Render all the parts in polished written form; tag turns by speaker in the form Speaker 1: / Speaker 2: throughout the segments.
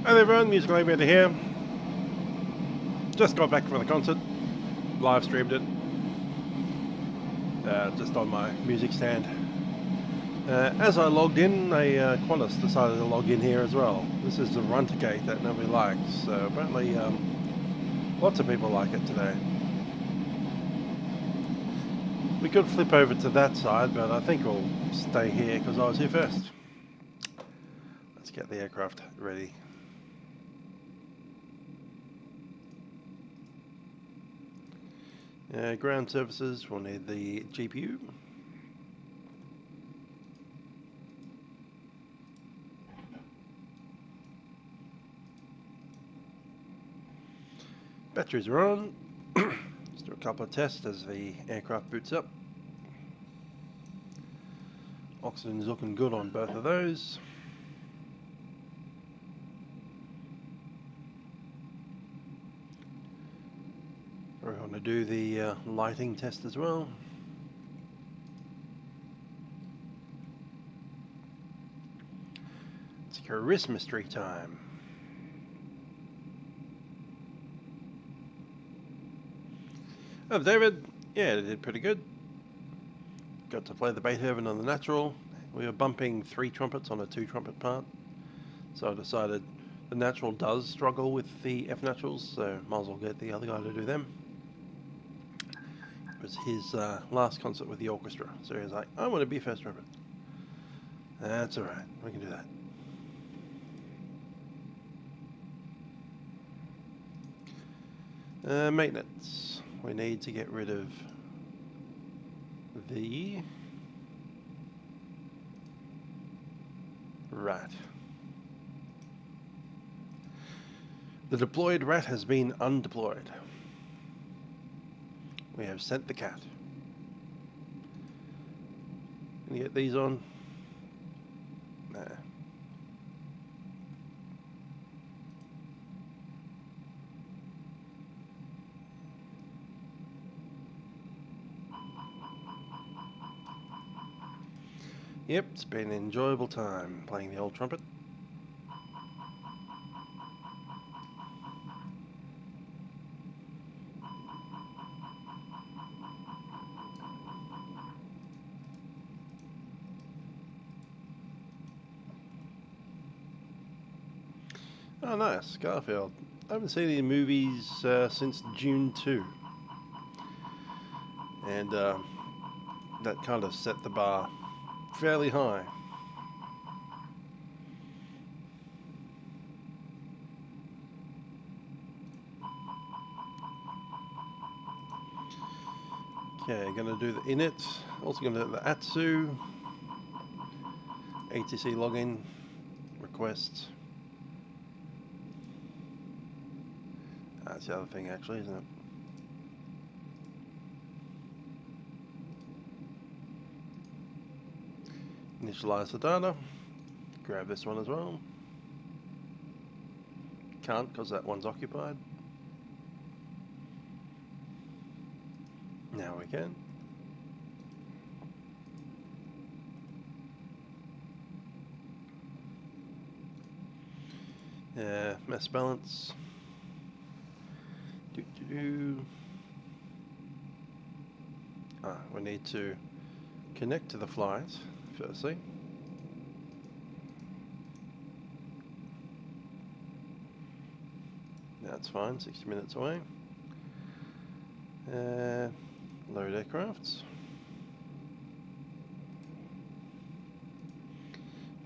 Speaker 1: Hi there everyone, Musical Aviator here. Just got back from the concert, live streamed it, just on my music stand. As I logged in, a Qantas decided to log in here as well. This is the runter gate that nobody likes, so apparently lots of people like it today. We could flip over to that side, but I think we'll stay here because I was here first. Let's get the aircraft ready. Ground services, we'll need the GPU. Batteries are on. Let's do a couple of tests as the aircraft boots up. Oxygen is looking good on both of those. We're going to do the lighting test as well. It's Christmas tree time. Oh, David, yeah, they did pretty good. Got to play the Beethoven on the natural. We were bumping 3 trumpets on a 2 trumpet part. So I decided the natural does struggle with the F naturals, so might as well get the other guy to do them. It was his last concert with the orchestra, so he was like, I want to be first trumpet. That's alright, we can do that. Maintenance. We need to get rid of the rat. The deployed rat has been undeployed. We have sent the cat. Can you get these on? Nah. Yep, it's been an enjoyable time playing the old trumpet. Oh, nice, Garfield. I haven't seen any movies since June 2. And that kind of set the bar fairly high. Okay, gonna do the init. Also gonna do the ATSU. ATC login request. That's the other thing actually, isn't it? Initialize the data. Grab this one as well. Can't because that one's occupied. Now we can. Mass balance. We need to connect to the flight firstly. That's fine, 60 minutes away. Load aircrafts.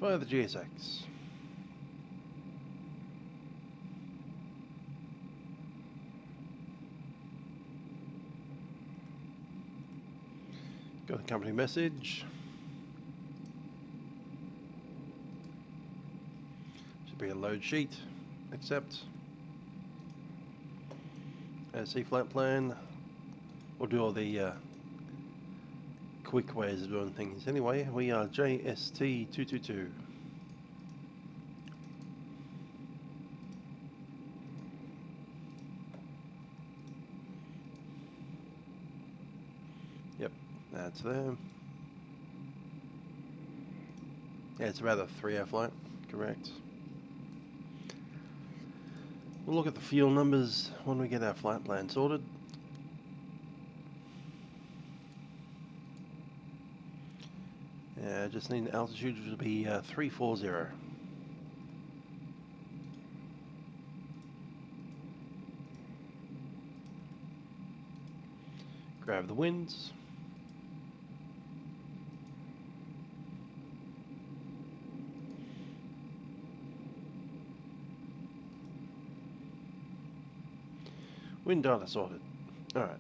Speaker 1: Via the GSX. Got a company message. Should be a load sheet. Accept. See flight plan. We'll do all the quick ways of doing things. Anyway, we are JST222. Yep, that's there. Yeah, it's about a 3-hour flight, correct. We'll look at the fuel numbers when we get our flight plan sorted. Just need an altitude, which will be 340. Grab the winds. Wind data sorted. Alright.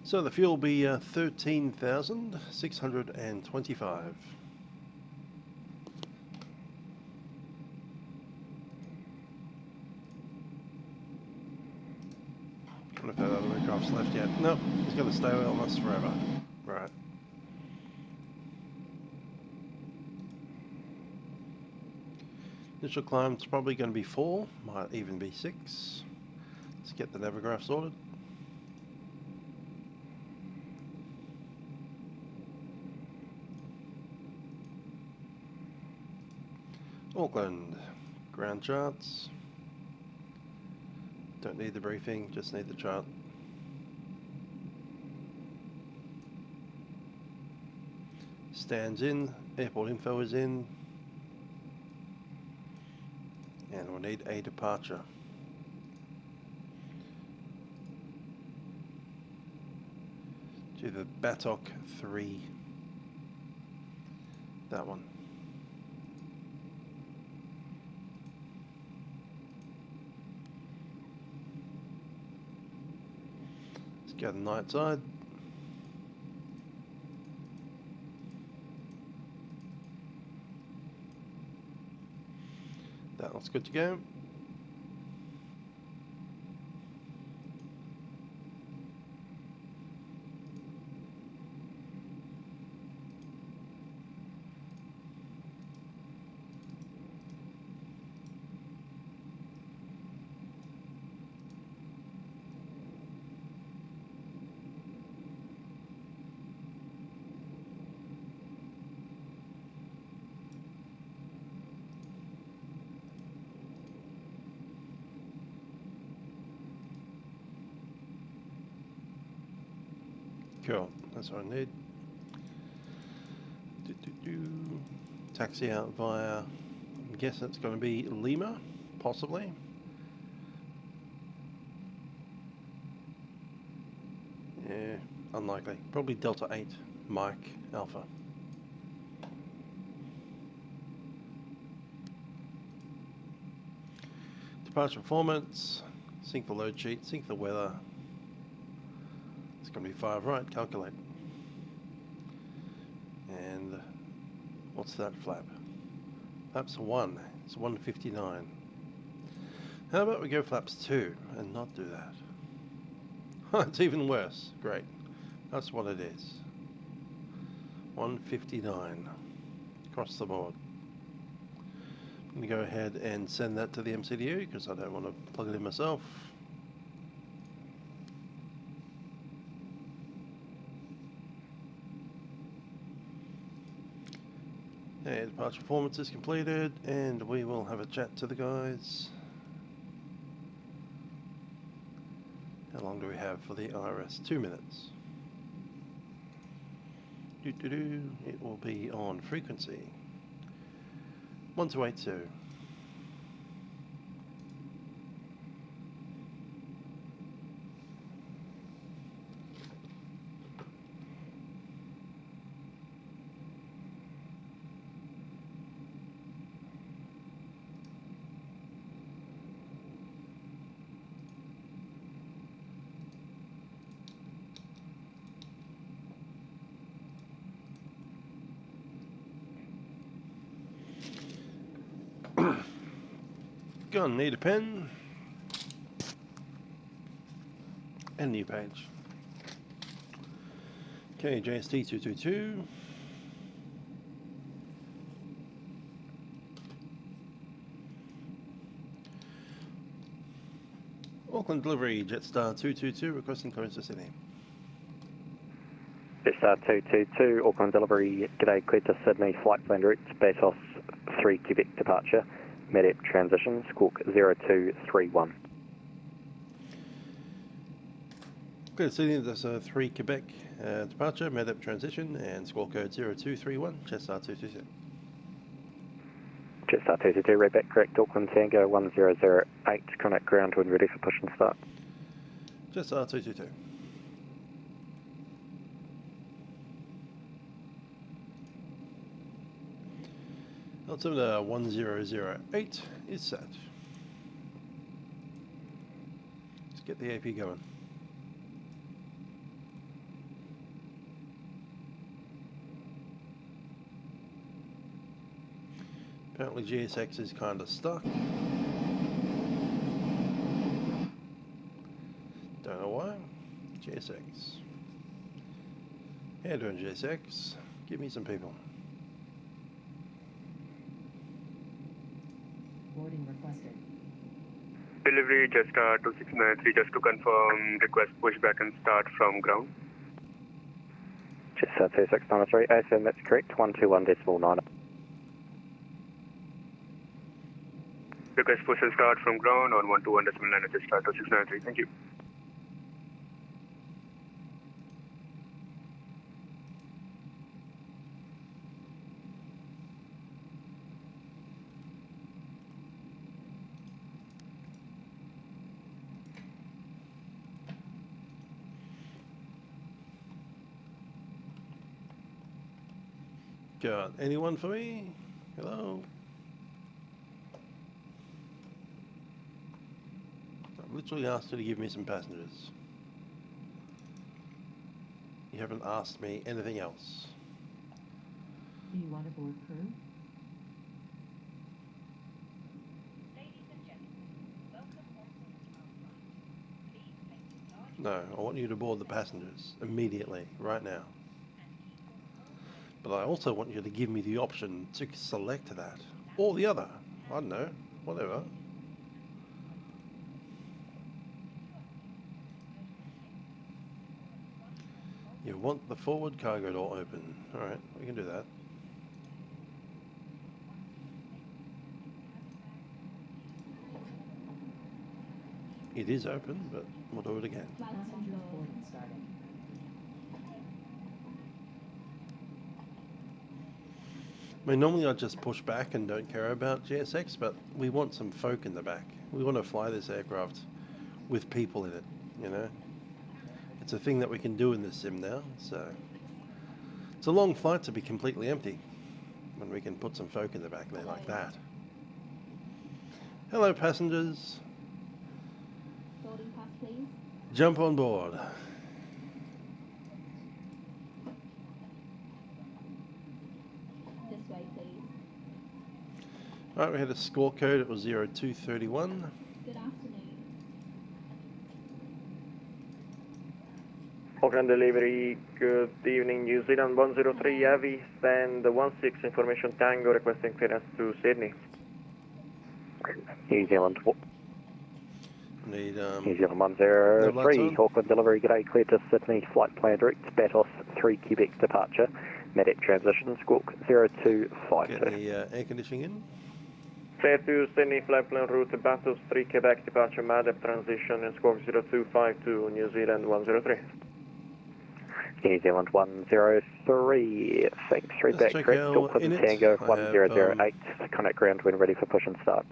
Speaker 1: So the fuel will be 13,625. I wonder if that other aircraft's left yet. No, he's going to stay on us forever. Right. Initial climb's probably going to be 4, might even be 6. Let's get the Navigraph sorted. Auckland, ground charts. Don't need the briefing, just need the chart. Stands in, airport info is in. And we'll need a departure. To the Batok 3. That one. Let's go to the night side. That looks good to go. Cool, that's what I need. Taxi out via, I guess that's going to be Lima, possibly. Yeah, unlikely. Probably Delta 8, Mike Alpha. Departure performance, sync the load sheet, sync the weather. It's going to be 5 right, calculate. And what's that flap? Flap's 1, it's 159. How about we go flaps 2 and not do that? It's even worse. Great. That's what it is. 159 across the board. I'm going to go ahead and send that to the MCDU because I don't want to plug it in myself. And departure performance is completed, and we will have a chat to the guys. How long do we have for the IRS? 2 minutes. It will be on frequency 1282. Gonna need a pen and a new page. Okay, JST 222. Auckland delivery, Jetstar 222, requesting clearance to Sydney.
Speaker 2: Jetstar 222, Auckland delivery, g'day, cleared to Sydney, flight plan route, Batos 3 Quebec departure, MEDEP transition, squawk 0231.
Speaker 1: Good, Sydney, there's a 3 Quebec departure, MEDEP transition, and squawk code 0231, Jetstar 222.
Speaker 2: Jetstar 222, read back correct, Auckland Tango 1008, connect ground when ready for push and start.
Speaker 1: Jetstar 222. Altimeter 1008 is set. Let's get the AP going. Apparently GSX is kind of stuck. Don't know why. GSX. How you doing, GSX? Give me some people.
Speaker 3: Boarding requested.
Speaker 4: Delivery Jetstar 2693, just to confirm, request pushback and start from ground.
Speaker 2: Jetstar 2693, ASM, that's correct, 121.9.
Speaker 4: Request push and start from ground on 121.9 Jetstar 2693, thank you.
Speaker 1: Got anyone for me? Hello? I've literally asked you to give me some passengers. You haven't asked me anything else.
Speaker 3: Do you want to board crew?
Speaker 1: No, I want you to board the passengers immediately, right now. But I also want you to give me the option to select that, or the other. I don't know, whatever. You want the forward cargo door open. Alright, we can do that. It is open, but we'll do it again.
Speaker 3: Passenger boarding starting.
Speaker 1: I mean, normally I just push back and don't care about GSX, but we want some folk in the back. We want to fly this aircraft with people in it, you know? It's a thing that we can do in this sim now, so... It's a long flight to be completely empty, when we can put some folk in the back there like that. Hello, passengers.
Speaker 5: Boarding pass, please.
Speaker 1: Jump on board.
Speaker 5: This way, please.
Speaker 1: Alright, we had a score code, it was 0231.
Speaker 5: Good afternoon.
Speaker 2: Auckland delivery, good evening, New Zealand 103 Avi, stand 16 information Tango, requesting clearance to Sydney. New Zealand,
Speaker 1: Need,
Speaker 2: New Zealand 103, Auckland delivery, g'day, cleared to Sydney, flight plan route, Batos 3 Quebec departure, MEDEP transition, squawk 0252.
Speaker 1: get the air conditioning in.
Speaker 2: Clear to Sydney, flight plan route, Batos 3 Quebec departure, MEDEP transition, and squawk 0252, New Zealand 103. New Zealand 103, thanks, read back correct, Auckland Tango 1008, connect ground when ready for push and start.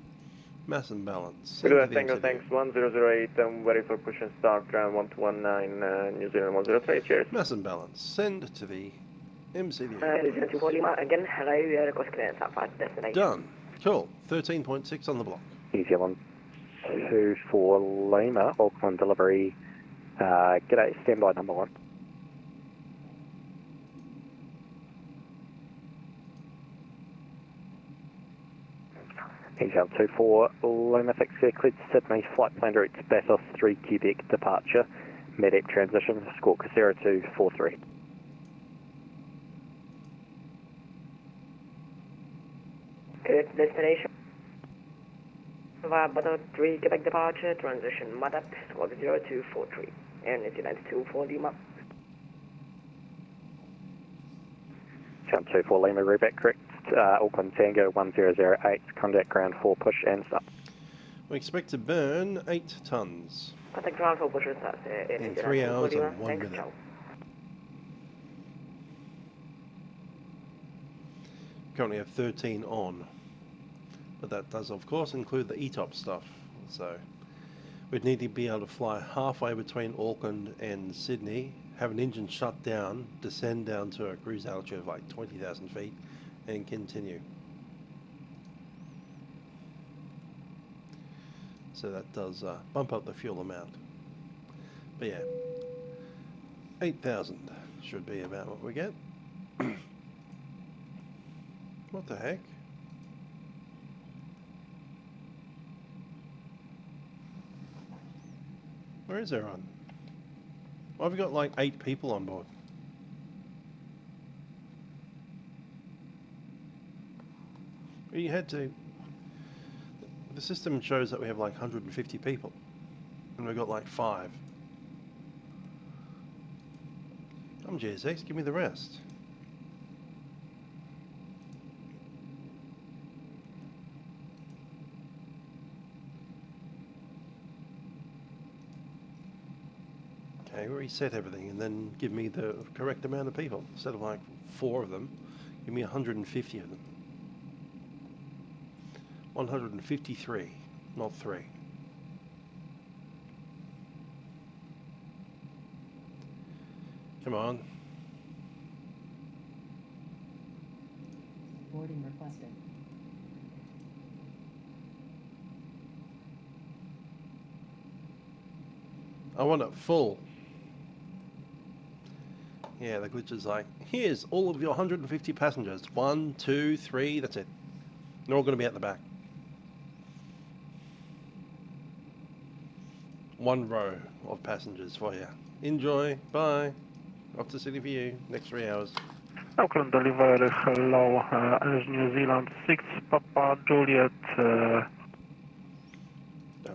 Speaker 1: Mass and balance.
Speaker 2: Good, Tango, thanks, 1008, I'm ready for push and start, ground 1219, New Zealand 103, cheers.
Speaker 1: Mass and balance. Send to the MCD.
Speaker 6: Again, hello, request clearance outside destination.
Speaker 1: Done. Cool. 13.6 on the block.
Speaker 2: New Zealand 24 Lima, Auckland delivery, g'day, standby number 1. New Zealand 24 Lima, fixed clear, cleared to Sydney, flight plan route Batos 3 Quebec departure, MEDEP transition, squawk 0243.
Speaker 6: Good destination. Batos 3 Quebec departure, transition MEDEP, squawk 0243. Air New Zealand 24 Lima.
Speaker 2: Jump 24 Lima, reback correct. Auckland Tango 1008, contact ground 4 push and stop.
Speaker 1: We expect to burn 8 tonnes
Speaker 6: Contact ground 4 push and stop.
Speaker 1: in 3 hours and 1
Speaker 6: Thanks,
Speaker 1: minute.
Speaker 6: ciao.
Speaker 1: Currently have 13 on, but that does of course include the ETOP stuff, so we'd need to be able to fly halfway between Auckland and Sydney, have an engine shut down, descend down to a cruise altitude of like 20,000 feet and continue. So that does bump up the fuel amount, but yeah, 8,000 should be about what we get. What the heck? Where is everyone? Why have we got like 8 people on board? You had to... The system shows that we have like 150 people. And we've got like 5. Come GSX, give me the rest. Okay, reset everything and then give me the correct amount of people. Instead of like 4 of them, give me 150 of them. 153, not 3. Come on.
Speaker 3: Boarding requested.
Speaker 1: I want it full. Yeah, the glitch is like, here's all of your 150 passengers. 1, 2, 3, that's it. They're all going to be at the back. 1 row of passengers for you. Enjoy. Bye. Off to Sydney for you. Next 3 hours.
Speaker 7: Auckland delivery, hello, as New Zealand 6, Papa Juliet.
Speaker 1: Don't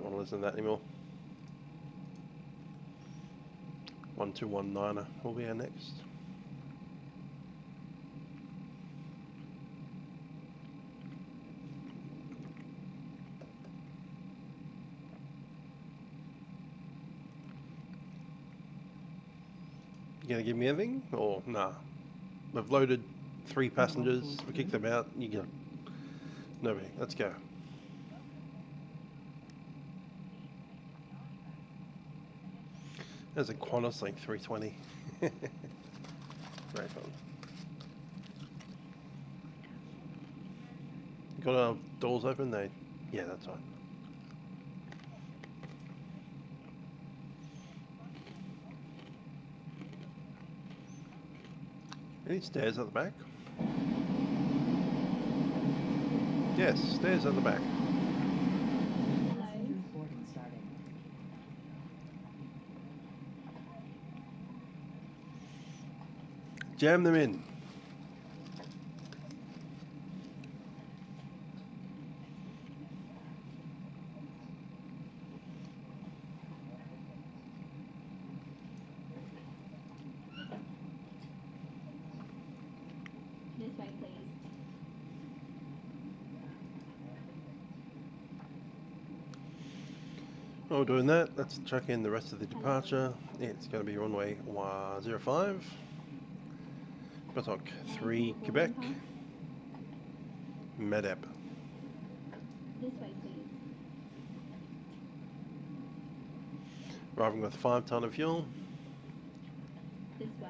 Speaker 1: want to listen to that anymore. 1219er will be our next. You gonna give me anything or nah? We've loaded 3 passengers, we kicked them out, you go. Nobody, let's go. There's a Qantas like 320. Very fun. Got our doors open? Yeah, that's fine. Any stairs at the back? Yes, stairs at the back.
Speaker 3: Passengers boarding starting.
Speaker 1: Jam them in.
Speaker 5: This way, please.
Speaker 1: While we're doing that, let's check in the rest of the departure. It's going to be runway 05. Batok 3 Quebec. Medep.
Speaker 5: This way, please.
Speaker 1: Arriving with 5 tonne of fuel.
Speaker 5: This way.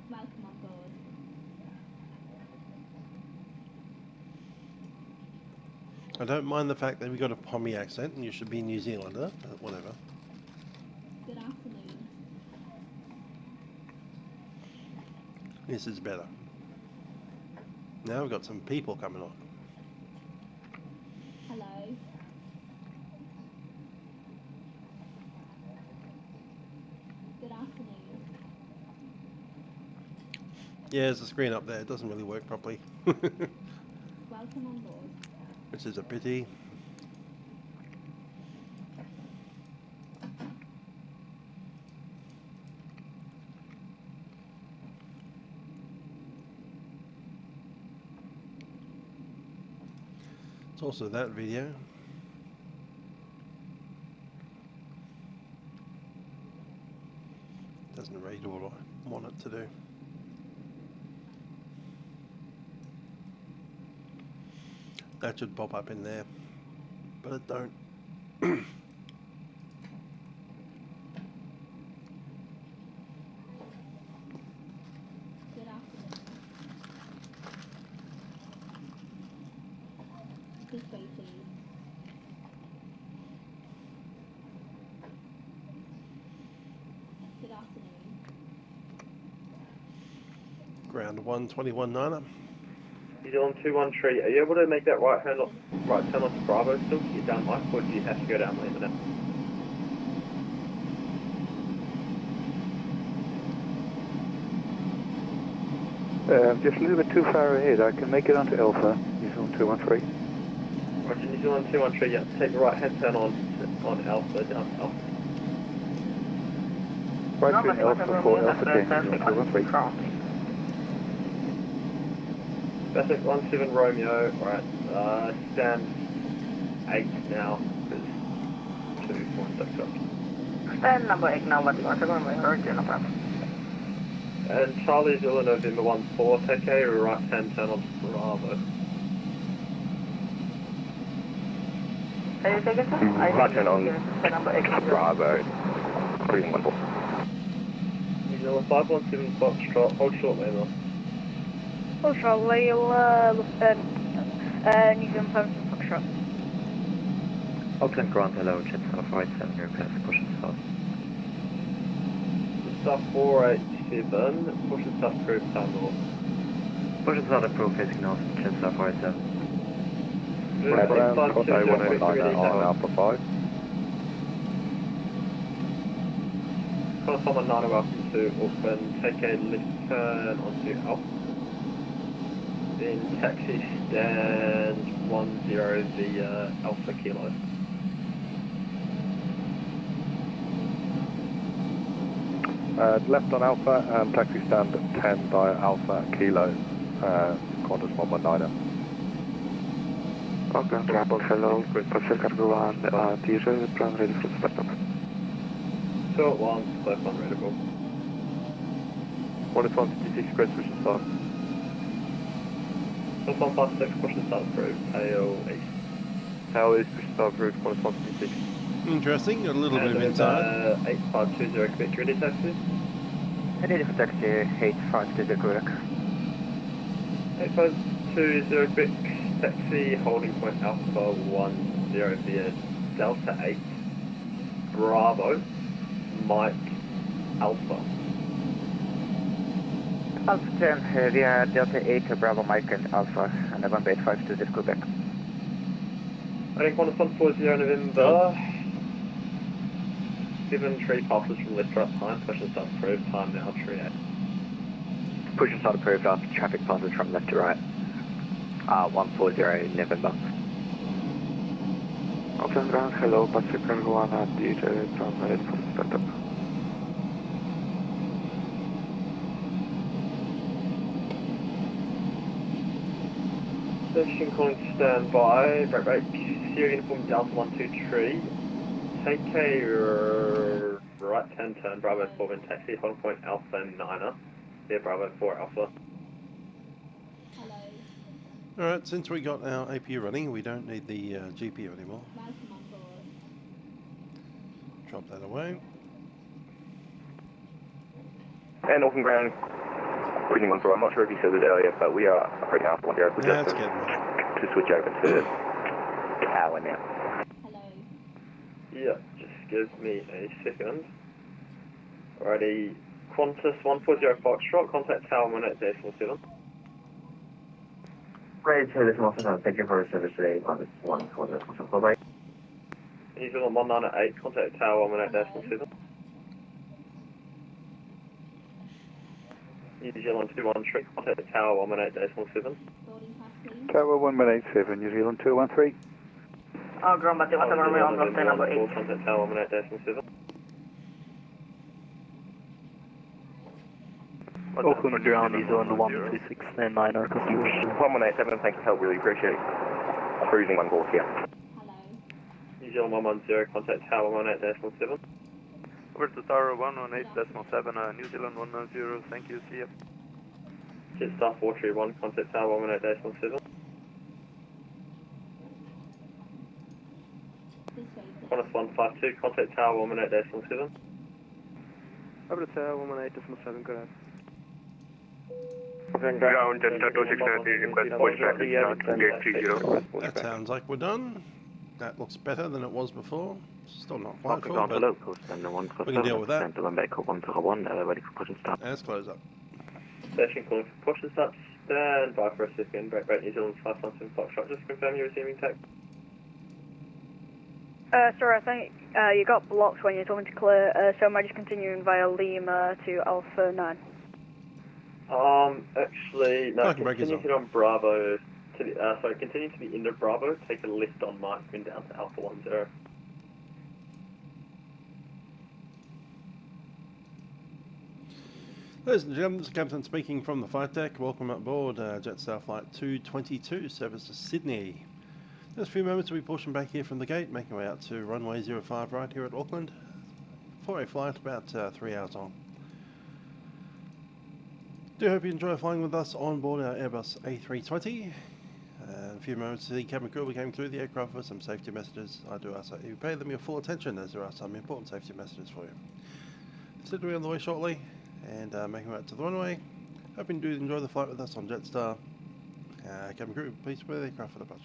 Speaker 5: Welcome on board.
Speaker 1: I don't mind the fact that we got a Pommy accent and you should be New Zealander, but whatever.
Speaker 5: Good afternoon.
Speaker 1: This is better. Now we've got some people coming on.
Speaker 5: Hello. Good afternoon.
Speaker 1: Yeah, there's a screen up there. It doesn't really work properly.
Speaker 5: Welcome on board.
Speaker 1: Which is a pity. It's also that video. Doesn't read all I want it to do. That should pop up in there, but it don't.
Speaker 5: Good afternoon. This way, please. Good afternoon.
Speaker 1: Ground 121.9.
Speaker 2: New Zealand 213, are you able to make that right turn onto Bravo still to get down Mike, or do you have to go down Lima now?
Speaker 8: Just a little bit too far ahead. I can make it onto Alpha, New Zealand 213.
Speaker 2: Roger, New Zealand 213, yeah, take the right hand turn on Alpha, down Alpha.
Speaker 8: Right turn Alpha for Alpha 10, New Zealand 213.
Speaker 2: Pacific 17 Romeo, right, stand 8 now, is 2.6 up.
Speaker 6: Stand number 8 now, but what's going to be no problem.
Speaker 2: And Charlie Zulu November 14, take a right hand turn on Bravo.
Speaker 6: Can you take it, sir?
Speaker 8: Right turn on
Speaker 6: number 8.
Speaker 8: Bravo, 314.
Speaker 2: New Zealand 517 Foxtrot, hold short Lima.
Speaker 6: Oh, Charlie, New Zealand 5 Foxtrot.
Speaker 2: Auckland Ground, hello, Jetstar 57, your pass, push and stop. Jetstar 487, push and stop, approved, time north. Push and start, approved, facing north, Jetstar 487.
Speaker 8: Right, contact 189 on Alpha 5.
Speaker 2: Contact 189, welcome to Auckland, take a left turn onto Alpha. Then taxi stand 10 via Alpha Kilo.
Speaker 8: Left on Alpha and taxi stand 10 via Alpha Kilo, Qantas 119er.
Speaker 2: Auckland Travel, hello, Pacific Cargo 1, diesel, plan ready for startup. Short 1, close on readable. 156, Chris, push and start. 156, push and start approved, tail east. Tail east, push and start approved, 156.
Speaker 1: Interesting, got a little bit of inside.
Speaker 2: 8520 Quebec, ready taxi?
Speaker 6: Ready for taxi, 8520 Quebec.
Speaker 2: 8520 Quebec, taxi, holding point Alpha 10 via Delta 8, Bravo, Mike, Alpha.
Speaker 6: Alpha 10 via Delta 8, Bravo Mike and Alpha, and November 8520 Quebec.
Speaker 2: I think 140 November. 7 tree passes from left to right time, push and start approved, time now, tree 8. Push and start approved after traffic passes from left to right. 140 November. Auckland Ground, hello, Pacific Cargo 1 at DJ, from ready for startup. Station calling standby, break, Sierra Uniform Delta 123. Take a right 10 turn, Bravo 4 then taxi, hold point Alpha 9er. Yeah, Bravo 4 Alpha.
Speaker 5: Hello.
Speaker 1: Alright, since we got our APU running, we don't need the GPU anymore.
Speaker 5: Welcome on board.
Speaker 1: Drop that away.
Speaker 2: And Auckland Ground, Queen 1 I'm not sure if you said it earlier, but we are right now one here.
Speaker 1: Yeah, it's getting better.
Speaker 2: To switch over to Tower now.
Speaker 5: Hello.
Speaker 2: Yeah, just give me a second. Alrighty, Qantas 140 Foxtrot, contact Tower 18.7.
Speaker 6: Great service, officer. Thank you for your service today. On this 140 bye-bye.
Speaker 2: New Zealand 198, contact Tower 18.7. New Zealand 213, contact Tower 18.7.
Speaker 5: Boarding pass, please.
Speaker 8: Tower 1187, New Zealand 213.
Speaker 6: Ground Batty, whatever Romeo on block number 8.
Speaker 2: Contact Tower 18.7.
Speaker 7: Auckland Ground is on 126 and 9 are customers.
Speaker 2: 1187, thanks for help, really appreciate it. Cruising 140 here.
Speaker 5: Hello.
Speaker 2: New Zealand 110, contact tower 118.7.
Speaker 9: Over to Tower 118.7, New Zealand 110, thank you, see ya.
Speaker 2: Jetstar 431, contact tower 118.7.
Speaker 5: This way, please.
Speaker 2: Qantas 152, contact tower 118.7.
Speaker 9: Over to Tower 118.7, good afternoon.
Speaker 4: Ground Jetstar 2693, request pushback and start gate 30.
Speaker 1: That sounds like we're done. That looks better than it was before. Still not quite full,
Speaker 6: Ground
Speaker 1: but
Speaker 6: local, stand the 1
Speaker 1: we can deal with that.
Speaker 6: Stand back 101, ready for push and start.
Speaker 1: Let's close up.
Speaker 2: Station calling for push and start. Stand by for a second. Break New Zealand 517 Foxtrot. Just confirm you're receiving text.
Speaker 10: Sorry, I think you got blocked when you told me to clear, so am I just continuing via Lima to Alpha 9?
Speaker 2: Actually, no,
Speaker 1: I can break his
Speaker 2: continue to on Bravo. To the, continue to the end of Bravo. Take a left on Mike, then down to Alpha 10.
Speaker 1: Ladies and gentlemen, this is Captain speaking from the flight deck. Welcome aboard Jetstar Flight 222, service to Sydney. Just a few moments we'll be pushing back here from the gate, making our way out to runway 05 right here at Auckland for a flight about 3 hours long. Do hope you enjoy flying with us on board our Airbus A320. In a few moments the cabin crew will be going through the aircraft with some safety messages. I do ask that you pay them your full attention as there are some important safety messages for you. So we'll be on the way shortly and making our way out to the runway. Hoping you do enjoy the flight with us on Jetstar. Cabin crew, please prepare the aircraft for departure.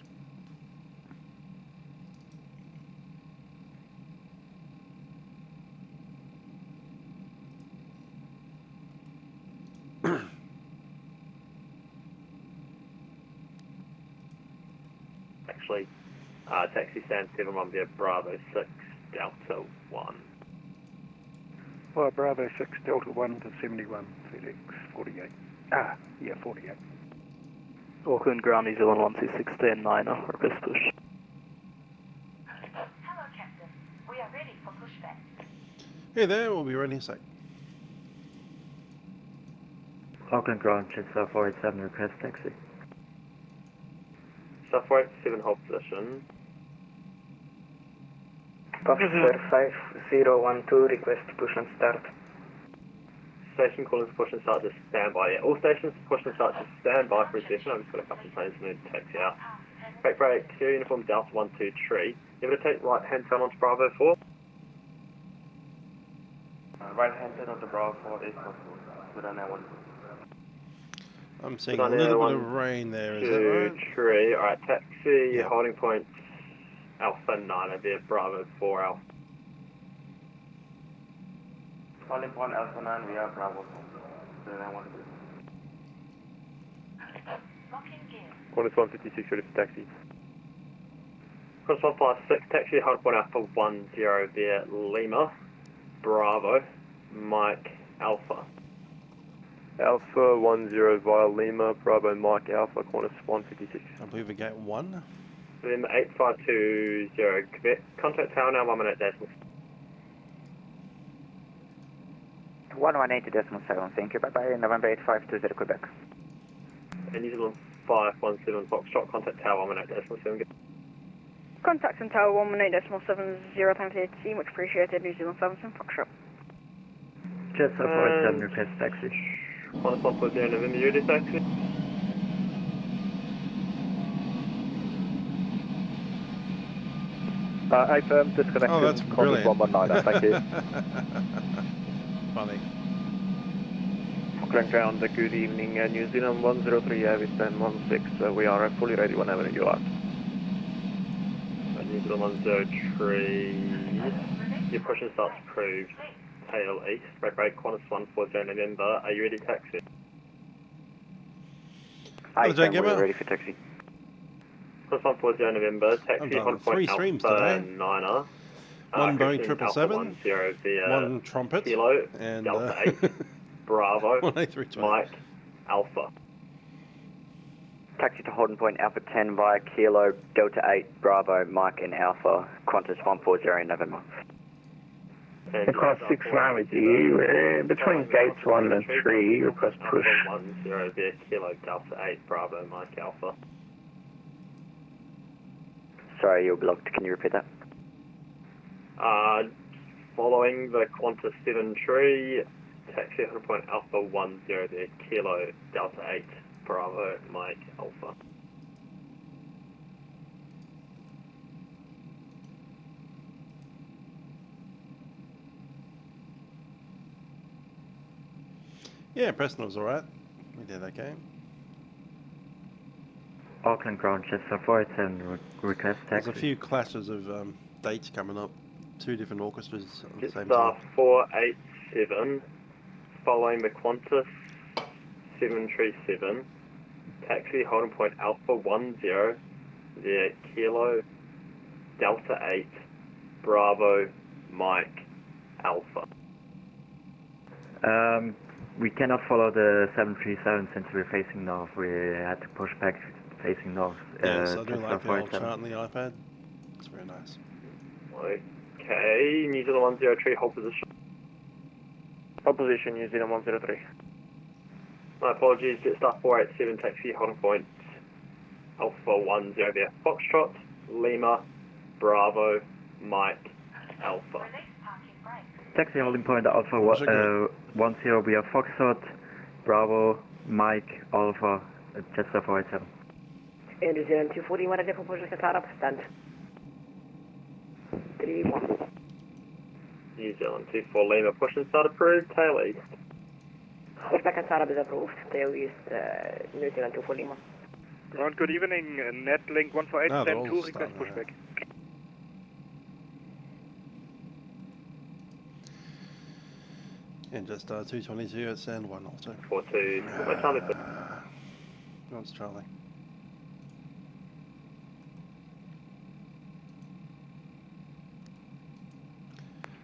Speaker 2: Actually, taxi stand 71 via Bravo 6 Delta 1.
Speaker 7: Well, Bravo 6 Delta 1 to 71, Felix 48. 48.
Speaker 9: Auckland Ground, New Zealand 126, 9er, request push.
Speaker 3: Hello, Captain. We are ready for pushback.
Speaker 1: Hey there, we'll be ready in a sec.
Speaker 6: Auckland Ground, Jetstar 487, request taxi.
Speaker 2: Star 487, hold position.
Speaker 6: Officer 5012, request push and start.
Speaker 2: Station calling for push and start, just stand by. Yeah, all stations push and start, just stand by for a second. I've just got a couple of planes to need to taxi out. Break, clear uniform Delta 123. You able to take right hand turn onto Bravo 4? Right hand turn onto Bravo 4 is possible. We don't know one.
Speaker 1: I'm seeing a little bit of rain there, is that right?
Speaker 2: 2, 3, alright, taxi,
Speaker 1: Yep.
Speaker 2: holding point Alpha 9 via Bravo 4 Alpha. Holding point Alpha 9 via Bravo 4. Qantas 156 ready for taxi. Qantas 156, taxi, holding point Alpha 10 via Lima, Bravo, Mike, Alpha. Alpha 10 via Lima, Bravo, Mike, Alpha, Qantas 156.
Speaker 1: I believe we get 1.
Speaker 2: Lima 8520, Quebec. Contact tower now 1 minute decimal.
Speaker 6: 118.7, thank you, bye-bye, November 8520, Quebec.
Speaker 2: And New Zealand 517 Foxtrot, contact tower 1 minute decimal 7.
Speaker 10: Contact in Tower 118.70, time to see, much appreciated, New Zealand 517 Foxtrot.
Speaker 6: Jetstar 487, request taxi.
Speaker 2: Qantas 140, November, you ready taxi?
Speaker 8: A-firm, disconnection,
Speaker 1: Oh, that's
Speaker 8: Qantas
Speaker 1: brilliant.
Speaker 8: 119, thank you.
Speaker 1: Funny.
Speaker 2: Auckland Ground, good evening, New Zealand 103, Avis 1016, we are fully ready whenever you are. New Zealand 103, your push and start's approved, tail east, break, Qantas 140 November, are you ready taxi?
Speaker 1: Jack
Speaker 6: We're
Speaker 1: Gibber.
Speaker 6: ready for taxi.
Speaker 2: Qantas 140 November, taxi
Speaker 1: I've done
Speaker 2: 1
Speaker 1: 3
Speaker 2: point
Speaker 1: streams
Speaker 2: Alpha
Speaker 1: today.
Speaker 2: 9er.
Speaker 1: 1 Boeing
Speaker 2: Alpha
Speaker 1: 777,
Speaker 2: 10 via
Speaker 1: 1 trumpet,
Speaker 2: Kilo,
Speaker 1: and
Speaker 2: Delta 8, Bravo,
Speaker 1: 1 A320.
Speaker 2: Mike, Alpha.
Speaker 6: Taxi to holding point Alpha 10 via Kilo, Delta 8, Bravo, Mike and Alpha, Qantas 140 November.
Speaker 2: Across 6 miles
Speaker 6: between gates 1 and 3, request push.
Speaker 2: 10 via Kilo, Delta 8, Bravo, Mike, Alpha.
Speaker 6: Sorry, you're blocked. Can you repeat that?
Speaker 2: Following the Qantas 7 tree, taxi 100 Alpha 10 there, Kilo Delta 8 Bravo Mike Alpha.
Speaker 1: Yeah, Preston was alright. We did okay.
Speaker 6: Auckland ground, Jetstar 487, request taxi.
Speaker 1: There's a few clashes of dates coming up. 2 different orchestras at the same
Speaker 2: Jetstar
Speaker 1: time.
Speaker 2: 487, following the Qantas 737, taxi holding point Alpha 10, there, Kilo Delta 8 Bravo Mike Alpha.
Speaker 6: We cannot follow the 737 since we're facing north. We had to push back facing north.
Speaker 1: Yes, I do
Speaker 6: Jetstar
Speaker 1: like the old
Speaker 6: 487.
Speaker 1: chart on the iPad. It's very nice.
Speaker 2: Okay, New Zealand 103, hold position. Hold position, New Zealand 103. My apologies, Jetstar 487, taxi holding point Alpha 10 there, Foxtrot, Lima, Bravo, Mike, Alpha.
Speaker 3: Release parking brakes.
Speaker 6: Taxi holding point Alpha 10, we are Foxtrot, Bravo, Mike, Alpha, Jetstar 487.
Speaker 10: And New Zealand 240, what a different push to start up, stand. 3-1.
Speaker 2: New Zealand 24 Lima, push and start approved, tail east.
Speaker 10: Push back and start up is approved, tail east, New Zealand 240 Lima.
Speaker 7: Ground, good evening. Netlink 148,
Speaker 1: No, they're
Speaker 7: stand
Speaker 1: all
Speaker 7: 2, request
Speaker 1: starting
Speaker 7: pushback.
Speaker 1: And just 222 at Sand 1 also.
Speaker 2: 42, my Charlie.
Speaker 1: That's Charlie.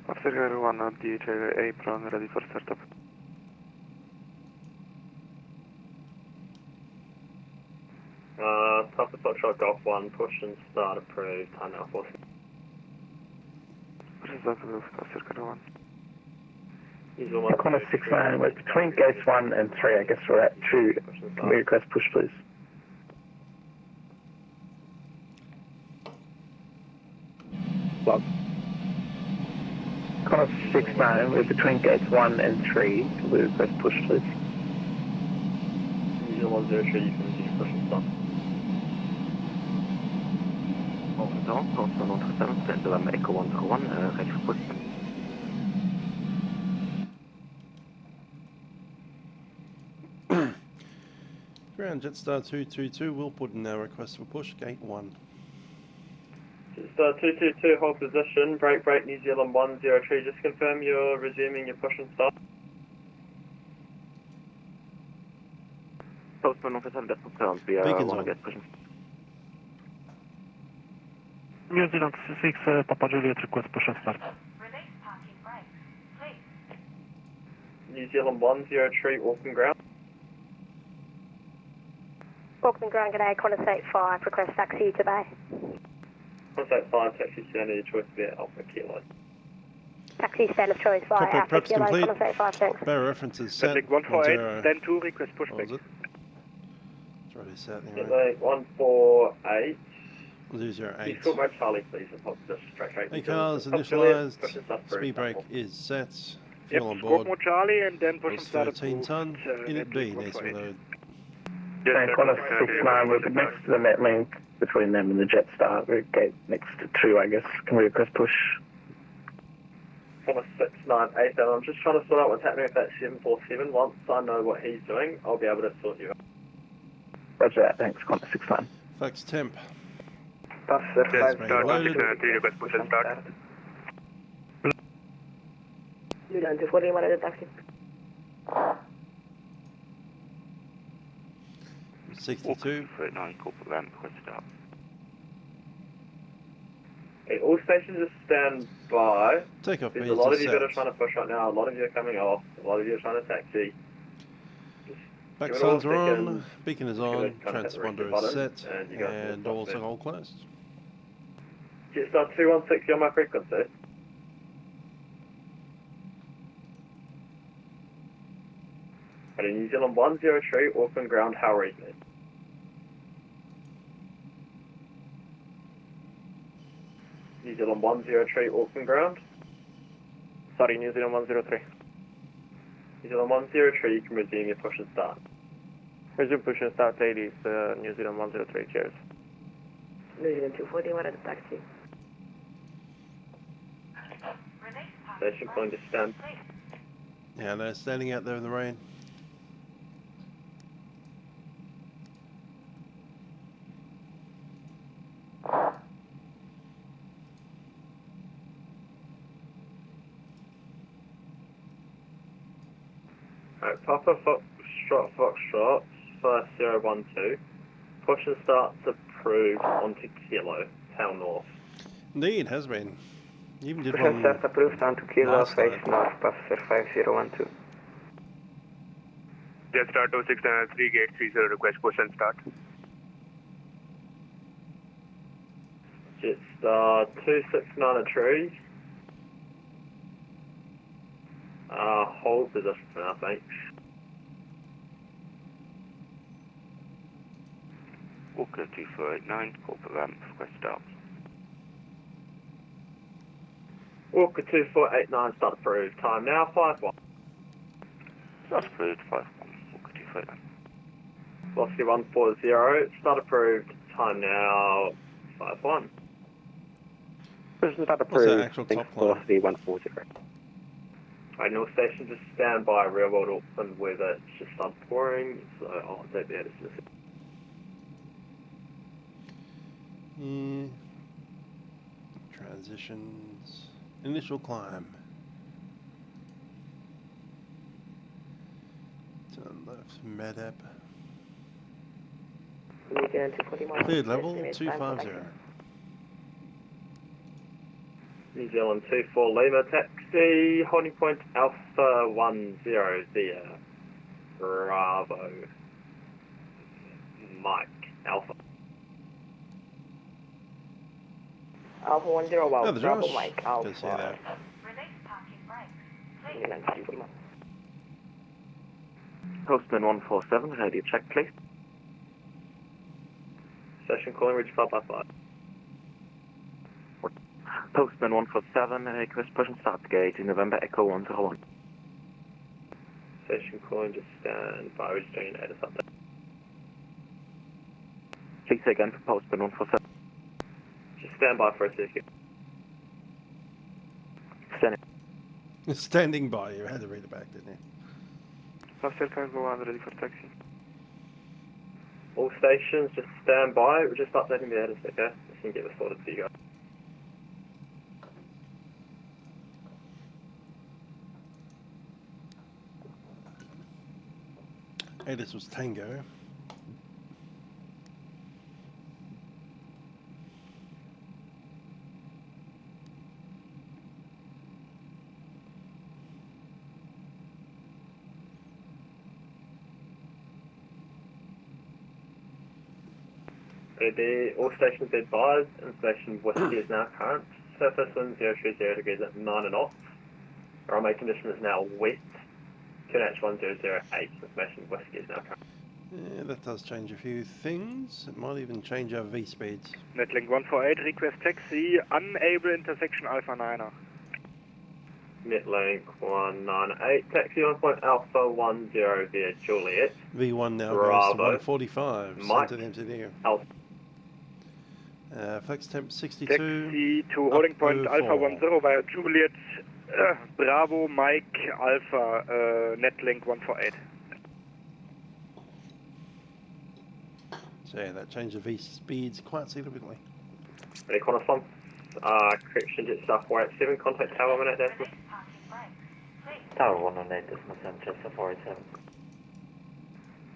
Speaker 9: Officer 1 on DHA apron, ready for startup.
Speaker 2: Papa Foxtrot Golf 1, push and start approved, time now 40.
Speaker 9: Push and start approved, Officer 1.
Speaker 2: Connor
Speaker 11: 69, we're between gates 1 and 3, I guess we're at 2. Can we request push, please? Log. Connor 69, we're between gates 1 and 3. Can we request push, please?
Speaker 2: New Zealand 103, you can do push and start.
Speaker 6: Constant 137, stand to Echo 101, ready for push.
Speaker 1: Ground Jetstar 222 will put in our request for push, gate 1.
Speaker 2: Jetstar 222, hold position, break, New Zealand 103, just confirm you're resuming your push and start.
Speaker 6: Postman officer, that's confirmed. We
Speaker 1: Beacons
Speaker 6: want
Speaker 1: on.
Speaker 6: to get pushing.
Speaker 11: New Zealand 6, Papa Juliet, request push and start.
Speaker 3: Release parking brakes. Please.
Speaker 2: New Zealand 103, Auckland ground.
Speaker 10: Auckland ground, g'day, Qantas 85, request taxi to Bay.
Speaker 2: Contact 5, taxi standard, choice there, Alpha Kilo.
Speaker 10: Taxi stand of choice via
Speaker 1: Proper
Speaker 10: Alpha
Speaker 1: preps
Speaker 10: Kilo,
Speaker 1: complete.
Speaker 10: Qantas 85, thanks.
Speaker 1: Better references set.
Speaker 7: Netlink 148,
Speaker 1: 10.
Speaker 7: stand 2, request
Speaker 1: What was
Speaker 7: pushback.
Speaker 1: it? It's already set anyway.
Speaker 2: Netlink 148.
Speaker 1: 008.
Speaker 2: You call my Charlie, please, and pop just straight.
Speaker 1: Hey cars,
Speaker 2: Pop Juliet, push and
Speaker 1: initialised.
Speaker 2: start
Speaker 1: Speed brake
Speaker 2: approved.
Speaker 1: is set.
Speaker 7: Yep,
Speaker 1: Fuel on
Speaker 7: squawk
Speaker 1: board.
Speaker 7: more Charlie and then push and
Speaker 1: Was
Speaker 7: start
Speaker 1: 13
Speaker 7: approved.
Speaker 1: ton. Unit B
Speaker 7: Netlink
Speaker 1: needs to
Speaker 7: 148.
Speaker 1: load.
Speaker 11: And Qantas 69, we're next to the Netlink between them and the Jetstar. We're gate next to 2, I guess. Can we request push?
Speaker 2: Qantas 698, and I'm just trying to sort out what's happening with that 747. Once I know what he's doing, I'll be able to sort you out.
Speaker 11: Roger that, thanks. Qantas 69.
Speaker 1: Flex temp.
Speaker 2: Bus
Speaker 1: Yes, being loaded.
Speaker 4: 3 request push and start.
Speaker 10: New Zealand 240, what is it, taxi?
Speaker 1: 62.
Speaker 9: 39, corporate land, request start.
Speaker 2: Okay, all stations are stand by.
Speaker 1: Takeoff
Speaker 2: There's
Speaker 1: speed
Speaker 2: a lot
Speaker 1: is
Speaker 2: of you that are
Speaker 1: set.
Speaker 2: trying to push right now, a lot of you are coming off, a lot of you are trying to taxi.
Speaker 1: Back
Speaker 2: Give it all
Speaker 1: signs are on.
Speaker 2: seconds.
Speaker 1: Beacon is
Speaker 2: Give
Speaker 1: on.
Speaker 2: it kind of hit the
Speaker 1: Transponder
Speaker 2: reset
Speaker 1: is
Speaker 2: button,
Speaker 1: set.
Speaker 2: and you guys can
Speaker 1: And
Speaker 2: stop
Speaker 1: also
Speaker 2: there.
Speaker 1: all closed.
Speaker 2: Jetstar 216, you're on my frequency. Ready, New Zealand 103, Auckland ground, how are you? New Zealand 103 Auckland ground. Sorry, New Zealand 103. New Zealand 103, you can resume your push and start. Resume push and start, ladies, New Zealand 103, cheers.
Speaker 12: New Zealand 240, what are the taxi?
Speaker 2: Station calling to stand.
Speaker 1: Yeah, they're standing out there in the rain.
Speaker 2: Alright, Papa Foxtrot, 5012. Push and start's approved onto Kilo, tail north.
Speaker 1: Indeed, has been. You even did
Speaker 12: Push and
Speaker 1: one
Speaker 12: start approved onto Kilo,
Speaker 1: last
Speaker 12: face
Speaker 1: time.
Speaker 12: north, passenger 5012.
Speaker 4: Jetstar 2693, gate 30, request push and start.
Speaker 2: Jetstar 2693. Hold position for now, thanks.
Speaker 9: Walker 2489, corporate ramp, request start.
Speaker 2: Walker 2489, start approved. Time now, 5-1.
Speaker 9: Start approved, 5-1, Walker 2489.
Speaker 2: Velocity 140, start approved. Time now, 5-1.
Speaker 1: What's that actual top line?
Speaker 2: Velocity 140. Alright, North Station, just stand by real world Auckland weather. It's just started pouring, so I'll update the edits.
Speaker 1: Transitions. Initial climb. Turn left, MEDEP.
Speaker 12: New Zealand 241.
Speaker 1: Cleared level 250.
Speaker 2: New Zealand 24 Lima taxi, holding point Alpha 10 via Bravo Mike Alpha.
Speaker 12: Alpha 10,
Speaker 1: Oh,
Speaker 12: well,
Speaker 1: the
Speaker 12: Bravo
Speaker 1: Josh.
Speaker 12: Mike,
Speaker 1: Good
Speaker 12: Alpha.
Speaker 1: to see that.
Speaker 3: Release parking brakes.
Speaker 12: New Zealand 241.
Speaker 2: Postman 147, radio check please. Session calling Ridge 555.
Speaker 6: Postman 147, request push and start gate in November Echo 101.
Speaker 2: Session calling, just stand by, registering edits update.
Speaker 6: Please say again for Postman 147.
Speaker 2: Just stand by for a second.
Speaker 1: Standing by, you had to read it back, didn't you?
Speaker 9: Passenger cargo 1 ready for taxi.
Speaker 2: All stations, just stand by, we're just updating the edits, okay? We can get this sorted for you guys.
Speaker 1: Hey, this was Tango.
Speaker 2: All stations be advised, and station Whiskey is now current. Surface wind 030 degrees at 9 knots. Runway condition is now wet. QNH 1008, information Whiskey is now current.
Speaker 1: Yeah, that does change a few things. It might even change our V speeds.
Speaker 9: Netlink 148, request taxi, unable intersection Alpha 9er.
Speaker 2: Netlink 198, taxi on point Alpha 10 via Juliet.
Speaker 1: V1 now
Speaker 2: Bravo.
Speaker 1: goes to 145.
Speaker 2: Mike.
Speaker 1: Sent to MTD.
Speaker 2: Alpha.
Speaker 1: Flex temp 62.
Speaker 9: Taxi to holding point
Speaker 1: up
Speaker 9: Alpha
Speaker 1: 04.
Speaker 9: 10 via Juliet, Bravo, Mike, Alpha, Netlink 148.
Speaker 1: So yeah, that changed the V speeds quite significantly.
Speaker 2: Ready, cornerstone. Correction, Jetstar 487, contact Tower 1 at decimal.
Speaker 3: Release parking brakes. Please.
Speaker 6: Tower 118.7, Jetstar 487.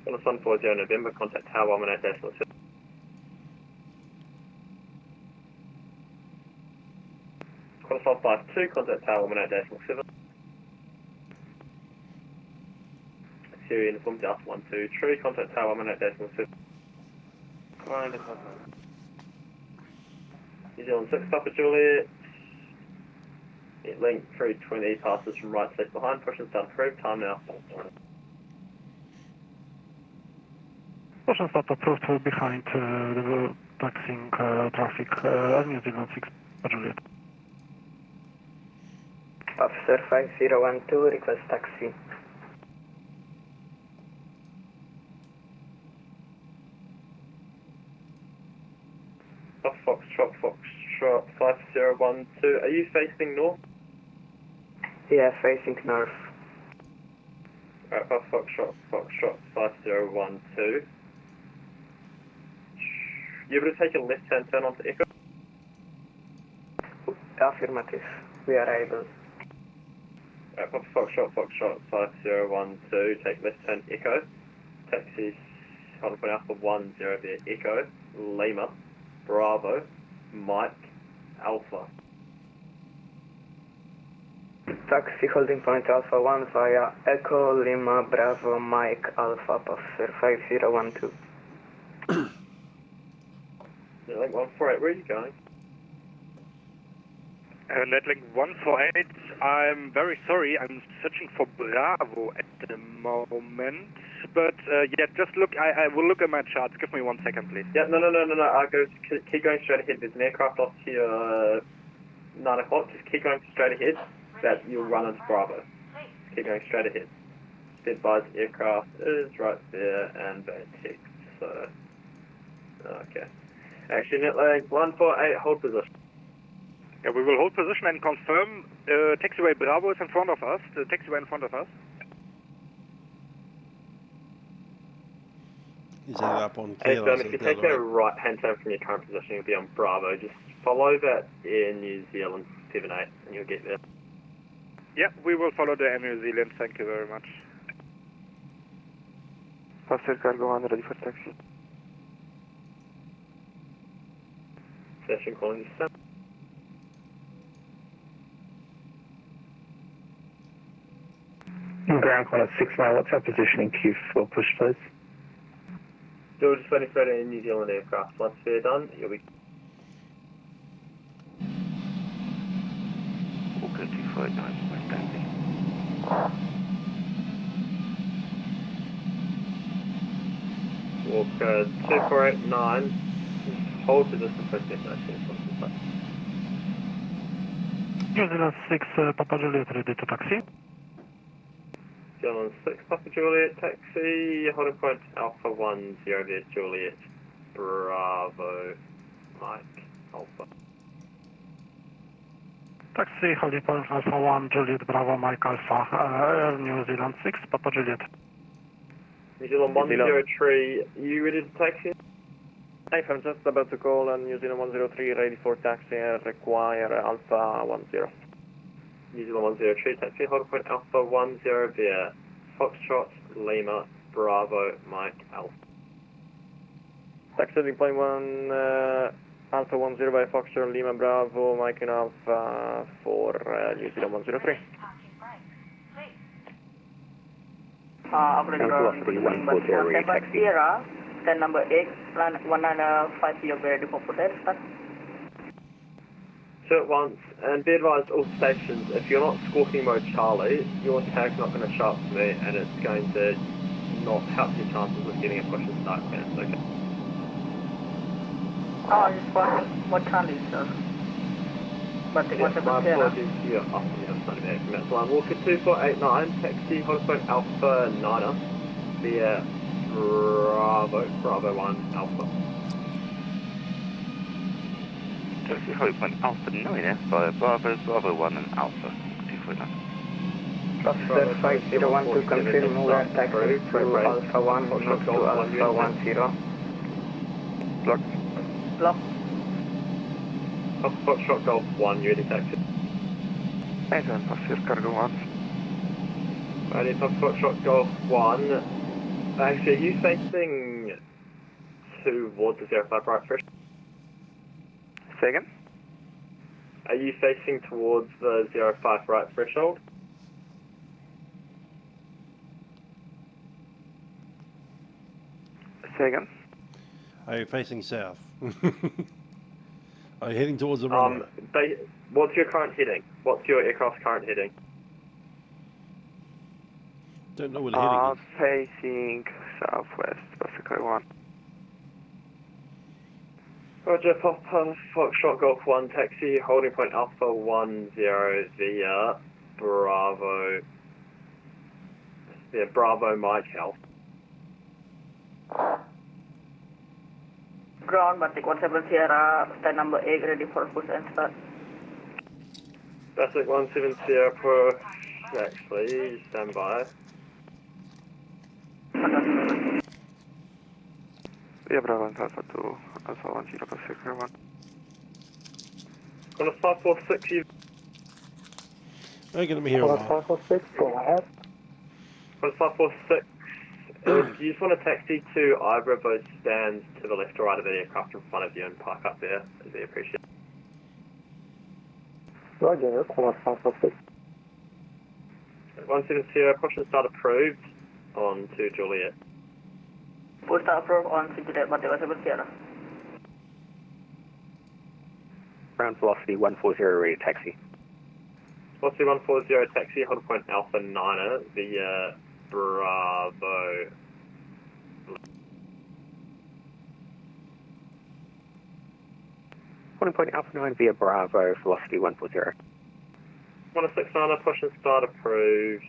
Speaker 2: Cornerstone 40 November, contact Tower 1 at decimal. Cornerstone 52, contact Tower 1 at decimal 7. Syria uniform Delta 123, contact Tower 1 at decimal 7. New Zealand 6 Papa Juliet. Link 320 passes from right to left behind, push and start approved, time now.
Speaker 7: Push and start approved behind the taxiing traffic as New Zealand 6 Papa Juliet.
Speaker 12: Officer 5012, request taxi.
Speaker 2: Foxtrot 5012, are you facing north?
Speaker 12: Yeah, facing north.
Speaker 2: Alright, Foxtrot 5012. You able to take a left-hand turn onto Echo?
Speaker 12: Affirmative. We are able.
Speaker 2: Alright, Foxtrot 5012, take left-hand Echo. Taxi, hold point Alpha 10 via Echo, Lima, Bravo, Mike, Alpha.
Speaker 12: Taxi holding point Alpha 1 via Echo, Lima, Bravo, Mike, Alpha, Officer 5012.
Speaker 2: Netlink 148, where are you going?
Speaker 9: Netlink 148, I'm very sorry, I'm searching for Bravo at the moment. But yeah, just look, I will look at my charts. Give me 1 second, please.
Speaker 2: Yeah, no, I'll go, keep going straight ahead. There's an aircraft off here 9 o'clock. Just keep going straight ahead. That you'll run into Bravo. Keep going straight ahead. Advised aircraft is right there and text. So, okay. Actually, Netlink 148, hold position.
Speaker 9: Yeah, we will hold position and confirm. Taxiway Bravo is in front of us. The taxiway in front of us.
Speaker 1: Is that up on
Speaker 2: Hey,
Speaker 1: Kilos?
Speaker 2: if you take a right-hand turn from your current position, you'll be on Bravo. Just follow that Air New Zealand 78 and you'll get there.
Speaker 9: Yeah, we will follow the Air New Zealand. Thank you very much.
Speaker 2: Passenger Cargo 1, ready for taxi. Session calling descent.
Speaker 11: Ground call at 69, what's our position in Q4 push, please?
Speaker 2: Still just waiting for a New Zealand aircraft. Once they're done, you'll be...
Speaker 13: Okay, 249, standing.
Speaker 2: Walk 2489. Hold position for destination.
Speaker 7: New Zealand 6, Papa Juliet, ready to taxi.
Speaker 2: New Zealand 6, Papa Juliet, taxi, holding point Alpha 10 via Juliet, Bravo, Mike, Alpha.
Speaker 7: Taxi holding point Alpha 1, Juliet, Bravo, Mike, Alpha, New Zealand 6, Papa Juliet.
Speaker 2: New Zealand 103, you ready to taxi? Hey, I'm just about to call on New Zealand 103, ready for taxi and require Alpha 10. New Zealand 103, taxi, hold point Alpha 10 via Foxtrot, Lima, Bravo, Mike, Alpha. Taxi heading plane 1, Alpha 10 by Foxtrot, Lima, Bravo, Mike and Alpha for New Zealand 103.
Speaker 12: Operator, Sierra, stand number 8, plan 195, you're ready for start.
Speaker 2: Two at once, and be advised all stations, if you're not squawking mode Charlie, your tag's not going to show up to me, and it's going to not help your chances of getting a push and start clearance, okay?
Speaker 12: Oh, just what Charlie, sir? But
Speaker 2: Yeah, my apologies to you. Oh, yeah, I'm starting there from that line. Walker 2489, taxi, hold point Alpha 9er, via Bravo 1, Alpha.
Speaker 13: Taxi hold point Alpha 9 via Bravo 1 and Alpha 249.
Speaker 12: Officer 5012 to confirm we are taxi to Alpha 1, not to Alpha 10.
Speaker 2: Block.
Speaker 12: Block.
Speaker 2: Foxtrot Golf 1, you ready taxi?
Speaker 13: Adrian, Passenger Cargo 1.
Speaker 2: Ready, Foxtrot Golf 1. Actually, are you facing towards the 05 right threshold?
Speaker 13: Say again?
Speaker 2: Are you facing towards the 05 right threshold?
Speaker 13: Say again?
Speaker 1: Are you facing south? Are you heading towards the runway?
Speaker 2: What's your current heading? What's your aircraft's current heading?
Speaker 1: Don't know what the heading is.
Speaker 13: Facing southwest, Pacific 1.
Speaker 2: Roger, Papa, Foxtrot Golf 1 taxi, holding point Alpha 10 via Bravo. Yeah, Bravo Mike Health.
Speaker 14: Ground, Batik 17 Sierra, stand number 8, ready for push and start.
Speaker 2: Batik 17 Sierra push, actually, stand by.
Speaker 15: Yeah, Bravo, Alpha 2, Alpha 10 Pacific 1.
Speaker 2: On a 546, you.
Speaker 1: I'm going to be here a while.
Speaker 11: 546, go ahead.
Speaker 2: On a 546, do you just want to taxi to either of those stands to the left or right of the aircraft in front of you and park up there? It'd be appreciated.
Speaker 11: Roger, call 546.
Speaker 2: 170, push and start approved on to Juliet.
Speaker 14: Push start approved on to Juliet, Batik 17 Sierra.
Speaker 2: Ground velocity 140, ready taxi. Velocity 140 taxi, hold point Alpha 9 via Bravo. Holding point Alpha 9 via Bravo, velocity 140. 169, push and start approved.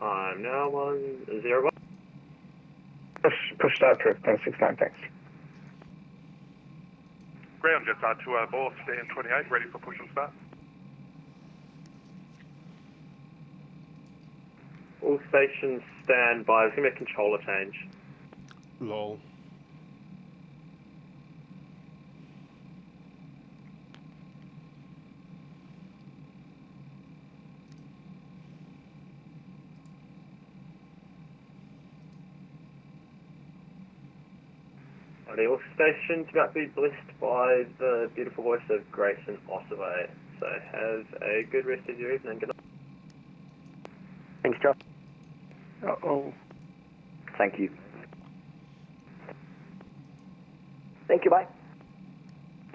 Speaker 2: Time now 101.
Speaker 11: Push start approved, 169, thanks.
Speaker 15: Ground Jetstar to Ball, stand 28, ready for push and start.
Speaker 2: All stations stand by. There's going to be a controller change.
Speaker 1: Lol.
Speaker 2: All stations about to be blessed by the beautiful voice of Grayson Ossaway. So have a good rest of your evening. Good night. Thanks, Josh.
Speaker 11: Uh-oh.
Speaker 2: Thank you.
Speaker 14: Thank you, bye.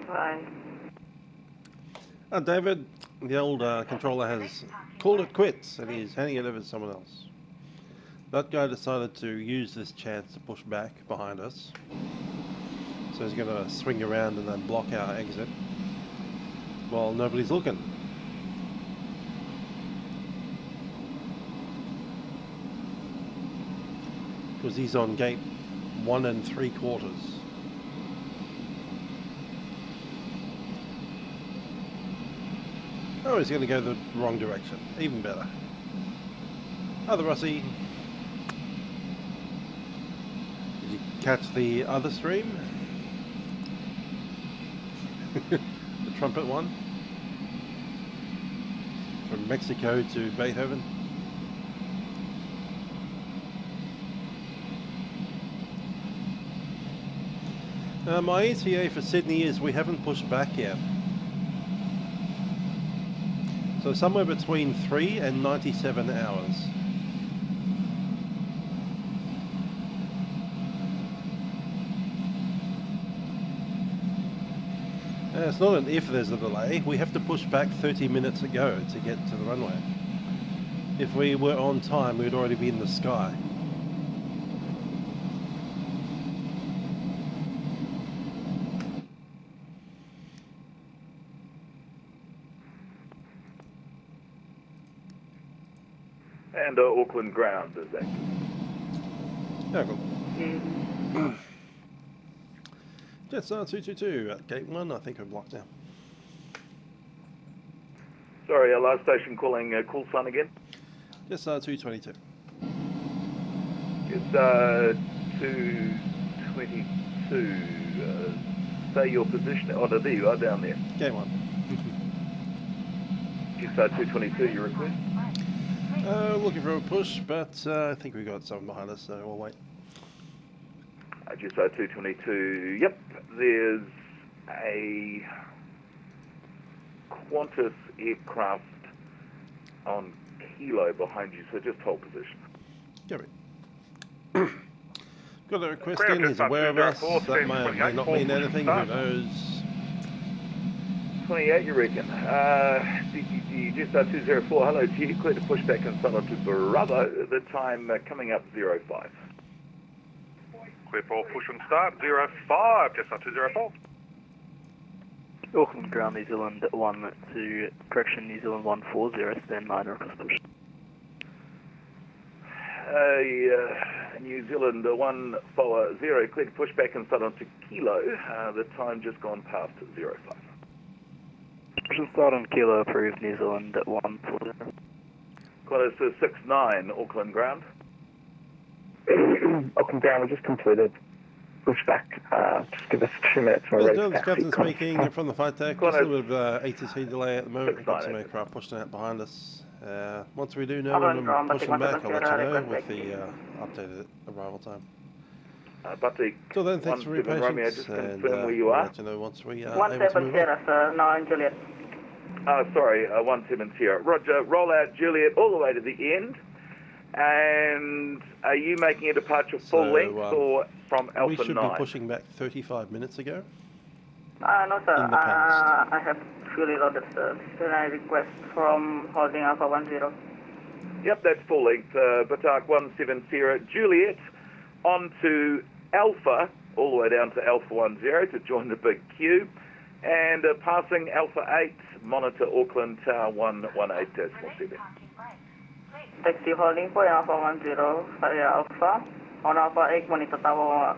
Speaker 14: Bye.
Speaker 1: David, the old controller has called it quits and he's handing it over to someone else. That guy decided to use this chance to push back behind us. So he's going to swing around and then block our exit while nobody's looking. Because he's on gate 1 3/4. Oh, he's going to go the wrong direction. Even better. Other Rossi. Did you catch the other stream? The trumpet one? From Mexico to Beethoven? My ETA for Sydney is we haven't pushed back yet. So somewhere between 3 and 97 hours. It's not an if there's a delay, we have to push back 30 minutes ago to get to the runway. If we were on time, we'd already be in the sky.
Speaker 16: And Auckland ground is active.
Speaker 1: Yeah, cool. Jetstar 222 at gate 1, I think we're blocked now.
Speaker 16: Sorry, our last station calling call sign again.
Speaker 1: Jetstar 222.
Speaker 16: Jetstar 222. Say your position. Oh, no, there you are down there.
Speaker 1: Gate 1.
Speaker 16: Jetstar 222, your request?
Speaker 1: Looking for a push, but I think we got someone behind us, so we'll wait.
Speaker 16: Jetstar 222, yep, there's a Qantas aircraft on Kilo behind you, so just hold position.
Speaker 1: Copy. Got a request in, he's aware of us, that may not mean anything, who knows.
Speaker 16: 28, you reckon? CTG, Jetstar 204, hello G, clear to push back and start to Bravo, the time coming up 05.
Speaker 15: Clear for push and start, 05, Jetstar 204.
Speaker 17: Auckland ground, New Zealand 1 to correction, New Zealand 140, stand 9 request push.
Speaker 16: New Zealand 140, clear to push back and start onto Kilo. The time just gone past 05.
Speaker 17: Push and start on Kilo approved, New Zealand 140.
Speaker 16: Qantas 69, Auckland ground.
Speaker 11: Auckland ground, we just completed pushback. Just give us 2 minutes. We're ready
Speaker 1: This
Speaker 11: to
Speaker 1: Captain
Speaker 11: taxi.
Speaker 1: speaking from the flight deck. Just a little bit of ATC delay at the moment. We've got some aircraft pushing out behind us. Once we do know when I'm pushing back, I'll let you know with the updated arrival time.
Speaker 16: Batik,
Speaker 1: So then, thanks for your
Speaker 16: 17 Romeo,
Speaker 1: patience,
Speaker 16: just
Speaker 1: and
Speaker 16: confirm where you
Speaker 1: I'll
Speaker 16: are.
Speaker 1: let you know once we are able to move
Speaker 14: 170,
Speaker 1: on.
Speaker 14: sir, now in Juliet.
Speaker 16: Sorry, 170. Roger, roll out Juliet all the way to the end. And are you making a departure full length or from Alpha 9?
Speaker 1: We should be pushing back 35 minutes ago.
Speaker 14: No, sir.
Speaker 1: In the past.
Speaker 14: I have fully loaded, sir. Can I request from holding Alpha 10?
Speaker 16: Yep, that's full length. Batak 170 Juliet onto Alpha, all the way down to Alpha 10 to join the big queue. And passing Alpha 8, monitor Auckland Tower 118.7.
Speaker 14: Taxi holding point Alpha 10, saya Alpha. On Alpha 8, monitor tower,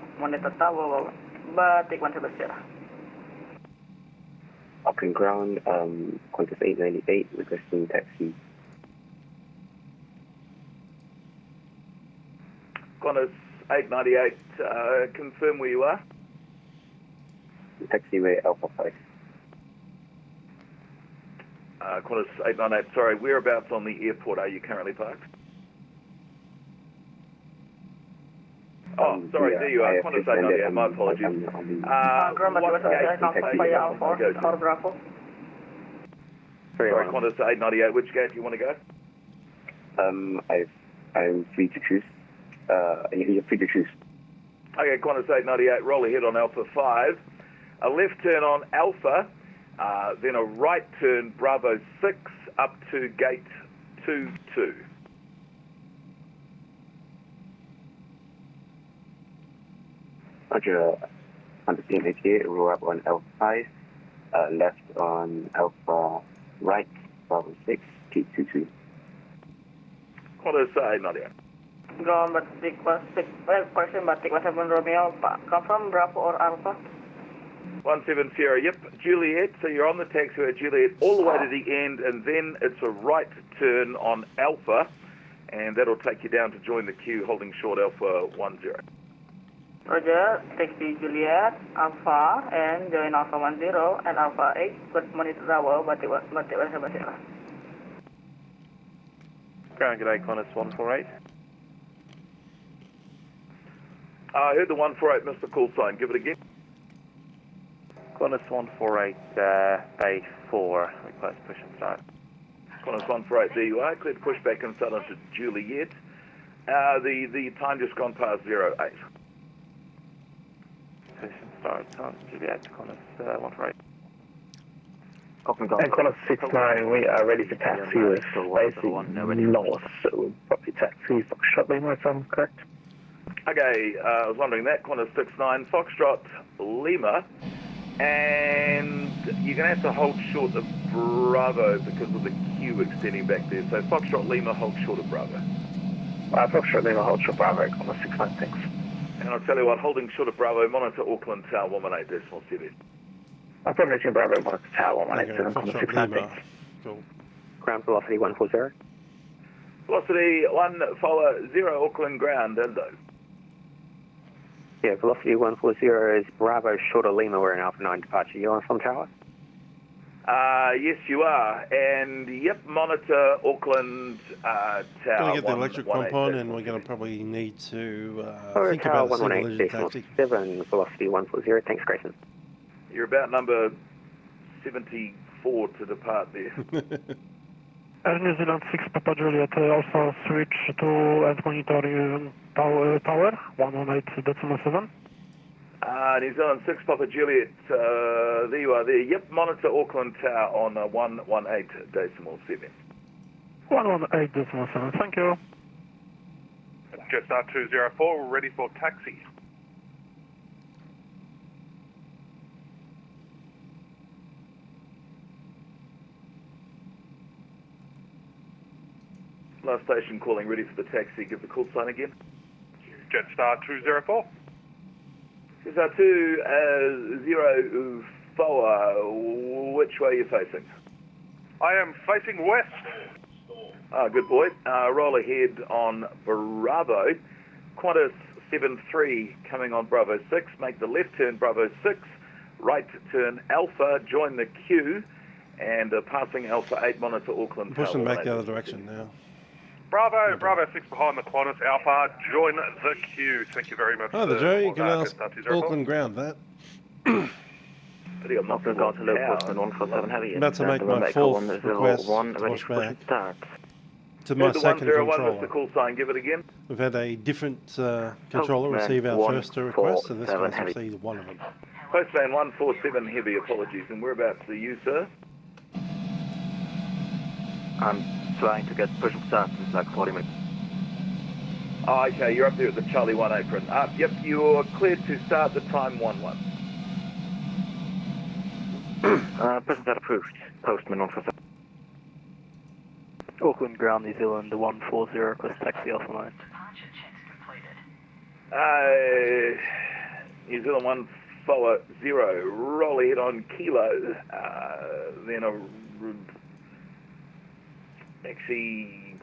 Speaker 14: Batik 170.
Speaker 18: Auckland ground, Qantas 898, requesting taxi.
Speaker 16: Qantas 898, confirm where you are.
Speaker 18: Taxiway Alpha 5.
Speaker 16: Qantas 898, sorry, whereabouts on the airport are you currently parked? Oh, sorry, there you are, Qantas 898, my apologies. Sorry, Qantas 898, which gate do you want to go?
Speaker 18: I'm free to choose. You're free to choose.
Speaker 16: Okay, Qantas 898, roll ahead on Alpha 5. A left turn on Alpha, then a right turn Bravo 6 up to gate 22.
Speaker 18: Roger, Qantas 888, roll up on Alpha 5, left on Alpha right, Bravo 6, gate 22.
Speaker 16: Qantas 898.
Speaker 14: Ground Batik question Batik 17 Romeo, confirm Bravo or Alpha?
Speaker 16: 170, yep, Juliet, so you're on the taxiway at Juliet all the way to the end, and then it's a right turn on Alpha, and that'll take you down to join the queue holding short Alpha 10.
Speaker 14: Roger, taxi Juliet, Alpha, and join Alpha 10 and Alpha 8, good monitor tower, Batik 170.
Speaker 19: Ground, good day, Qantas 148.
Speaker 16: I heard the 148 missed the call sign, give it again.
Speaker 19: Qantas 148, Bay 4, request push and start.
Speaker 16: Qantas 148, there you are, clear to push back and start onto Juliet. The time just gone past 08.
Speaker 19: Push and start on Juliet, Qantas 148.
Speaker 11: And Qantas 69, we are ready for taxi with facing north, so we'll probably taxi Foxtrot Lima if I'm correct.
Speaker 16: Okay, I was wondering that, Qantas 69, Foxtrot Lima, and you're going to have to hold short of Bravo because of the queue extending back there. So Foxtrot Lima, hold short of Bravo.
Speaker 11: Foxtrot Lima, hold short of Bravo, Qantas 69, thanks.
Speaker 16: And I'll tell you what, holding short of Bravo, monitor Auckland Tower 118.7.
Speaker 11: I'll probably mention Bravo, monitor Tower 187, Qantas 69, thanks.
Speaker 1: Cool.
Speaker 18: Ground velocity 140.
Speaker 16: Velocity 140, Auckland ground, Indo.
Speaker 18: Yeah, velocity 140 is Bravo, short of Lima. We're in Alpha 9 departure. You on from tower?
Speaker 16: Yes, you are. And, yep, monitor Auckland Tower.
Speaker 1: Going to get the electric pump on, and we're going to probably need to think about a single engine tactic.
Speaker 18: 7, velocity 140. Thanks, Grayson.
Speaker 16: You're about number 74 to depart there.
Speaker 20: New Zealand 6 Papa Juliet, Alpha switch to and monitor tower 118.7.
Speaker 16: New Zealand 6 Papa Juliet, there you are there. Yep, monitor Auckland Tower on 118.7.
Speaker 20: 118.7, thank you.
Speaker 15: Jetstar 204, ready for taxi.
Speaker 16: Last station calling ready for the taxi. Give the call sign again.
Speaker 15: Jetstar 204.
Speaker 16: Jetstar 204. Which way are you facing?
Speaker 15: I am facing west.
Speaker 16: Good boy. Roll ahead on Bravo. Qantas 73 coming on Bravo 6. Make the left turn Bravo 6. Right turn Alpha. Join the queue. And passing Alpha 8 monitor Auckland.
Speaker 1: Pushing back the other direction now.
Speaker 15: Bravo 6 behind the Qantas Alpha. Join the queue. Thank you very much.
Speaker 1: Hi there, Joe. You can ask Auckland ground that.
Speaker 2: Auckland got to low Postman 147 heavy.
Speaker 1: About to make my fourth request to push back to my second controller.
Speaker 16: The call sign, give it again.
Speaker 1: We've had a different controller receive our first request, so this one's received one of them.
Speaker 16: Postman 147 heavy, apologies. And whereabouts are you, sir?
Speaker 2: I'm trying to get push and start in like 40 minutes.
Speaker 16: Oh, okay, you're up there at the Charlie 1 apron. Yep, you're cleared to start the time 11.
Speaker 2: Push and start approved. Postman 147.
Speaker 17: Auckland ground, New Zealand, the 140 request taxi Alpha 9.
Speaker 16: New Zealand 140, roll ahead on Kilo, then actually,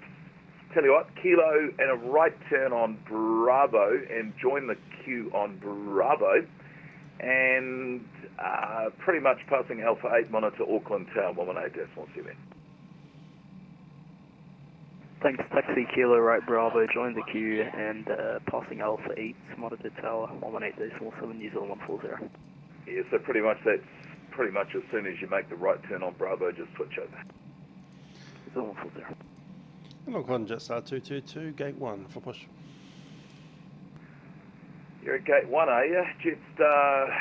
Speaker 16: tell you what, Kilo and a right turn on Bravo and join the queue on Bravo, and pretty much passing Alpha 8 monitor Auckland Tower 118.7.
Speaker 17: Thanks, taxi Kilo right Bravo, join the queue and passing Alpha 8 monitor Tower 118.7 New Zealand 140.
Speaker 16: Yeah, so pretty much that's pretty much as soon as you make the right turn on Bravo, just switch over.
Speaker 17: New Zealand 140.
Speaker 1: And Auckland Jetstar 222, gate 1 for push.
Speaker 16: You're at gate 1, are you? Jetstar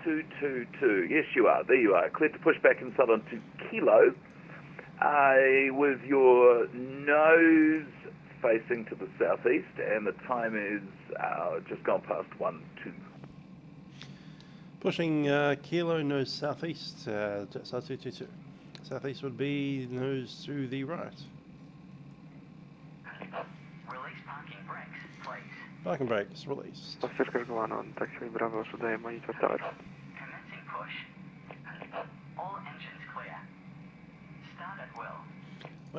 Speaker 16: 222. Yes, you are. There you are. Cleared to push back inside onto Kilo. With your nose facing to the southeast, and the time is just gone past 1-2.
Speaker 1: Pushing Kilo nose southeast, Jetstar 222. Southeast would be nose to the right.
Speaker 3: Release parking brakes, please.
Speaker 1: Parking brakes released.
Speaker 17: One on taxi Bravo today, monitor tower.
Speaker 3: Commencing push. All engines clear. Start at will.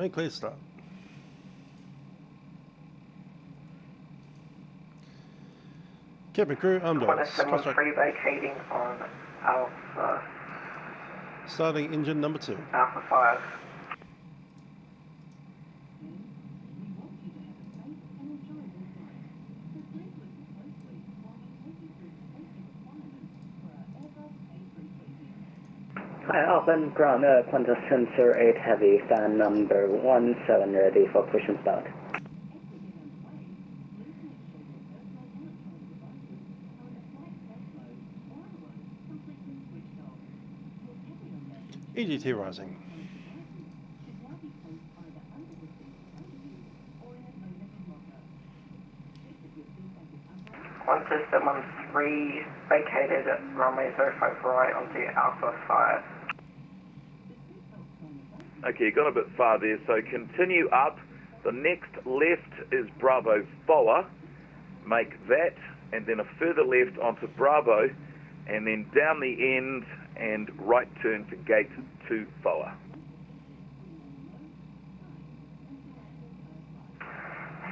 Speaker 1: Main clear start. Cabin crew, I'm doing
Speaker 12: Qantas 73 vacating on Alpha.
Speaker 1: Starting engine number 2.
Speaker 12: Alpha 5.
Speaker 21: Hi, Auckland ground, Qantas sensor 8 heavy, stand number 17 ready for push and start.
Speaker 1: EGT rising.
Speaker 12: Qantas 73 vacated at runway 05 right onto Alpha 5.
Speaker 16: Okay, you've gone a bit far there, so continue up. The next left is Bravo FOA. Make that, and then a further left onto Bravo, and then down the end and right turn to gate 2 FOA.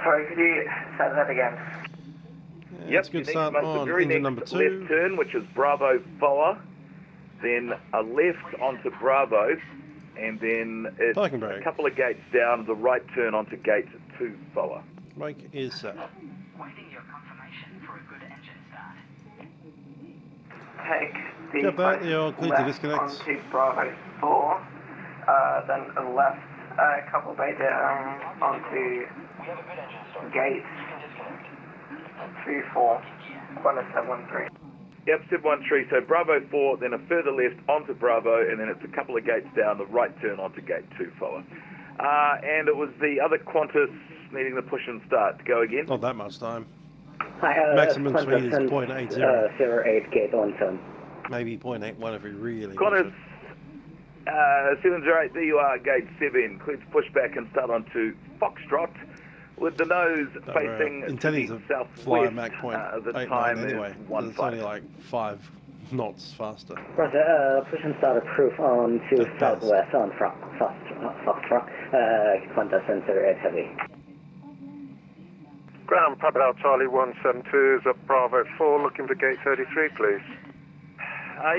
Speaker 12: Sorry, could you say that again?
Speaker 1: Yep, good start on engine number 2.
Speaker 16: Left turn, which is Bravo FOA, then a left onto Bravo, and then it's a couple of gates down, the right turn onto gate 2 FOA.
Speaker 1: Brake is set.
Speaker 3: Waiting your confirmation for a good engine start.
Speaker 12: Take the
Speaker 1: Got that, you're clear to
Speaker 12: left
Speaker 1: disconnect.
Speaker 12: onto Bravo 4, then a left a couple of way down onto gate 24, Qantas 713.
Speaker 16: Yep, 713, so Bravo 4, then a further left onto Bravo, and then it's a couple of gates down, the right turn onto gate 2 FOA. And it was the other Qantas needing the push and start. Go again.
Speaker 1: Not that much time.
Speaker 21: Hi,
Speaker 1: Maximum speed is 0.80.
Speaker 21: 08 gate 17.
Speaker 1: Maybe 0.81 if we really
Speaker 16: Qantas 708, there you are, gate 7. Clear to push back and start onto Foxtrot with the nose facing to
Speaker 1: intending
Speaker 16: the
Speaker 1: to
Speaker 16: southwest.
Speaker 1: fly Mach point
Speaker 16: The
Speaker 1: 89
Speaker 16: time
Speaker 1: anyway.
Speaker 16: is
Speaker 1: It's
Speaker 16: 15.
Speaker 1: only like 5 knots faster.
Speaker 21: Roger, push and start approved on to southwest on Foxtrot, Qantas Sensor 8 Heavy.
Speaker 7: Ground, Papa Al Charlie 172 is up Bravo 4, looking for gate 33, please.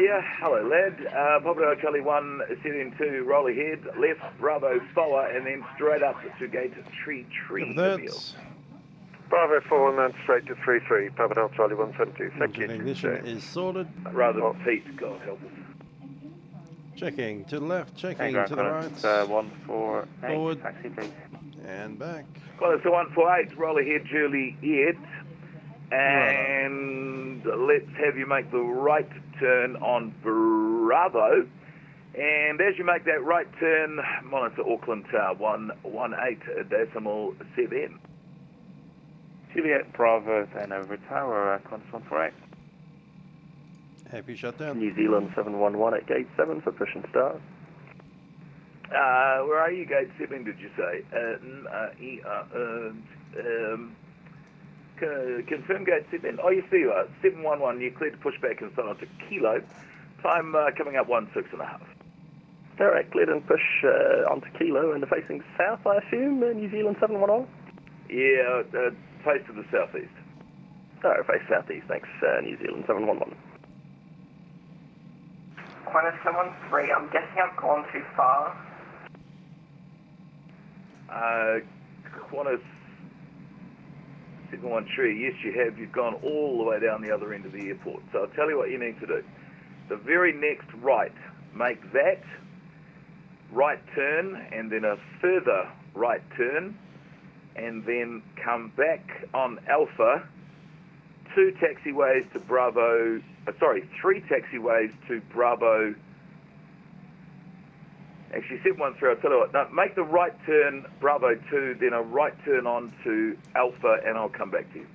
Speaker 16: Yeah, hello lad. Papa Charlie 172, roll ahead, left, Bravo forward, and then straight up to gate 33.
Speaker 7: Bravo 4 and then straight to 33, Papa Al Charlie 172. Thank you.
Speaker 1: Ignition is sorted.
Speaker 16: Rather Pete, God help us.
Speaker 1: Checking to the left, checking
Speaker 19: Ground
Speaker 1: to the right.
Speaker 19: Clearance, 148,
Speaker 1: Forward.
Speaker 19: taxi please.
Speaker 1: And back.
Speaker 16: Close to 148, roll ahead, Juliet. And let's have you make the right turn on Bravo. And as you make that right turn, monitor Auckland Tower 118.7.
Speaker 19: Juliet Bravo, then over Tower, Qantas 148.
Speaker 1: Happy shutdown.
Speaker 5: New Zealand 711 at gate 7 for push and start.
Speaker 16: Where are you, gate 7, did you say? Confirm gate 7. Oh, yes, there you are. 711, you're clear to push back and start onto Kilo. Time coming up 16.5.
Speaker 5: Alright, cleared and push onto Kilo and facing south, I assume, New Zealand 711?
Speaker 16: Yeah, face to the southeast.
Speaker 5: Alright, face southeast, thanks, New Zealand 711.
Speaker 14: Qantas 713, I'm guessing I've gone too far.
Speaker 16: Qantas 713, yes you have. You've gone all the way down the other end of the airport. So I'll tell you what you need to do. The very next right, make that right turn and then a further right turn and then come back on Alpha, 3 taxiways to Bravo. Actually, 713, I'll tell you what, no, make the right turn, Bravo 2, then a right turn on to Alpha, and I'll come back to you.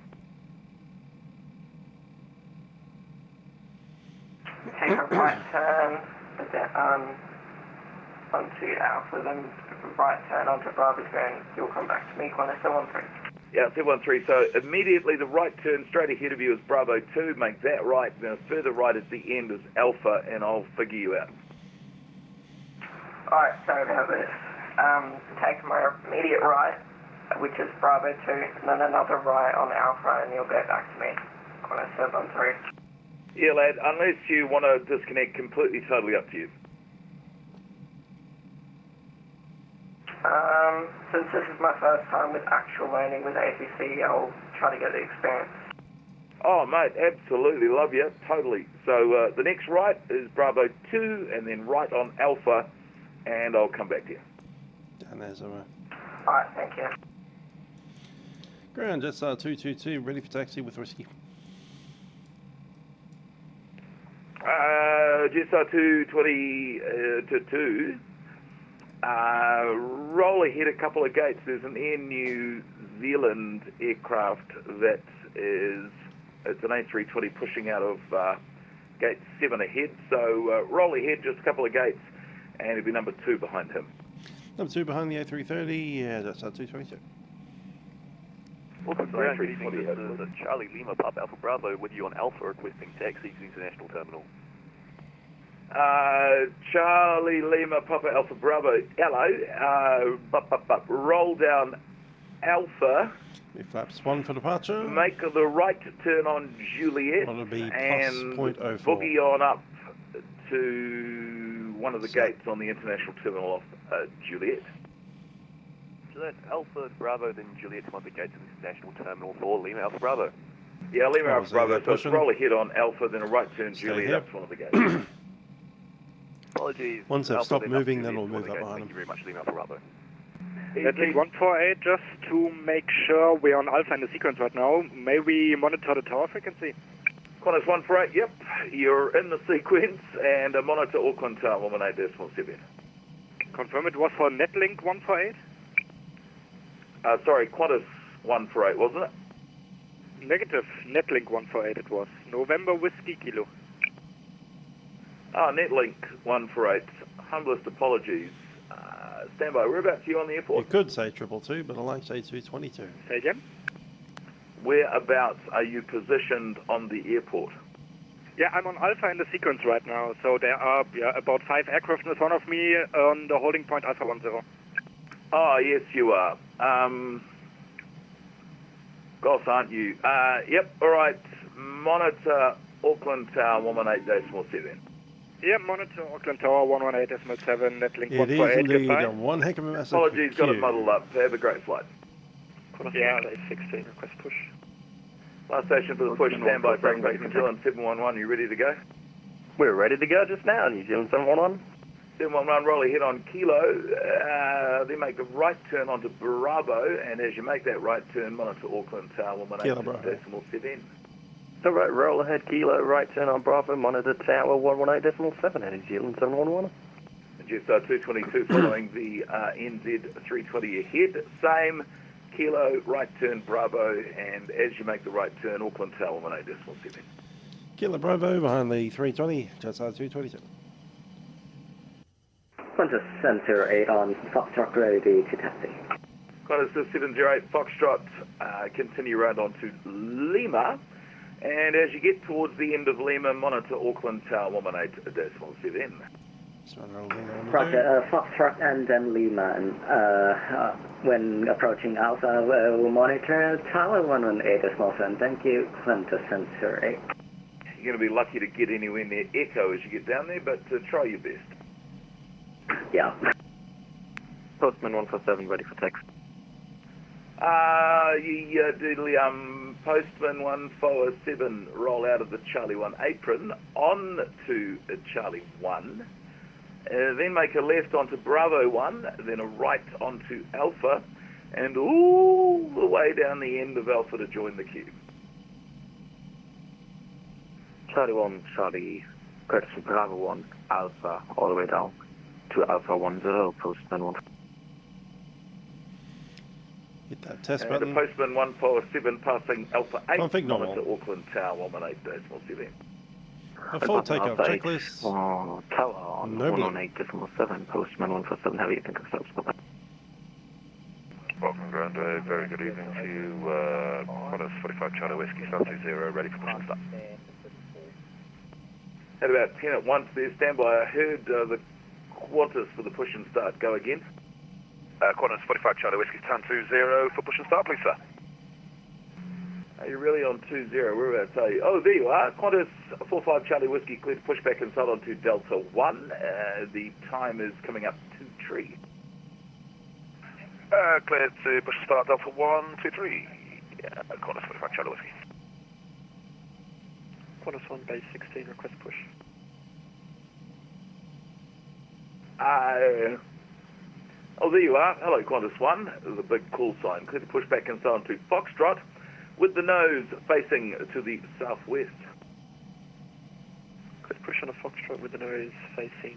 Speaker 14: Take a right turn, onto Alpha, then right turn onto Bravo 2, and you'll come back to me, Qantas 713.
Speaker 16: Yeah, 713, so immediately the right turn straight ahead of you is Bravo 2, make that right, then a further right at the end is Alpha, and I'll figure you out.
Speaker 14: Alright, so now this. Take my immediate right, which is Bravo 2, and then another right on Alpha, and you'll get back to me. Qantas 713.
Speaker 16: Yeah, lad, unless you want to disconnect completely, totally up to you.
Speaker 14: Since this is my first time with actual landing with ATC, I'll try to get the experience.
Speaker 16: Oh, mate, absolutely, love you, totally. So the next right is Bravo 2, and then right on Alpha, and I'll come back to you.
Speaker 1: Down there somewhere.
Speaker 14: Alright, thank you.
Speaker 1: Ground, Jetstar 222, ready for taxi with Whiskey.
Speaker 16: Jetstar 222. Roll ahead a couple of gates. There's an Air New Zealand aircraft that is, it's an A320 pushing out of gate 7 ahead. So roll ahead just a couple of gates and it'll be number 2 behind him.
Speaker 1: Number 2 behind the A330, yeah, that's 222.
Speaker 5: Welcome to the A320. This is Charlie Lima, Papa Alpha Bravo with you on Alpha requesting taxi to the International Terminal.
Speaker 16: Charlie Lima, Papa Alpha Bravo, hello, roll down Alpha.
Speaker 1: Be flaps 1 for departure.
Speaker 16: Make the right turn on Juliet.
Speaker 1: That'll be
Speaker 16: and
Speaker 1: plus 0.04.
Speaker 16: Boogie on up to one of the gates on the International Terminal off Juliet.
Speaker 5: So that's Alpha Bravo, then Juliet to one of the gates of the International Terminal for Lima Alpha Bravo.
Speaker 16: Yeah, Lima Alpha Bravo, so
Speaker 1: pushing.
Speaker 16: roll ahead on Alpha, then a right turn Juliet up to one of the gates.
Speaker 5: Apologies.
Speaker 1: Once they've
Speaker 5: Alpha,
Speaker 1: stopped
Speaker 5: then
Speaker 1: moving,
Speaker 5: up
Speaker 1: then
Speaker 5: Juliet
Speaker 1: it'll move
Speaker 5: to one
Speaker 1: up
Speaker 5: of the
Speaker 1: behind
Speaker 5: gates.
Speaker 1: them.
Speaker 5: Thank you very much, Lima Alpha Bravo.
Speaker 9: Atlantic 148, just to make sure we're on Alpha in the sequence right now, may we monitor the tower frequency?
Speaker 16: Qantas 148, yep, you're in the sequence, and monitor Auckland Tower 118.7.
Speaker 9: Confirm it was for Netlink 148?
Speaker 16: Sorry, Qantas 148, wasn't it?
Speaker 9: Negative, Netlink 148 it was. November Whiskey Kilo.
Speaker 16: Netlink 148. Humblest apologies. Stand by. Whereabouts are you on the airport?
Speaker 1: You could say 222, but I like say 222.
Speaker 9: Say again?
Speaker 16: Whereabouts are you positioned on the airport?
Speaker 9: Yeah, I'm on Alpha in the sequence right now. So there are about 5 aircraft in front of me on the holding point Alpha 10.
Speaker 16: Oh, yes, you are. Gosh, aren't you? Yep, all right. Monitor Auckland Tower 118.7.
Speaker 9: Yeah, monitor Auckland Tower 118.7, Netlink
Speaker 1: It is
Speaker 9: 148,
Speaker 1: indeed
Speaker 9: goodbye.
Speaker 1: one heck of a massive
Speaker 16: Apologies, got it
Speaker 1: queue.
Speaker 16: muddled up. Have a great flight.
Speaker 9: Yeah.
Speaker 7: 16, request push.
Speaker 16: Last station for the push. Stand by. Frank New Zealand 711. You ready to go?
Speaker 5: We're ready to go just now, New Zealand 711.
Speaker 16: 711, roll ahead on Kilo, then make the right turn onto Bravo, and as you make that right turn, monitor Auckland Tower 118.7.
Speaker 5: So right, roll ahead, Kilo, right turn on Bravo, monitor Tower 118.7 at New Zealand 711.
Speaker 16: Jetstar 222 following the NZ320 ahead, same, Kilo, right turn Bravo, and as you make the right turn, Auckland Tower 118.7.
Speaker 1: Kilo Bravo behind the 320, Jetstar 222.
Speaker 21: Qantas 708 on Foxtrot ready to taxi.
Speaker 16: Qantas 708 Foxtrot, continue round on to Lima, and as you get towards the end of Lima, monitor Auckland Tower 118.7.
Speaker 21: Roger, Foxtrot and then Lima, and when approaching Alpha, we'll monitor Tower 118.7. Thank you, Qantas 708.
Speaker 16: You're going to be lucky to get anywhere near Echo as you get down there, but try your best.
Speaker 21: Yeah.
Speaker 2: Postman 147 ready for text.
Speaker 16: Postman 147 roll out of the Charlie 1 apron on to Charlie 1, then make a left onto Bravo 1, then a right onto Alpha, and all the way down the end of Alpha to join the queue.
Speaker 2: Charlie 1, Charlie, Curtis Bravo 1, Alpha, all the way down to Alpha 10, Postman 1.
Speaker 1: Hit that test
Speaker 16: And
Speaker 1: button.
Speaker 16: Postman 147 passing Alpha 8,
Speaker 1: Config normal.
Speaker 16: monitor Auckland Tower 118.7.
Speaker 1: A full takeoff checklist.
Speaker 2: Tower on
Speaker 1: No blue.
Speaker 2: 118.7, Postman 147, heavy, think of steps.
Speaker 8: Welcome, ground. Very good evening to you. Qantas 45 Charlie Whiskey, Star 20, ready for push and start.
Speaker 16: At about 10 at once there, stand by. I heard the Qantas for the push and start. Go again.
Speaker 8: Qantas 45 Charlie Whiskey, Tan 20 for push and start, please, sir.
Speaker 16: Are you really on 20? Whereabouts are you? Oh, there you are. Qantas 45 Charlie Whiskey, clear to push back inside onto Delta 1. The time is coming up 2-3.
Speaker 8: Clear to push and start, Delta 123. Qantas 45 Charlie Whiskey.
Speaker 7: Qantas 1 base 16, request push.
Speaker 16: Oh, there you are. Hello, Qantas 1. The big call sign. Clear to push back inside onto Foxtrot with the nose facing to the southwest.
Speaker 7: Clear to push on a Foxtrot with the nose facing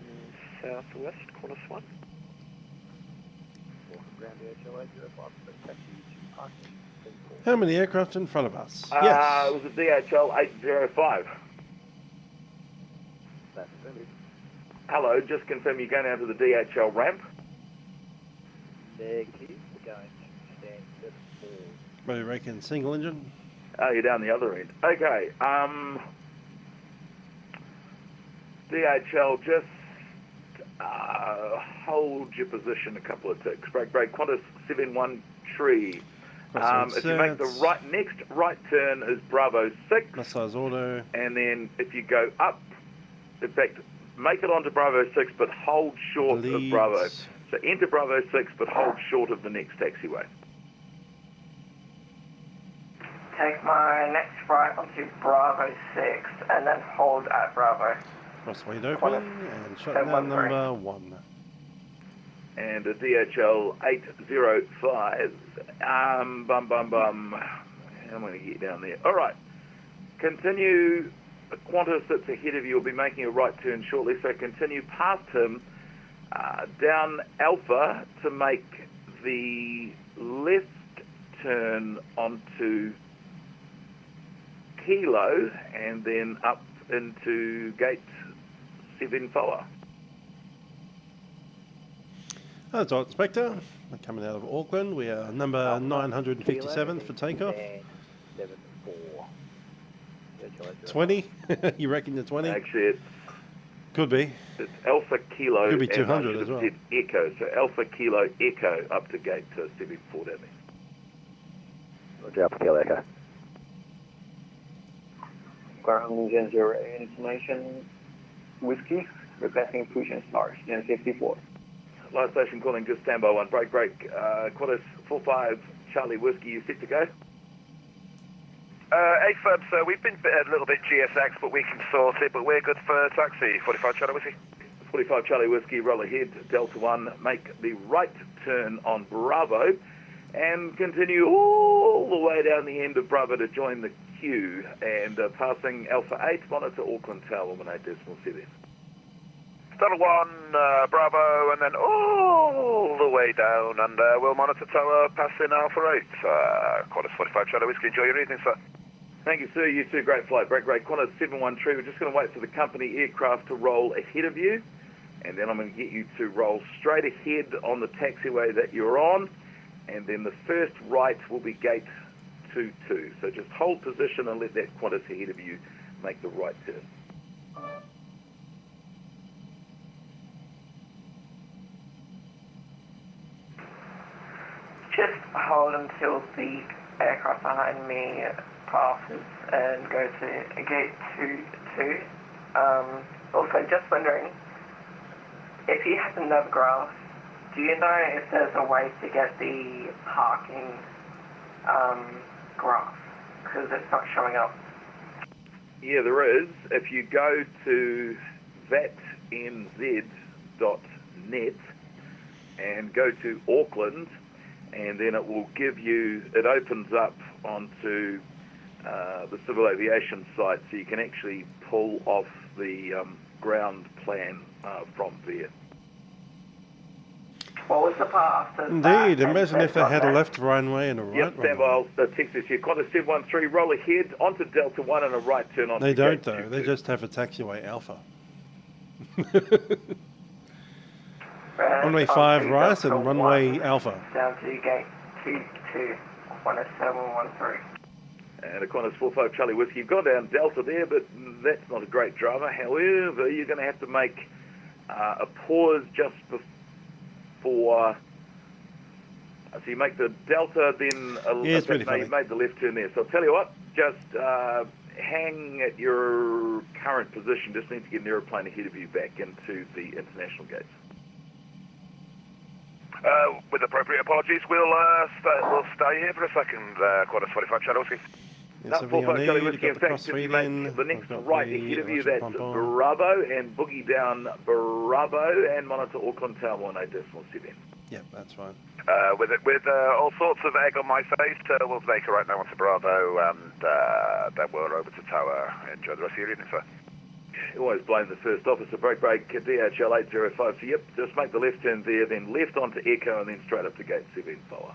Speaker 7: southwest, Qantas 1.
Speaker 1: How many aircraft in front of us? Yes.
Speaker 16: It was a DHL 805. Hello, just confirm you're going out to the DHL ramp.
Speaker 22: Negative, we're going to stand 74.
Speaker 1: What do you reckon? Single engine?
Speaker 16: Oh, you're down the other end. Okay. DHL, just hold your position a couple of ticks. Break. Qantas 71 tree. If you make the next right turn is Bravo 6.
Speaker 1: Massage auto.
Speaker 16: And then if you go up, in fact, make it onto Bravo 6, but hold short of Bravo. So enter Bravo 6, but hold short of the next taxiway.
Speaker 14: Take my next right onto Bravo 6, and then hold at Bravo.
Speaker 1: Crossway open, and shutdown number 1.
Speaker 16: And a DHL 805. I'm going to get down there. All right. Continue. Qantas that's ahead of you will be making a right turn shortly, so continue past him down Alpha to make the left turn onto Kilo and then up into gate 7 forward.
Speaker 1: That's all, Inspector. We're coming out of Auckland. We are number 957 for takeoff. 20? You reckon you're 20?
Speaker 16: Actually, it's...
Speaker 1: Could be.
Speaker 16: It's Alpha Kilo.
Speaker 1: Could be
Speaker 16: and
Speaker 1: 200
Speaker 16: I
Speaker 1: as well.
Speaker 16: said Echo, so Alpha Kilo Echo up to gate 74 down there.
Speaker 2: Roger, Alpha Kilo Echo.
Speaker 4: Ground Gen 0 information, Whiskey, requesting push and start, Gen 54.
Speaker 16: Live station calling, just standby 1, break. Qantas 45 Charlie Whiskey, you set to go?
Speaker 8: AFAB, sir, we've been a little bit GSX, but we can sort it, but we're good for taxi. 45 Charlie Whiskey.
Speaker 16: 45 Charlie Whiskey, roll ahead, Delta 1, make the right turn on Bravo, and continue all the way down the end of Bravo to join the queue, and passing Alpha 8, monitor Auckland Tower 18.7.
Speaker 8: Throttle 1, Bravo, and then all the way down, and we'll monitor tower passing Alpha 8. Qantas 45 Charlie Whiskey, enjoy your evening, sir.
Speaker 16: Thank you, sir. You too. Great flight. Break. Qantas 713. We're just going to wait for the company aircraft to roll ahead of you, and then I'm going to get you to roll straight ahead on the taxiway that you're on, and then the first right will be gate 22. So just hold position and let that Qantas ahead of you make the right turn.
Speaker 14: Just hold until the aircraft behind me passes and go to gate 22. Also, just wondering, if you have the Navigraph, do you know if there's a way to get the parking graph? Because it's not showing up.
Speaker 16: Yeah, there is. If you go to vatnz.net and go to Auckland, and then it will give you, it opens up onto the civil aviation site, so you can actually pull off the ground plan from there.
Speaker 14: What was the path?
Speaker 1: Indeed, imagine if they had a left runway and a right runway.
Speaker 16: Stand by, I'll text this here. Qantas 713, roll ahead onto Delta 1 and a right turn on.
Speaker 1: They don't though, they just have a taxiway Alpha. Runway 5 right and runway Alpha.
Speaker 14: Down to gate 22, Qantas 713.
Speaker 16: And a Qantas 45 Charlie Whiskey. You've gone down Delta there, but that's not a great drama. However, you're going to have to make a pause just before. So you make the Delta, then
Speaker 1: it's really
Speaker 16: you made the left turn there. So I'll tell you what, just hang at your current position. Just need to get an aeroplane ahead of you back into the international gates.
Speaker 8: With appropriate apologies, we'll stay here for a second. Qantas 45 Charlie Whiskey.
Speaker 1: Yes,
Speaker 16: No, 45 Charlie Whiskey. In fact, if you make the next right ahead of you, that's Bravo, and boogie down Bravo, and monitor Auckland Tower 18.7.
Speaker 1: Yep, that's fine.
Speaker 8: With all sorts of egg on my face, we'll make a right now onto Bravo, and then we're over to Tower. Enjoy the rest of your evening, sir.
Speaker 16: You always blame the first officer. Break, DHL 805. So, yep, just make the left turn there, then left onto Echo, and then straight up to gate 7 forward.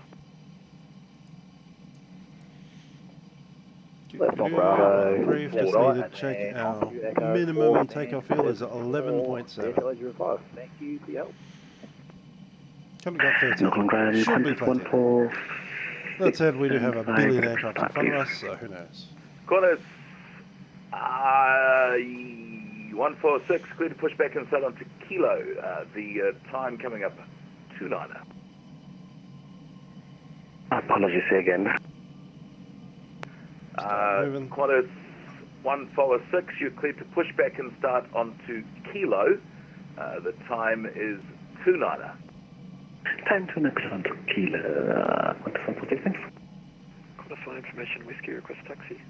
Speaker 2: Left on Bravo.
Speaker 1: Brief, just need to check our minimum takeoff fuel is 11.7.
Speaker 2: Thank you for your help.
Speaker 1: Coming up 13. Should be plenty. That said, we do have a billion aircraft in front of us, so who knows.
Speaker 16: Qantas 146, clear to push back inside onto Kilo. The time coming up 29er.
Speaker 2: Apologies again.
Speaker 16: Qantas 146, you're clear to push back and start onto Kilo. The time is 29er.
Speaker 2: Time to next on to Kilo. Wonderful position.
Speaker 7: Qantas information, Whiskey request taxi.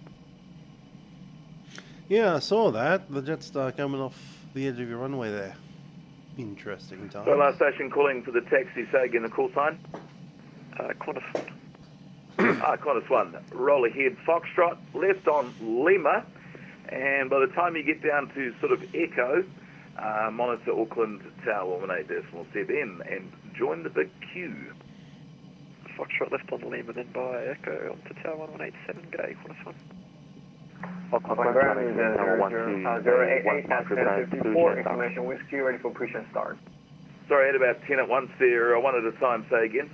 Speaker 1: Yeah, I saw that. The Jetstar coming off the edge of your runway there. Interesting time.
Speaker 16: So last station calling for the taxi. Say again the call sign.
Speaker 7: Qantas
Speaker 16: 1. Qantas 1. Roll ahead Foxtrot, left on Lima. And by the time you get down to sort of Echo, monitor Auckland Tower 18.7 and join the big queue.
Speaker 7: Foxtrot left on Lima, then by Echo onto Tower 1187, gate Qantas 1.
Speaker 2: Auckland ground is 088 at 10:54, information whiskey, ready for push and start.
Speaker 16: Sorry, I had about 10 at once there, one at a time, say again.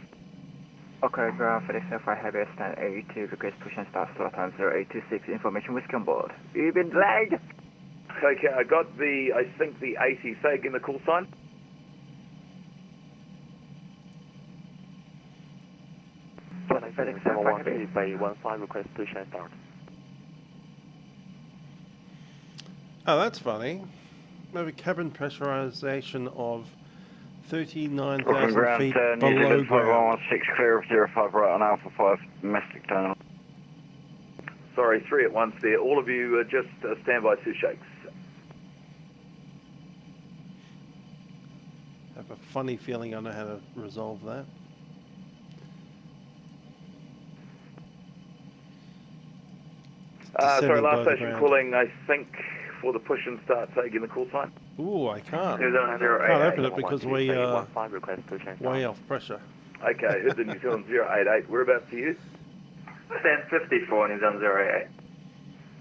Speaker 6: Okay, ground Fenix A320 heavy stand 82, request push and start, start time 0826, information whiskey on board. You've been delayed!
Speaker 16: Okay, I got I think the 80, say again the call sign.
Speaker 6: Fenix A320 by 15, request push and start.
Speaker 1: Oh, that's funny. We have a cabin pressurization of 39,000 feet below ground.
Speaker 10: 6 clear of 05 right on Alpha 5, domestic terminal.
Speaker 16: Sorry, 3 at once there. All of you just stand by 2 shakes.
Speaker 1: I have a funny feeling I know how to resolve that.
Speaker 16: Sorry, last station calling, I think, for the push and start, say again the call sign.
Speaker 1: Ooh, I can't. Can't open it because we are way off pressure.
Speaker 16: Okay, heard the New Zealand 088. Whereabouts are you?
Speaker 2: Stand 54, New Zealand 088.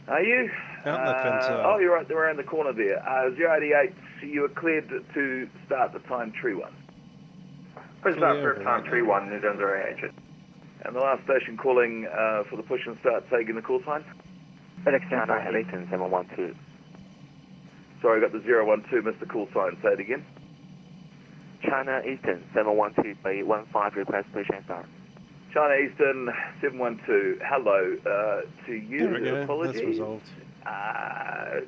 Speaker 16: Are you?
Speaker 1: Out in the fence.
Speaker 16: Oh, you're right, they're around the corner there. 088, you are cleared to start the time tree 1.
Speaker 2: Push start first time tree 1, New Zealand 088.
Speaker 16: And the last station calling for the push and start, say again the call sign.
Speaker 6: Fenix A320 712.
Speaker 16: Sorry, I got the 012, Mr. Call sign. Say it again.
Speaker 6: China Eastern 712 by 15, request push and start.
Speaker 16: China Eastern 712. Hello to you.
Speaker 1: There we go.
Speaker 16: Apologies.
Speaker 1: That's resolved.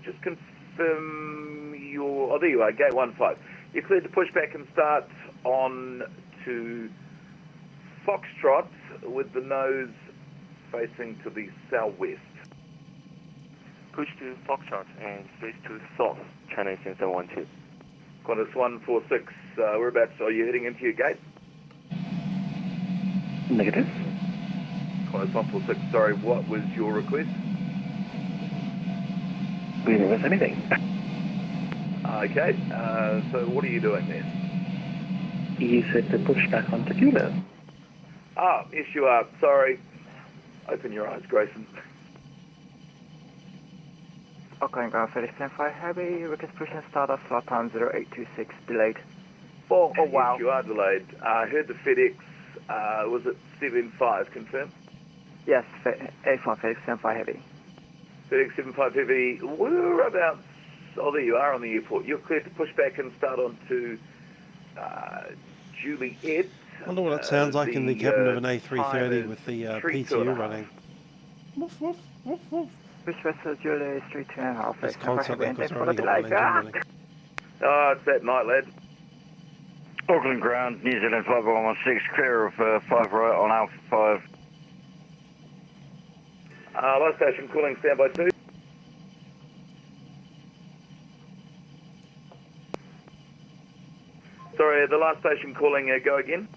Speaker 16: Just confirm your. Oh, there you are. Gate 15. You're cleared to push back and start on to Foxtrot with the nose facing to the southwest.
Speaker 6: Push to Foxtrot and face to south, China Eastern 712.
Speaker 16: Qantas 146, whereabouts are you heading into your gate?
Speaker 11: Negative.
Speaker 16: Qantas 146, sorry, what was your request?
Speaker 11: We didn't miss anything.
Speaker 16: Okay, so what are you doing there?
Speaker 11: You said to push back onto Kilo.
Speaker 16: Ah, yes you are, sorry. Open your eyes, Grayson.
Speaker 6: Okay, ground Fenix A320 heavy, request push and start at slot time 0826, delayed.
Speaker 16: Oh wow. Yes, you are delayed. I heard the FedEx, was it 75, confirm?
Speaker 6: Yes, A1 Fenix A320 heavy.
Speaker 16: FedEx 75 heavy, whereabouts? Oh, there you are on the airport. You're cleared to push back and start on to Juliet.
Speaker 1: I wonder what it sounds like in the cabin of an A330 with the PTU running. Woof, woof, woof, woof.
Speaker 6: Push vessel Juliet 32.5.
Speaker 1: It's constantly because we're running hot engine running.
Speaker 16: Oh, it's that night, lad.
Speaker 10: Auckland ground, New Zealand 5116, clear of 5 right on Alpha 5.
Speaker 16: Last station calling, standby 2. Sorry, the last station calling, go again.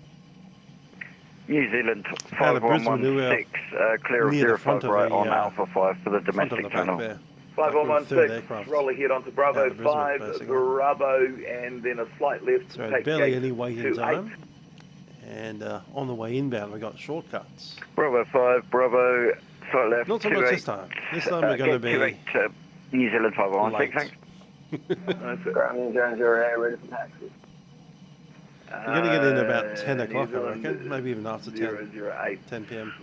Speaker 10: New Zealand 5116, clear of 05 right on Alpha 5 for the domestic channel.
Speaker 16: 5116, roll ahead onto Bravo 5, Bravo, and then a slight left
Speaker 1: so
Speaker 16: to take
Speaker 1: barely
Speaker 16: gate
Speaker 1: any waiting
Speaker 16: 28.
Speaker 1: time. And on the way inbound, we got shortcuts.
Speaker 10: Bravo 5, Bravo, slight left.
Speaker 1: Not so much this time. This time we're going to be.
Speaker 10: New Zealand 5116,
Speaker 4: thanks. Ground New Zealand 088, ready for taxi.
Speaker 1: We're going to get in about 10 o'clock, I reckon. Maybe even after 10. 10 p.m.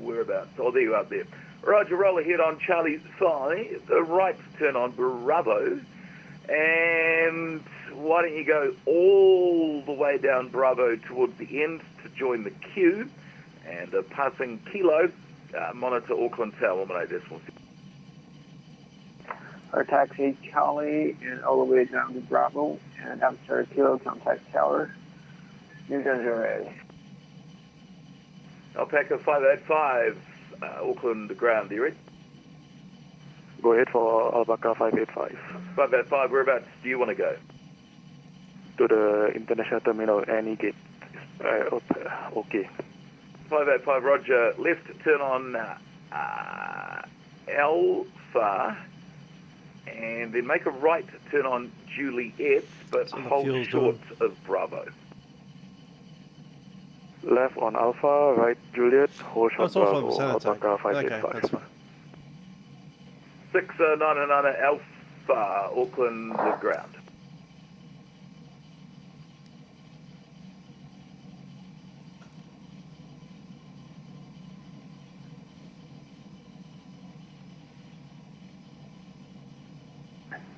Speaker 16: Whereabouts? Oh, there you are there. Roger, roll ahead on Charlie Psi, the right turn on Bravo, and why don't you go all the way down Bravo towards the end to join the queue, and passing Kilo, monitor Auckland Tower 118.6.
Speaker 4: Our taxi Charlie and all the way down to Bravo, and after Kilo, contact Tower, New Zealand 088.
Speaker 16: Alpaca 585. Auckland ground, are you ready?
Speaker 6: Go ahead for Alpaca 585.
Speaker 16: 585, whereabouts do you want to go?
Speaker 6: To the international terminal, any gate. Okay.
Speaker 16: 585, roger. Left turn on Alpha, and then make a right turn on Juliet, but hold short of Bravo.
Speaker 6: Left on Alpha, right Juliet, hold short Bravo, Alpaca 585.
Speaker 1: Okay, that's fine.
Speaker 16: 699 Alpha, Auckland ground.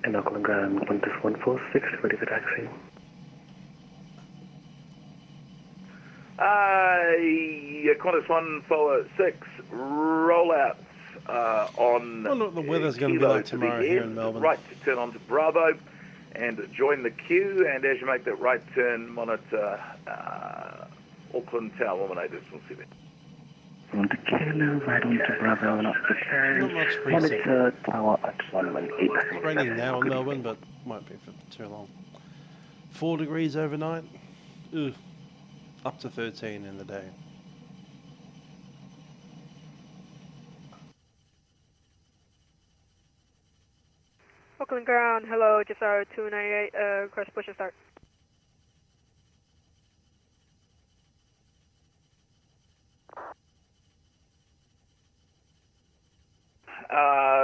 Speaker 11: And Auckland ground, Qantas 146, ready for taxi.
Speaker 16: Qantas 146, rollouts on
Speaker 1: I wonder what the weather's going to be like tomorrow here in Melbourne.
Speaker 16: Right to turn onto Bravo and join the queue, and as you make that right turn, monitor Auckland Tower 118.7.
Speaker 11: On to Kilo, right on to Bravo and up to
Speaker 1: Not much
Speaker 11: monitor Tower at 118.
Speaker 1: It's raining now in Melbourne, but won't be for too long. 4 degrees overnight. Ugh. Up to 13 in the day.
Speaker 13: Auckland ground, hello, Jetstar 298, request push and start.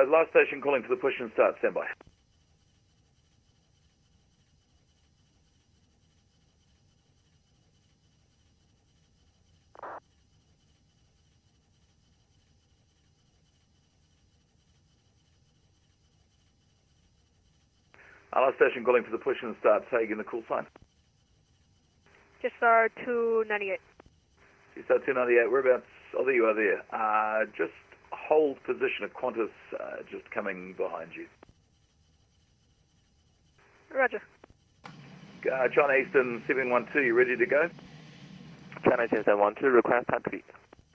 Speaker 16: Last station calling for the push and start, standby. Last station calling for the push and start, taking the call sign.
Speaker 13: Jetstar 298.
Speaker 16: Jetstar 298, whereabouts? Oh, there you are there. Just hold position at Qantas, just coming behind you.
Speaker 13: Roger.
Speaker 16: China Eastern 712, you ready to go?
Speaker 2: China Eastern 712, request taxi.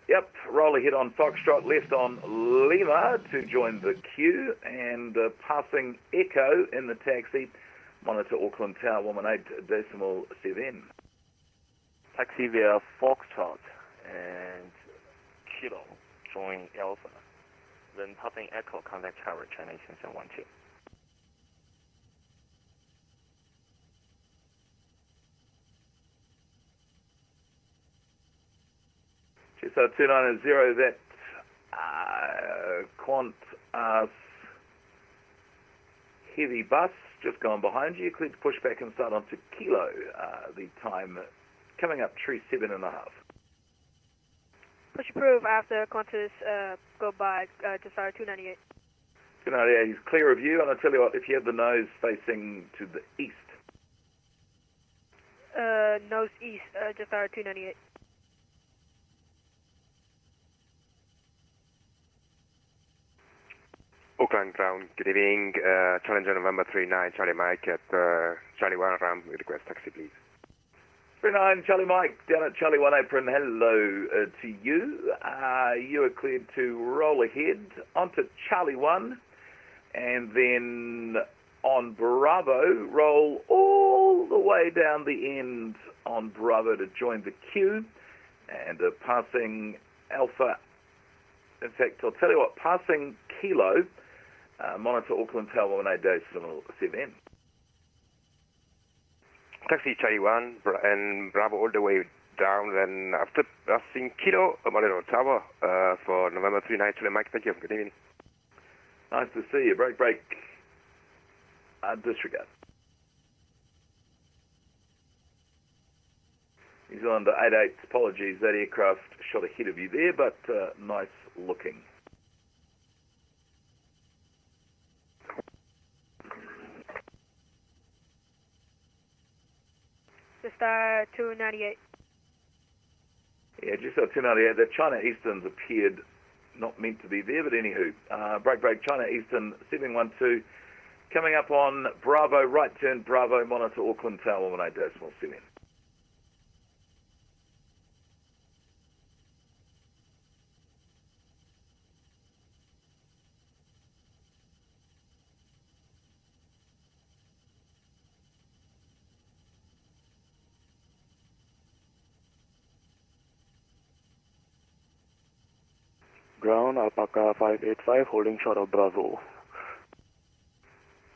Speaker 16: Yep, roll ahead on Foxtrot, left on Lima to join the queue, and passing Echo in the taxi, monitor Auckland Tower 118.7.
Speaker 2: Taxi via Foxtrot and Kilo, join Alpha. Then passing Echo, contact tower, China Eastern 712.
Speaker 16: So 290, that Qantas heavy bus just gone behind you. Clear to push back and start onto Kilo. The time coming up, tree 7.5.
Speaker 13: Push approve after Qantas go by Jetstar 298.
Speaker 16: 298, he's clear of you, and I'll tell you what, if you have the nose facing to the east.
Speaker 13: Nose east, Jetstar 298.
Speaker 18: Auckland ground, good evening. Challenger November 39, Charlie Mike at Charlie 1 ramp, request taxi please.
Speaker 16: 39, Charlie Mike, down at Charlie 1 apron, hello to you. You are cleared to roll ahead onto Charlie 1, and then on Bravo, roll all the way down the end on Bravo to join the queue, and passing Alpha, in fact, I'll tell you what, passing Kilo, monitor Auckland Tower 118.7.
Speaker 18: Taxi Charlie 1 and Bravo all the way down, then after passing Kilo, monitor Tower for November 39, Charlie Mike, thank you, good evening.
Speaker 16: Nice to see you, break, disregard. New Zealand 88, apologies, that aircraft shot ahead of you there, but nice looking.
Speaker 13: Jetstar 298.
Speaker 16: Yeah, Jetstar 298. The China Easterns appeared not meant to be there, but anywho. Break, China Eastern 712. Coming up on Bravo, right turn Bravo, monitor Auckland Tower 118.7.
Speaker 2: Ground, Alpaca 585, holding short of Bravo.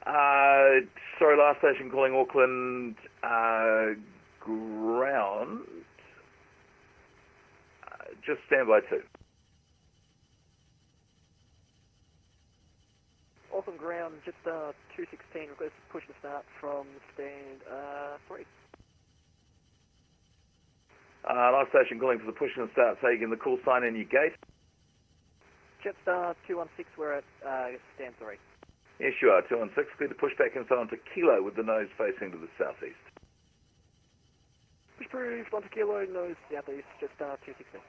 Speaker 16: Sorry, last station calling Auckland ground. Just stand by 2.
Speaker 17: Auckland ground, Jetstar 216, request push and start from stand 3.
Speaker 16: Live station calling for the push and start, taking the call sign in your gate.
Speaker 17: Jetstar 216, we're at stand 3.
Speaker 16: Yes, you are, 216, clear to push back inside onto Kilo with the nose facing to the southeast.
Speaker 17: Push approved onto Kilo, nose southeast, Jetstar 216.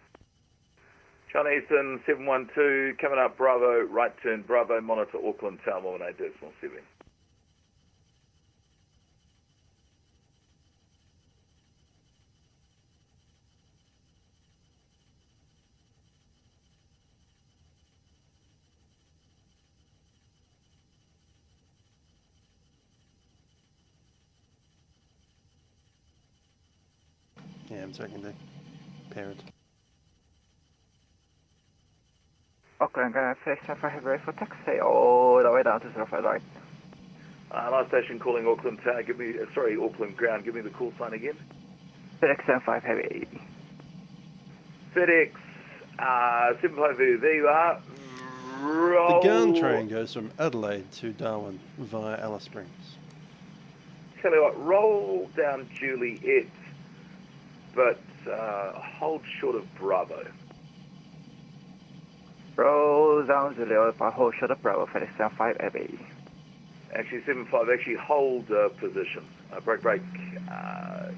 Speaker 16: China Eastern 712, coming up Bravo, right turn Bravo, monitor Auckland Tower 18.7.
Speaker 1: Yeah, I'm seconding. Parent.
Speaker 6: Auckland ground, Facecam heavy for taxi all the way down to 05 right.
Speaker 16: Live station calling Auckland Tower, Auckland ground, give me the call sign again.
Speaker 6: FedEx 5 heavy.
Speaker 16: FedEx 75 there you are. Roll.
Speaker 1: The GAN train goes from Adelaide to Darwin via Alice Springs.
Speaker 16: Tell you what, roll down Juliet, but hold short of Bravo.
Speaker 6: Roll down Juliet, but hold short of Bravo, FedEx 5 heavy.
Speaker 16: Actually, 75, actually hold position. Break.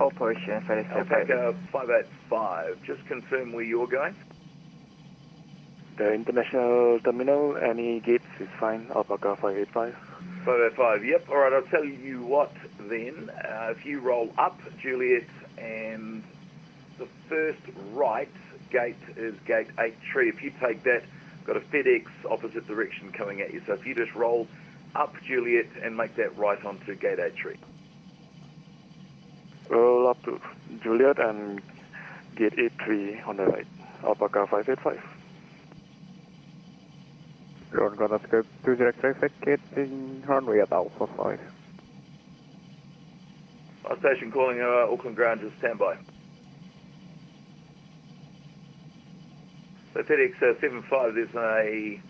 Speaker 6: Hold position, FedEx 5 heavy.
Speaker 16: Alpaca 585, just confirm where you're going.
Speaker 19: The international terminal, any gates is fine, Alpaca 585.
Speaker 16: 585, yep. Alright, I'll tell you what then. If you roll up Juliet, and the first right gate is gate 83. If you take that, got a FedEx opposite direction coming at you. So if you just roll up Juliet and make that right onto gate 83.
Speaker 19: Roll up to Juliet and gate 83 on the right, Alpaca 585.
Speaker 15: Drone gonna scope 203 gate in runway at Alpha 5.
Speaker 16: Live station calling Auckland ground, just stand by. So FedEx 75, there's a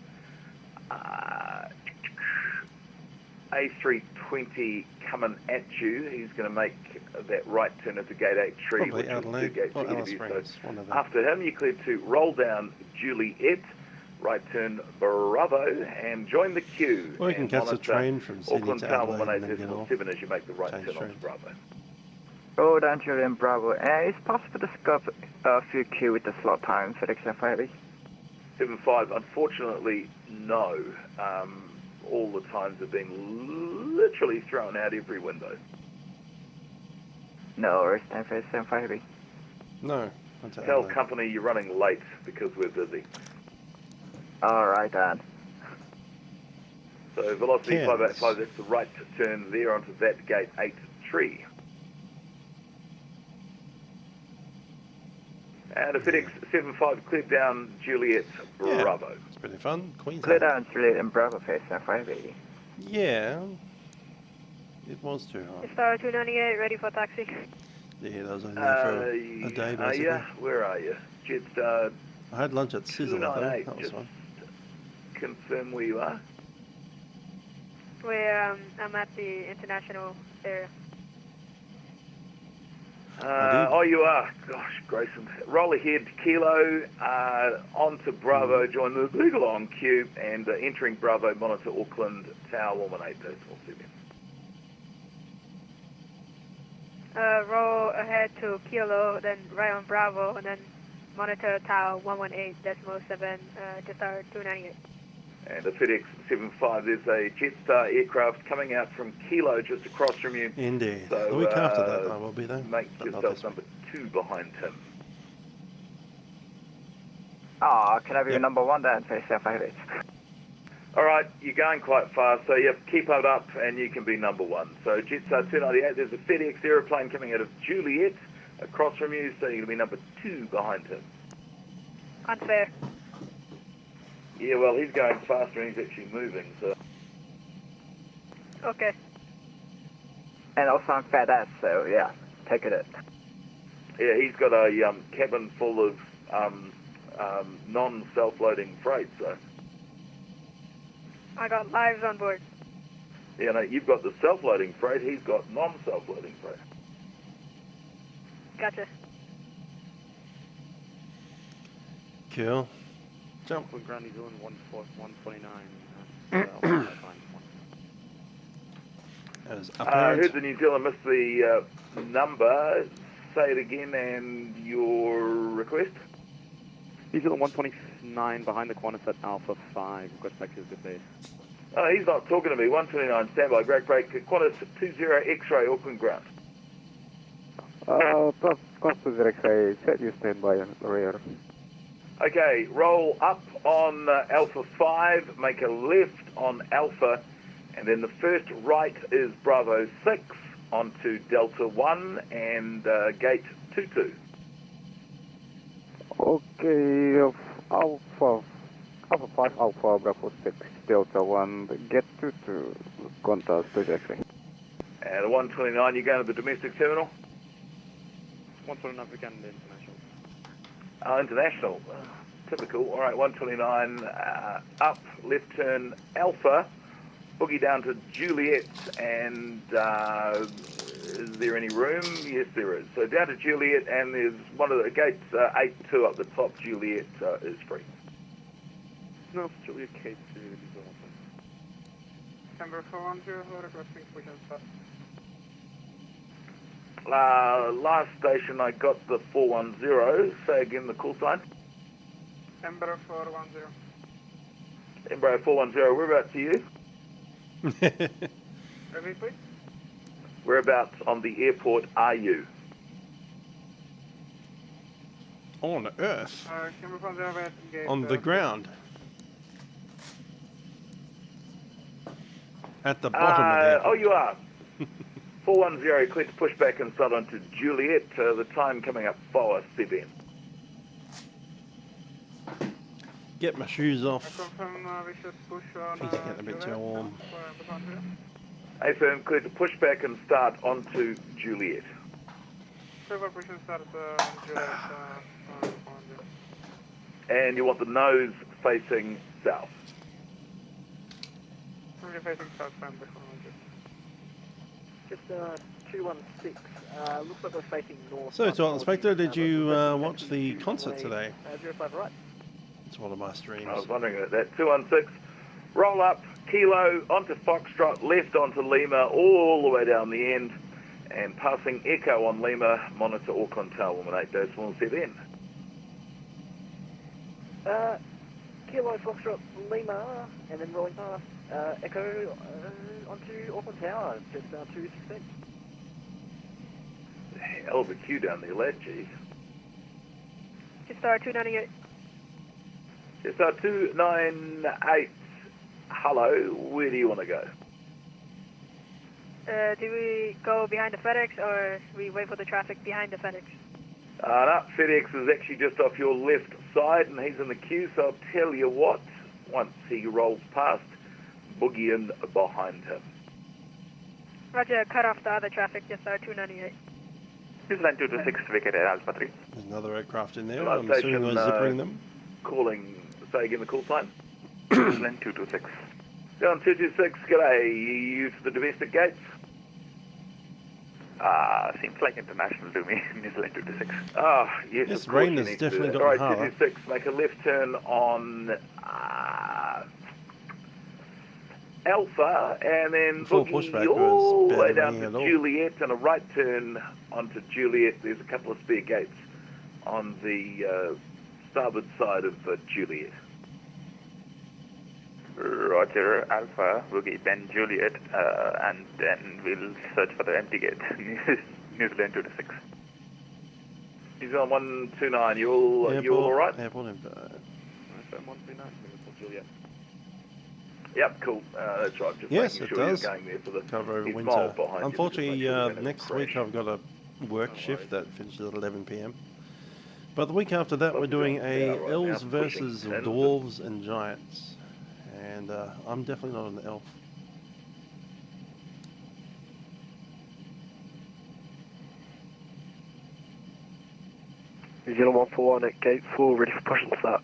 Speaker 16: A320 coming at you. He's going to make that right turn into gate 83,
Speaker 1: Probably
Speaker 16: which is
Speaker 1: Adelaide
Speaker 16: gate
Speaker 1: or Alice
Speaker 16: so
Speaker 1: Springs, one of them.
Speaker 16: after him, you clear to roll down Juliet, right turn Bravo, and join the queue.
Speaker 1: Or you can catch the train from Sydney
Speaker 16: Auckland
Speaker 1: to
Speaker 16: Tower
Speaker 1: Adelaide and then get off.
Speaker 16: 18.7 as you make the right
Speaker 1: Change
Speaker 16: turn
Speaker 1: train.
Speaker 16: onto Bravo.
Speaker 6: Roll down Juliet Bravo, and it's possible to scope a few queue with the slot time, FedEx 5 heavy.
Speaker 16: 75, unfortunately, no. All the times have been literally thrown out every window.
Speaker 6: No, it's time for FedEx 5 heavy.
Speaker 1: No.
Speaker 16: Tell company you're running late because we're busy.
Speaker 6: Alright, Dan.
Speaker 16: So velocity
Speaker 1: Yes.
Speaker 16: 585, that's the right turn there onto that gate 83. And a FedEx 75 cleared down Juliet Bravo.
Speaker 1: It's pretty fun. Queensland.
Speaker 6: Clear down Juliet and Bravo, FedEx 5 heavy.
Speaker 1: Yeah. It was too hard.
Speaker 13: Jetstar 298, ready for taxi.
Speaker 1: Yeah, that was only there for a day basically.
Speaker 16: Yeah, where are you? Jetstar
Speaker 1: I had lunch at Sizzle, I think.
Speaker 16: 298,
Speaker 1: That was
Speaker 16: just
Speaker 1: fun.
Speaker 16: confirm where you are.
Speaker 13: Where I'm at the international area.
Speaker 16: Oh, you are. Gosh, Grayson. Roll ahead, Kilo, onto Bravo, join the big long queue, and entering Bravo, monitor Auckland Tower 18.7.
Speaker 13: Roll ahead to Kilo, then right on Bravo, and then monitor Tower 118.7, Jetstar 298.
Speaker 16: And a FedEx 75, there's a Jetstar aircraft coming out from Kilo just across from you.
Speaker 1: Indeed.
Speaker 16: So,
Speaker 1: the week after that, I will be there.
Speaker 16: Make
Speaker 1: but not
Speaker 16: yourself
Speaker 1: this
Speaker 16: number 2 behind him.
Speaker 6: Ah, can I be number 1 then, FedEx 5 heavy?
Speaker 16: All right, you're going quite fast, so yep, keep it up and you can be number 1. So Jetstar 298, there's a FedEx aeroplane coming out of Juliet across from you, so you're going to be number 2 behind him.
Speaker 13: Unfair.
Speaker 16: Yeah, well, he's going faster and he's actually moving, so...
Speaker 13: Okay.
Speaker 6: And also I'm FedEx, so yeah, take it.
Speaker 16: Yeah, he's got a cabin full of non-self-loading freight, so...
Speaker 13: I got lives on board.
Speaker 16: Yeah, no, you've got the self-loading freight, he's got non-self-loading freight.
Speaker 13: Gotcha.
Speaker 1: Cool. Jump.
Speaker 3: Auckland ground, New Zealand 129.
Speaker 1: As
Speaker 16: I heard the New Zealand missed the number. Say it again and your request.
Speaker 3: New Zealand 129 behind the Qantas at Alpha 5. Request back to the base.
Speaker 16: Oh, he's not talking to me. 129, standby, great break. Qantas 20 X-ray, Auckland ground.
Speaker 19: Qantas 20 X-ray, set you standby on the rear.
Speaker 16: Okay, roll up on Alpha 5, make a left on Alpha, and then the first right is Bravo 6 onto Delta 1 and gate 22.
Speaker 19: Okay, Alpha 5, Alpha Bravo 6, Delta 1, get 22, Qantas 20 X-ray.
Speaker 16: And 129, you're going to the domestic terminal?
Speaker 3: 129 again, international.
Speaker 16: International. Typical. All right, 129, up, left turn Alpha, boogie down to Juliet, and is there any room? Yes, there is. So down to Juliet, and there's one of the gates, 82 up the top, Juliet is free.
Speaker 3: No, Juliet K2 is open.
Speaker 4: Number 410, requesting push-in start.
Speaker 16: Last station I got the 410, say again the call sign.
Speaker 4: Embraer 410.
Speaker 16: Embraer 410, whereabouts are you?
Speaker 4: Repeat, please.
Speaker 16: Whereabouts on the airport are you?
Speaker 1: On Earth.
Speaker 4: Number 410, engage.
Speaker 1: On the ground. At the bottom of the airport.
Speaker 16: Oh, you are. 410, clear to push back and start onto Juliet. The time coming up 4:07.
Speaker 1: Get my shoes off.
Speaker 4: We should push on.
Speaker 1: He's getting a bit too warm.
Speaker 16: Hey, firm, clear to push back and start onto Juliet.
Speaker 4: Push and start Juliet.
Speaker 16: And you want the nose facing south.
Speaker 4: Facing south,
Speaker 22: Just 216. Looks like we're facing north.
Speaker 1: So, Throttle Inspector, did you watch the concert today?
Speaker 22: 05 right.
Speaker 1: It's one of my streams.
Speaker 16: I was wondering about that. 216, roll up, Kilo, onto Foxtrot, left onto Lima, all the way down the end, and passing Echo on Lima, monitor Auckland Tower 18.7.
Speaker 22: Kilo Foxtrot Lima, and then rolling past Echo onto Auckland Tower, just 216.
Speaker 16: Hell of a queue down there, lad, geez.
Speaker 13: Jetstar 298.
Speaker 16: Jetstar 298, hello, where do you want to go?
Speaker 13: Do we go behind the FedEx, or we wait for the traffic behind the FedEx?
Speaker 16: No, FedEx is actually just off your left side, and he's in the queue, so I'll tell you what, once he rolls past, boogie in behind him.
Speaker 13: Roger, cut off the other traffic, Jetstar 298.
Speaker 6: New Zealand 226, vacate Alpha 3.
Speaker 1: There's another aircraft in there.
Speaker 16: Last
Speaker 1: I'm assuming
Speaker 16: station,
Speaker 1: we're zippering them.
Speaker 16: Calling, say again the call sign.
Speaker 6: New Zealand 226.
Speaker 16: Down 226, g'day, you to the domestic gates?
Speaker 6: Seems like international to me, New Zealand 226.
Speaker 16: Ah, yes,
Speaker 1: This
Speaker 16: of course
Speaker 1: rain
Speaker 16: you
Speaker 1: has
Speaker 16: need
Speaker 1: definitely
Speaker 16: to.
Speaker 1: gotten
Speaker 16: Alright,
Speaker 1: harder.
Speaker 16: 226, make a left turn on Alpha, and then
Speaker 1: Full
Speaker 16: boogie
Speaker 1: pushback
Speaker 16: all
Speaker 1: was
Speaker 16: the way
Speaker 1: better
Speaker 16: down
Speaker 1: than
Speaker 16: to
Speaker 1: at all.
Speaker 16: Juliet, and a right turn onto Juliet. There's a couple of spare gates on the starboard side of Juliet.
Speaker 6: Roger, Alpha, boogie, then Juliet, and then we'll search for the empty gate. New Zealand 226.
Speaker 16: New Zealand 129, you all alright?
Speaker 1: Airport info.
Speaker 3: 139, Juliet.
Speaker 16: Yep, cool. That's right. Just
Speaker 1: Yes,
Speaker 16: making
Speaker 1: it
Speaker 16: sure
Speaker 1: does.
Speaker 16: you're going there for the
Speaker 1: Cover over
Speaker 16: he's
Speaker 1: winter.
Speaker 16: miles behind you,
Speaker 1: Unfortunately,
Speaker 16: just make sure you don't
Speaker 1: next
Speaker 16: crash.
Speaker 1: week I've got a work shift that finishes at 11 p.m. But the week after that, we're doing a
Speaker 16: right
Speaker 1: elves
Speaker 16: now,
Speaker 1: versus
Speaker 16: pushing 10.
Speaker 1: dwarves and giants. And I'm definitely not an elf.
Speaker 22: New Zealand 141 at gate 4, ready for push and start.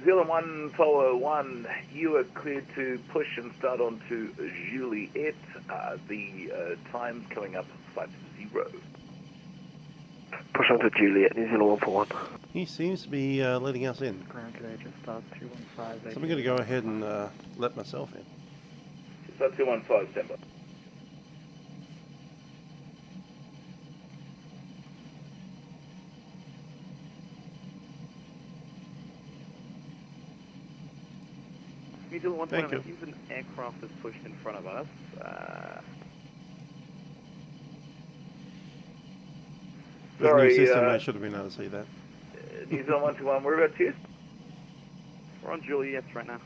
Speaker 16: New Zealand 1 Tower 1, you are cleared to push and start on to Juliet. The time's coming up 50.
Speaker 17: Push on to Juliet, New Zealand 141.
Speaker 1: He seems to be letting us in.
Speaker 15: Ground today, Jetstar 215.
Speaker 1: So I'm going to go ahead and let myself in.
Speaker 16: Jetstar 215, stand by.
Speaker 3: New Zealand 141,
Speaker 1: Thank you.
Speaker 3: it seems an aircraft is pushed in front of us.
Speaker 1: With
Speaker 16: Sorry,
Speaker 1: new system, I should have been able to see that.
Speaker 16: New Zealand 121, where about you?
Speaker 3: We're on Juliet right now.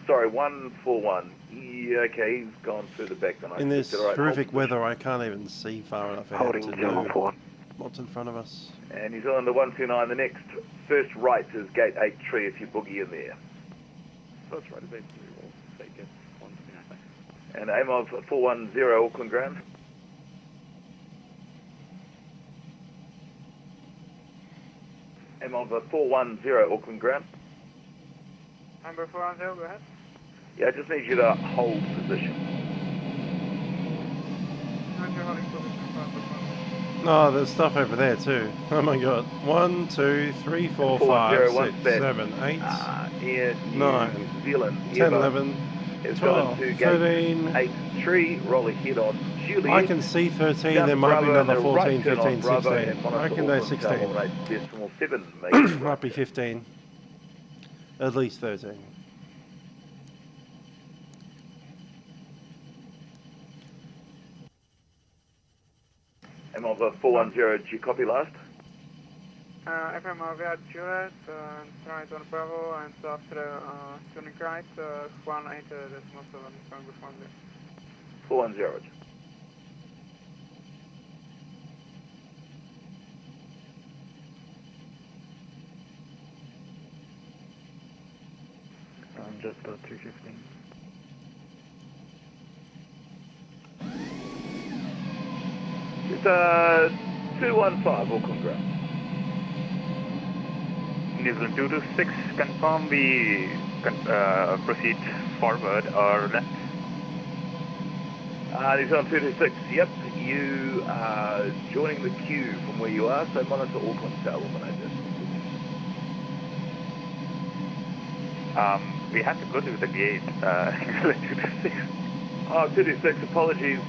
Speaker 16: Sorry, 141. Yeah, okay, he's gone further back than I
Speaker 1: In this
Speaker 16: expected. All right,
Speaker 1: terrific
Speaker 16: hold
Speaker 1: weather, I can't even see far enough ahead
Speaker 17: Holding
Speaker 1: to
Speaker 17: New Zealand
Speaker 1: know
Speaker 17: 141.
Speaker 1: what's in front of us.
Speaker 16: And New Zealand 129, the next first right is gate 83 if you boogie in there.
Speaker 3: First right is 83, we'll take it. 129.
Speaker 16: And aim of 410 Auckland ground. Aim of 410 Auckland ground.
Speaker 13: Number 410, go ahead.
Speaker 16: Yeah, I just need you to hold position.
Speaker 13: Roger, holding position.
Speaker 1: Oh, there's stuff over there too. Oh my god. 1, 2, 3, 4, 5, 6, 7, 8,
Speaker 16: Air
Speaker 1: 9,
Speaker 16: New Zealand.
Speaker 1: 10, 11,
Speaker 16: It's
Speaker 1: 12,
Speaker 16: gone to
Speaker 1: 13.
Speaker 16: gate 83, roll ahead on Juliet.
Speaker 1: I can see 13,
Speaker 16: Down
Speaker 1: there might be
Speaker 16: Bravo
Speaker 1: another
Speaker 16: and a
Speaker 1: 14,
Speaker 16: right turn on
Speaker 1: 15,
Speaker 16: Bravo
Speaker 1: 16.
Speaker 16: and
Speaker 1: I reckon there's
Speaker 16: Auckland
Speaker 1: 16.
Speaker 16: Tower 8.7.
Speaker 1: Might be 15. At least 13.
Speaker 16: I'm on the 410, do you copy last?
Speaker 13: FM via Juliet, right on Bravo, and so after tuning right, 18 decimal 7, going before this.
Speaker 16: 410.
Speaker 15: Just 215.
Speaker 16: It's 215 Auckland ground.
Speaker 12: New Zealand 226, confirm we proceed forward or left?
Speaker 16: New Zealand 226, yep, you are joining the queue from where you are, so monitor Auckland Tower when I did.
Speaker 12: We have to go to the gate, 226.
Speaker 16: Oh, 226, apologies,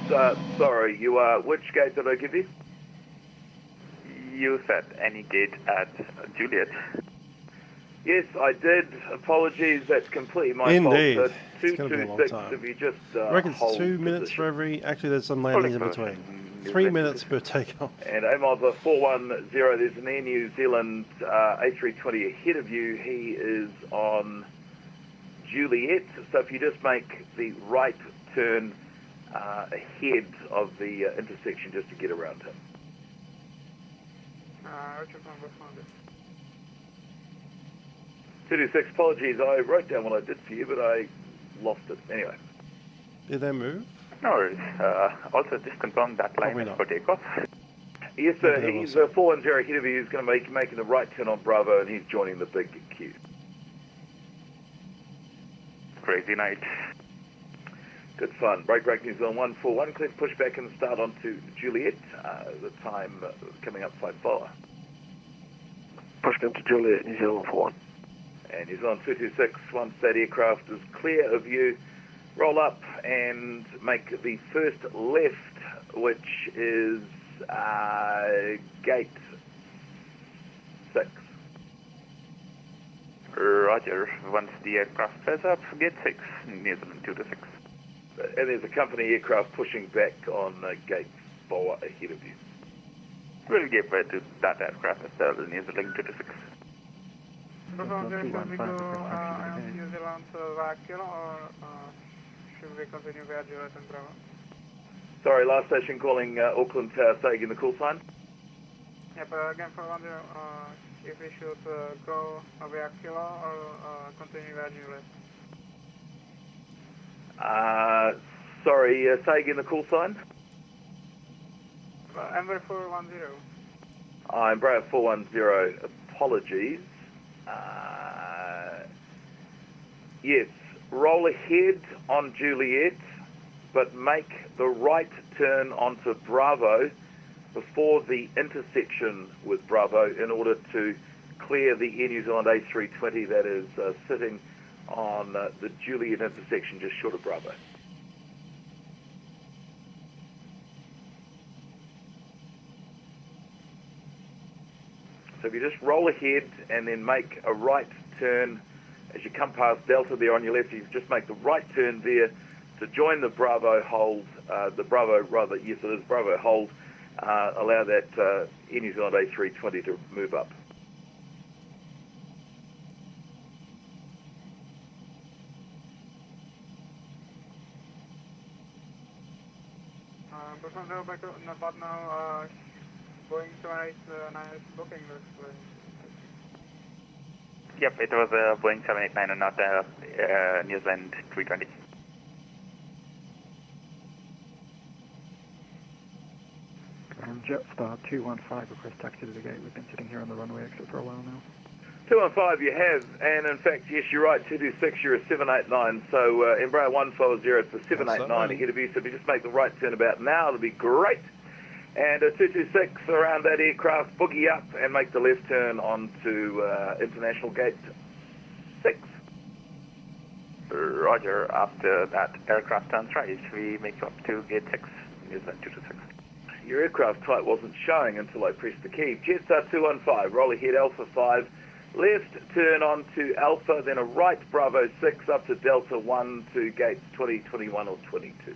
Speaker 16: sorry, you are, which gate did I give you?
Speaker 12: You said any gate at Juliet.
Speaker 16: Yes, I did. Apologies, that's completely my
Speaker 1: Indeed.
Speaker 16: fault. So
Speaker 1: It's going to be a long
Speaker 16: 226,
Speaker 1: time.
Speaker 16: if you just
Speaker 1: I reckon it's
Speaker 16: hold
Speaker 1: 2 minutes for every... Actually, there's some landings in between. 3 minutes per takeoff.
Speaker 16: And AMOB 410, there's an Air New Zealand A320 ahead of you. He is on Juliet. So if you just make the right turn ahead of the intersection just to get around him.
Speaker 13: Roger, number 400.
Speaker 16: 226, apologies, I wrote down what I did for you, but I lost it. Anyway.
Speaker 1: Did they move?
Speaker 12: No worries. Also, just confirm that line is for takeoff.
Speaker 16: Yes, sir. He's 410 ahead of you. He's going to making the right turn on Bravo, and he's joining the big queue.
Speaker 12: Crazy night.
Speaker 16: Good fun. Break New Zealand 141. Clear push back and start on to Juliet. The time coming up 5-4.
Speaker 17: Pushed into Juliet, New Zealand 141.
Speaker 16: And New Zealand 226, once that aircraft is clear of you, roll up and make the first left, which is gate 6.
Speaker 12: Roger. Once the aircraft pairs up, gate 6, New Zealand 226.
Speaker 16: And there's a company aircraft pushing back on gate 4 ahead of you.
Speaker 12: We'll give way to that aircraft as well, New Zealand 226.
Speaker 13: Should we go New Zealand via Kilo or should we continue via Juliet and Bravo?
Speaker 16: Sorry, last station calling Auckland Tower, say again the call sign.
Speaker 13: Yeah, but again for wonder if we should go via Kilo or continue via Juliet.
Speaker 16: Sorry, say again the call sign.
Speaker 13: Ember 410.
Speaker 16: Embraer 410, apologies. Yes, roll ahead on Juliet, but make the right turn onto Bravo before the intersection with Bravo in order to clear the Air New Zealand A320 that is sitting on the Juliet intersection just short of Bravo. So if you just roll ahead and then make a right turn as you come past Delta there on your left, you just make the right turn there to join the Bravo hold, Bravo hold, allow that Air New Zealand A320 to move up.
Speaker 13: Boeing 789 is booking this.
Speaker 12: Yep, it was a Boeing 789 and not a New Zealand 320.
Speaker 7: Jetstar 215, request taxi to the gate. We've been sitting here on the runway exit for a while now.
Speaker 16: 215 you have, and in fact, yes, you're right, 226, you're a 789, so Embraer 140 for 789 ahead of you, so if you just make the right turn about now, it'll be great. And a 226 around that aircraft, boogie up and make the left turn onto International Gate 6.
Speaker 12: Roger, after that aircraft turns right, we make you up to Gate 6, New Zealand 226.
Speaker 16: Your aircraft type wasn't showing until I pressed the key. Jetstar 215, roll ahead Alpha 5, left turn onto Alpha, then a right Bravo 6 up to Delta 1 to gates 20, 21 or 22.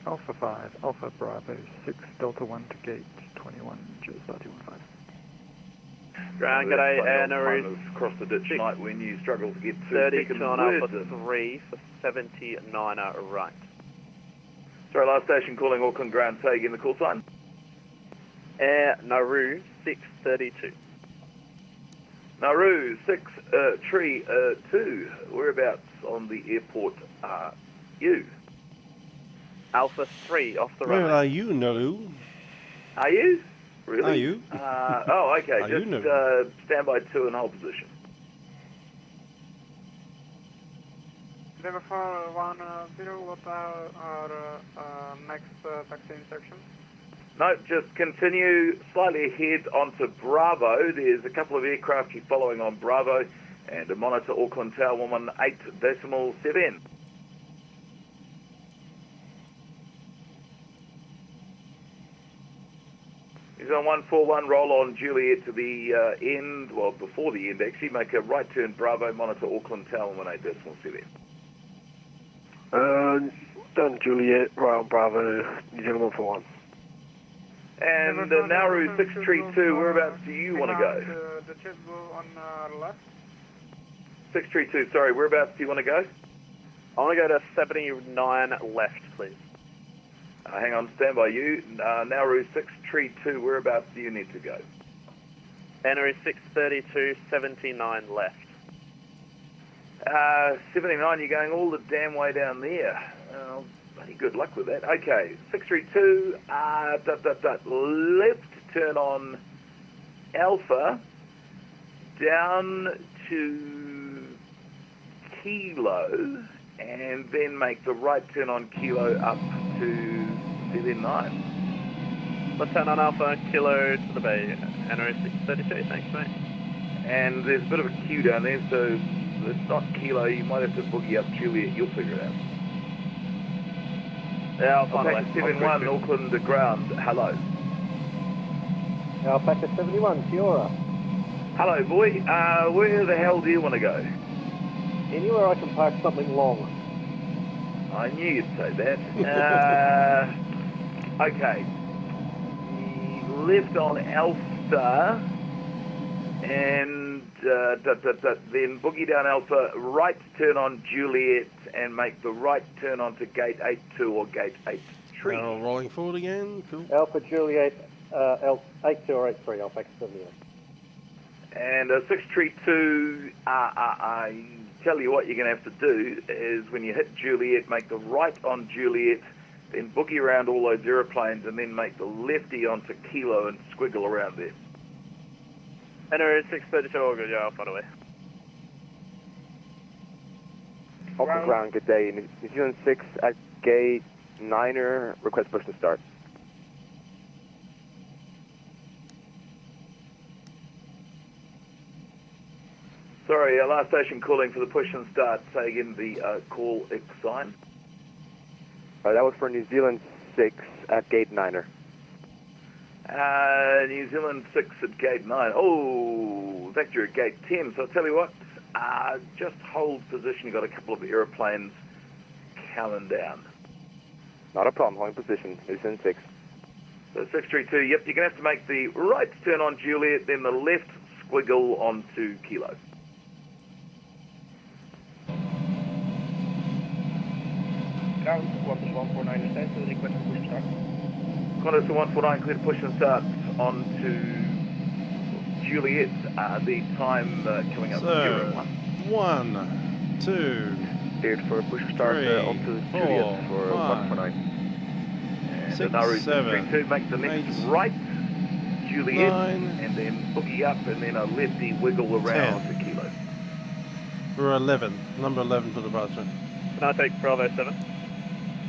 Speaker 7: Alpha 5, Alpha Bravo 6, Delta 1 to gate 21, Jetstar 215.
Speaker 2: Ground, g'day, Nauru.
Speaker 16: Across the ditch night when you struggle to get
Speaker 2: 32 on Alpha 3 for 79er right.
Speaker 16: Sorry, last station calling Auckland ground, say again the call sign.
Speaker 2: Air Nauru 632.
Speaker 16: Nauru 632, whereabouts on the airport are you?
Speaker 2: Alpha 3 off the
Speaker 1: Where
Speaker 2: runway.
Speaker 1: are you, Nauru?
Speaker 16: Are you? Really?
Speaker 1: Are you?
Speaker 16: Oh, okay.
Speaker 1: Are
Speaker 16: just
Speaker 1: you,
Speaker 16: standby 2 in hold position.
Speaker 13: Level 410, what are our next taxi instructions?
Speaker 16: No, just continue slightly ahead onto Bravo. There's a couple of aircraft you're following on Bravo, and to monitor Auckland Tower 118.7. He's on 141, roll on Juliet to the end, well, before the end actually, make a right turn Bravo, monitor Auckland Tower 118.7.
Speaker 11: Done Juliet, right on Bravo, New Zealand 141.
Speaker 16: And Nauru 632, whereabouts do you want to go?
Speaker 13: The jet blue on left.
Speaker 16: 632, sorry, whereabouts do you want to go?
Speaker 2: I want to go to 79 left, please.
Speaker 16: Hang on, stand by you. Nauru 632, whereabouts do you need to go?
Speaker 2: Nauru 632, 79 left.
Speaker 16: 79, you're going all the damn way down there. Bloody good luck with that. Okay, 632, left turn on Alpha, down to Kilo, and then make the right turn on Kilo up to 79.
Speaker 2: Let's turn on Alpha, Kilo to the bay, Nauru 632, thanks mate.
Speaker 16: And there's a bit of a queue down there, so it's not Kilo, you might have to boogie up Juliet, you'll figure it out. Alpha 71, Auckland to ground, hello.
Speaker 9: Alpha 71, kia ora.
Speaker 16: Hello boy, where the hell do you want to go?
Speaker 9: Anywhere I can park something long.
Speaker 16: I knew you'd say that. Okay. Left on Alpha, and then boogie down Alpha, right turn on Juliet, and make the right turn onto gate 82 or gate 83.
Speaker 1: Rolling forward again, cool.
Speaker 9: Alpha Juliet, 8283, Alpha 78.
Speaker 16: And 632, I tell you what you're going to have to do is when you hit Juliet, make the right on Juliet, then boogie around all those aeroplanes, and then make the lefty onto Kilo and squiggle around there.
Speaker 5: NRA 632, all good, yeah, by the way.
Speaker 18: Auckland ground, good day. New Zealand 6 at gate 9er, request push to start.
Speaker 16: Sorry, last station calling for the push and start. Say again the call X sign.
Speaker 18: That was for New Zealand 6 at gate 9er.
Speaker 16: New Zealand 6 at gate 9. Oh, Vector at gate 10. So I'll tell you what, just hold position. You've got a couple of aeroplanes coming down.
Speaker 18: Not a problem, holding position, New Zealand 6.
Speaker 16: So 632, yep, you're going to have to make the right turn on Juliet, then the left squiggle onto Kilo.
Speaker 5: Ground, Qantas 149 is set, so the request for push and start.
Speaker 16: Qantas 149, clear to push and start onto Juliet, the time coming up.
Speaker 1: So, 1, 2,
Speaker 5: cleared for push and start onto Juliet for 149.
Speaker 16: And
Speaker 1: 6,
Speaker 16: Nauru
Speaker 1: 7,
Speaker 16: 632, make the next right, Juliet, 9, and then boogie up, and then a lefty wiggle around
Speaker 1: 10.
Speaker 16: to Kilo.
Speaker 1: We're 11, number 11 for departure.
Speaker 5: Can I take Bravo 7?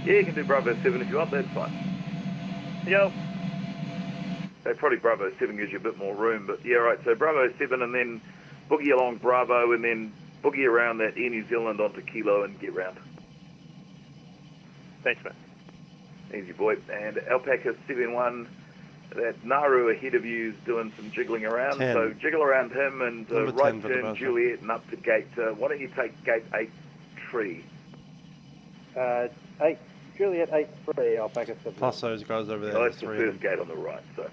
Speaker 16: Yeah, you can do Bravo 7 if you want, that's fine.
Speaker 5: Yo.
Speaker 16: So probably Bravo 7 gives you a bit more room, but yeah, right, so Bravo 7 and then boogie along Bravo and then boogie around that Air New Zealand onto Kilo and get round.
Speaker 5: Thanks, man.
Speaker 16: Easy boy. And Alpaca 7-1, that Nauru ahead of you is doing some jiggling around,
Speaker 1: 10.
Speaker 16: so jiggle around him and right turn Juliet and up to gate, why don't you take gate 8 tree?
Speaker 9: 8, Juliet 8-3, Alpaca 7.
Speaker 1: Plus those guys over there.
Speaker 16: Oh, that's the first gate on the right. So,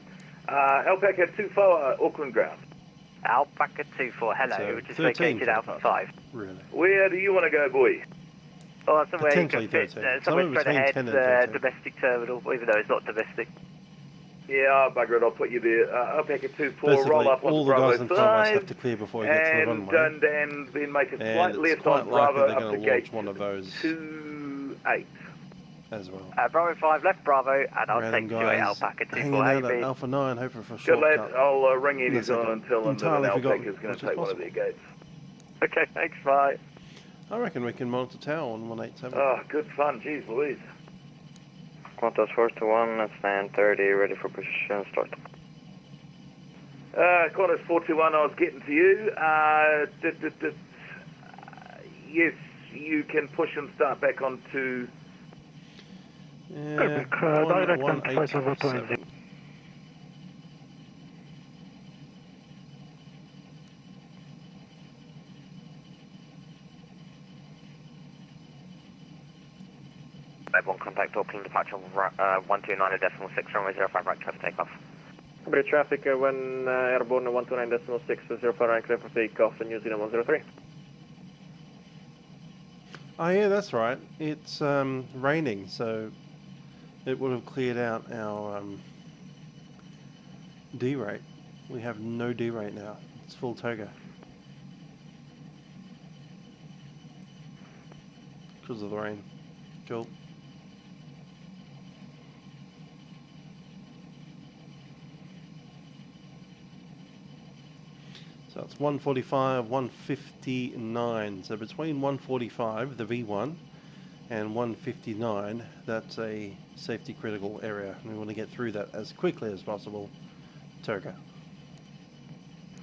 Speaker 16: Alpaca 24, Auckland ground.
Speaker 20: Alpaca 24, hello.
Speaker 1: So
Speaker 20: We're just
Speaker 1: 13
Speaker 20: vacated Alpha 5.
Speaker 1: Really?
Speaker 16: Where do you want to go, boy?
Speaker 20: Oh, somewhere you
Speaker 1: Potentially
Speaker 20: can fit,
Speaker 1: 13.
Speaker 20: somewhere
Speaker 1: Somewhere
Speaker 20: straight ahead,
Speaker 1: between 10 and 13.
Speaker 20: domestic terminal, even though it's not domestic.
Speaker 16: Yeah, I'll bugger it, I'll put you there. Alpaca 24,
Speaker 1: Basically,
Speaker 16: roll up
Speaker 1: all
Speaker 16: on
Speaker 1: the guys
Speaker 16: Bravo
Speaker 1: in front of us
Speaker 16: 5,
Speaker 1: have to clear before we get to the runway.
Speaker 16: and then make a
Speaker 1: And
Speaker 16: slight
Speaker 1: it's
Speaker 16: left
Speaker 1: quite
Speaker 16: on
Speaker 1: likely
Speaker 16: Bravo
Speaker 1: they're
Speaker 16: up
Speaker 1: going
Speaker 16: to
Speaker 1: to launch
Speaker 16: gate
Speaker 1: one of those
Speaker 16: 28.
Speaker 1: as well.
Speaker 20: Bravo 5, left Bravo, and I'll
Speaker 1: Random
Speaker 20: take 28
Speaker 1: guys
Speaker 20: Alpaca 24.
Speaker 1: hanging out at Alpha 9, hoping for a
Speaker 16: Good
Speaker 1: shortcut.
Speaker 16: lad, I'll ring Air
Speaker 1: In
Speaker 16: New
Speaker 1: a
Speaker 16: Zealand
Speaker 1: second.
Speaker 16: and tell them that
Speaker 1: Entirely
Speaker 16: an
Speaker 1: forgotten
Speaker 16: Alpaca is going
Speaker 1: which
Speaker 16: to
Speaker 1: is
Speaker 16: take one of
Speaker 1: possible.
Speaker 16: their gates.
Speaker 20: Okay, thanks, bye.
Speaker 1: I reckon we can monitor tower on 187.
Speaker 16: Oh, good fun, jeez Louise.
Speaker 2: Qantas 421, stand 30, ready for push and start.
Speaker 16: Qantas 421, I was getting to you. Yes, you can push and start back onto...
Speaker 1: Yeah,
Speaker 7: direct and flight over
Speaker 1: 187.
Speaker 20: One contact Auckland departure 129.6 runway 05 right, clear for takeoff.
Speaker 2: British traffic when airborne 129.6 05 right, clear for takeoff and New Zealand 103.
Speaker 1: Oh yeah, that's right. It's raining, so it would have cleared out our D rate. We have no D rate now. It's full toga. Because of the rain. Cool. So it's 145, 159. So between 145, the V1, and 159, that's a safety critical area. We want to get through that as quickly as possible. Toga.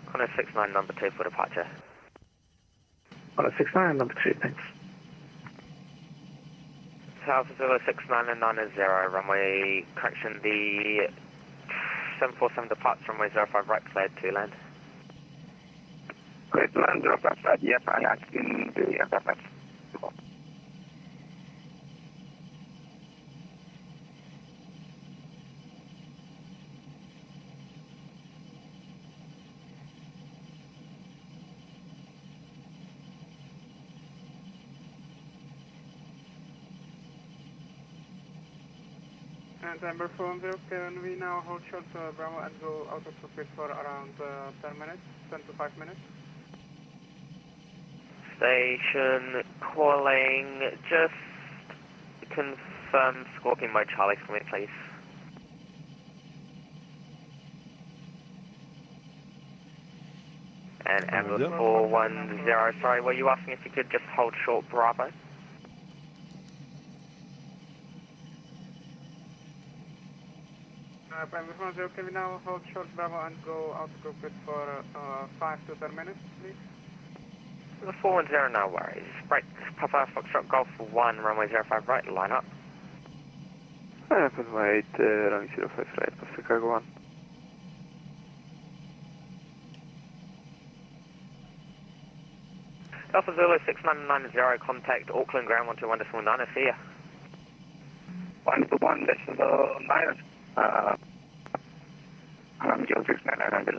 Speaker 20: Qantas 69, number 2 for departure.
Speaker 11: Qantas 69, number 2, thanks.
Speaker 20: South 069 and 90, runway correction, the 747 departs runway 05 right, cleared to land.
Speaker 11: Great land, 055, yep, I can do the aircraft.
Speaker 13: And number 40, can we now hold short Bravo and go out of circuit for around 10 minutes, 10 to 5 minutes?
Speaker 20: Station calling, just confirm Scorpion mode Charlie for me, please. And ambulance 410, sorry, were you asking if you could just hold short Bravo?
Speaker 13: Ambulance 10, can we now hold short Bravo and go out of cockpit for 5 to 10 minutes, please?
Speaker 20: The 410, no worries. Right, Papa Foxtrot Golf 1, runway 05 right, line up.
Speaker 15: Wait, runway 05 right, Pacific Cargo 1.
Speaker 20: Alpha Zulu 6990, contact Auckland ground 121.9, see ya.
Speaker 11: 121.9. I'm Joe 6990.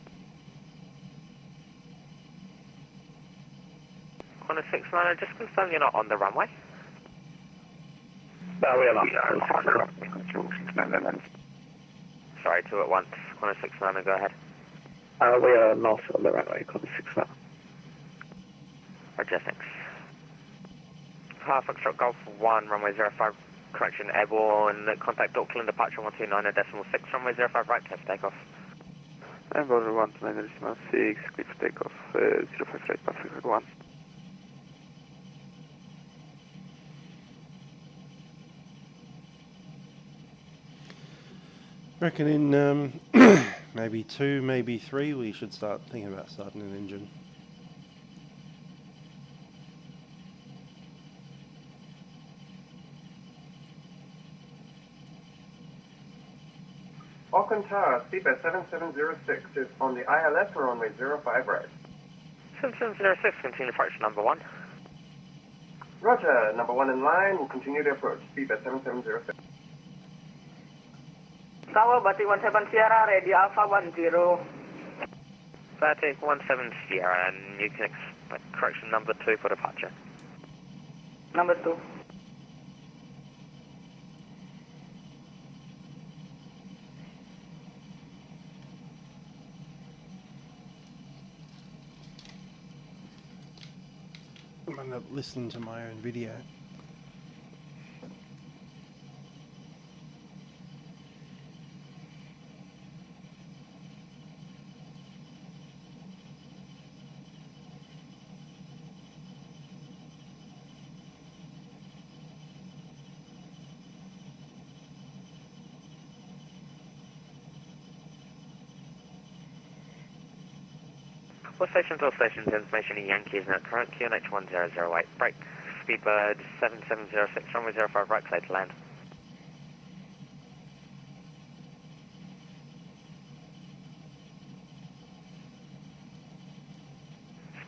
Speaker 20: 169, just confirm you're not on the runway.
Speaker 11: No, we are not. Joe 6990.
Speaker 20: Sorry, two at once. 169, go ahead.
Speaker 11: We are not on the runway, 169.
Speaker 20: Roger, thanks. Foxtrot Golf 1, runway 05, correction, airborne, contact Auckland, departure 129.6, runway 05 right, clear for takeoff.
Speaker 15: Airborne 129.6, clear for takeoff, 05 right, Pacific 1.
Speaker 1: Reckon in maybe 2, maybe 3, we should start thinking about starting an engine.
Speaker 5: Auckland Tower, seatbelt 7706 is on the ILS or runway 05 right.
Speaker 20: 7706, continue approach number 1.
Speaker 5: Roger, number 1 in line, will continue the approach, seatbelt 7706.
Speaker 22: Tower, Batik 17 Sierra, ready Alpha 10.
Speaker 20: Batik 17 Sierra, and you can expect correction number 2 for departure.
Speaker 22: Number 2.
Speaker 1: I'm not listening to my own video.
Speaker 20: All stations, information in Yankee is not current, QNH 1008, break, Speedbird 7706, runway 05 right, clear to land.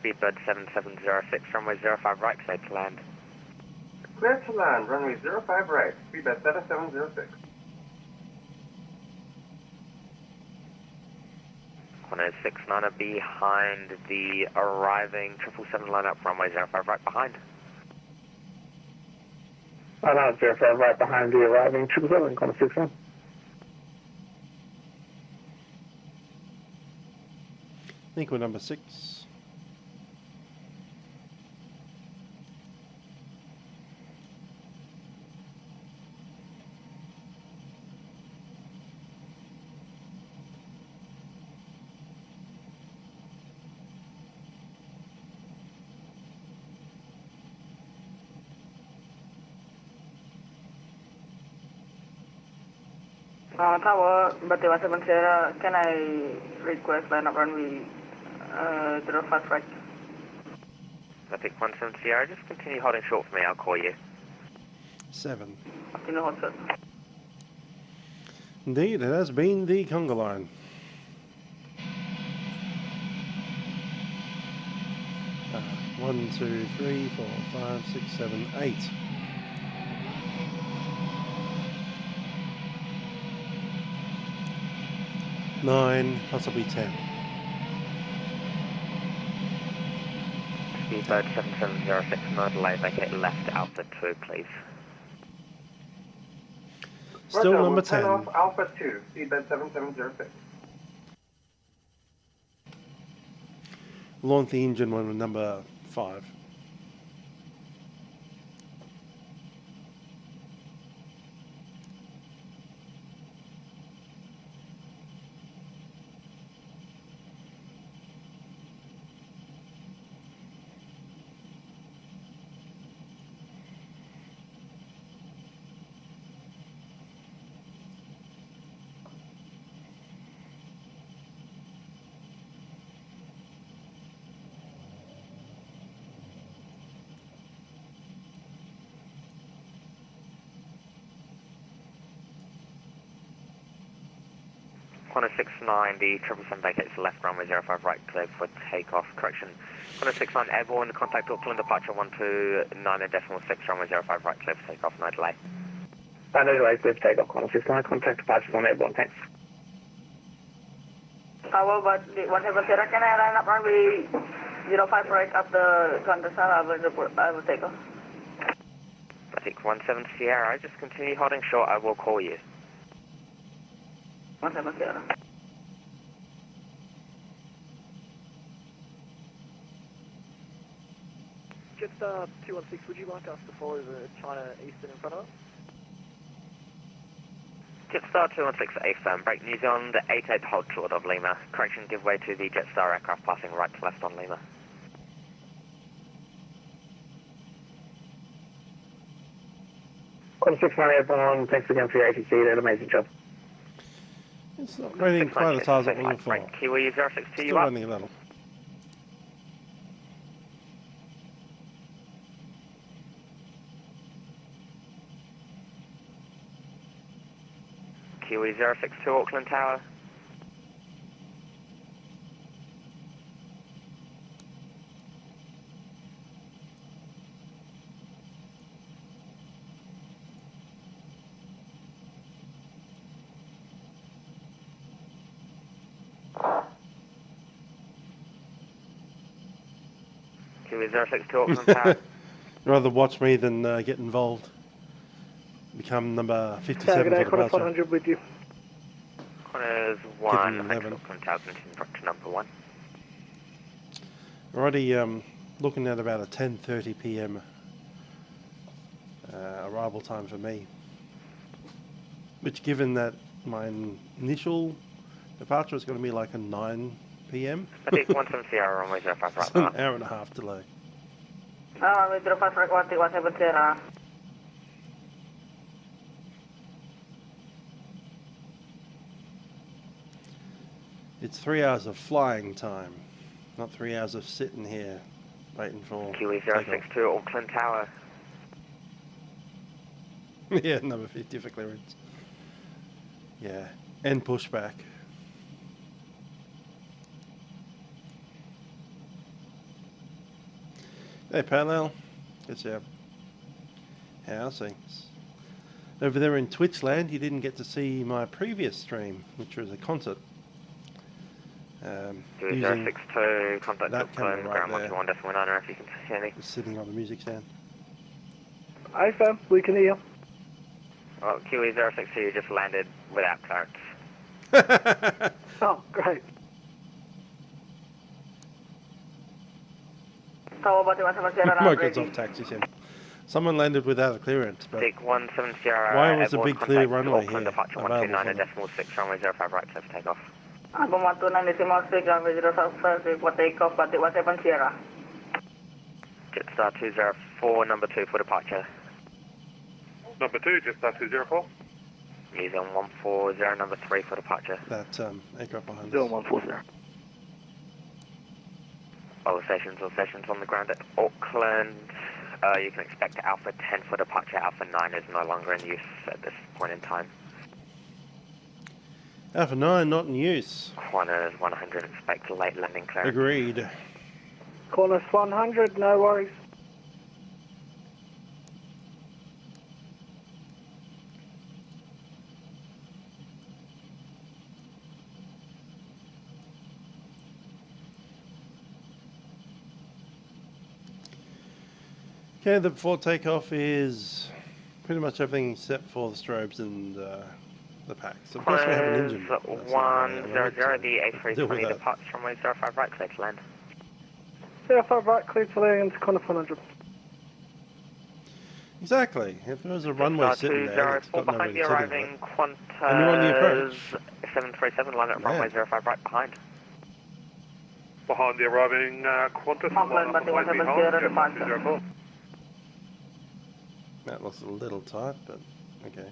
Speaker 20: Speedbird 7706, runway 05 right, clear to land.
Speaker 5: Clear to land, runway 05 right, speedbird 7706.
Speaker 20: 1069 behind the arriving 777 lineup, runway 05 right behind.
Speaker 11: Not 05 right behind the arriving 777, 161.
Speaker 1: I think we're number 6.
Speaker 22: Tower, Batik 17 Sierra, can I request line up runway 05 right?
Speaker 20: Batik 17 Sierra, just continue holding short for me, I'll call you.
Speaker 1: 7.
Speaker 22: Continue hold short.
Speaker 1: Indeed, it has been the conga line. One, 2, 3, 4, 5, 6, 7, 8. 9, possibly 10.
Speaker 20: Speedbird 7706, no delay, vacate left Alpha 2, please.
Speaker 1: Still
Speaker 5: Roger,
Speaker 1: number
Speaker 5: we'll
Speaker 1: 10.
Speaker 5: turn off Alpha 2, speedbird 7706.
Speaker 1: Launch the engine one with number 5.
Speaker 20: Qantas 69, the 777 vacates left runway 05 right, clear for takeoff. Correction. Qantas 69 airborne, contact Auckland, departure 129.6, runway 05 right, clear for takeoff, no delay.
Speaker 11: No delay, clear for takeoff, Qantas 69, contact departure on airborne, thanks.
Speaker 22: How about the 170, can I line up runway 05 right up the Qantas, I will take off.
Speaker 20: Pacific 17 Sierra, just continue holding short, I will call you.
Speaker 22: 17 Sierra.
Speaker 17: Jetstar 216, would you like us to follow the China Eastern in front of us?
Speaker 20: Jetstar 216 A firm, break New Zealand 88 hold short of Lima. Correction, give way to the Jetstar aircraft passing right to left on Lima.
Speaker 11: Qantas 69 airborne, thanks again for your ATC, did an amazing job.
Speaker 1: It's not raining quite as hard as it was before.
Speaker 20: Kiwi 062,
Speaker 1: Still
Speaker 20: you up?
Speaker 1: running a little.
Speaker 20: Kiwi 062, Auckland Tower. Kiwi 062, Auckland Tower.
Speaker 1: Rather watch me than get involved. Become number 57 for departure.
Speaker 22: 100 with you.
Speaker 20: Qantas 1, Auckland Tower, continue to number 1.
Speaker 1: Already looking at about a 10:30 p.m. Arrival time for me. Which, given that my initial departure is going to be like a 9 p.m.
Speaker 20: I think 17 Sierra, runway 05 right.
Speaker 1: It's an hour and a half delay.
Speaker 22: Runway 05 right, 17 Sierra.
Speaker 1: It's 3 hours of flying time, not 3 hours of sitting here waiting for
Speaker 20: Kiwi 062, Auckland Tower.
Speaker 1: Yeah, number 50 for clearance. Yeah, and pushback. Hey, parallel. Guess yeah. How's things? Over there in Twitch land, you didn't get to see my previous stream, which was a concert.
Speaker 20: Kiwi 062, contact Auckland, ground
Speaker 1: right
Speaker 20: 121.9, if you can hear me.
Speaker 1: Sitting on the music stand.
Speaker 22: Hi, fam, we can hear you.
Speaker 20: Well, Kiwi 062, you just landed without clearance.
Speaker 22: Oh, great. How about the 17 Sierra?
Speaker 1: Micro's off taxi sim. Someone landed without a clearance, but
Speaker 20: Take 17 Sierra,
Speaker 1: why was a big clear runway here
Speaker 20: departure
Speaker 1: available
Speaker 20: 129.6, runway 05 right, clear for takeoff.
Speaker 22: Album 129.6, runway 05 for takeoff, but 17 Sierra.
Speaker 20: Jetstar 204, number 2 for departure.
Speaker 12: Number 2, Jetstar 204.
Speaker 20: New Zealand 140, number 3 for departure.
Speaker 1: That aircraft behind us.
Speaker 17: 140.
Speaker 20: All stations on the ground at Auckland. You can expect Alpha 10 for departure. Alpha 9 is no longer in use at this point in time.
Speaker 1: Alpha 9 not in use.
Speaker 20: Qantas 100, expect late landing clearance.
Speaker 1: Agreed.
Speaker 22: Qantas 100, no worries.
Speaker 1: Okay, the before takeoff is pretty much everything except for the strobes and the pack. So of course we have an engine.
Speaker 20: 100, the A320 departs from runway 05 right, clear to land.
Speaker 22: 05 right, clear to land, Qantas 100.
Speaker 1: Exactly. If there was a runway sitting there, it's got
Speaker 20: behind
Speaker 1: nobody
Speaker 20: the
Speaker 1: sitting
Speaker 20: arriving
Speaker 1: there.
Speaker 20: Qantas
Speaker 1: And you're on the approach.
Speaker 20: 737, line at runway 05 right behind.
Speaker 12: Behind the arriving Qantas,
Speaker 22: Auckland, but 17 Sierra departure.
Speaker 12: 204.
Speaker 1: That looks a little tight, but okay.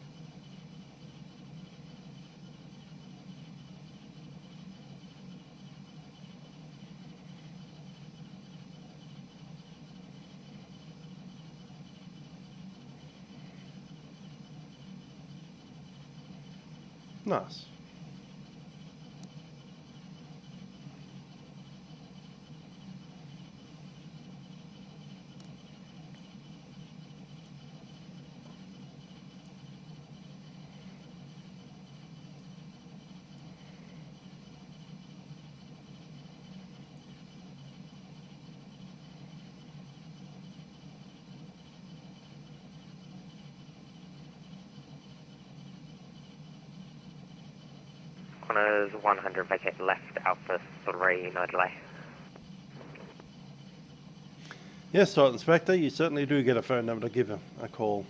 Speaker 1: Nice.
Speaker 20: corners 100, vacate left, Alpha 3, no delay.
Speaker 1: Yes, Site Inspector, you certainly do get a phone number to give a call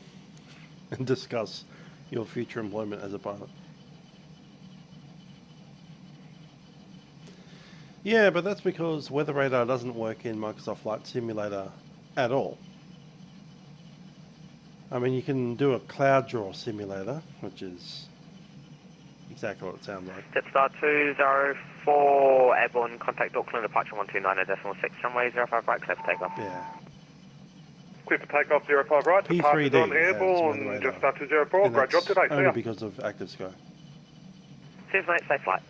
Speaker 1: and discuss your future employment as a pilot. Yeah, but that's because weather radar doesn't work in Microsoft Flight Simulator at all. I mean, you can do a cloud draw simulator, which is exactly what it sounds like.
Speaker 20: Jetstar 204, airborne, contact Auckland, departure 129.6, runway 05 right, clear for takeoff.
Speaker 1: Yeah.
Speaker 8: Clear for takeoff 05 right, departure on airborne, Jetstar 204, great job today, see ya.
Speaker 1: Only because of active sky.
Speaker 20: Cheers mate, safe flight.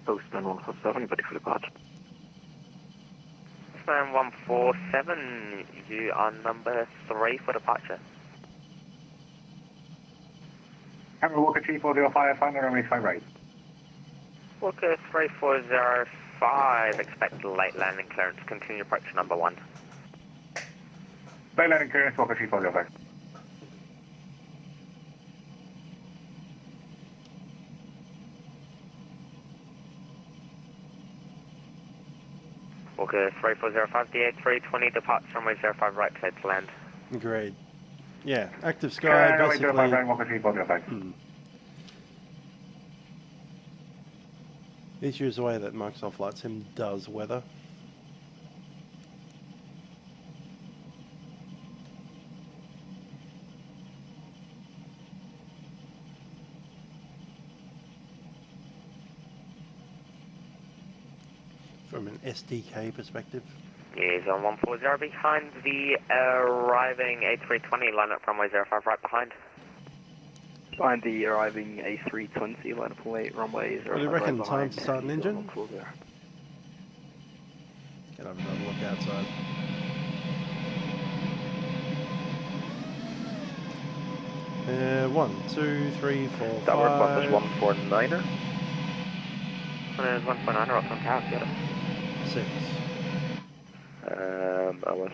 Speaker 11: Postman 147, ready for departure.
Speaker 20: Postman 147, you are number 3 for departure.
Speaker 12: Camera Walker 3405, final runway 5 right.
Speaker 20: Walker 3405, expect late landing clearance, continue approach number 1.
Speaker 12: Late landing clearance, Walker 3405.
Speaker 20: Walker 3405, the A320, departs runway 05 right, cleared to land.
Speaker 1: Great. Yeah, active sky, basically. The issue is the way that Microsoft Flight Sim does weather. From an SDK perspective.
Speaker 20: Yes, on 140 behind the arriving A320, line up runway 05 right behind.
Speaker 17: Behind the arriving A320, line up runway 05
Speaker 1: What do you reckon,
Speaker 17: right
Speaker 1: time to start an engine?
Speaker 17: 140.
Speaker 1: Can I have another look outside? One, two, three, four,
Speaker 2: Tower
Speaker 1: five.
Speaker 2: Compass 149er.
Speaker 20: There's 149er, Auckland Tower, get it.
Speaker 1: 6.
Speaker 2: I was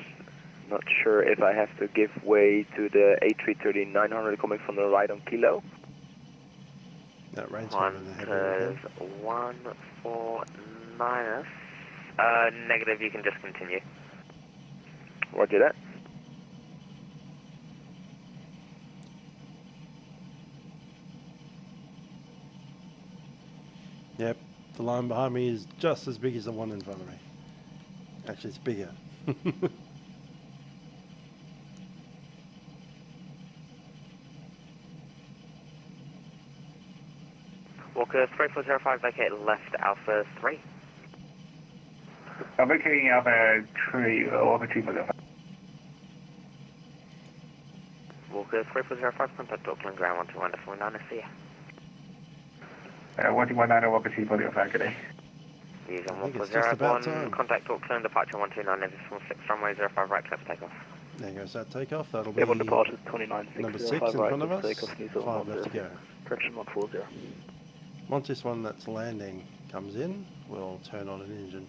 Speaker 2: not sure if I have to give way to the A330-900 coming from the right on Kilo.
Speaker 1: That rain's
Speaker 20: There's 149ers. Negative, you can just continue.
Speaker 2: Roger that.
Speaker 1: Yep, the line behind me is just as big as the one in front of me. Actually, it's bigger.
Speaker 20: Walker 3405, vacate left, Alpha 3.
Speaker 12: I'm vacating Alpha 3, Walker 3405.
Speaker 20: Walker 3405, contact Auckland ground 121.49, I see ya.
Speaker 12: 119, Walker 3405, good day.
Speaker 20: Use on 140, contact Auckland, departure 129.6, runway 05 right, clear for takeoff.
Speaker 1: There goes that takeoff, that'll be
Speaker 17: Airborne departure 29.6,
Speaker 1: number 6 in
Speaker 17: right,
Speaker 1: front of us,
Speaker 17: takeoff, New Zealand
Speaker 1: 5 left to go.
Speaker 17: Correction 140.
Speaker 1: Once this one that's landing comes in, we'll turn on an engine.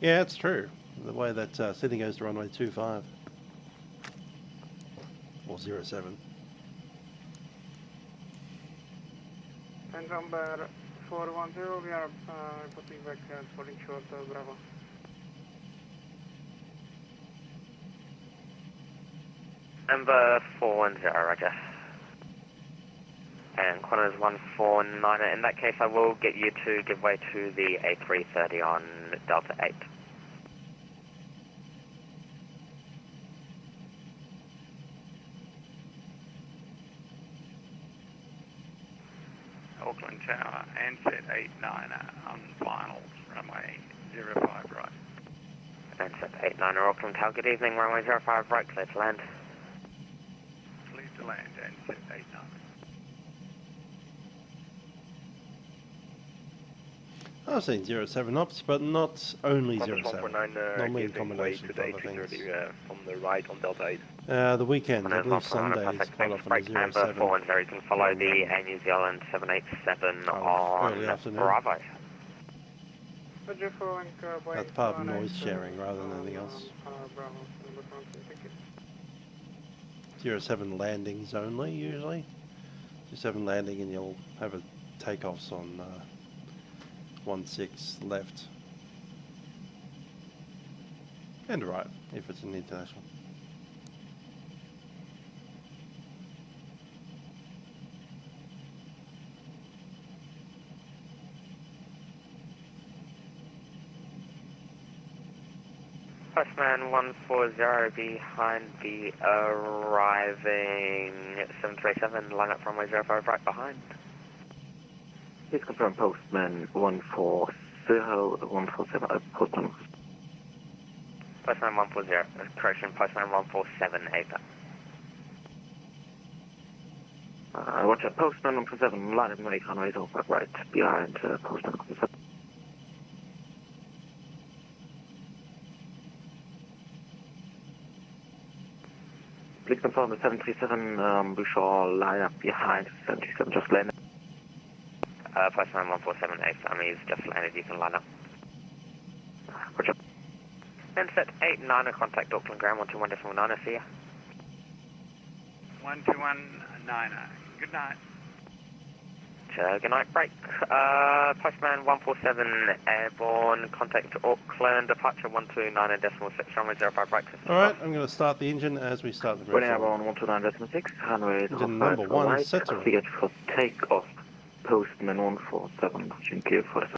Speaker 1: Yeah, it's true. The way that Sydney goes to runway 25 or 07.
Speaker 13: And number 410, we are putting back falling short of Bravo.
Speaker 20: Number 410, roger. And corners 149. In that case, I will get you to give way to the A330 on Delta 8.
Speaker 14: Auckland Tower, Ansett 89 on finals, runway 05 right.
Speaker 20: Ansett 89 Auckland Tower, good evening, runway 05 right, clear to land.
Speaker 14: Clear to land, Ansett 89.
Speaker 1: I've seen 07 ops, but not only 07. Normally in
Speaker 2: giving way
Speaker 1: combination
Speaker 2: to
Speaker 1: with
Speaker 2: the
Speaker 1: other things.
Speaker 2: A330 from the right on Delta 8.
Speaker 1: The weekend, I believe Sunday is quite often a 07.
Speaker 20: 410, you can follow the Air New Zealand 787 on
Speaker 1: early afternoon.
Speaker 20: Bravo.
Speaker 13: Roger for Link,
Speaker 1: That's part of noise sharing rather than anything else.
Speaker 13: Bravo, thank you.
Speaker 1: 07 landings only usually. 07 landing and you'll have a takeoffs on 16 left and right if it's an international.
Speaker 20: Postman 140 behind the arriving 737, line up runway 05 right behind.
Speaker 11: Please confirm Postman 140, 147, Postman.
Speaker 20: Postman 140, correction, Postman 147, APA.
Speaker 11: Watch out, Postman 147, line up runway 05 right behind Postman 147. Please confirm the 737, we shall line up behind 737, just landed.
Speaker 20: Postman 147, he's just landed, you can line up.
Speaker 11: Roger.
Speaker 20: And set 89, contact Auckland ground 121.9, I see ya.
Speaker 14: 121.9, good night.
Speaker 20: Good night, break. Postman 147, airborne, contact Auckland, departure 129.6, runway 05 right.
Speaker 1: Alright, I'm going to start the engine as we start the
Speaker 11: Runway airborne 129.6, runway
Speaker 1: engine number 1
Speaker 11: right,
Speaker 1: set to
Speaker 11: cleared for takeoff. Postman 147, watching clear for the...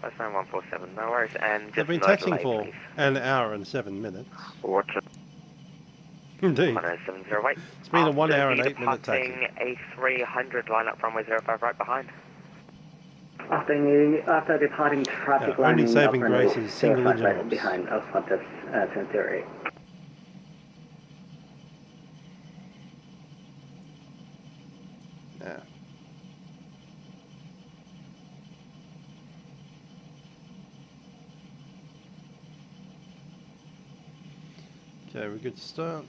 Speaker 20: Postman 147, no worries, and just
Speaker 1: they've been
Speaker 20: no
Speaker 1: taxiing
Speaker 20: delay,
Speaker 1: for
Speaker 20: please.
Speaker 1: an hour and 7 minutes.
Speaker 11: Watch it.
Speaker 1: Indeed.
Speaker 20: 1070,
Speaker 1: It's been a 1 hour and
Speaker 20: After
Speaker 1: 8 minute taxi.
Speaker 20: departing A300, line up runway 05 right behind.
Speaker 10: After departing traffic line,
Speaker 1: only saving grace is single engine
Speaker 10: right
Speaker 1: ops.
Speaker 10: behind Alpha 1038.
Speaker 1: Yeah. Okay, we're good to start.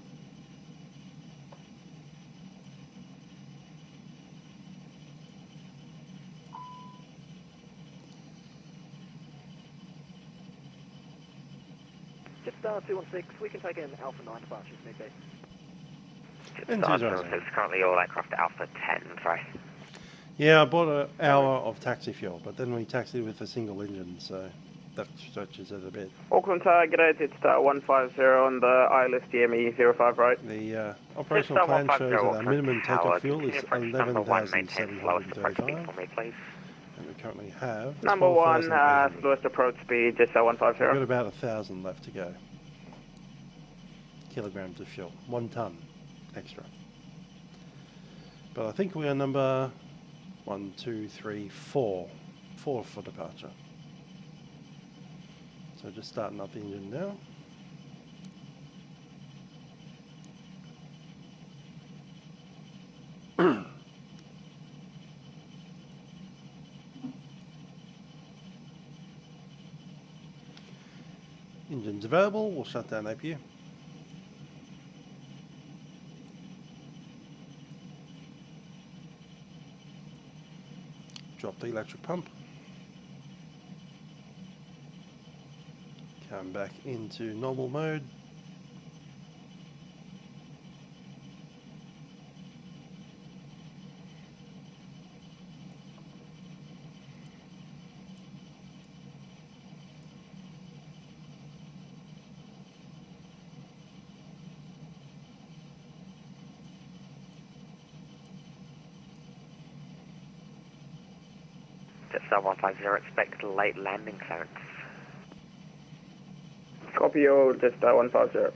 Speaker 22: Jetstar 216, we can take an Alpha 9 departure if need be.
Speaker 20: Jetstar 216, currently all aircraft Alpha 10, sorry.
Speaker 1: Yeah, I bought an hour of taxi fuel, but then we taxied with a single engine, so that stretches it a bit.
Speaker 4: Auckland target, it's Star 150 on the ILS DME 05 right.
Speaker 1: The operational plan shows that our minimum takeoff fuel is 11,735, and we currently have
Speaker 4: Number 1, slowest approach speed, Jetstar 150.
Speaker 1: We've got about 1,000 left to go. Kilograms of fuel, 1 ton extra. But I think we are number 1, 2, 3, 4 for departure. So just starting up the engine now. Engine's available, we'll shut down APU. Drop the electric pump. Come back into normal mode.
Speaker 20: Jetstar 150, expect late landing clearance.
Speaker 4: Copy all, Jetstar 150.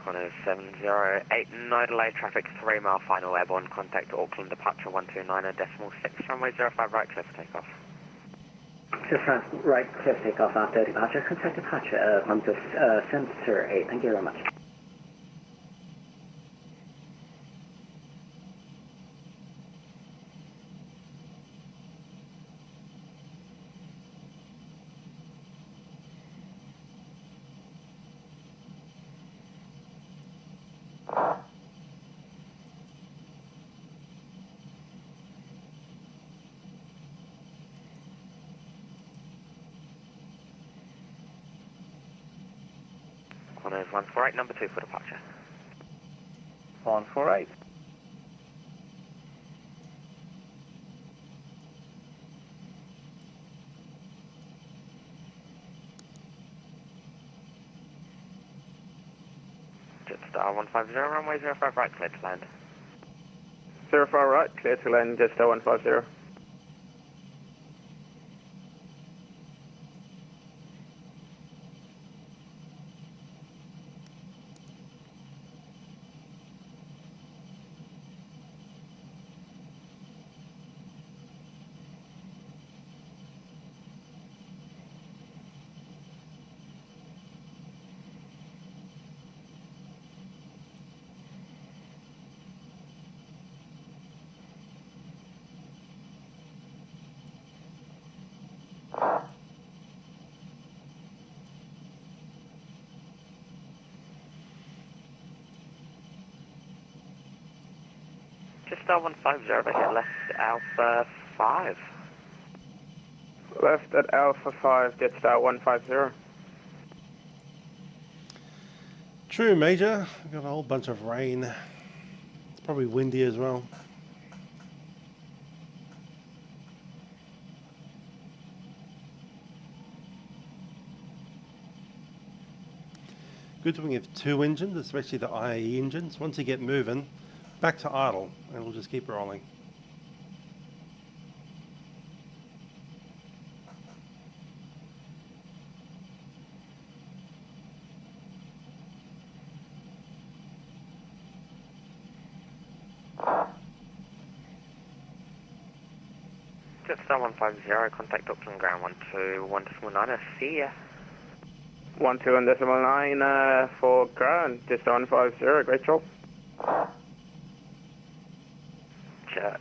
Speaker 20: 1070, no delay, traffic 3 mile final airborne, contact Auckland, departure 129.6, runway 05 right, clear for takeoff.
Speaker 10: Just right, clear takeoff after departure, contact departure, Qantas Center 8, thank you very much.
Speaker 20: Qantas 148, number 2 for departure.
Speaker 11: 148.
Speaker 20: Jetstar 150, runway 05 right, clear to land.
Speaker 13: 05 right, clear to land, Jetstar 150.
Speaker 20: Jetstar 150 over here, left Alpha 5.
Speaker 13: Left at Alpha 5, Jetstar 150.
Speaker 1: True, Major. We've got a whole bunch of rain. It's probably windy as well. Good thing we have 2 engines, especially the IAE engines. Once you get moving, back to idle, and we'll just keep rolling.
Speaker 20: Jetstar 150, contact Auckland ground 121.9, see ya.
Speaker 13: 121.9 for ground, Jetstar 150, great job.
Speaker 20: Chat.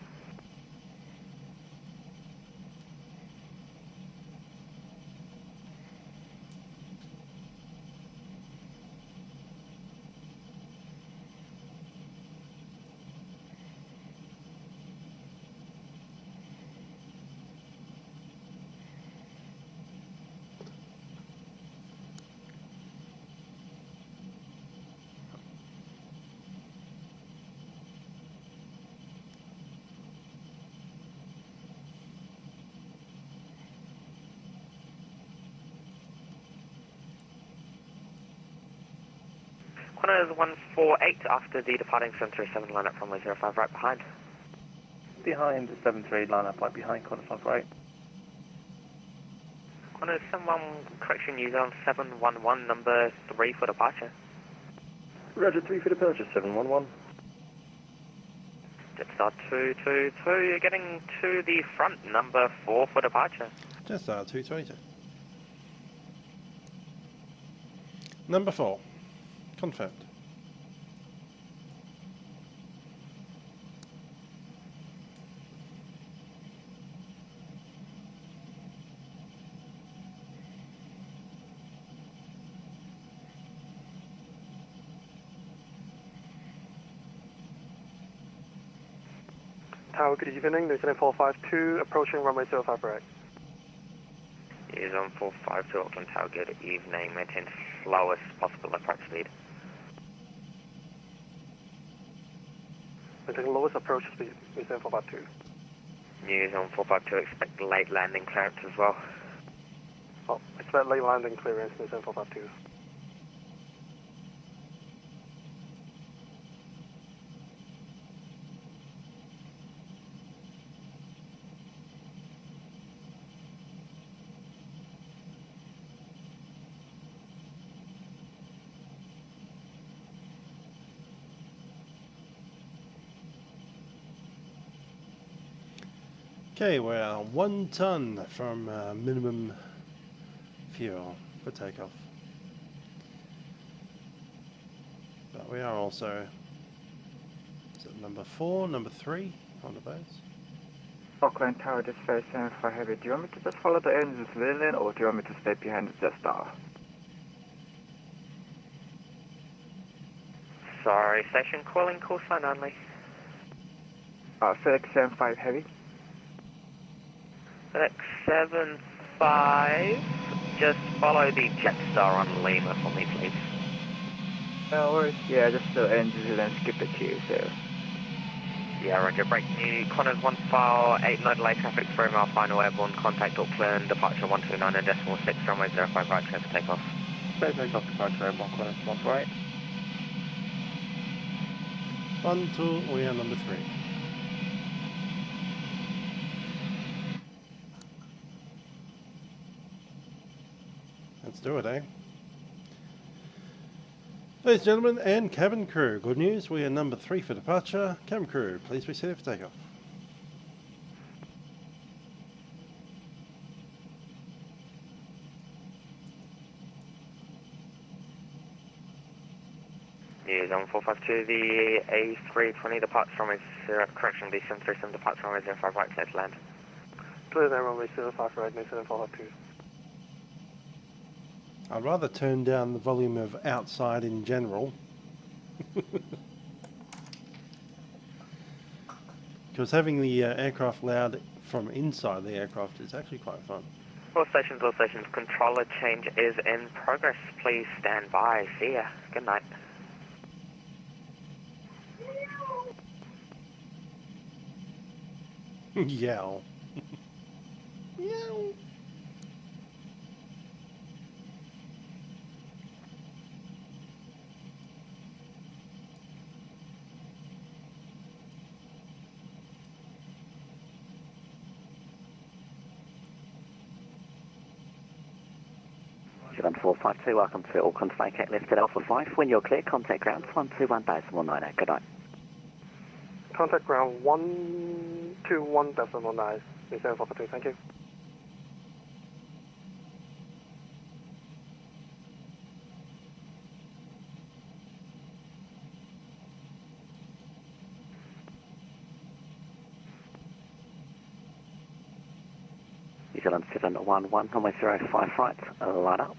Speaker 20: Qantas 148 after the departing 737 line up runway 05 right behind.
Speaker 11: Behind 73, line up right behind, Qantas 148.
Speaker 20: Qantas 71, correction, New Zealand 711, number 3 for departure.
Speaker 11: Roger, 3 for departure, 711.
Speaker 20: Jetstar 222, you're getting to the front, number 4 for departure.
Speaker 1: Jetstar 222. Number 4. Confirmed.
Speaker 19: Tower, good evening. New Zealand 452, approaching runway 05 right.
Speaker 20: New Zealand 452, Auckland Tower, good evening. Maintain slowest possible approach speed.
Speaker 19: We're taking lowest approach speed, New Zealand 452.
Speaker 20: New Zealand 452, expect late landing clearance as well.
Speaker 19: Oh, expect late landing clearance, New Zealand 452.
Speaker 1: Okay, we're 1 ton from minimum fuel for takeoff. But we are also, is it number 4, number 3, one of those?
Speaker 6: Auckland Tower, just very for heavy. Do you want me to just follow the engines within, or do you want me to stay behind the Jetstar?
Speaker 20: Sorry, station calling, call sign only.
Speaker 6: Fenix A320 heavy.
Speaker 20: Fenix 75, just follow the Jetstar on Lima for me, please.
Speaker 6: No worries. Yeah, just the engines and skip the queue, so.
Speaker 20: Yeah, roger. Break new Connors 1 file, 89 delay traffic, 3 mile final airborne, contact Auckland, departure 129.6, runway 05 right, clear for takeoff.
Speaker 15: Clear takeoff, departure airborne, Connors 1 right.
Speaker 1: 1, 2, we are number 3. Let's do it, eh? Ladies and gentlemen, and cabin crew, good news, we are number 3 for departure. Cabin crew, please be seated for takeoff.
Speaker 20: News on 452, the A320 departs runway 0, correction, D737 departs runway 05 right, clear to land.
Speaker 19: Clear there, runway 05 right, Mason and 452.
Speaker 1: I'd rather turn down the volume of outside in general. Because having the aircraft loud from inside the aircraft is actually quite fun.
Speaker 20: All stations, controller change is in progress. Please stand by. See ya. Good night.
Speaker 1: Yow. Yow.
Speaker 10: Zealand 452, welcome to Auckland Saitek left at Alpha 5. When you're clear, contact ground 121.198. Good night.
Speaker 19: Contact ground 121.198. Mason 452, thank you.
Speaker 10: New Zealand 711, runway 05 right, line up.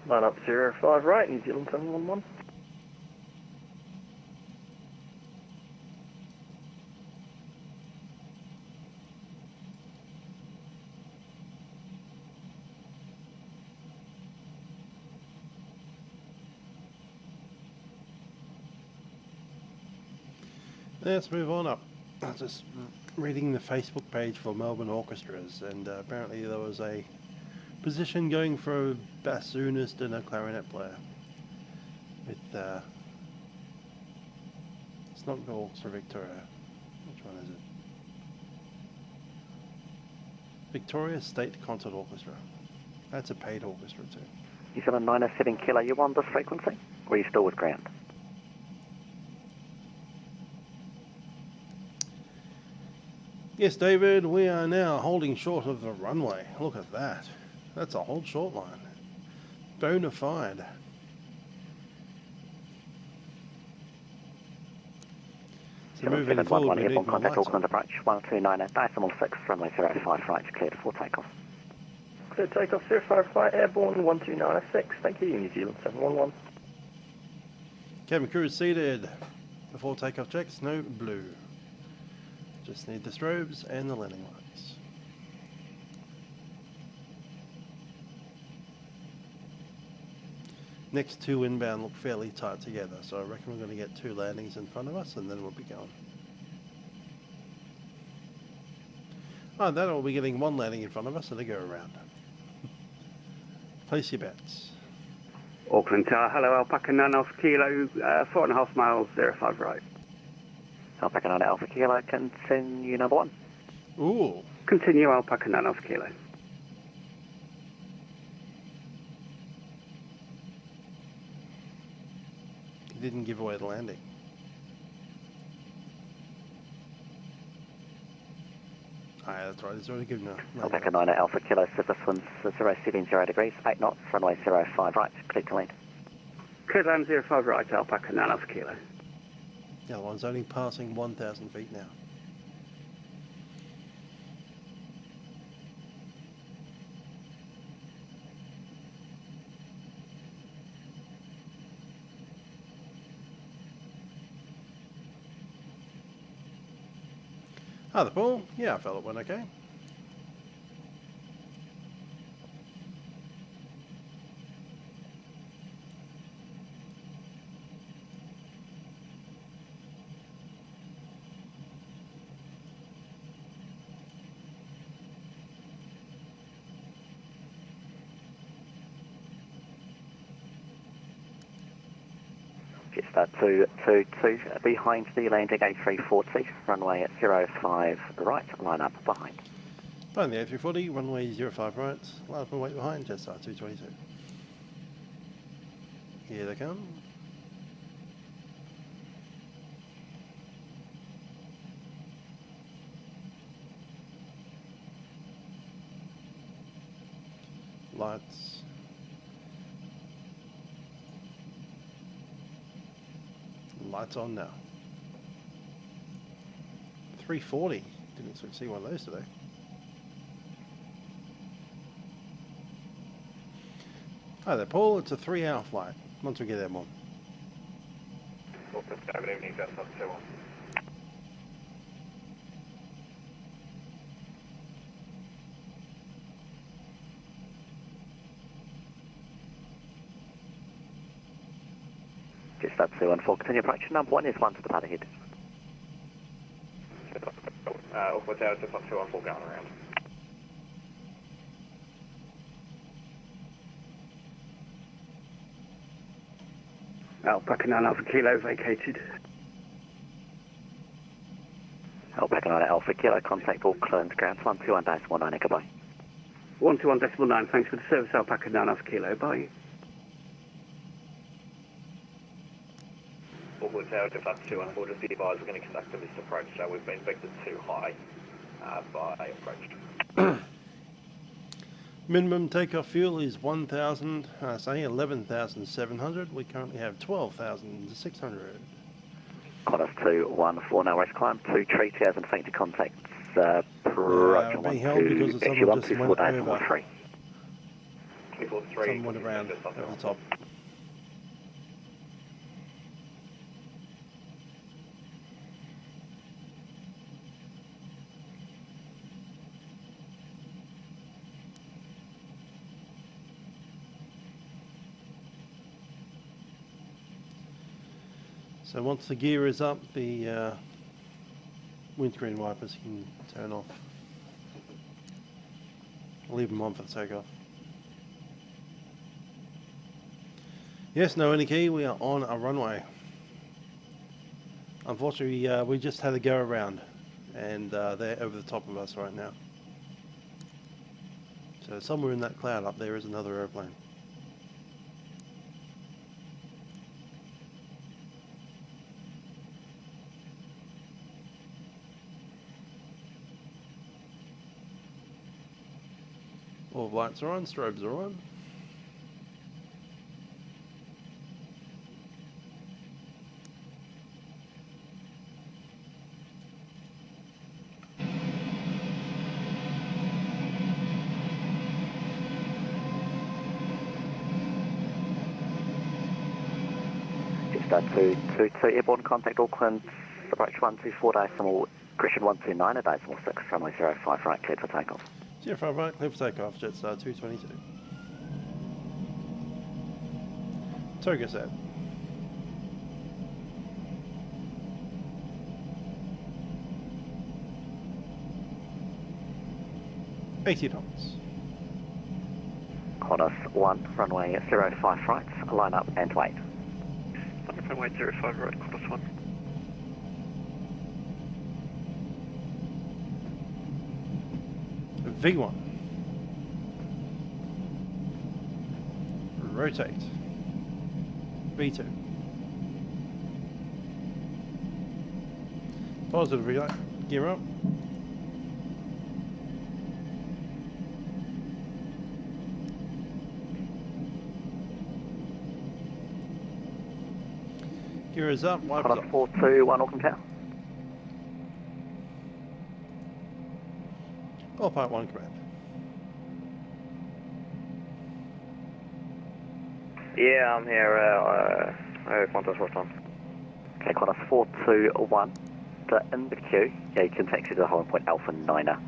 Speaker 15: Line up 05 right, New Zealand 711.
Speaker 1: Let's move on up. I was just reading the Facebook page for Melbourne orchestras, and apparently there was a position going for a bassoonist and a clarinet player. With it's not the Orchestra Victoria. Which one is it? Victoria State Concert Orchestra. That's a paid orchestra too.
Speaker 10: New Zealand 907 Kilo, you on this frequency? Or are you still with ground?
Speaker 1: Yes, David, we are now holding short of the runway. Look at that. That's a hold short line. Bona fide. So moving forward, we need more
Speaker 10: contact
Speaker 1: lights
Speaker 10: Auckland
Speaker 1: on.
Speaker 10: approach 129.6, runway 05 right, cleared for takeoff.
Speaker 15: Clear takeoff 05 right, airborne 129.6. Thank you, New Zealand 711.
Speaker 1: Cabin crew is seated. Before takeoff checks, no blue. Just need the strobes and the landing lights. Next two inbound look fairly tight together, so I reckon we're going to get 2 landings in front of us and then we'll be going. Oh, then we'll be getting 1 landing in front of us and a go around. Place your bets.
Speaker 3: Auckland Tower, hello, Alpaca 9 Alpha Kilo, 4.5 miles, 05 right.
Speaker 10: Alpaca 9 Alpha Kilo, continue number 1.
Speaker 1: Ooh.
Speaker 3: Continue Alpaca 9 Alpha Kilo.
Speaker 1: He didn't give away the landing. Ah, that's right, it's already good enough.
Speaker 10: Alpaca 9 Alpha Kilo, surface winds 070 degrees, 8 knots, runway 05 right, clear to land.
Speaker 3: Clear land 05 right, Alpaca 9 Alpha Kilo.
Speaker 1: The other one's only passing 1,000 feet now. Ah, the ball? Yeah, I felt it went okay.
Speaker 10: Jetstar 222 behind the landing A340, runway at 05 right, line up behind.
Speaker 1: Behind the A340, runway 05 right, line up and wait behind, Jetstar 222. Here they come. Lights. Lights on now. 340. Didn't expect to see one of those today. Hi there, Paul. It's a 3-hour flight. Once we get them on.
Speaker 5: Good evening, Jetstar 21.
Speaker 10: Jetstar 214, continue approach. Number 1 is 1 to the pad ahead.
Speaker 5: Auckland Tower, Jetstar 214 going around.
Speaker 3: Alpaca 9 Alpha Kilo vacated.
Speaker 10: Alpaca 9 Alpha Kilo, contact Auckland ground 121.19, goodbye.
Speaker 3: 121.9, thanks for the service, Alpaca 9 Alpha Kilo, bye.
Speaker 5: Auckland Tower, Jetstar 214, just be advised we're going to conduct a missed approach, so we've been vectored too high by approach.
Speaker 1: Minimum takeoff fuel is 11,700. We currently have 12,600.
Speaker 10: Qantas 214, now race climb, 2 3,000 feet to contact. Approach
Speaker 1: being held because of someone just went over.
Speaker 5: 243.
Speaker 1: Someone went around over the top. So once the gear is up, the windscreen wipers can turn off. I'll leave them on for the takeoff. Yes, no any key, we are on a runway. Unfortunately, we just had a go around, and they're over the top of us right now. So somewhere in that cloud up there is another airplane. All lights are on, strobes are on.
Speaker 10: Jetstar 222 airborne, contact Auckland, approach 124 decimal, correction 129 decimal 6, runway 05 right, cleared for takeoff.
Speaker 1: 05 right, clear for takeoff, Jetstar 222. Toga set. $80.
Speaker 10: Qantas 1, runway 05 right, line up and wait.
Speaker 17: Runway 05 right, Qantas 1.
Speaker 1: V1. Rotate. V2. Positive relay. Gear up. Gear is up. Wipers
Speaker 10: Qantas
Speaker 1: off.
Speaker 10: 421 Auckland Tower.
Speaker 1: All part 1 command.
Speaker 2: Yeah, I'm here. Qantas 421.
Speaker 10: Okay, Qantas 421. In the queue, yeah, you can taxi to the holding point Alpha 9er.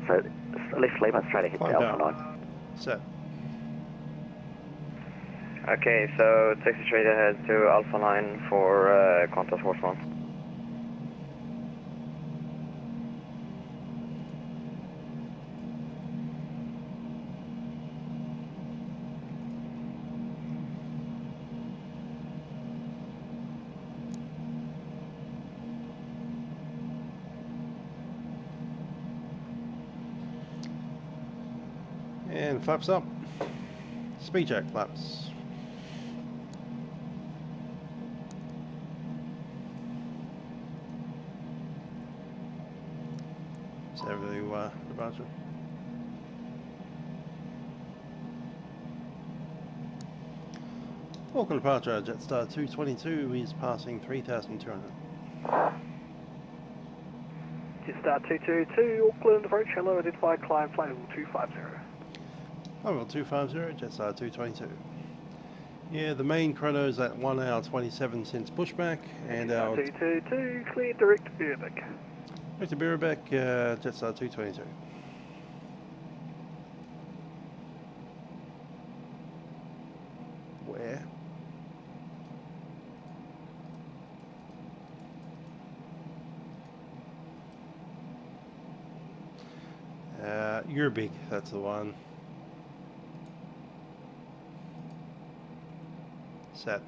Speaker 10: So left lever and straight ahead to Alpha 9.
Speaker 1: Set.
Speaker 2: Okay, so taxi straight ahead to Alpha 9 for Qantas 421.
Speaker 1: And flaps up. Speed check flaps. So the departure. Auckland departure, Jetstar 222 is passing 3,200.
Speaker 22: Jetstar 222, Auckland approach, hello, identify, climb, flight level 250.
Speaker 1: Level 250, Jetstar 222. Yeah, the main chrono's at 1 hour 27 since pushback, and our...
Speaker 22: 222, clear direct to Birbeck.
Speaker 1: Direct to Birbeck, Jetstar 222. Where? You're big, that's the one. Set.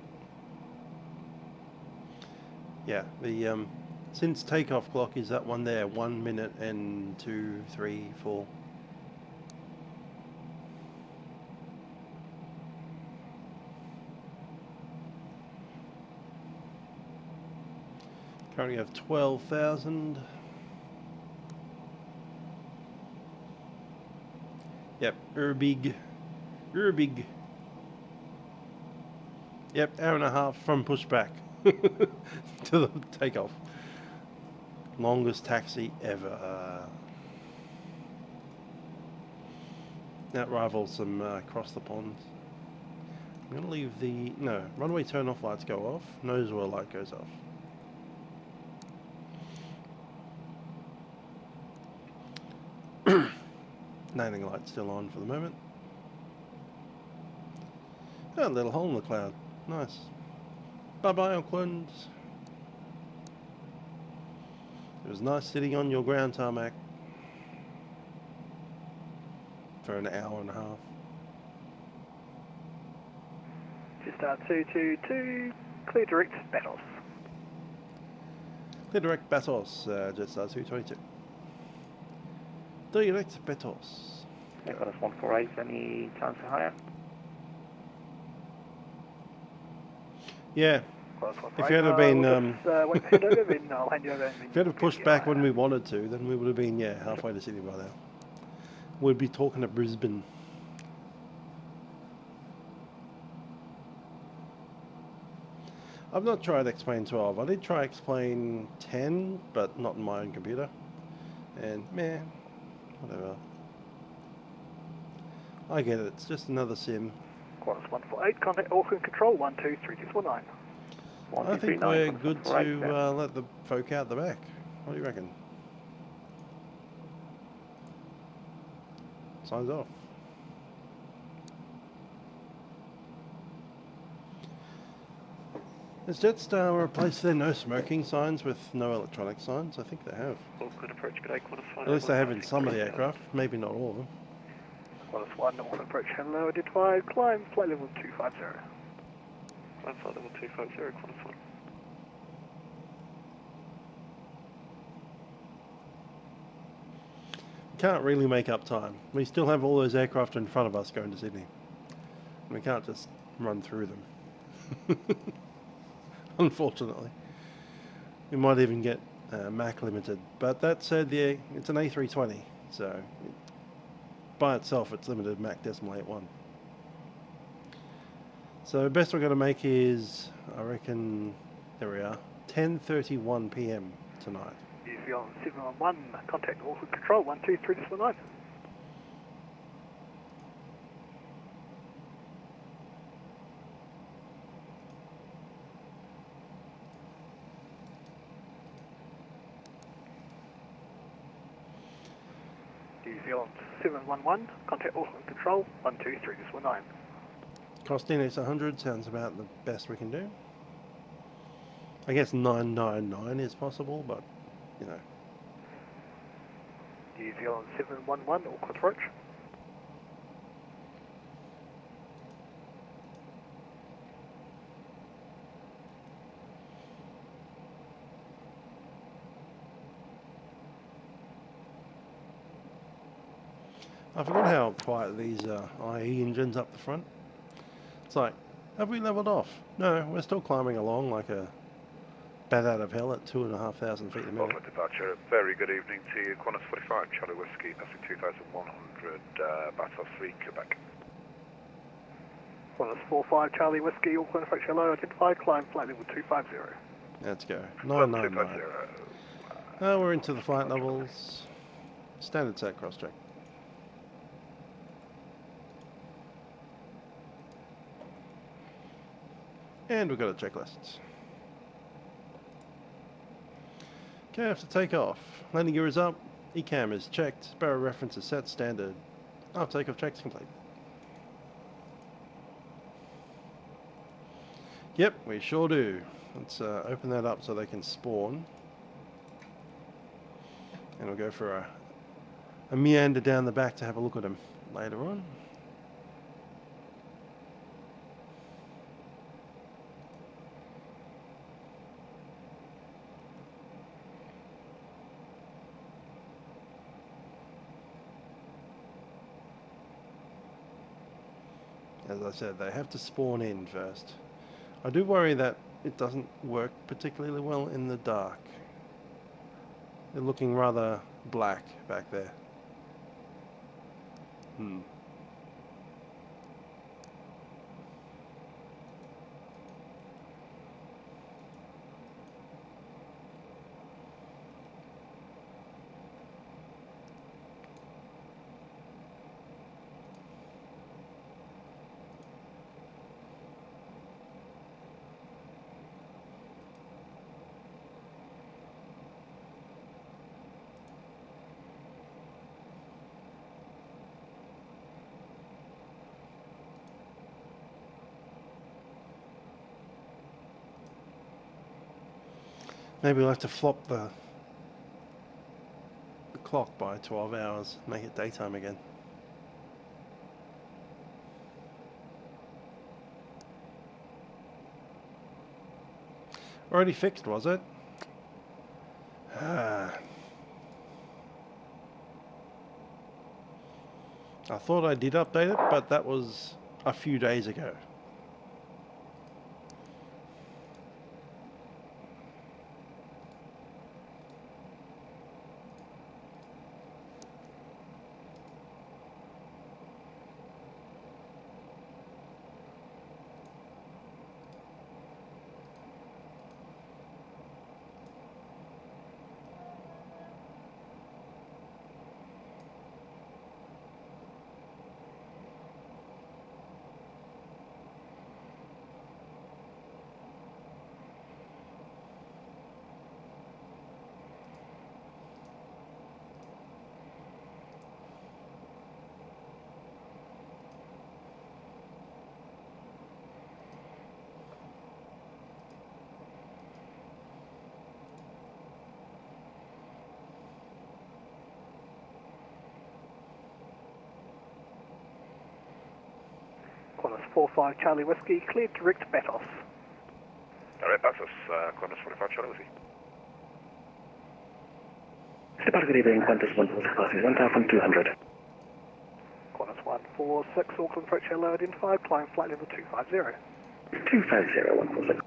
Speaker 1: Yeah, the since takeoff clock is that one there, 1 minute and 2, 3, 4. Currently have 12,000. Yep, big. Yep, hour and a half from pushback to the takeoff. Longest taxi ever. That rivals some across the pond. I'm going to leave the... No, runway turn off lights go off. Nose wheel light goes off. Landing light still on for the moment. Oh, a little hole in the cloud. Nice. Bye-bye, Auckland. It was nice sitting on your ground tarmac for an hour and a half.
Speaker 22: Jetstar 222, clear direct, Batos.
Speaker 1: Clear direct, Batos, Jetstar 222. Direct, Batos.
Speaker 11: Echoes 148, any chance of higher?
Speaker 1: Yeah. If you had been, if you had pushed back when we wanted to, then we would have been, yeah, halfway to Sydney by now. We'd be talking to Brisbane. I've not tried X-Plane 12. I did try X-Plane 10, but not in my own computer. And, meh, whatever. I get it, it's just another sim.
Speaker 22: Qantas 148, contact Auckland Control 123.9.
Speaker 1: I think we're good to let the folk out the back. What do you reckon? Signs off. Has Jetstar replaced their no smoking signs with no electronic signs? I think they have.
Speaker 22: Auckland approach, good day, Qantas 1.
Speaker 1: At least they have in some of the aircraft, maybe not all of them.
Speaker 22: Qantas 1, Auckland approach, hello, identified, climb, flight level 250. Climb, flight level 250, Qantas 1.
Speaker 1: Can't really make up time. We still have all those aircraft in front of us going to Sydney. We can't just run through them. Unfortunately. We might even get Mach limited. But that said, it's an A320, so by itself it's limited Mach decimal 81. So best we're going to make is, I reckon, there we are, 10:31 PM tonight.
Speaker 22: If on 711, contact Auckland Control 123.9. New Zealand 711, contact Auckland Control 123.9.
Speaker 1: Costinus 100 sounds about the best we can do. I guess 999 is possible, but, you know.
Speaker 22: New Zealand 711, Auckland approach.
Speaker 1: I forgot how quiet these IE engines up the front. It's like, have we leveled off? No, we're still climbing along like a bat out of hell at 2,500 feet a minute.
Speaker 8: Auckland departure, very good evening to you. Qantas 45, Charlie Whiskey, passing 2,100, Batos 3, Quebec.
Speaker 19: Qantas 45, Charlie Whiskey, Auckland Fracture Low, identified, climb flight level 250.
Speaker 1: Let's go. 999. We're into the flight levels. Standard set cross check. And we've got a checklist. Okay, after takeoff, landing gear is up, ECAM is checked, barrel reference is set, standard. After takeoff, checks complete. Yep, we sure do. Let's open that up so they can spawn. And we'll go for a meander down the back to have a look at them later on. As I said, they have to spawn in first. I do worry that it doesn't work particularly well in the dark. They're looking rather black back there. Maybe we'll have to flop the clock by 12 hours, make it daytime again. Already fixed, was it? I thought I did update it, but that was a few days ago.
Speaker 19: Qantas 45, Charlie Whiskey, cleared direct Batos.
Speaker 8: Direct Batos, Qantas 45, Charlie Whiskey.
Speaker 11: Depart good evening, Qantas 146, passing 1,200.
Speaker 19: Qantas 146, Auckland Fracture Low, identified, climb flight level 250.
Speaker 11: 250, 146.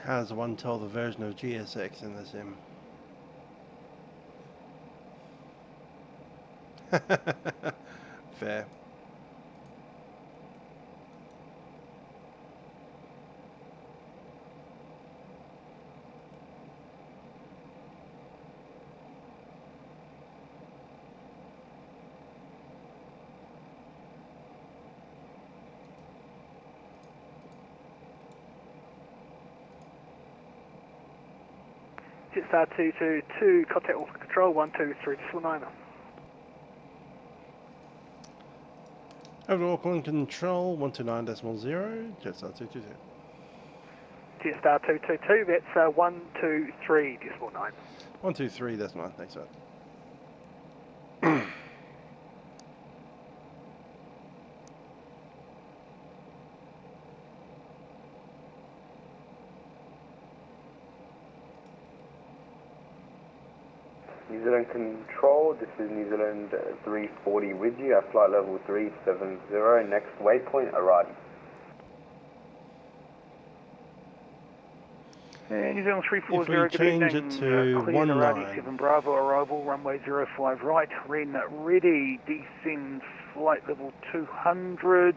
Speaker 11: How does one tell the version of GSX in the sim? Fair.
Speaker 19: Jetstar 222, contact Auckland Control 123.9.
Speaker 1: Over to Auckland Control 129.0, Jetstar 222.
Speaker 19: Jetstar 222, that's 123.9.
Speaker 1: 123.9, thanks for that.
Speaker 18: New Zealand Control, this is New Zealand 340 with you at flight level 370, next waypoint, Aradi.
Speaker 7: New Zealand 340,
Speaker 1: if we change it to 19.
Speaker 7: 7 Bravo, arrival, runway 05 right, ren ready, descend flight level 200,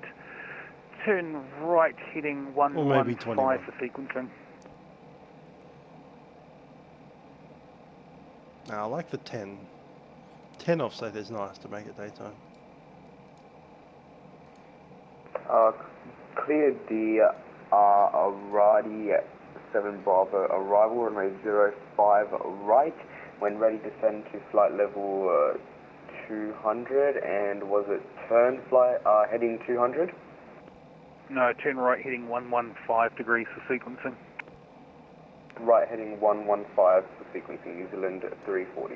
Speaker 7: turn right heading 115 for sequencing.
Speaker 1: Now I like the 10. 10 offset is nice to make it daytime.
Speaker 18: Cleared the Aradi 7 Bravo arrival, runway 05 right, when ready to descend to flight level 200, and was it turn flight heading 200?
Speaker 7: No, turn right heading 115 degrees for sequencing.
Speaker 18: Right heading 115 for sequencing, New Zealand 340.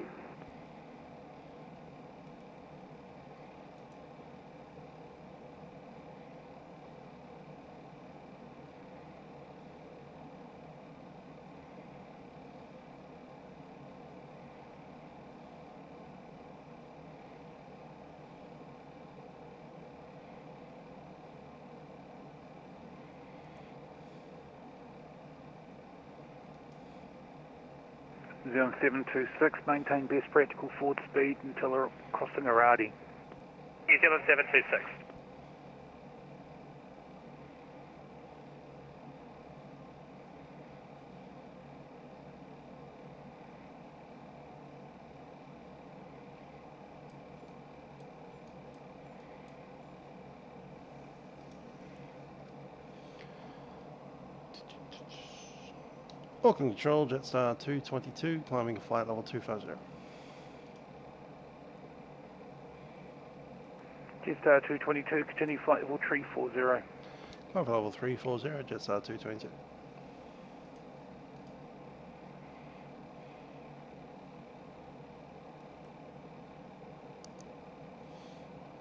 Speaker 7: New Zealand 726, maintain best practical forward speed until crossing Aradi.
Speaker 5: New Zealand 726.
Speaker 1: Auckland Control, Jetstar 222, climbing flight level 250.
Speaker 7: Jetstar 222, continue flight level 340.
Speaker 1: Climb level 340, Jetstar 222.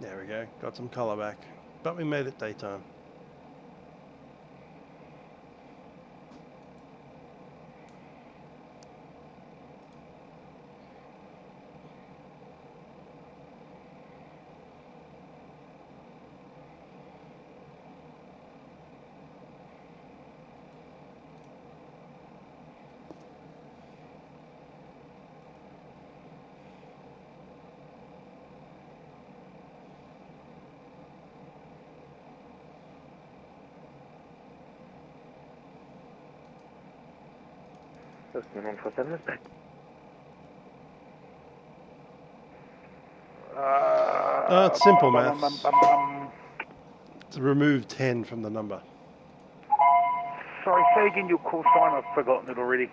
Speaker 1: There we go, got some colour back, but we made it daytime.
Speaker 18: Postman 147 is back.
Speaker 1: It's simple maths. To remove 10 from the number.
Speaker 7: Sorry, say again your call sign, I've forgotten it already.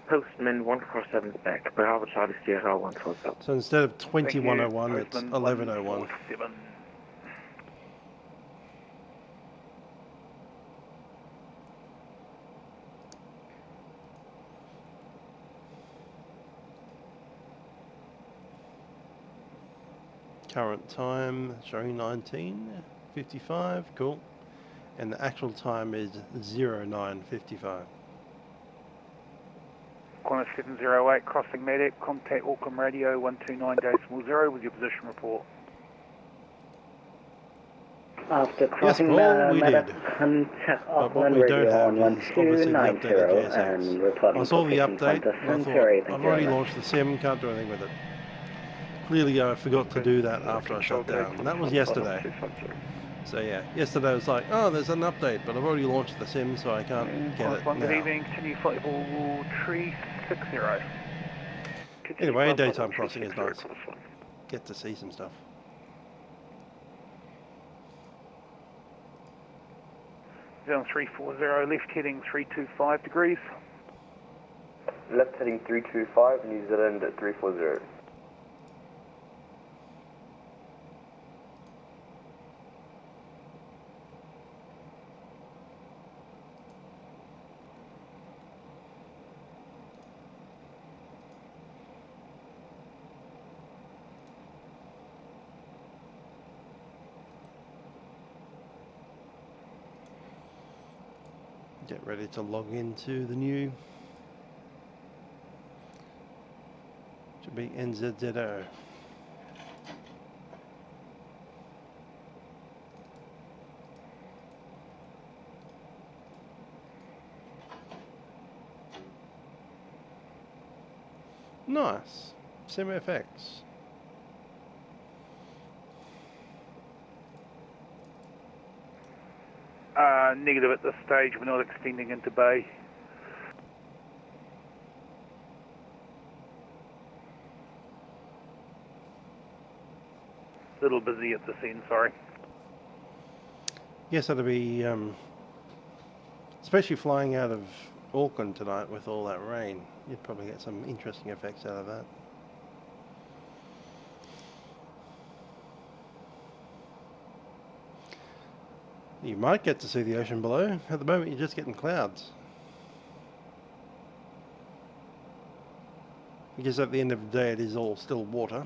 Speaker 18: Postman 147 is back. Bravo Charlie Sierra 147.
Speaker 1: So instead of 2101, it's 1101. Current time showing 19:55, cool. And the actual time is 09:55.
Speaker 7: Qantas 708, crossing Medic, contact Auckland Radio 129.0 with your position report.
Speaker 21: After crossing Medic, contact Auckland Radio on 1290 and reporting
Speaker 1: I saw the
Speaker 21: position
Speaker 1: update,
Speaker 21: Qantas
Speaker 1: I
Speaker 21: Century.
Speaker 1: thought, I've already launched the sim, can't do anything with it. Clearly I forgot to do that after I shut down, and that was yesterday. So yeah, yesterday was like, oh, there's an update, but I've already launched the sim, so I can't get it
Speaker 7: Good
Speaker 1: now.
Speaker 7: evening, continue flight level 360.
Speaker 1: Anyway, daytime crossing is nice. Get to see some stuff.
Speaker 7: Zone 340, left heading 325 degrees.
Speaker 18: left heading 325, New Zealand 340.
Speaker 1: Get ready to log into the new. Should be NZAA. Nice. SimFX.
Speaker 7: Negative at this stage, we're not extending into bay. A little busy at this end, sorry.
Speaker 1: Yes, that'll be, especially flying out of Auckland tonight with all that rain. You'd probably get some interesting effects out of that. You might get to see the ocean below. At the moment, you're just getting clouds. Because at the end of the day, it is all still water.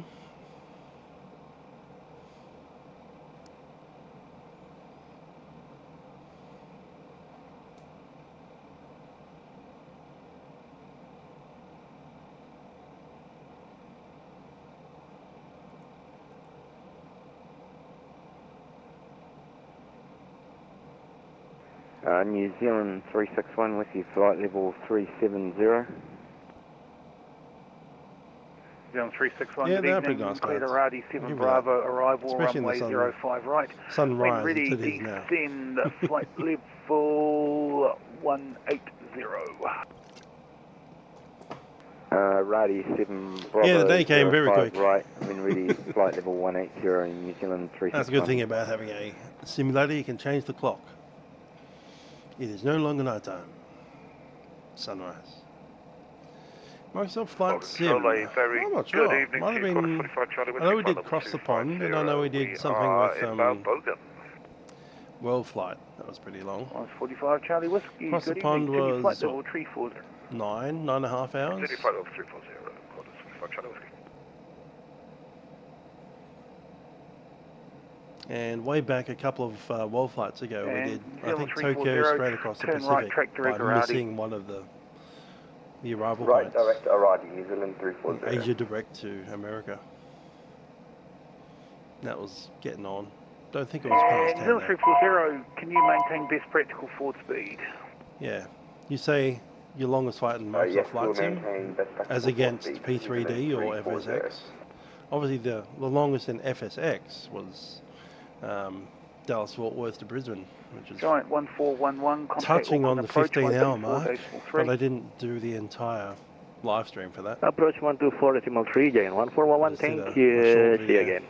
Speaker 18: New Zealand 361 with you, flight level 370.
Speaker 7: New Zealand 361,
Speaker 1: yeah,
Speaker 7: good
Speaker 1: they're
Speaker 7: evening.
Speaker 1: pretty nice
Speaker 7: Clear the
Speaker 1: clouds.
Speaker 7: Radi 7 Bravo, arrival
Speaker 1: especially
Speaker 7: runway
Speaker 1: in the
Speaker 7: 05 right.
Speaker 1: Sunrise,
Speaker 7: when ready,
Speaker 1: it is now.
Speaker 7: descend flight level 180.
Speaker 18: Radi 7 Bravo.
Speaker 1: Yeah, the day came very quick.
Speaker 18: Right, when ready, flight level 180 in New Zealand 361.
Speaker 1: That's a good thing about having a simulator, you can change the clock. It is no longer night time. Sunrise. Microsoft Flight Sim. I'm not sure.
Speaker 8: Good evening.
Speaker 1: Might have been. I know we did Cross the Pond, and I know we did something with World Flight. That was pretty long.
Speaker 7: 45 Charlie Whiskey.
Speaker 1: Cross the
Speaker 7: good
Speaker 1: Pond
Speaker 7: evening.
Speaker 1: was
Speaker 7: Flight level 340.
Speaker 1: 9.5 hours.
Speaker 8: City flight level 340, quarters 45 Charlie Whiskey.
Speaker 1: And way back a couple of World Flights ago, we did, I think,
Speaker 7: 340,
Speaker 1: Tokyo straight across the
Speaker 7: turn
Speaker 1: Pacific
Speaker 7: right, track direct
Speaker 1: by
Speaker 7: Aradi.
Speaker 1: missing one of the arrival
Speaker 18: Right,
Speaker 1: points.
Speaker 18: direct Aradi, New Zealand 340.
Speaker 1: Asia direct to America. That was getting on. Don't think it was past 10
Speaker 7: New Zealand
Speaker 1: now.
Speaker 7: 340, can you maintain best practical forward speed?
Speaker 1: Yeah. You say your longest flight in Microsoft
Speaker 18: yes,
Speaker 1: Flight
Speaker 18: we'll
Speaker 1: Sim
Speaker 18: maintain best practical
Speaker 1: as against
Speaker 18: forward speed,
Speaker 1: P3D or
Speaker 18: 340.
Speaker 1: FSX. Obviously the longest in FSX was Dallas Fort Worth to Brisbane, which is
Speaker 7: Giant 1411, contact
Speaker 1: touching on
Speaker 7: Auckland
Speaker 1: the
Speaker 7: approach
Speaker 1: 15-hour mark,
Speaker 7: 134.3.
Speaker 1: but I didn't do the entire live stream for that.
Speaker 21: Approach 124, decimal 3, Giant 1411,
Speaker 1: Just did
Speaker 21: thank
Speaker 1: a
Speaker 21: you,
Speaker 1: short
Speaker 21: see you
Speaker 1: video.
Speaker 21: again.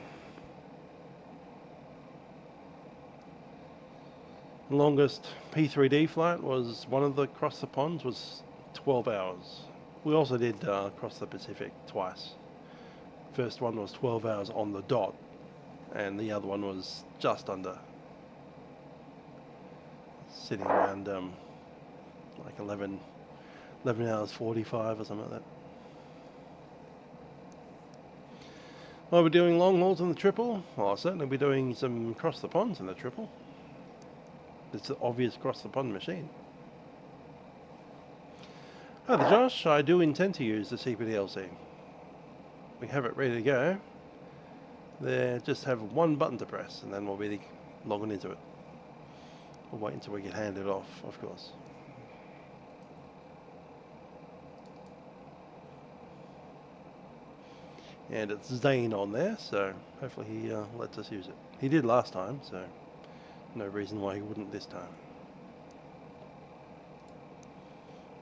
Speaker 1: Longest P3D flight was one of the Cross the Ponds was 12 hours. We also did Cross the Pacific twice. First one was 12 hours on the dot, and the other one was just under. Sitting around like 11 hours 45 or something like that. Well, we're doing long hauls in the triple. Well, I'll certainly be doing some Cross the Ponds in the triple. It's the obvious Cross the Pond machine. Hi there, Josh. I do intend to use the CPDLC. We have it ready to go. There, just have one button to press, and then we'll be logging into it. We'll wait until we get handed off, of course. And it's Zane on there, so hopefully he lets us use it. He did last time, so no reason why he wouldn't this time.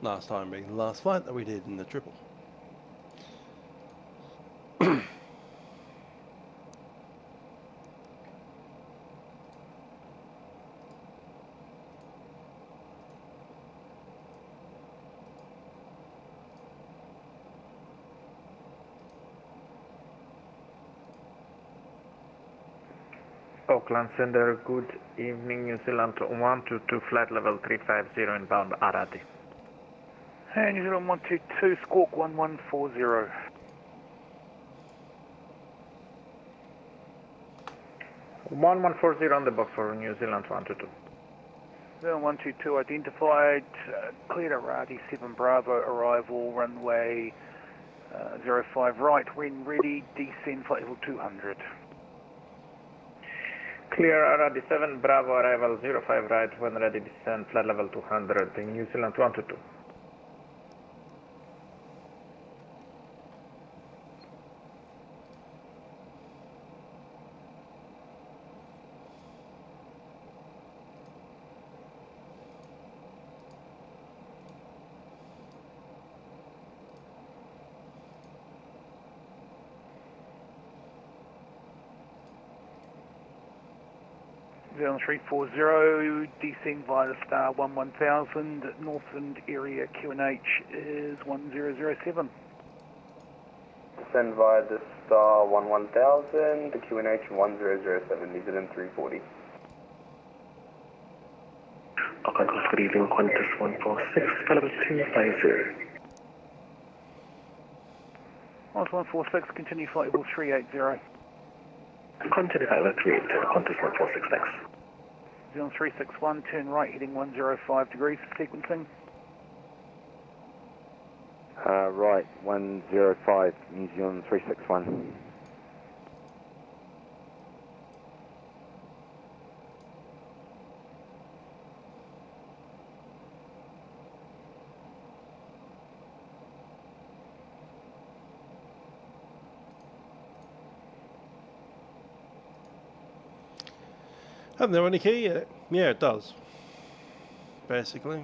Speaker 1: Last time being the last flight that we did in the triple.
Speaker 9: Auckland Center, good evening, New Zealand 122, flight level 350 inbound Arati.
Speaker 7: And New Zealand 122, squawk 1140.
Speaker 9: New 1140 on the box for New Zealand 122.
Speaker 7: New Zealand 122 identified, cleared Arati 7 Bravo, arrival runway 05 right, when ready, descend flight level 200.
Speaker 9: Clear Arati 7 Bravo, arrival 05 right, when ready, descend flight level 200 in New Zealand 122.
Speaker 7: Zero 340, descend via the star 1000, northern area QNH is 1007.
Speaker 18: Descend via the star 1000, the QNH 1007, New Zealand 340.
Speaker 11: Auckland, good evening, Qantas 146, level 250.
Speaker 7: Qantas 146, continue flight level 380.
Speaker 11: Continue level 380, Qantas 146, thanks.
Speaker 7: New Zealand 361, turn right heading 105 degrees, sequencing.
Speaker 10: Right, 105, New Zealand 361.
Speaker 1: Haven't there any key yet? Yeah, it does. Basically,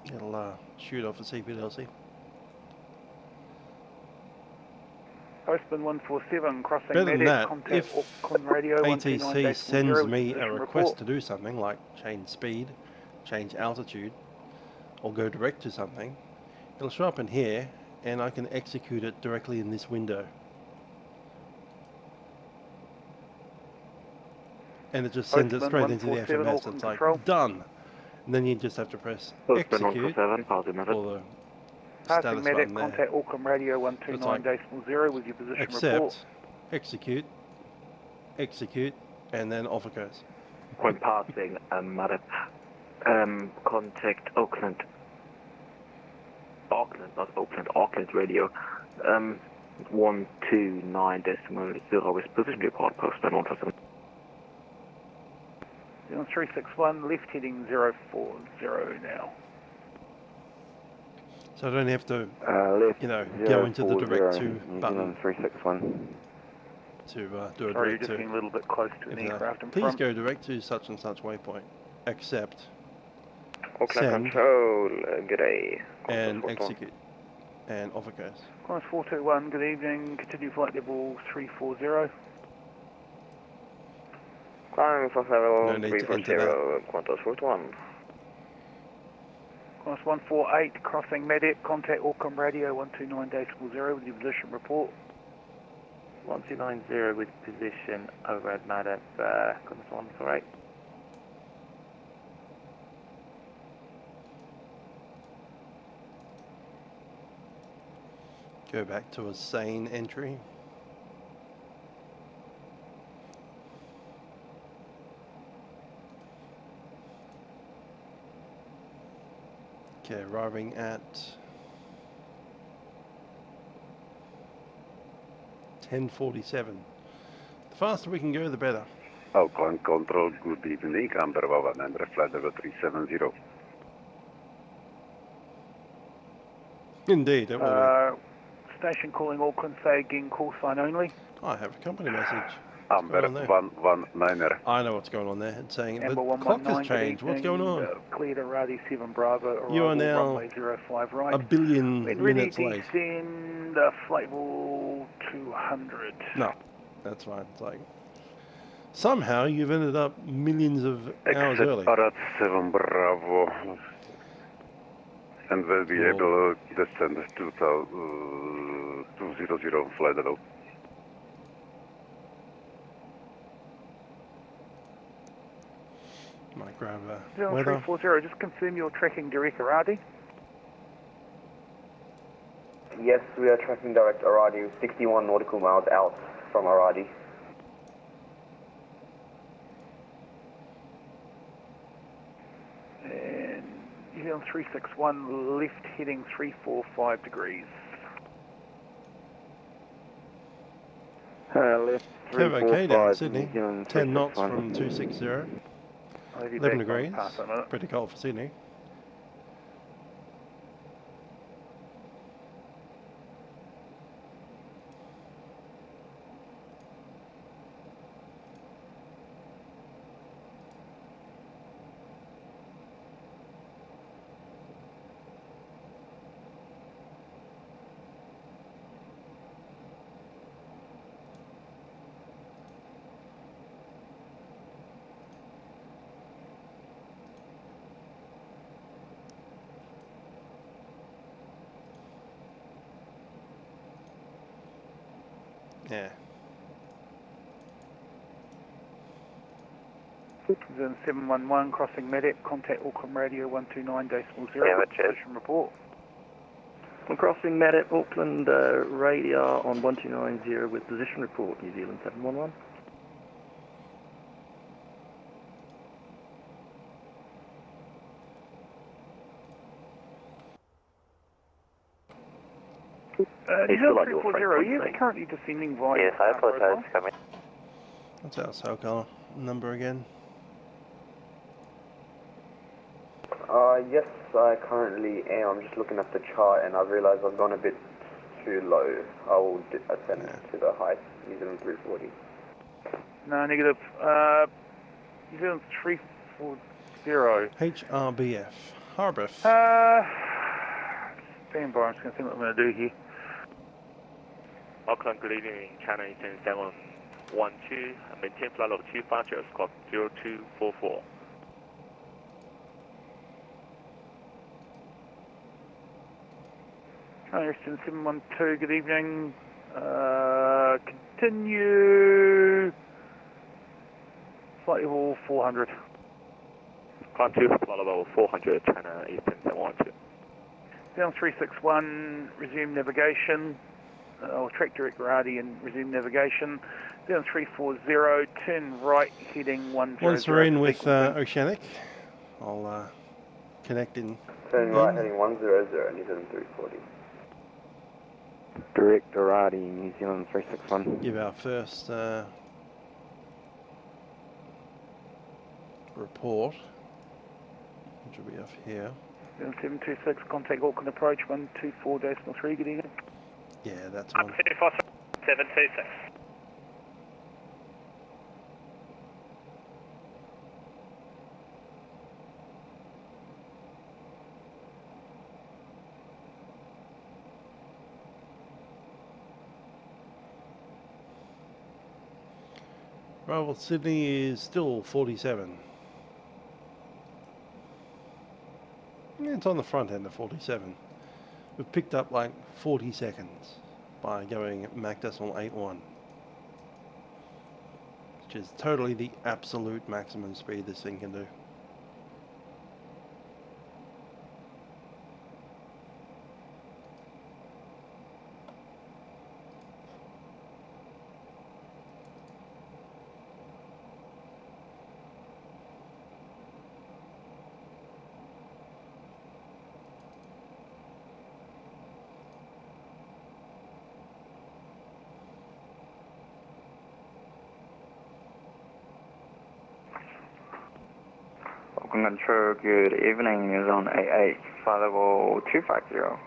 Speaker 1: it'll shoot off a CPLC.
Speaker 7: Postman 147, crossing
Speaker 1: Better than
Speaker 7: medic,
Speaker 1: that,
Speaker 7: contact
Speaker 1: if
Speaker 7: Auckland radio
Speaker 1: ATC sends me a request
Speaker 7: report.
Speaker 1: to do something like change speed, change altitude, or go direct to something, it'll show up in here and I can execute it directly in this window. And it just sends it straight into the FMS. It's like, done. And then you just have to press execute for the
Speaker 7: Passing
Speaker 1: status
Speaker 7: medic,
Speaker 1: button there.
Speaker 7: contact Auckland radio 129.0 with your position report.
Speaker 1: Accept, execute, and then off it goes.
Speaker 21: When passing, Madam, contact Auckland, Auckland radio, 129.0 with position report, postman 147.
Speaker 7: 361, left heading 040 now.
Speaker 1: So I don't have to, you know,
Speaker 10: left
Speaker 1: go into the direct to
Speaker 10: 040,
Speaker 1: button
Speaker 10: 361.
Speaker 1: to do a
Speaker 7: Sorry, you're
Speaker 1: direct
Speaker 7: just
Speaker 1: to.
Speaker 7: getting a little bit close to an aircraft in
Speaker 1: Please
Speaker 7: front.
Speaker 1: go direct to such and such waypoint. Accept.
Speaker 18: Auckland
Speaker 1: Send.
Speaker 18: Control, good day.
Speaker 1: And execute. And off it goes.
Speaker 7: Qantas 421, good evening. Continue flight level 340.
Speaker 18: Climbing for level
Speaker 1: No need to enter
Speaker 18: 340, Qantas 421.
Speaker 7: Qantas 148, crossing medic, contact Auckland radio 129.0 with your position report.
Speaker 9: 1290 with position over at Madap, Qantas 148.
Speaker 1: Go back to a sane entry. Okay, arriving at 10:47. The faster we can go, the better.
Speaker 16: Auckland Control, good evening. Amber 100, flight level 370.
Speaker 1: Indeed, it will
Speaker 7: Station calling Auckland, say again, call sign only.
Speaker 1: I have a company message.
Speaker 16: Amber 119er.
Speaker 1: I know what's going on there. It's saying the
Speaker 7: Amber
Speaker 1: clock
Speaker 7: 119,
Speaker 1: has changed. What's going on?
Speaker 7: Cleared Arati 7 Bravo,
Speaker 1: You are
Speaker 7: arrival
Speaker 1: now
Speaker 7: runway 05 right.
Speaker 1: a billion
Speaker 7: When ready,
Speaker 1: minutes late.
Speaker 7: descend flight level 200.
Speaker 1: No, that's fine. It's like somehow you've ended up millions of hours early.
Speaker 16: Arat 7 Bravo. And we'll be able to descend to 200 flight level.
Speaker 1: Might grab
Speaker 7: Zero
Speaker 1: weather.
Speaker 7: 340, just confirm you're tracking direct Aradi.
Speaker 18: Yes, we are tracking direct Aradi, 61 nautical miles out from Aradi.
Speaker 7: And New Zealand 361, left heading 345 degrees.
Speaker 12: Left
Speaker 1: KVK down
Speaker 12: 345,
Speaker 1: Sydney,
Speaker 12: New Zealand
Speaker 1: 10 knots
Speaker 12: 361.
Speaker 1: from 260,
Speaker 7: I'll be
Speaker 1: 11
Speaker 7: back on
Speaker 1: degrees,
Speaker 7: pass in a minute.
Speaker 1: pretty cold for Sydney. Yeah.
Speaker 7: Zone 711, crossing Medic, contact Auckland Radio 129.0.
Speaker 21: Yeah,
Speaker 7: Position report.
Speaker 21: I'm crossing Matt at Auckland radar on 1290 with position report, New Zealand 711.
Speaker 7: New Zealand 340, are you currently descending via...
Speaker 21: Yes, I apologize, coming.
Speaker 1: What's our SoCal number again?
Speaker 18: Yes, I currently am. I'm just looking at the chart and I realize I've gone a bit too low. I will ascend to the height, New Zealand 340.
Speaker 7: No, negative. New Zealand 340.
Speaker 1: HRBF. Harbiff.
Speaker 7: Stand by, I'm just going to think what I'm going to do here.
Speaker 14: Auckland, good evening, China Eastern 712, maintain flight level 25, squawk 0244.
Speaker 7: China Eastern 712, good evening. Continue. Flight level 400.
Speaker 14: Climb 2, flight level 400, China Eastern 712.
Speaker 7: Down 361, resume navigation. I'll track direct Radi and resume navigation. Down 340, turn right, heading 100.
Speaker 1: Once we're in with Oceanic, I'll connect in.
Speaker 18: Turn right, heading 100, New Zealand 340.
Speaker 12: Direct Aradi, New Zealand 361.
Speaker 1: Give our first report, which will be off here.
Speaker 7: 726, contact Auckland approach 124.3, good evening.
Speaker 1: Yeah, that's one.
Speaker 5: 726.
Speaker 1: Well, Sydney is still 47. Yeah, it's on the front end of 47. We've picked up like 40 seconds by going Mach decimal 8.1, which is totally the absolute maximum speed this thing can do.
Speaker 6: Auckland Control, good evening, New Zealand 88, flight level 250.
Speaker 7: New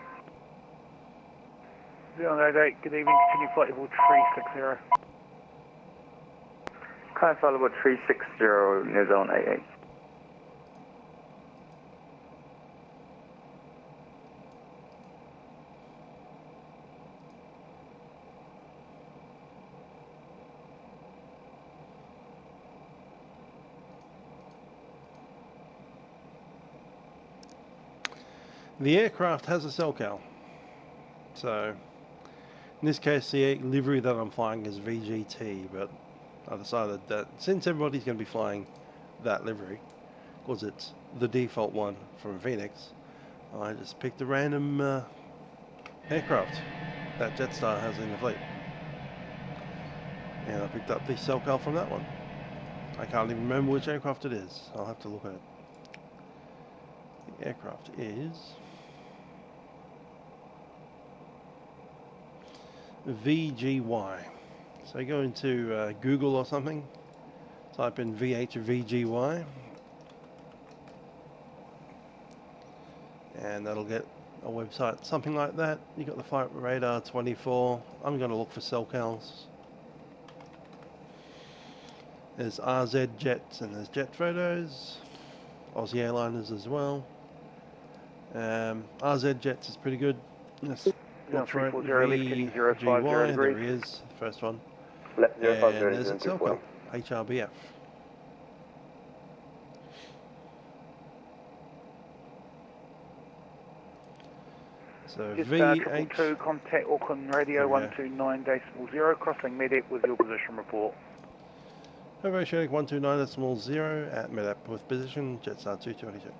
Speaker 7: Zealand 88, good evening, continue flight level 360.
Speaker 6: Climb flight level 360, New Zealand 88.
Speaker 1: The aircraft has a SoCal, so in this case the livery that I'm flying is VGT, but I decided that since everybody's going to be flying that livery, because it's the default one from Fenix, I just picked a random aircraft that Jetstar has in the fleet. And I picked up the Selcal from that one. I can't even remember which aircraft it is. I'll have to look at it. The aircraft is VGY. So go into Google or something, type in VH-VGY, and that'll get a website, something like that. You got the flight radar 24. I'm going to look for Selcals. There's RZ Jets and there's Jet Photos, Aussie Airliners as well. RZ Jets is pretty good. Yes. Look for it. VGY, there he is, first one.
Speaker 18: Left
Speaker 1: And there's it, Selcal, HRBF. So
Speaker 7: VH2 contact Auckland radio 129.0, crossing medic with your position report.
Speaker 1: Hovo Sherlock 129.0 at MEDAP with position Jetstar 222.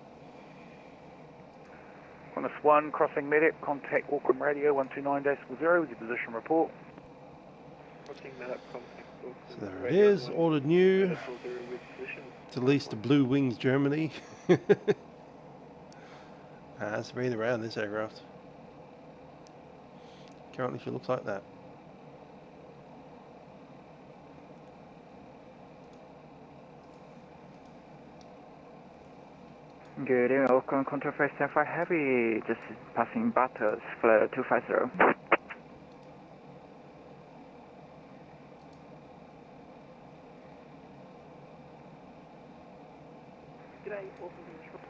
Speaker 7: Qantas 1 crossing medic, contact Auckland radio 129.0 with your position report. Crossing medic, contact
Speaker 1: So there it is, ordered new. It's at least the Blue Wings Germany. It's been around this aircraft. Currently she looks like that.
Speaker 6: Good evening, Auckland Control Face 10-5 Heavy, just passing Batters, flight 250.
Speaker 22: G'day, Auckland Control.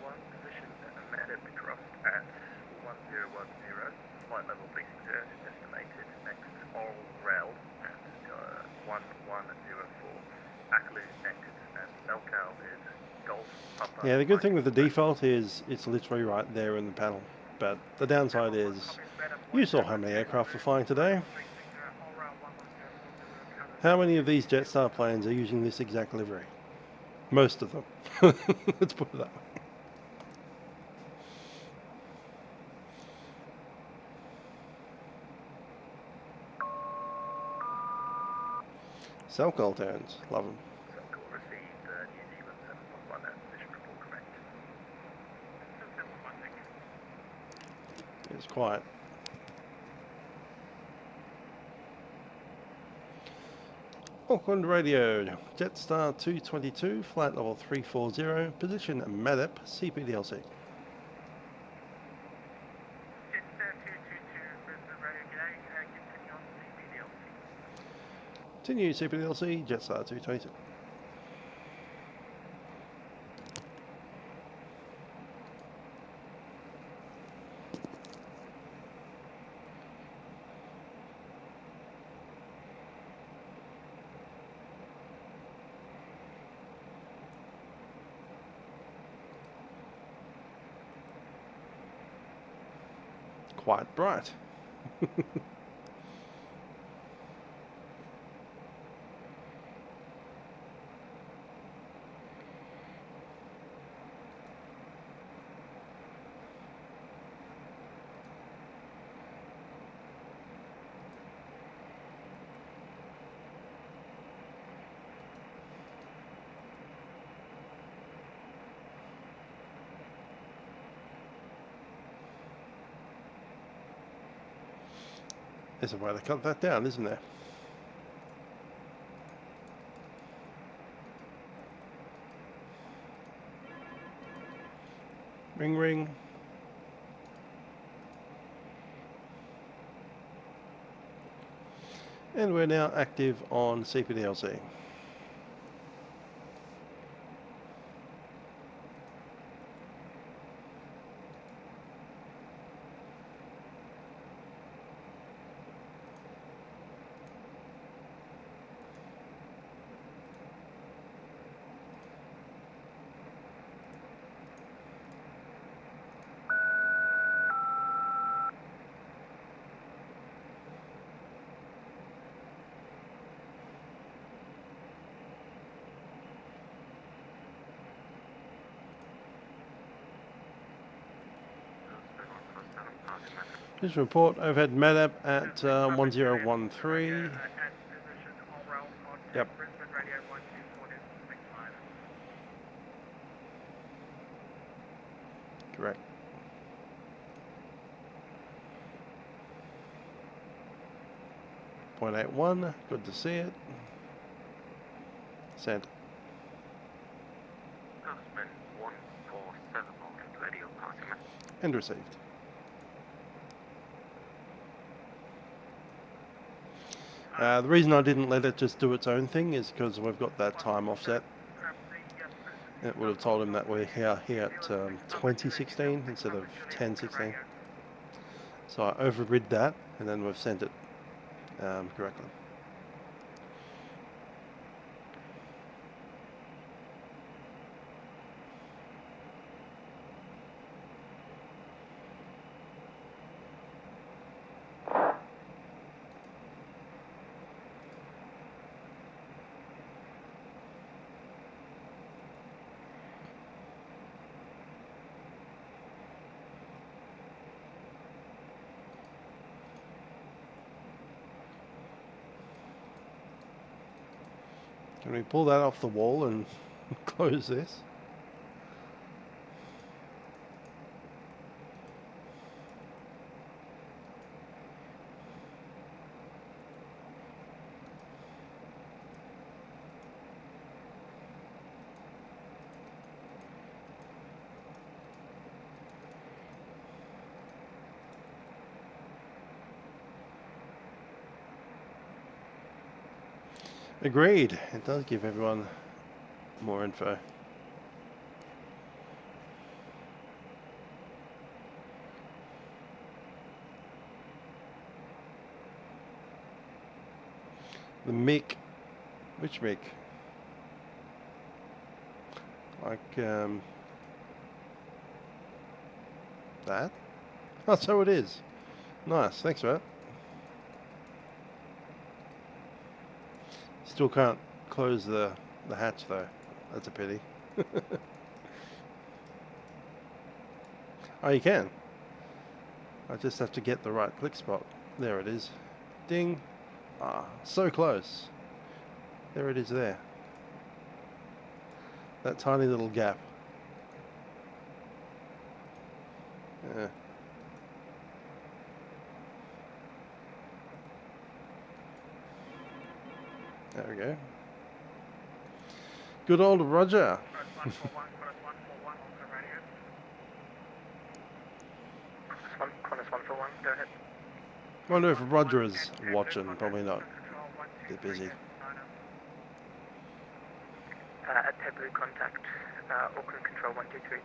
Speaker 4: Position Madam Trust at 1010, flight level 360 estimated, next all rail at 1104, Ackley next, and Selcal is Golf Papa.
Speaker 1: Yeah, the good thing with the default is it's literally right there in the panel, but the downside is you saw how many aircraft were flying today. How many of these Jetstar planes are using this exact livery? Most of them. Let's put it that way. Selcal turns, love them.
Speaker 4: Selcal received New Zealand 7.1 position report correct.
Speaker 1: It's quiet. Auckland Radio, Jetstar 222, flight level 340, position MADAP, CPDLC.
Speaker 4: Jetstar 222, Brisbane Radio, g'day, continue on CPDLC.
Speaker 1: Continue CPDLC, Jetstar 222. Quite bright. There's a way to cut that down, isn't there? Ring ring. And we're now active on CPDLC. This report, overhead MEDAP at 1013. Yep. Correct. .81, good to see it. Sent. And received. The reason I didn't let it just do its own thing is because we've got that time offset. It would have told him that we're here at 2016 instead of 1016. So I overrid that, and then we've sent it correctly. Can we pull that off the wall and close this? Agreed. It does give everyone more info. The mic. Which mic? Like, that? Oh, so it is. Nice. Thanks for that. Still can't close the hatch though. That's a pity. Oh, you can. I just have to get the right click spot. There it is. Ding. Ah, so close. There it is there. That tiny little gap. Yeah. There we go. Good old Roger. I wonder if Roger is watching. Probably not. They're busy.
Speaker 4: At Taboo contact, Auckland Control 123,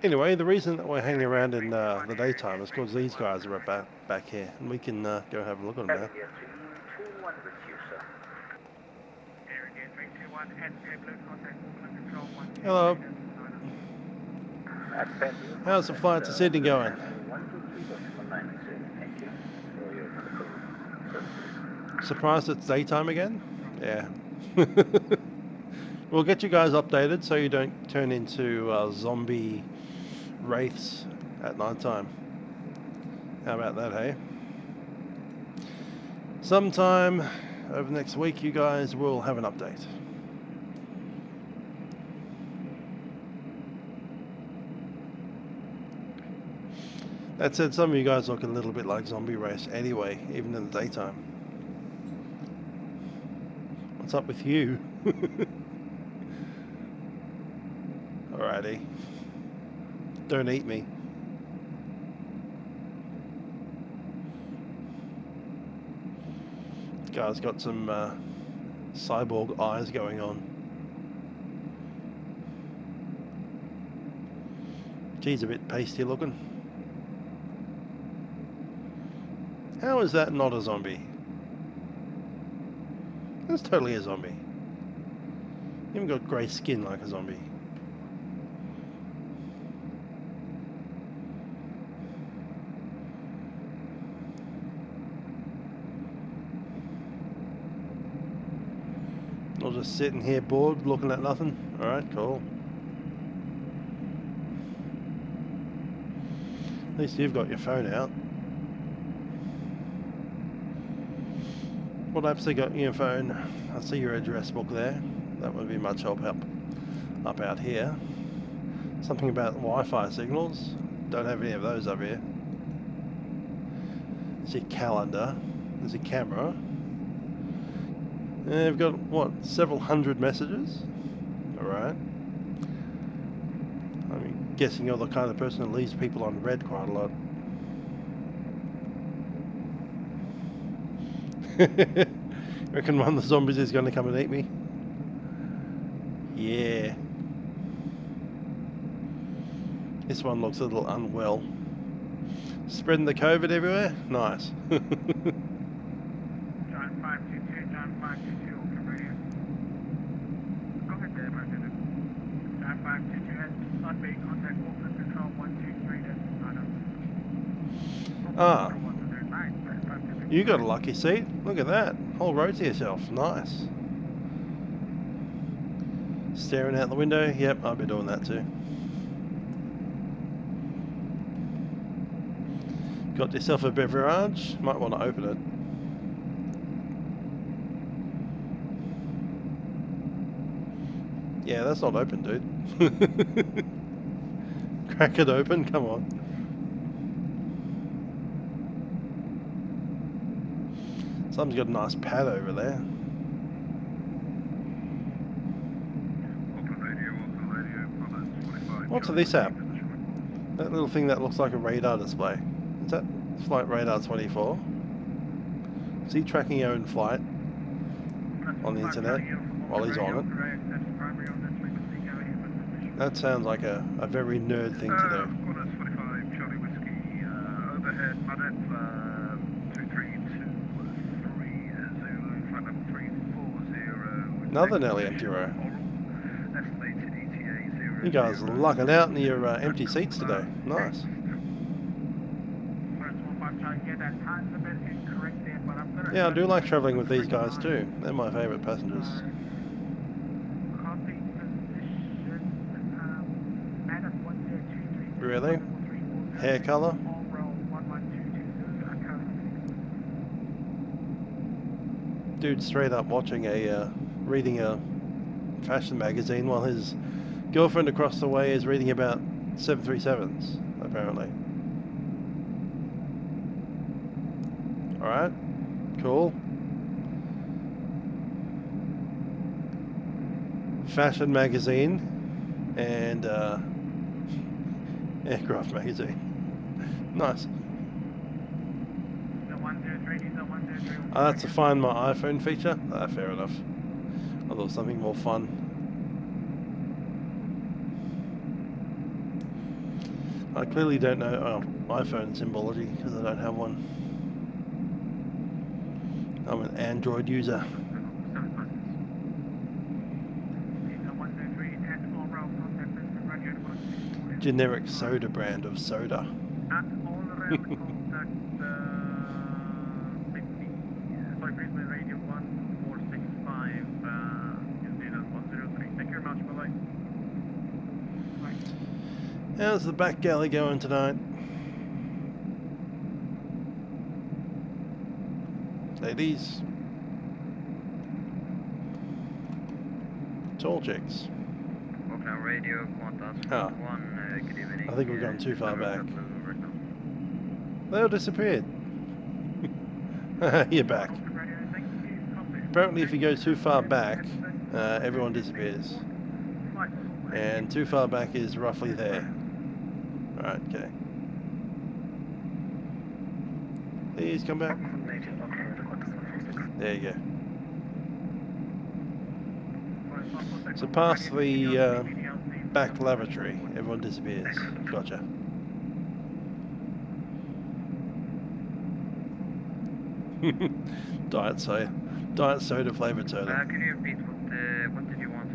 Speaker 1: Anyway, the reason that we're hanging around in the daytime is because these guys are back here, and we can go have a look at them now. Hello. How's the flight to Sydney going? Surprised it's daytime again? Yeah. We'll get you guys updated so you don't turn into zombie wraiths at night time. How about that, hey? Sometime over next week you guys will have an update. That said, some of you guys look a little bit like zombie wraiths anyway, even in the daytime. What's up with you? Alrighty. Don't eat me. This guy's got some cyborg eyes going on. Geez, a bit pasty looking. How is that not a zombie? That's totally a zombie. Even got grey skin like a zombie. Not just sitting here bored looking at nothing. Alright, cool. At least you've got your phone out. What apps they got in your phone? I see your address book there. That would be much help up out here. Something about Wi-Fi signals. Don't have any of those up here. There's your calendar. There's your camera. And they've got, what, several hundred messages? Alright. I'm guessing you're the kind of person that leaves people on red quite a lot. Reckon one of the zombies is going to come and eat me? Yeah. This one looks a little unwell. Spreading the COVID everywhere? Nice.
Speaker 13: John 522, John 522, Auckland Radio. Go ahead there, John 522 has Sunbay contact Auckland Control 123,
Speaker 1: Ah. You got a lucky seat. Look at that. Whole row to yourself. Nice. Staring out the window. Yep, I'll be doing that too. Got yourself a beverage. Might want to open it. Yeah, that's not open, dude. Crack it open. Come on. Someone's got a nice pad over there. What's this app? That little thing that looks like a radar display. Is that Flight Radar 24? Is he tracking your own flight on the internet while he's on it? That sounds like a very nerd thing to do. Another nearly empty row. You guys are lucking out in your empty seats today. Nice. Yeah, I do like travelling with these guys too. They're my favourite passengers. Really? Hair colour? Dude straight up watching reading a fashion magazine while his girlfriend across the way is reading about 737s, apparently. Alright, cool. Fashion magazine and aircraft magazine. Nice. That's to find my iPhone feature? Fair enough. I thought something more fun. I clearly don't know iPhone symbology because I don't have one. I'm an Android user. Generic soda brand of soda. How's the back galley going tonight? Ladies. Tall chicks.
Speaker 13: Auckland Radio, Qantas 1, good evening.
Speaker 1: I think we've gone too far back. They all disappeared. You're back. Apparently if you go too far back, everyone disappears. And too far back is roughly there. Alright, okay. Please come back. There you go. So past the back lavatory, everyone disappears. Gotcha. Diet soda flavoured soda.
Speaker 13: Can you repeat what did you want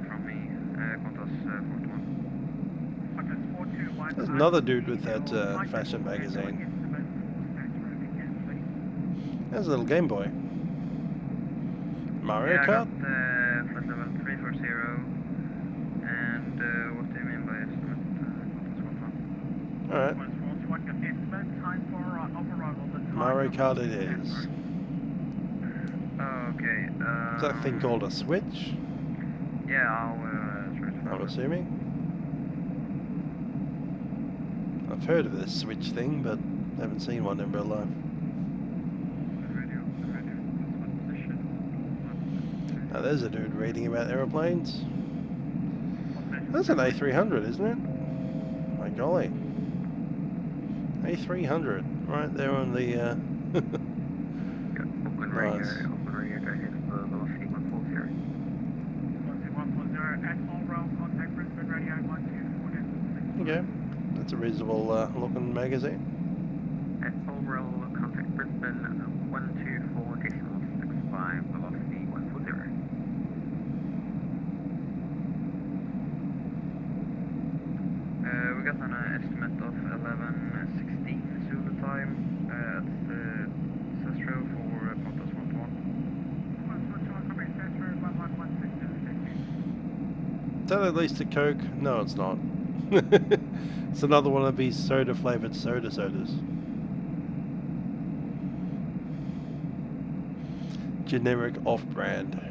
Speaker 13: from me, Qantas 41?
Speaker 1: There's another dude with that fashion magazine. There's a little Game Boy. Mario Kart?
Speaker 13: Flight level 340, and what do you mean by estimate?
Speaker 1: Alright. Mario Kart it is.
Speaker 4: Okay.
Speaker 1: Is that thing called a switch?
Speaker 4: Yeah, I'll
Speaker 1: I'm assuming. I've heard of this switch thing, but haven't seen one in real life. Now there's a dude reading about aeroplanes. That's an A300, isn't it? My golly. A300, right there on the nice. Okay, that's a reasonable looking magazine.
Speaker 4: At overall contact Brisbane 124.65, velocity 140. We got an estimate of 11:16 Zulu time at Sestro for Pontus 121.
Speaker 1: Is that at least a Coke? No, it's not. It's another one of these soda-flavoured sodas. Generic off-brand.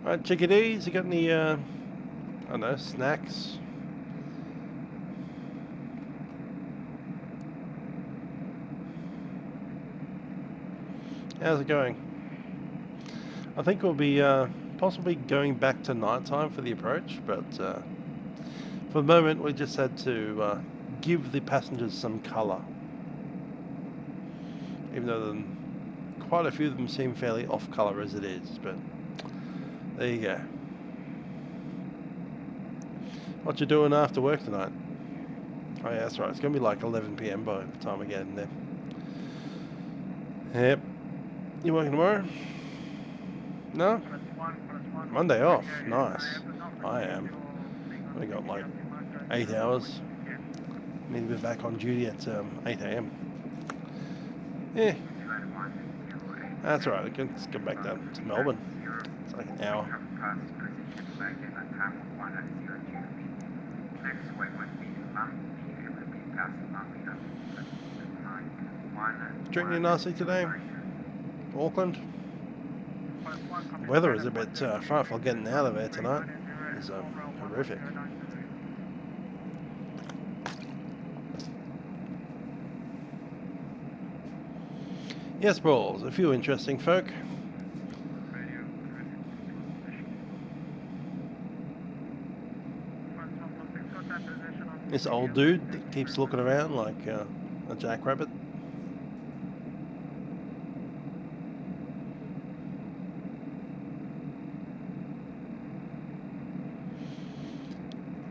Speaker 1: Alright, chickadees, you got any, I don't know, snacks? How's it going? I think we'll be possibly going back to night time for the approach, but for the moment we just had to give the passengers some colour. Even though quite a few of them seem fairly off colour as it is, but there you go. What you doing after work tonight? Oh yeah, that's right. It's going to be like 11 PM by the time I get in there. Yep. You working tomorrow? No? Monday off. Nice. I am. We got like 8 hours. Need to be back on duty at 8 AM. Yeah. That's right. I can just get back down to Melbourne. It's like an hour. Drinking nicely today? Auckland? The weather is a bit frightful getting out of there tonight. It's horrific. Yes, Balls, a few interesting folk. This old dude that keeps looking around like a jackrabbit.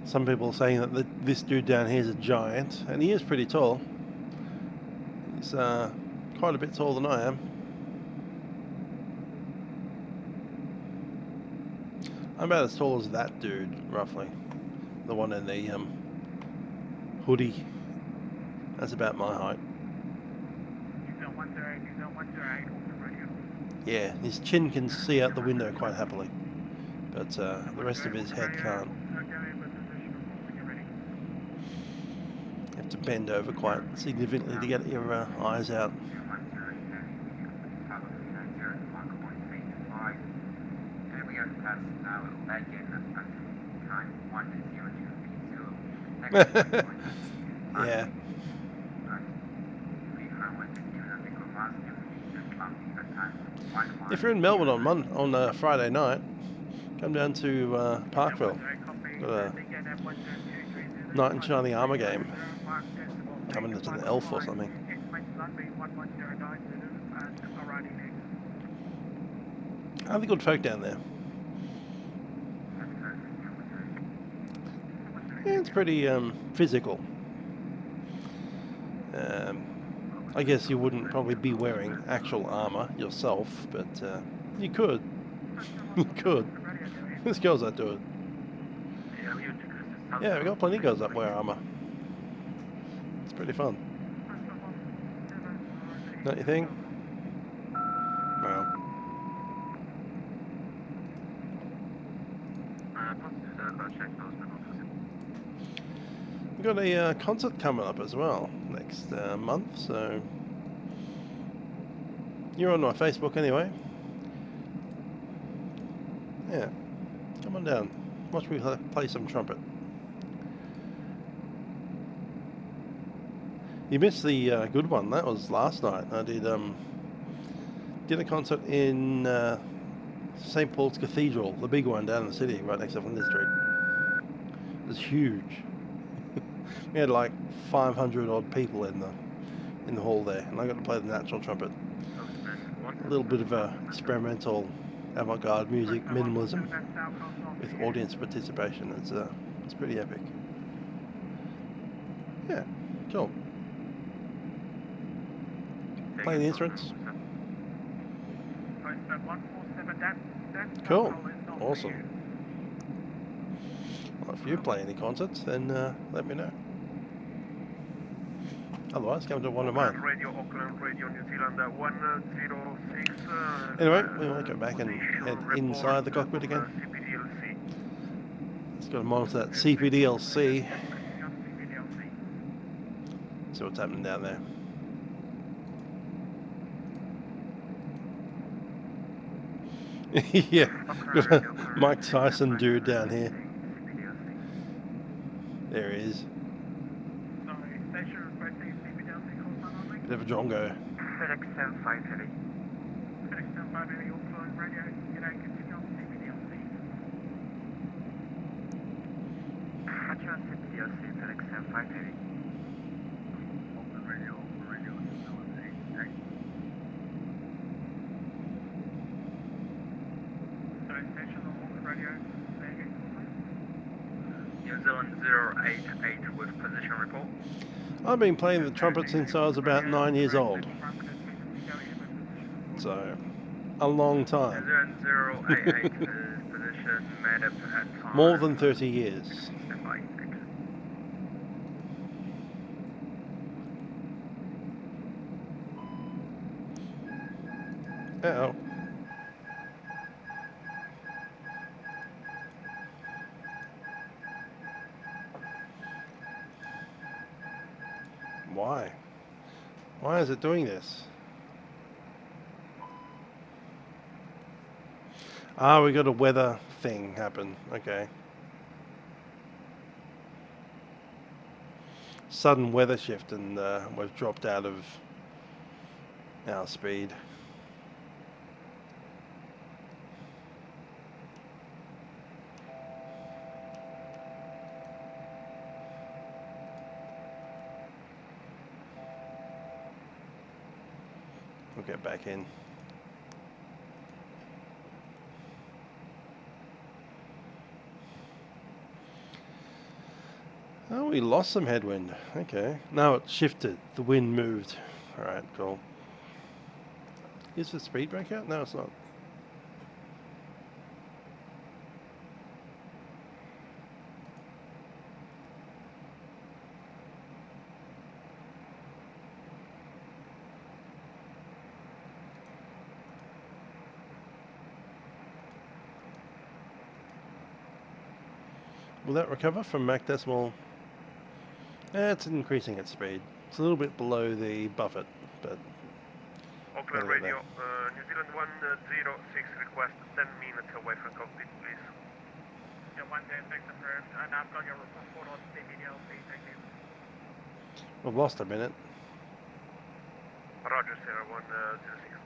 Speaker 1: Some people are saying that this dude down here is a giant, and he is pretty tall. He's quite a bit taller than I am. I'm about as tall as that dude, roughly. The one in the hoodie. That's about my height. Yeah, his chin can see out the window quite happily, but the rest of his head can't. You have to bend over quite significantly to get your eyes out. Yeah. If you're in Melbourne on Friday night, come down to Parkville. Got a Knight in Shining Armour game. Coming into the Elf or something. Other good folk down there. Yeah, it's pretty physical. I guess you wouldn't probably be wearing actual armour yourself, but you could. You could. There's girls that do it. Yeah, we got plenty of girls that wear armour. It's pretty fun. Don't you think? Well. We've got a concert coming up as well next month, so you're on my Facebook anyway. Yeah, come on down. Watch me play some trumpet. You missed the good one. That was last night. I did a concert in St. Paul's Cathedral, the big one down in the city, right next to Flinders Street. It was huge. We had like 500 odd people in the hall there, and I got to play the natural trumpet. A little bit of experimental avant-garde music, minimalism, with audience participation. It's pretty epic. Yeah, cool. Playing the instruments. Cool, awesome. Well, if you play any concerts, then let me know. Otherwise, come to one of mine.
Speaker 8: Radio Auckland, Radio New Zealand 106.
Speaker 1: Anyway, we might go back and head inside the cockpit again. It's got to monitor that CPDLC. See what's happening down there. Yeah, got a Mike Tyson dude down here. There he is. Bit of a drongo.
Speaker 13: Fenix A320. Fenix A320, Auckland Radio, United Kingdom, CPDLC. Roger, CPDLC, Fenix A320. Auckland Radio, New Zealand 88. Sorry, station on Auckland Radio, New Zealand 088 with position report.
Speaker 1: I've been playing the trumpet since I was about 9 years old. So, a long time.
Speaker 13: 088 is position made up at time.
Speaker 1: More than 30 years. Uh-oh. Why? Why is it doing this? Ah, we got a weather thing happen. Okay. Sudden weather shift, and we've dropped out of our speed. We'll get back in. Oh, we lost some headwind. Okay. Now it shifted. The wind moved. Alright, cool. Is the speed brake out? No, it's not. Will that recover from Mach decimal? It's increasing its speed. It's a little bit below the buffet, but...
Speaker 8: Auckland Radio, New Zealand 106, request 10 minutes away from cockpit, please.
Speaker 13: Yeah, 106 approved, and I've got your report on CPDLC, thank you.
Speaker 1: We've lost a minute.
Speaker 8: Roger, Sierra 106.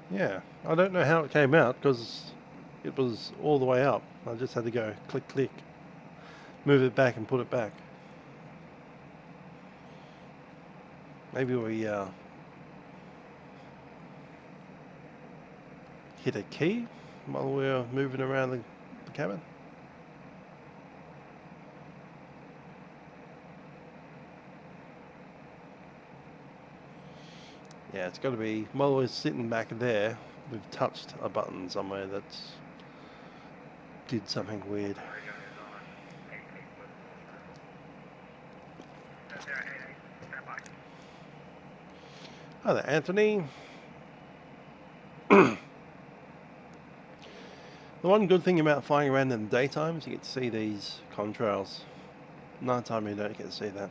Speaker 1: Yeah, I don't know how it came out, because it was all the way up. I just had to go click, click, move it back and put it back. Maybe we hit a key while we were moving around the cabin. Yeah, it's got to be, while we're sitting back there, we've touched a button somewhere that's did something weird. Hi there, Anthony. The one good thing about flying around in the daytime is you get to see these contrails. Nighttime you don't get to see that.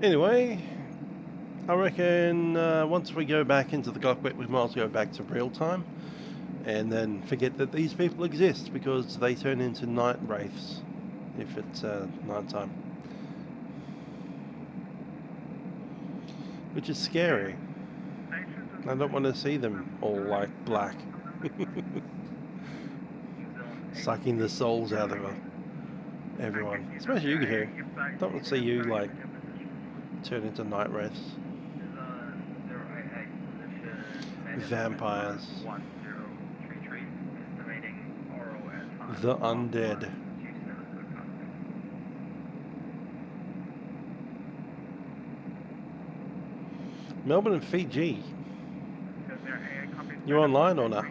Speaker 1: Anyway, I reckon once we go back into the cockpit, we might as well go back to real time and then forget that these people exist, because they turn into night wraiths if it's night time, which is scary. I don't want to see them all like black, sucking the souls out of everyone, especially you here. Don't want to see you like turn into night wraiths, vampires, the undead. Melbourne and Fiji. You online or not?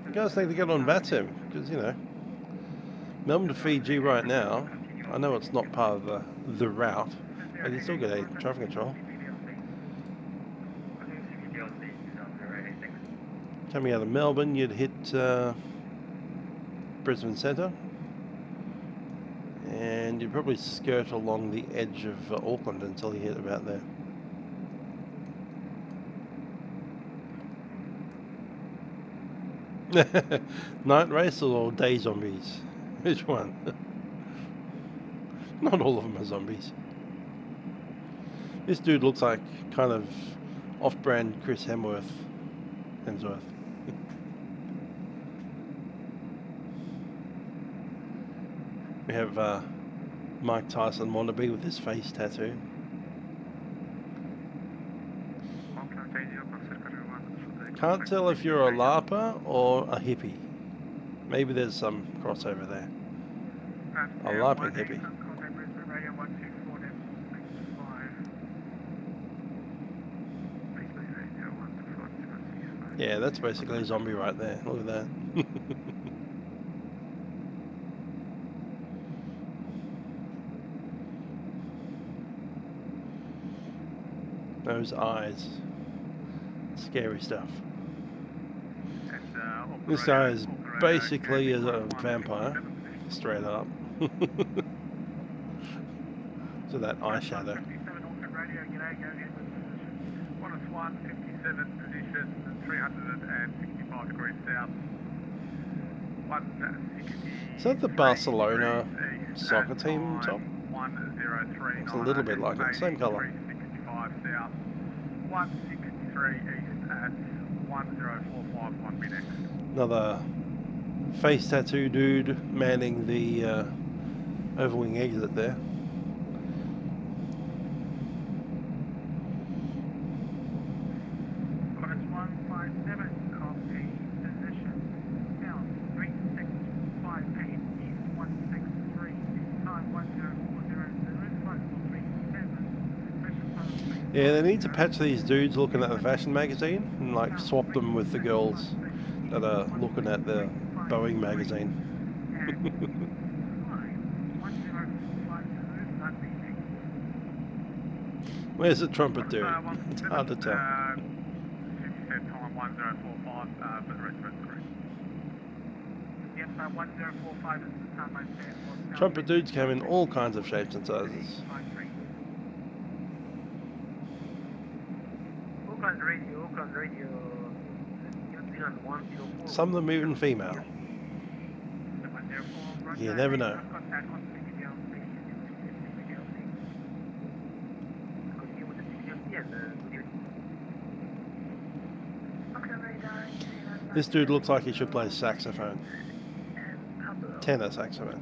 Speaker 1: You guys need to get on Vatsim, because you know, Melbourne to Fiji right now, I know it's not part of the route, but you still get a traffic control. Coming out of Melbourne, you'd hit Brisbane Centre, and you'd probably skirt along the edge of Auckland until you hit about there. Night race or day zombies? Which one? Not all of them are zombies. This dude looks like kind of off-brand Chris Hemsworth. We have Mike Tyson wannabe with his face tattoo. Can't tell if you're a LARPer or a hippie. Maybe there's some crossover there. A LARPing hippie. Yeah, that's basically a zombie right there. Look at that. Those eyes. Scary stuff. This guy is basically a vampire, straight up. So that eyeshadow.
Speaker 13: 57 position, 365 degrees south. 160.
Speaker 1: Is that the Barcelona soccer team top?
Speaker 13: 103.
Speaker 1: It's a little bit like it, same colour.
Speaker 13: 365 south. 163 east at 1045 1 minute.
Speaker 1: Another face tattoo dude manning the overwing exit there. Yeah, they need to patch these dudes looking at the fashion magazine and like swap them with the girls that are looking at the Boeing magazine. Where's the trumpet dude? It's hard to tell. Trumpet dudes come in all kinds of shapes and sizes. Some of them even female. You never know. This dude looks like he should play saxophone. Tenor saxophone.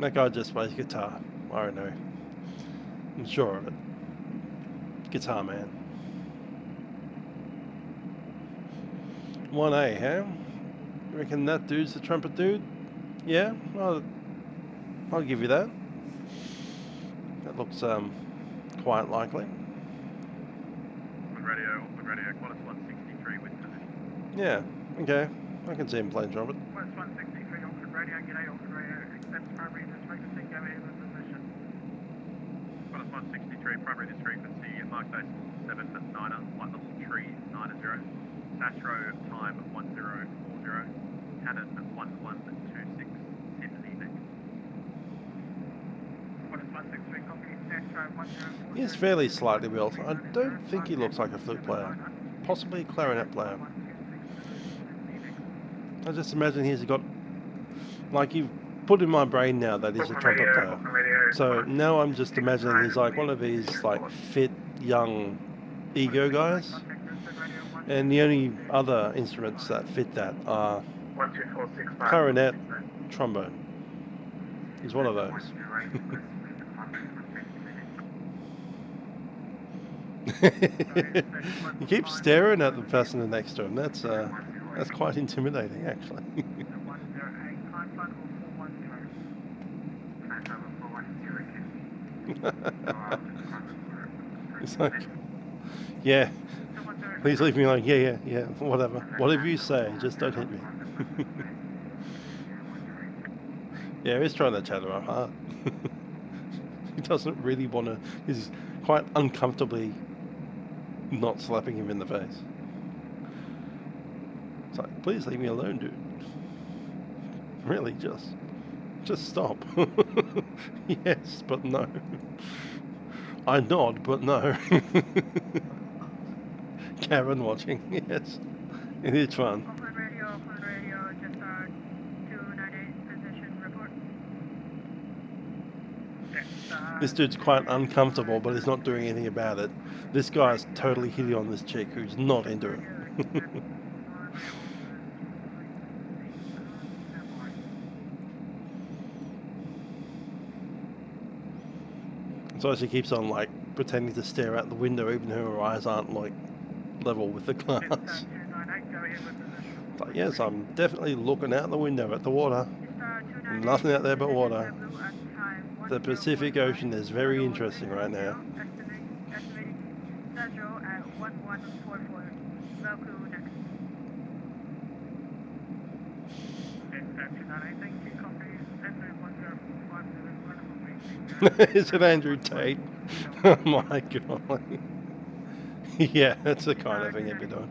Speaker 1: That guy just plays guitar. I don't know. I'm sure of it. Guitar man. 1A, huh? You reckon that dude's the trumpet dude? Yeah, I'll give you that. That looks quite likely.
Speaker 4: Radio, Qantas 163 with position.
Speaker 1: Yeah, okay. I can see him playing trumpet.
Speaker 13: Qantas 163, Auckland Radio, g'day, Auckland Radio, accepts primary disk frequency, go ahead with position.
Speaker 4: Qantas 163, primary disk frequency, mark decimal 7-9er, flight level 390, Astro time 1040, Canon 1126, Sydney.
Speaker 13: Qantas 163, copy, Astro 1040.
Speaker 1: He is fairly slightly built. I don't think he looks like a flute player. Possibly a clarinet player. I just imagine he's got, like, you've put in my brain now that he's a trumpet player. So now I'm just imagining he's like one of these like fit young ego guys. And the only other instruments that fit that are clarinet, trombone. He's one of those. He keeps staring at the person next to him. That's quite intimidating, actually. It's like, yeah, please leave me alone. Yeah, whatever. Whatever you say, just don't hit me. Yeah, he's trying to chat her up hard. He doesn't really want to, he's quite uncomfortably not slapping him in the face. It's like, please leave me alone, dude. Really, just stop. Yes, but no. I nod, but no. Karen watching, yes. It is fun.
Speaker 13: Auckland Radio, Jetstar 298, position report.
Speaker 1: This dude's quite uncomfortable, but he's not doing anything about it. This guy's totally hitting on this chick who's not into it. So she keeps on like pretending to stare out the window even though her eyes aren't like level with the glass. But yes, I'm definitely looking out the window at the water. Nothing out there but water. The Pacific Ocean is very interesting right now. Is it Andrew Tate? Oh my god. Yeah, that's the kind of thing he'd be doing.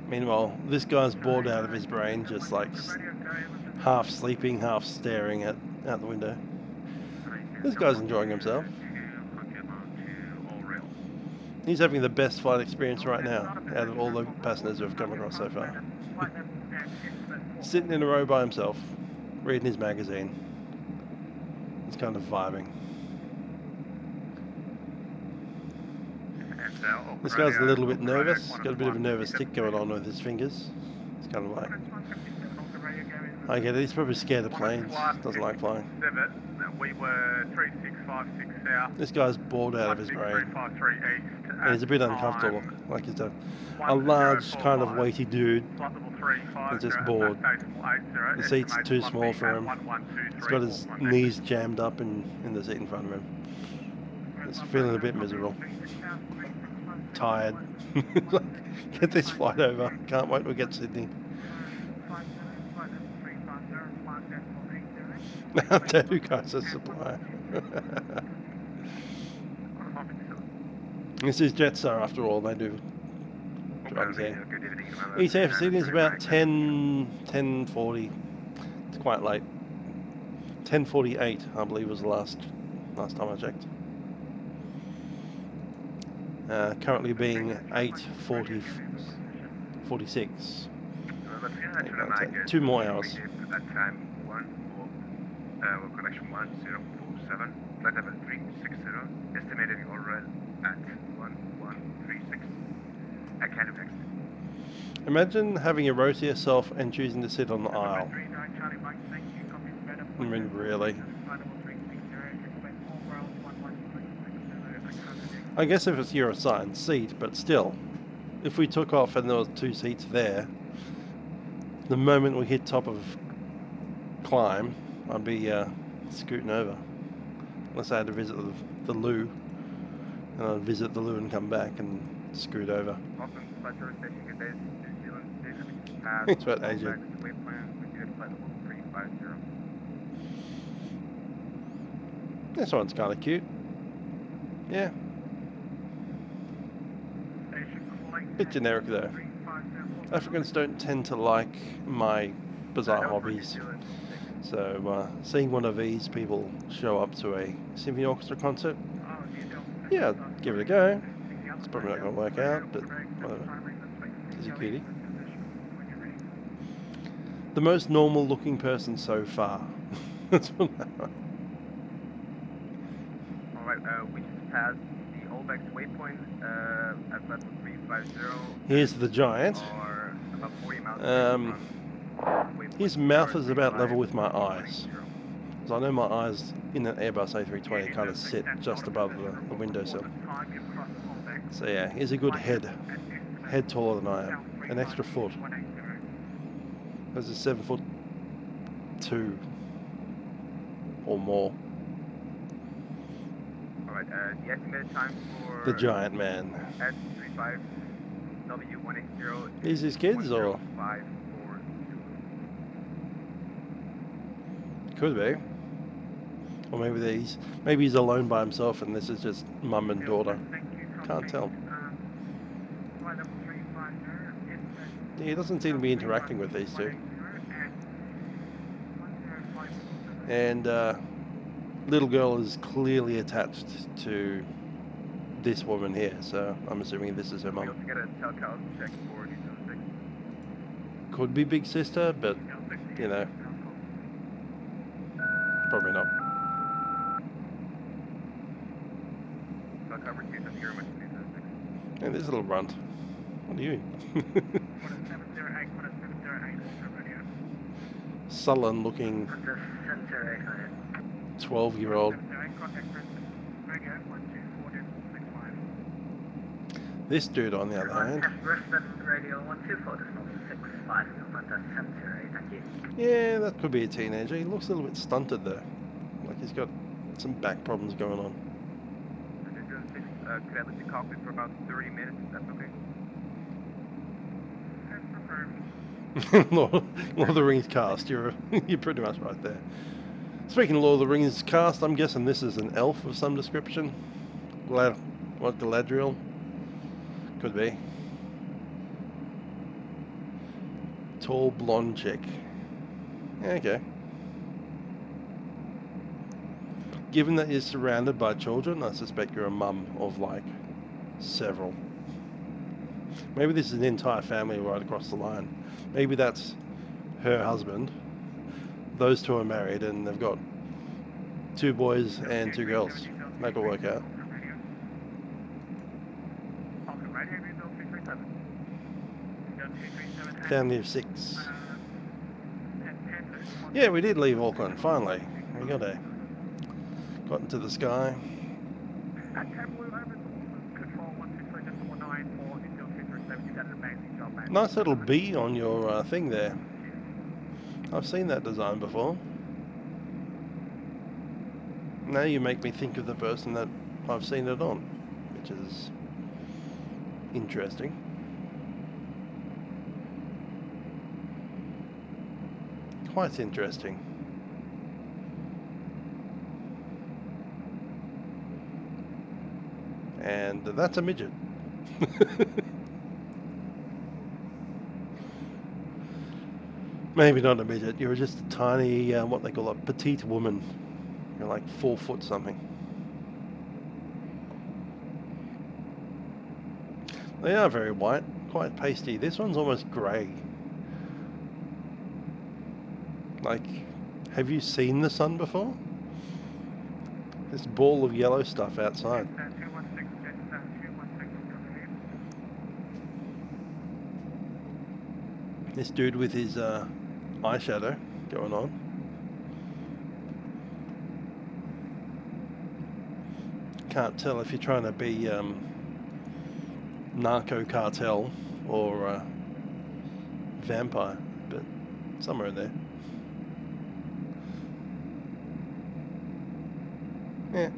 Speaker 1: Meanwhile, this guy's bored out of his brain, just like half sleeping, half staring out the window. This guy's enjoying himself. He's having the best flight experience right now out of all the passengers who have come across so far. Sitting in a row by himself, reading his magazine. He's kind of vibing. This guy's a little bit nervous. Got a bit of a nervous tick going on with his fingers. It's kind of like, I get it. He's probably scared of planes. Doesn't like flying.
Speaker 4: We were 3656 south.
Speaker 1: This guy's bored out of his brain. And he's a bit uncomfortable. Like he's a large, kind of weighty dude. He's just bored. The seat's too small for him. He's got his knees jammed up in the seat in front of him. He's feeling a bit miserable. Tired. Get this flight over. Can't wait to get to Sydney. Tattoo guy's a supplier. This is Jetstar after all, they do drugs here. ETA for Sydney is about 10:40. It's quite late. 10:48, I believe, was the last time I checked. Currently being 8:46. 2 more hours.
Speaker 4: Connection 1047. flight level 360, estimated overall at 1136. I can affect.
Speaker 1: Imagine having a row to yourself and choosing to sit on the aisle. I mean, really. I guess if it's your assigned seat, but still, if we took off and there was 2 seats there, the moment we hit top of climb, I'd be scooting over. Unless I had to visit the loo, and I'd visit the loo and come back and scoot over. Thanks for that, AJ. This one's kind of cute. Yeah. Bit generic though. Africans don't tend to like my bizarre hobbies. So seeing one of these people show up to a symphony orchestra concert, yeah, I'd give it a go. It's probably not going to work out, but whatever. He's a cutie. The most normal looking person so far. That's what
Speaker 4: Alright, we just passed the Olbeck's waypoint at level 350.
Speaker 1: Here's the giant.
Speaker 4: About 40 miles
Speaker 1: his mouth is about level with my eyes. So I know my eyes in an Airbus A320 kind of sit just above the windowsill. So yeah, he's a good head taller than I am. An extra foot. There's a 7'2" or more.
Speaker 4: Alright, the estimated time for
Speaker 1: the giant man.
Speaker 4: S35W180.
Speaker 1: These his kids or? Could be. Or maybe he's alone by himself and this is just mum and daughter. Can't tell. Yeah, he doesn't seem to be interacting with these two. And little girl is clearly attached to this woman here, so I'm assuming this is her mum. Could be big sister, but you know, probably not. And this little runt. What are you? Sullen looking 12-year-old. This dude on the other hand. Yeah, that could be a teenager. He looks a little bit stunted though. Like he's got some back problems going on.
Speaker 4: Could I let the cockpit for about 30 minutes, if that's okay?
Speaker 1: Lord of the Rings cast, you're pretty much right there. Speaking of Lord of the Rings cast, I'm guessing this is an elf of some description. Galadriel? Could be. Tall blonde chick. Okay. Given that you're surrounded by children, I suspect you're a mum of like several. Maybe this is an entire family right across the line. Maybe that's her husband. Those two are married and they've got 2 boys and 2 girls. Make it work out. Family of 6. Yeah, we did leave Auckland, finally. We got into the sky. Nice little bee on your thing there. I've seen that design before. Now you make me think of the person that I've seen it on, which is interesting. Quite interesting. And that's a midget. Maybe not a midget, you're just a tiny, what they call a petite woman. You're like 4 foot something. They are very white, quite pasty. This one's almost grey. Like, have you seen the sun before? This ball of yellow stuff outside. This dude with his eyeshadow going on. Can't tell if you're trying to be narco cartel or vampire, but somewhere in there. Yeah.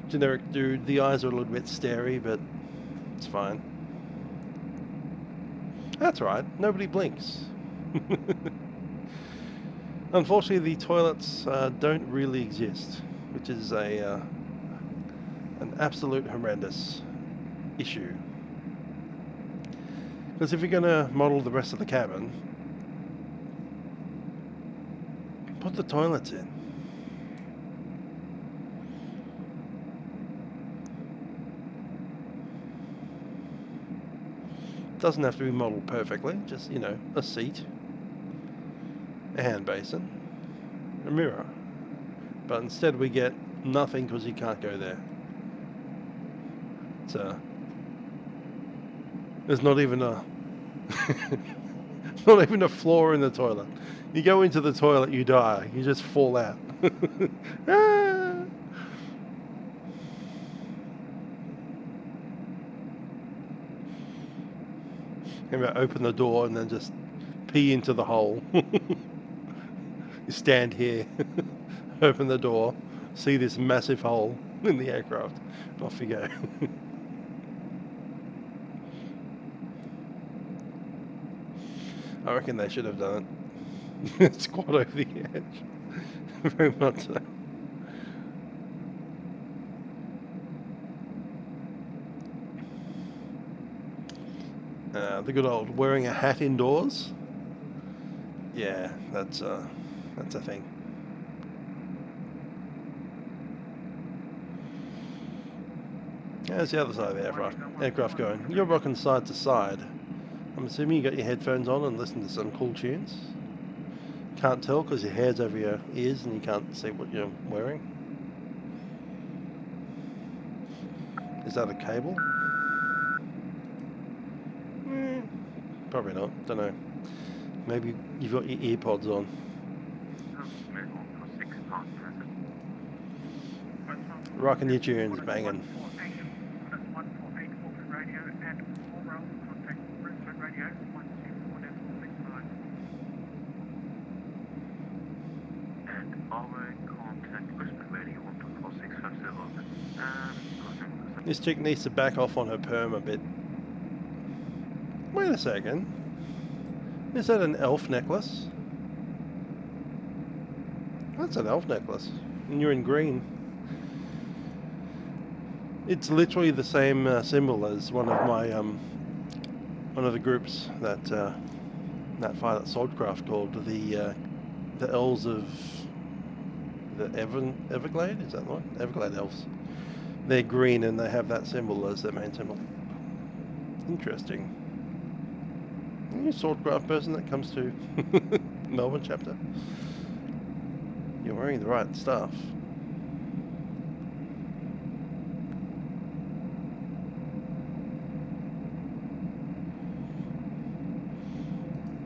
Speaker 1: Generic dude. The eyes are a little bit starey, but it's fine. That's right. Nobody blinks. Unfortunately, the toilets don't really exist, which is an absolute horrendous issue. Because if you're going to model the rest of the cabin, put the toilets in. Doesn't have to be modeled perfectly, just, you know, a seat, a hand basin, a mirror. But instead we get nothing because you can't go there. It's there's not even a not even a floor in the toilet. You go into the toilet, you die. You just fall out. Ah! Maybe open the door and then just pee into the hole. You stand here, open the door, see this massive hole in the aircraft, and off you go. I reckon they should have done it. It's quite over the edge. Very much so. The good old wearing a hat indoors. Yeah, that's a thing. There's the other side of the aircraft going. You're rocking side to side. I'm assuming you got your headphones on and listen to some cool tunes. Can't tell because your hair's over your ears and you can't see what you're wearing. Is that a cable? Probably not. Don't know. Maybe you've got your earpods on. Rocking your tunes, banging. This chick needs to back off on her perm a bit. Wait a second. Is that an elf necklace? That's an elf necklace. And you're in green. It's literally the same symbol as one of my one of the groups that fly that Soldcraft called the Elves of the Everglade. Is that the one? Everglade Elves. They're green and they have that symbol as their main symbol. Interesting. Are you a Swordcraft person that comes to Melbourne chapter? You're wearing the right stuff.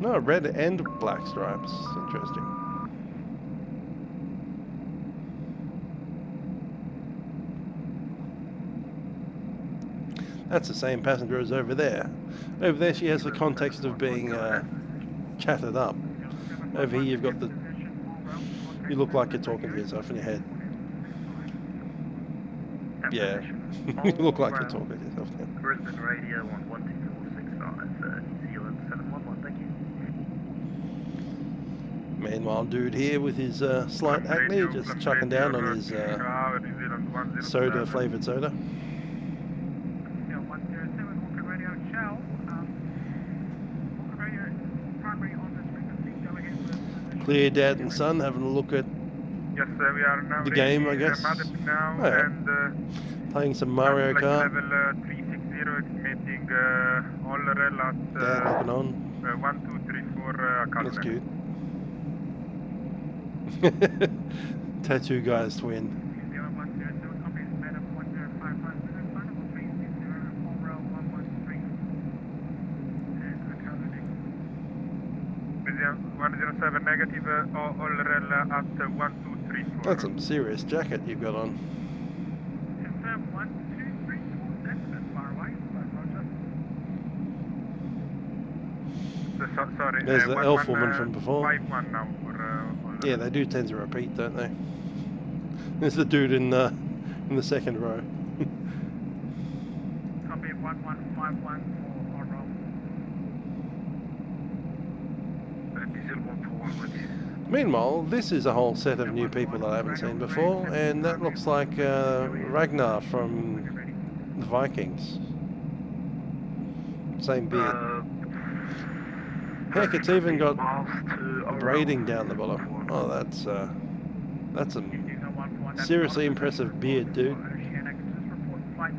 Speaker 1: No, red and black stripes. Interesting. That's the same passenger as over there. Over there she has the context of being chatted up. Over here you've got the... You look like you're talking to yourself in your head. Yeah, you look like you're talking to yourself now.
Speaker 4: Brisbane Radio on 12465, New Zealand 711, thank you.
Speaker 1: Meanwhile, dude here with his slight acne, just chucking down on his soda, flavoured soda. Clear dad and son having a look at
Speaker 13: we are now
Speaker 1: the game, I guess.
Speaker 13: Now
Speaker 1: Oh, yeah.
Speaker 13: and
Speaker 1: playing some Mario Kart.
Speaker 13: Level 360 estimating all rel at
Speaker 1: Dad looking on.
Speaker 13: 1, 2, 3, 4
Speaker 1: That's cute. Tattoo guys twin.
Speaker 13: 107 negative, all rel at 1234.
Speaker 1: That's some serious jacket you've got on.
Speaker 13: Confirm 1234, that's a bit far away, but sorry.
Speaker 1: There's the elf woman from before.
Speaker 13: 51 now for,
Speaker 1: yeah, they do tend to repeat, don't they? There's the dude in the second row.
Speaker 13: Copy 1151 for our roll. Diesel 141 with you.
Speaker 1: Meanwhile, this is a whole set of new people that I haven't seen before, and that looks like Ragnar from the Vikings. Same beard. Heck, it's even got braiding down the bottom. Oh, that's some seriously impressive beard, dude.
Speaker 13: Flight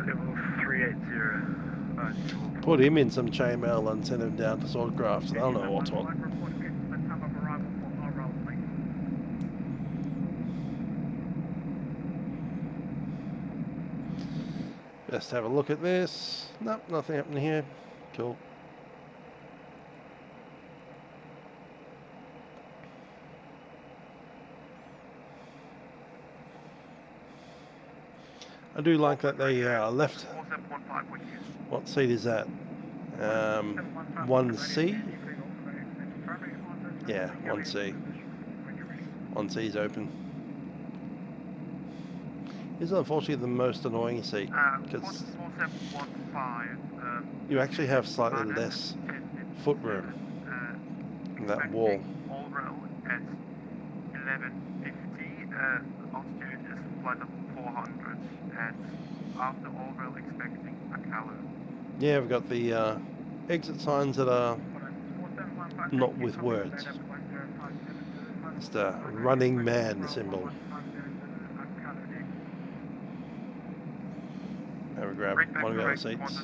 Speaker 13: level 380.
Speaker 1: Put him in some chainmail and send him down to Swordcraft. They'll know what's what. Just have a look at this. Nope, nothing happening here. Cool. I do like that they left. What seat is that? 1C? Yeah, 1C. 1C is open. This is unfortunately the most annoying seat because you actually have slightly less foot room in that wall.
Speaker 13: All row at 1150, altitude is flight level 400, and after all row expecting a color.
Speaker 1: Yeah, we've got the exit signs that are not with words. Just a running man symbol. Have a grab one of the other seats. Is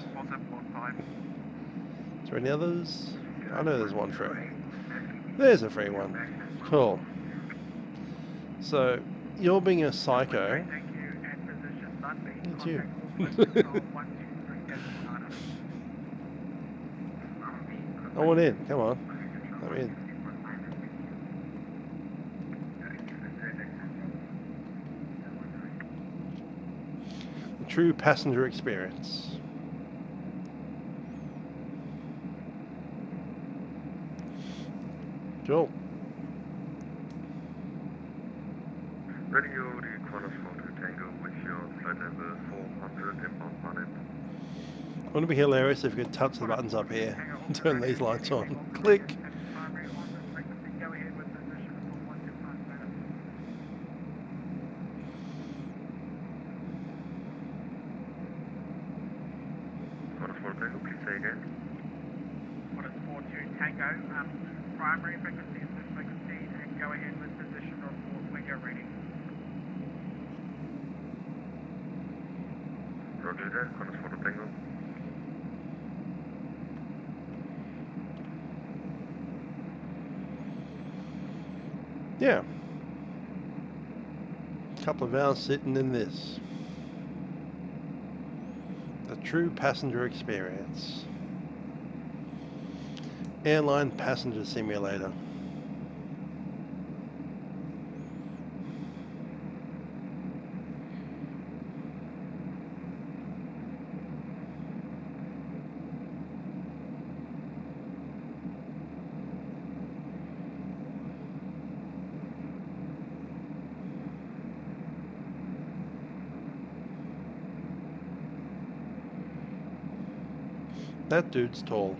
Speaker 1: there any others? I know there's one free. There's a free one. Cool. So, you're being a psycho. It's you. I want in. Come on. I'm in. True passenger experience. Cool.
Speaker 15: Radio the Qantas 42 Tango with your flight level 400 inbound planet.
Speaker 1: Wouldn't it be hilarious if you could touch the buttons up here and turn these lights on? Click.
Speaker 13: Primary frequency is this frequency, and go ahead with position report when you're ready.
Speaker 15: Roger that, Qantas 42 Tango.
Speaker 1: Yeah. Couple of hours sitting in this. The true passenger experience. Airline passenger simulator. That dude's tall.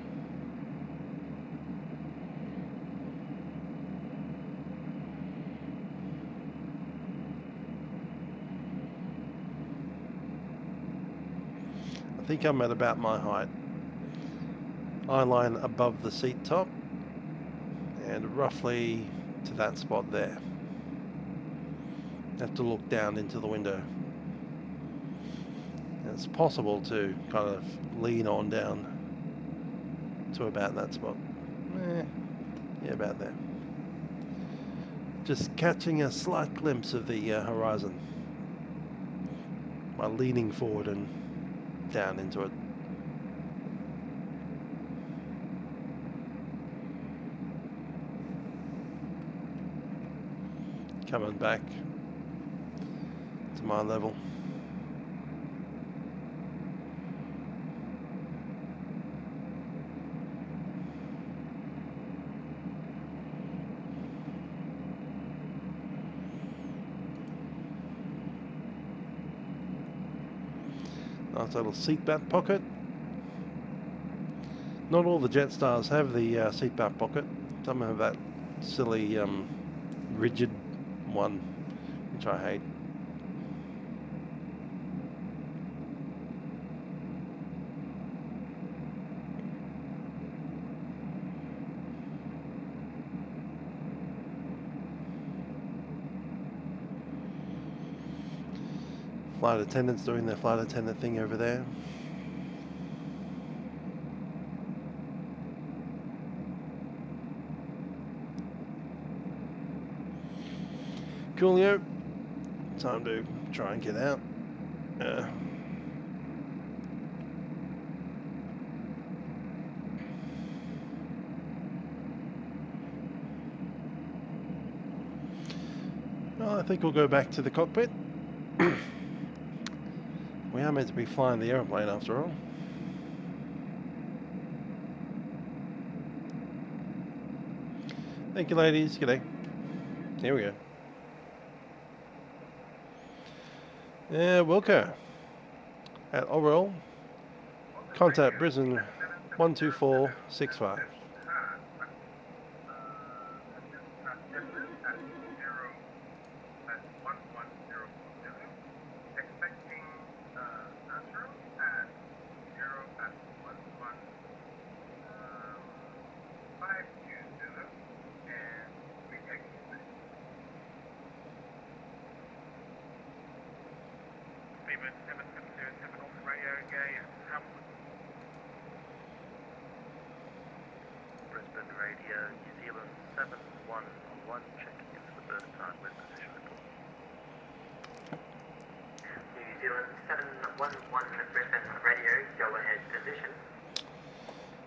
Speaker 1: I think I'm at about my height. Eye line above the seat top and roughly to that spot there. Have to look down into the window. And it's possible to kind of lean on down to about that spot. Yeah, about there. Just catching a slight glimpse of the horizon by leaning forward and down into it. coming back to my level. Nice little seat back pocket. Not all the Jetstars have the seat back pocket. Some have that silly rigid one, which I hate. Flight attendants doing their flight attendant thing over there. Coolio. Time to try and get out. Well, I think we'll go back to the cockpit. We are meant to be flying the aeroplane after all. Thank you, ladies. G'day. Here we go. Wilco at Orwell. Contact Brisbane 12465.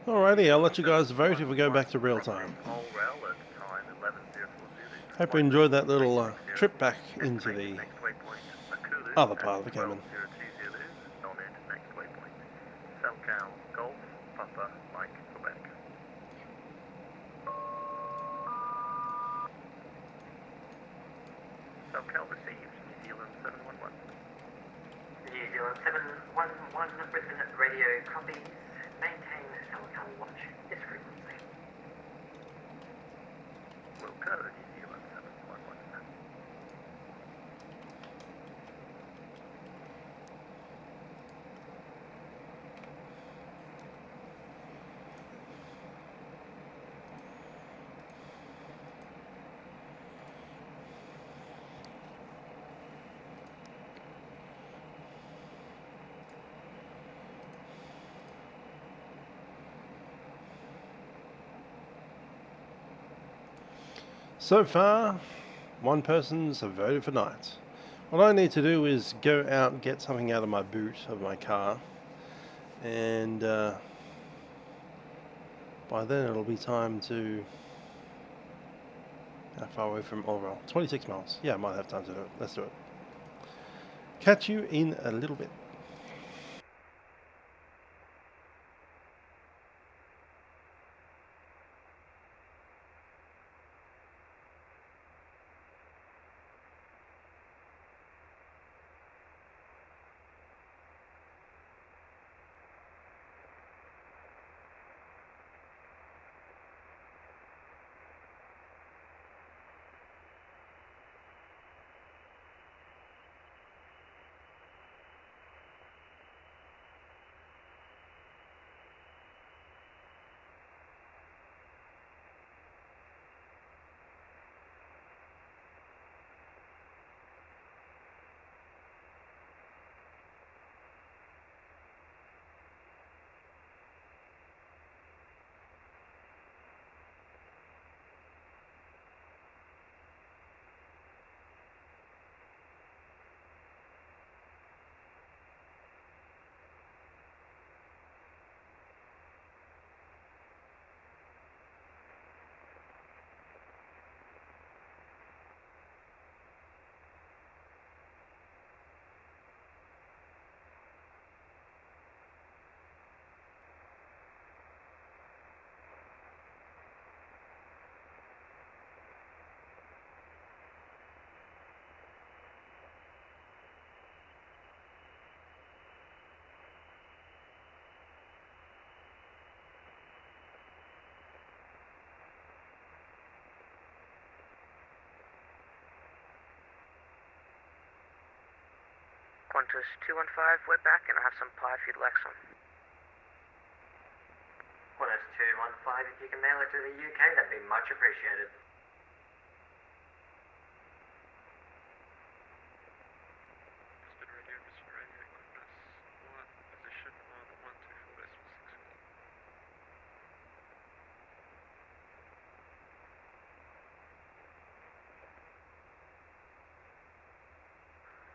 Speaker 1: Alrighty, I'll let you guys vote if we go back to real time. Hope you enjoyed that little trip back into the other part of the cabin. So far, one person's voted for night. What I need to do is go out and get something out of my boot of my car, and by then it'll be time to... How far away from Orwell? 26 miles. Yeah, I might have time to do it. Let's do it. Catch you in a little bit.
Speaker 3: Qantas 215, we're back and I have some pie if you'd like some.
Speaker 20: Qantas 215, if you can mail it to the UK, that'd be much appreciated.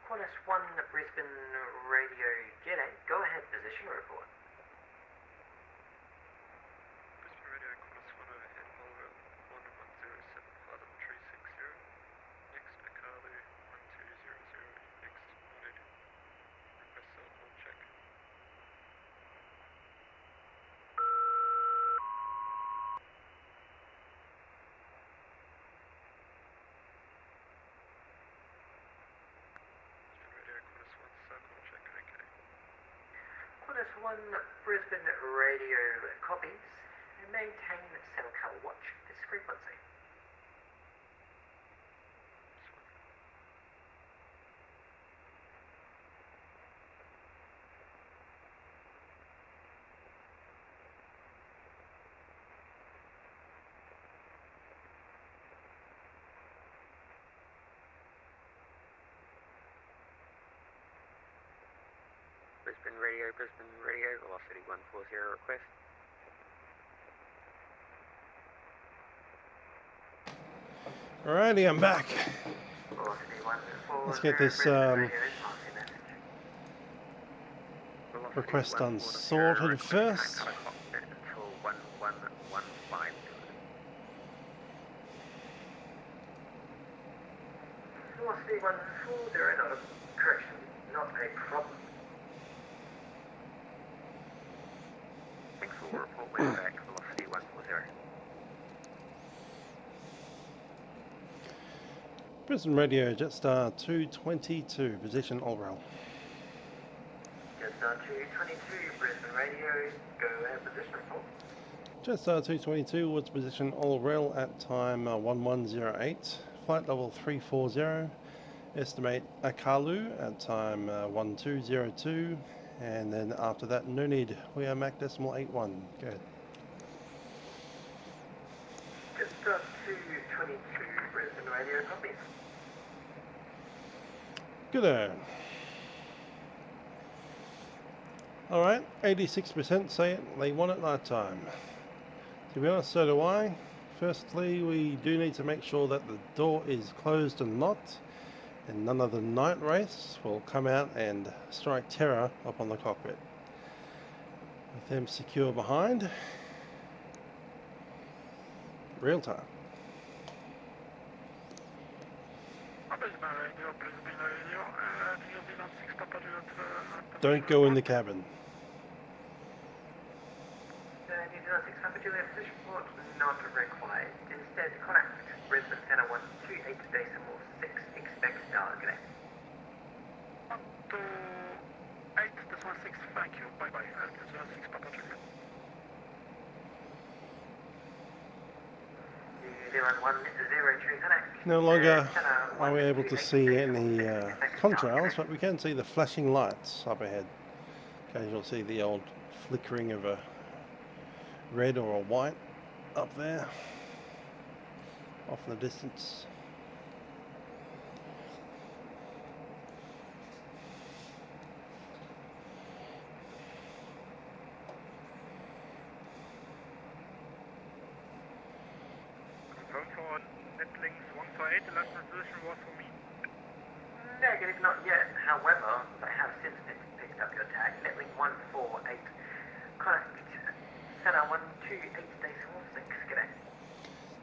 Speaker 20: Qantas 1 Brisbane Radio Jet 8, go ahead, position report.
Speaker 15: Brisbane Radio Qantas 1 overhead, Volvo 1107, flight level 360, next Akalu 1200, next wanted, request cell phone check.
Speaker 20: Qantas 1 Brisbane Radio copies. Maintain Senecal watch this frequency.
Speaker 3: Brisbane Radio, velocity 140 request.
Speaker 1: Alrighty, I'm back. Let's get this request unsorted first.
Speaker 20: Velocity 140, not a correction, not a problem.
Speaker 3: Thanks for report, we're back, velocity 140.
Speaker 1: Brisbane Radio, Jetstar 222, position Allrail.
Speaker 20: Jetstar 222, Brisbane Radio, go ahead, position report.
Speaker 1: Jetstar 222 was position Allrail at time 1108, flight level 340, estimate Akalu at time 1202, and then after that, no need. We are Mach decimal 81. Go ahead.
Speaker 20: Jetstar 222, Brisbane Radio, copies.
Speaker 1: Good. Alright, 86% say it, they want it night time. To be honest, so do I. Firstly, we do need to make sure that the door is closed and locked, and none of the night wraiths will come out and strike terror upon the cockpit. With them secure behind, real time. Don't go in the cabin.
Speaker 20: New Zealand 6 Papa Juliet, position report not required. Instead, contact Brisbane Center 128 decimal 6, expect Star, good day.
Speaker 13: 128 decimal 6, thank you, bye bye, New Zealand 6 Papa Juliet.
Speaker 20: New Zealand 103 connect.
Speaker 1: No longer are we able to see any contrails, but we can see the flashing lights up ahead. Okay, you'll see the old flickering of a red or a white up there off in the distance.
Speaker 13: Confirm for Netlings 128, the last position was for me.
Speaker 20: Negative, not yet. However, they have since picked up your tag. Netlink 148, contact Center 128 decimal 6, good day.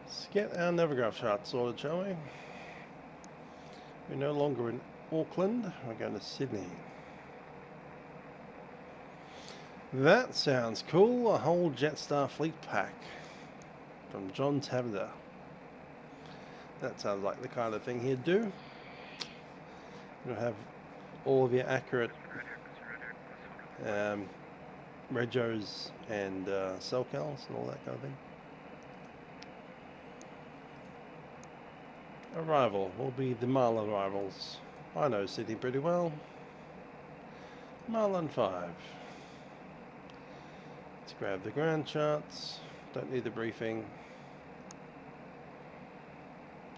Speaker 1: Let's get our Navigraph chart sorted, shall we? We're no longer in Auckland, we're going to Sydney. That sounds cool, a whole Jetstar fleet pack from John Tabitha. That sounds like the kind of thing he'd do. You'll have all of your accurate regos and cellcals and all that kind of thing. Arrival will be the mile arrivals. I know Sydney pretty well. Marlin 5. Let's grab the ground charts. Don't need the briefing.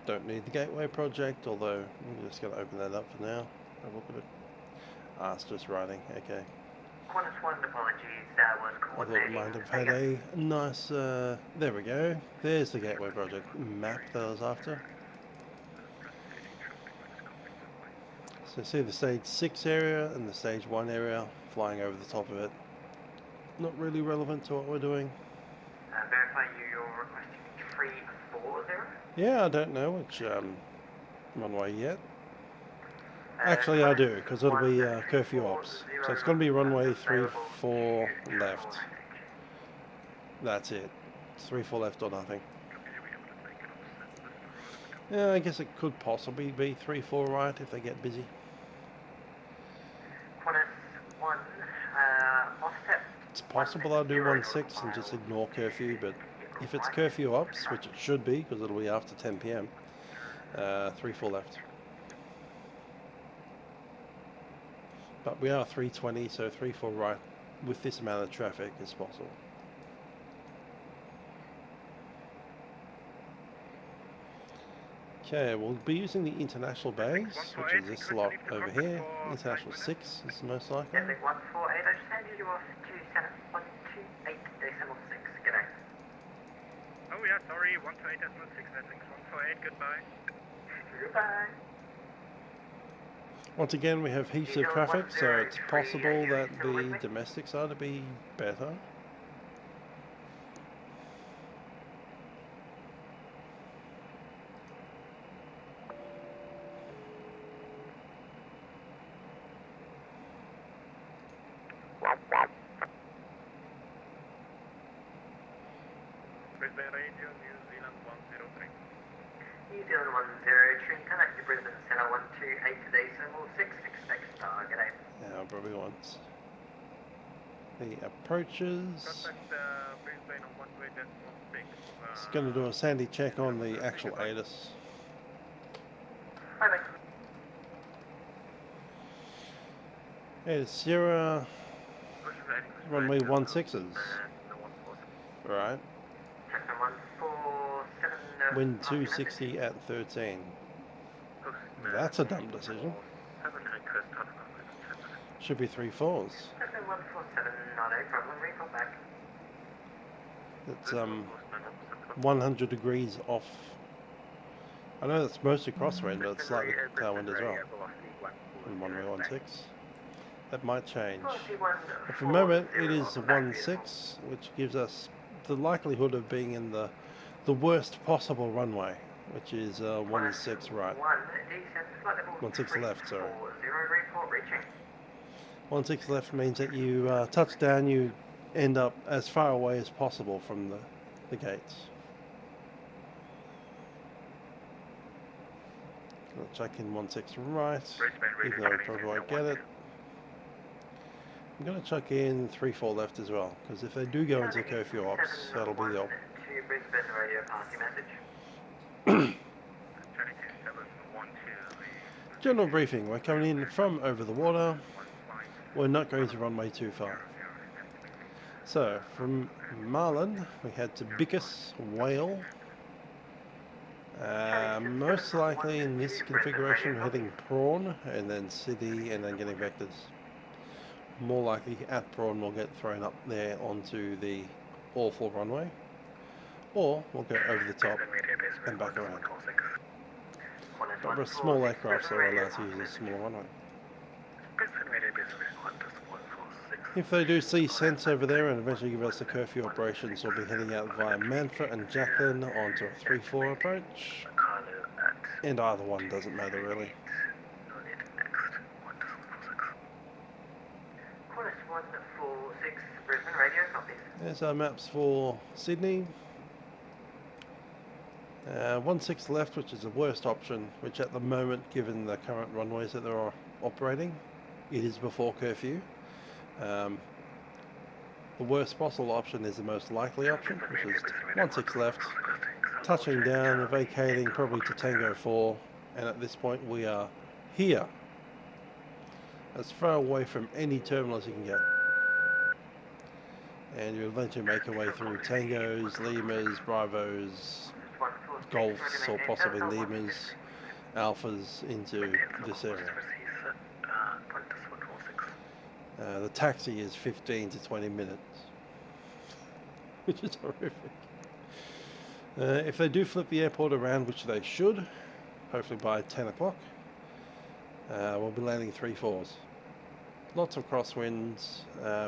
Speaker 1: Don't need the gateway project, although I'm just going to open that up for now. Have a look at it. Ah, it's just writing. Okay.
Speaker 20: Qantas 1, apologies, that was
Speaker 1: I thought it
Speaker 20: coordinating.
Speaker 1: might have had a nice, there we go. There's the gateway project map that I was after. So see the stage 6 area and the stage 1 area flying over the top of it. Not really relevant to what we're doing.
Speaker 20: Verify you're requesting 340?
Speaker 1: Yeah, I don't know which runway yet. Actually, I do, because it'll be curfew ops. So it's going to be runway 34 left. That's it. It's 34 left or nothing. Yeah, I guess it could possibly be 34 right if they get busy.
Speaker 20: Qantas 1, offset.
Speaker 1: It's possible I'll do 16 and just ignore curfew, but if it's curfew ops, which it should be, because it'll be after 10 PM, 34 left. But we are 320, so 34 right with this amount of traffic is possible. Okay, we'll be using the international bays, which is this slot over here. International 6 is most likely.
Speaker 20: Epic 148, I just handed you off to 7128.6. G'day.
Speaker 13: Oh yeah, sorry, 128.6, I think 148, goodbye.
Speaker 20: Goodbye.
Speaker 1: Once again, we have heaps of traffic, so it's possible that the domestics are to be better.
Speaker 13: Brisbane Radio, New Zealand 103.
Speaker 20: New Zealand 103, connect to Brisbane Centre 128 today, Symbol 6, expect star, g'day.
Speaker 1: Now, probably once. The approaches.
Speaker 13: Contact Brisbane on 128.6.
Speaker 1: It's going to do a sandy check on the actual ATIS.
Speaker 20: Bye bye.
Speaker 1: It's Sierra runway 16s. Right. Wind 260 at 13. That's a dumb decision. Should be 3 4s. It's 100 degrees off. I know that's mostly crosswind, but it's slightly tailwind as well. In 116. That might change. But for the moment, it is 16, which gives us the likelihood of being in the worst possible runway, which is 16 right. 16 left, sorry. 16 left means that you touch down, you end up as far away as possible from the gates. I'll check in 16 right, even though I probably won't get it. I'm going to chuck in 3-4 left as well, because if they do go into curfew ops, that'll be the op. General briefing, we're coming in from over the water. We're not going to run way too far. So, from Marlin, we head to Bickus, Whale. Most likely in this configuration, we're heading Prawn, and then City, and then getting vectors. More likely at Prawn we'll get thrown up there onto the awful runway, or we'll go over the top and back around. But we're a small aircraft, so we're allowed to use a small runway. If they do see sense over there and eventually give us the curfew operations, we'll be heading out via Manfred and Jacqueline onto a 3-4 approach, and either one doesn't matter really. There's our maps for Sydney. 16 left, which is the worst option, which at the moment, given the current runways that they're operating, it is before curfew. The worst possible option is the most likely option, which is 16 left, touching down, vacating probably to Tango 4, and at this point we are here. as far away from any terminal as you can get. And you'll eventually make your way through Tangos, Limas, Bravos, Golfs, or possibly Limas, Alphas into this area. The taxi is 15 to 20 minutes, which is horrific. If they do flip the airport around, which they should, hopefully by 10 o'clock, we'll be landing 3-4s. Lots of crosswinds,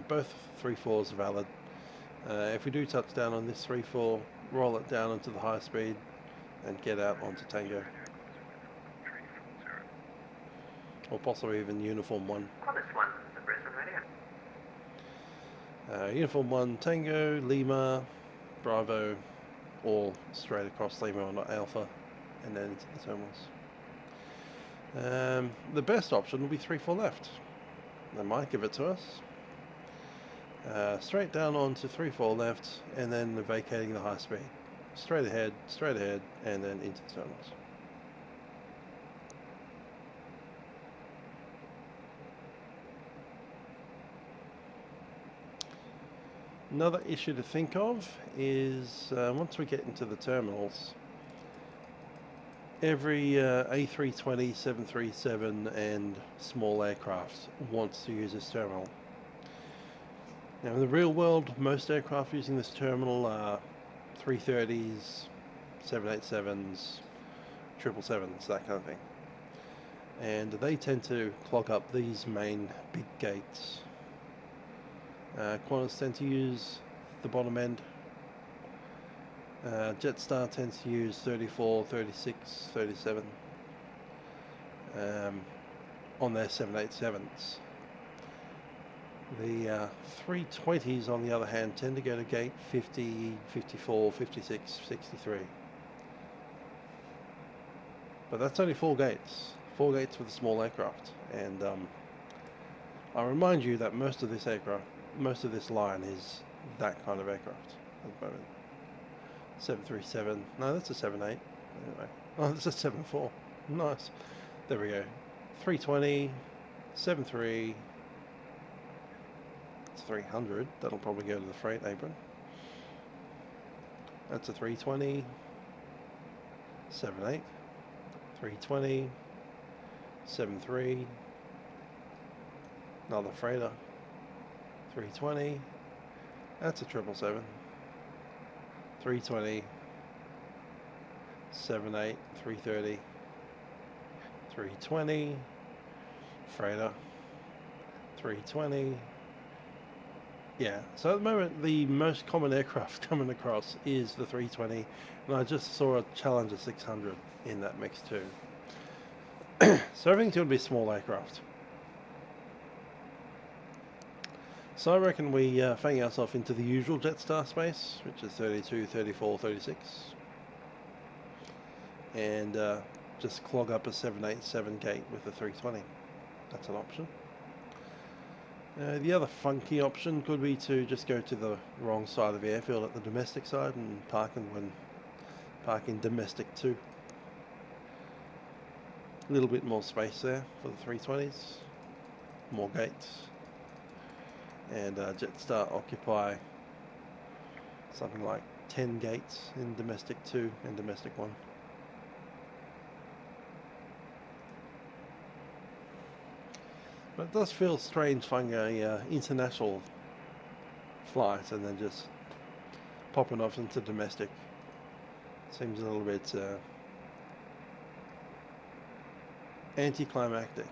Speaker 1: both 3-4s are valid. If we do touch down on this 3-4, roll it down into the high speed and get out onto Tango. Or possibly even Uniform 1. Uniform 1, Tango, Lima, Bravo, all straight across Lima or not Alpha, and then into the terminals. The best option will be 3-4 left. They might give it to us. Straight down onto 3-4 left, and then vacating the high speed. Straight ahead, and then into the terminals. Another issue to think of is once we get into the terminals, every A320, 737 and small aircraft wants to use this terminal. Now in the real world, most aircraft using this terminal are 330s, 787s, 777s, that kind of thing. And they tend to clog up these main big gates. Qantas tend to use the bottom end. Jetstar tends to use 34, 36, 37 on their 787s. The 320s on the other hand tend to go to gate 50, 54, 56, 63. But that's only 4 gates. 4 gates for the small aircraft. And I remind you that most of this line is that kind of aircraft at the moment. 737, no, that's a 78. Anyway, oh, that's a 74. Nice. There we go. 320, 73. It's 300. That'll probably go to the freight apron. That's a 320, 78, 320, 73. Another freighter. 320, that's a 777, 320, 78, 330, 320, freighter, 320. Yeah, so at the moment the most common aircraft coming across is the 320, and I just saw a Challenger 600 in that mix too. So everything's going to be small aircraft. So I reckon we fang ourselves into the usual Jetstar space, which is 32, 34, 36. And just clog up a 787 gate with the 320. That's an option. The other funky option could be to just go to the wrong side of the airfield at the domestic side and park in domestic 2. A little bit more space there for the 320s. More gates. And Jetstar occupy something like 10 gates in domestic 2 and domestic 1. But it does feel strange flying a international flight and then just popping off into domestic. Seems a little bit anticlimactic.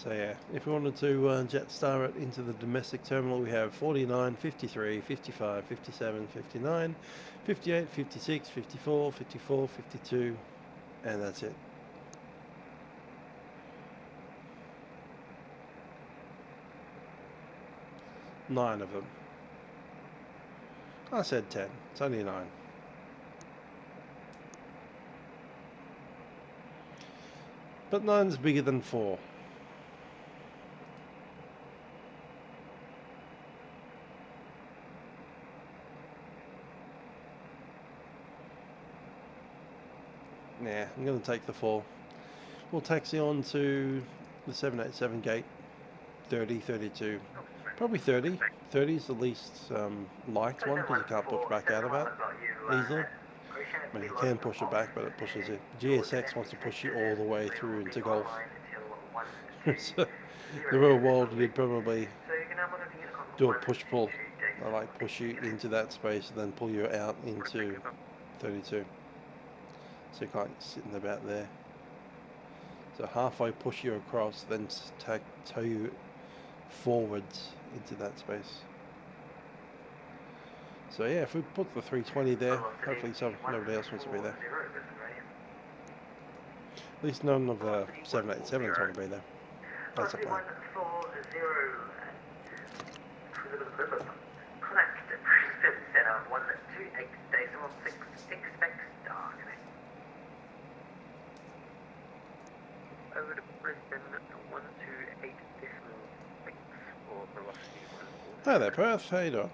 Speaker 1: So yeah, if we wanted to Jetstar it into the domestic terminal, we have 49, 53, 55, 57, 59, 58, 56, 54, 54, 52, and that's it. Nine of them. I said 10, it's only 9. But 9's bigger than 4. Nah, I'm going to take the 4. We'll taxi on to the 787 gate. 30, 32. Probably 30. 30 is the least liked one because you can't push back out of it easily. I mean, you can push it back, but it pushes it. GSX wants to push you all the way through into Gulf. So, the real world, you'd probably do a push-pull. I like push you into that space and then pull you out into 32. So you can't sit in about there. So halfway push you across, then tow you forwards into that space. So yeah, if we put the 320 there, hopefully nobody else wants to be there. At least none of the 787s want to be there. That's the plan.
Speaker 3: Over to Brisbane, 128.6 for velocity 1.
Speaker 1: Hi there, Perth. How you doing?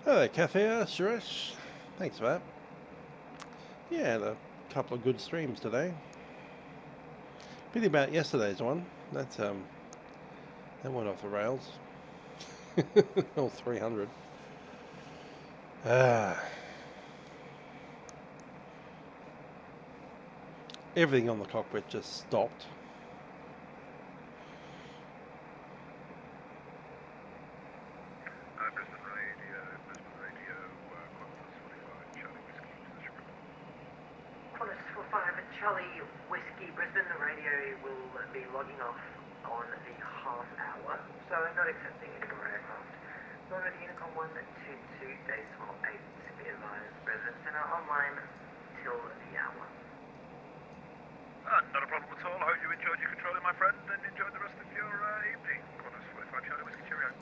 Speaker 1: Hello, Kathia, Suresh. Thanks for that. Yeah, had a couple of good streams today. Pity about yesterday's one. That went off the rails. All 300. Everything on the cockpit just stopped.
Speaker 20: Charlie Whiskey Brisbane, the radio will be logging off on the half hour, so not accepting any more aircraft. Lord of Unicorn 122, decimal 8, be advised, Brisbane Centre online till the hour.
Speaker 8: Not a problem at all. I hope you enjoyed your controlling, my friend, and enjoyed the rest of your evening. Qantas 45 Charlie Whiskey, cheerio.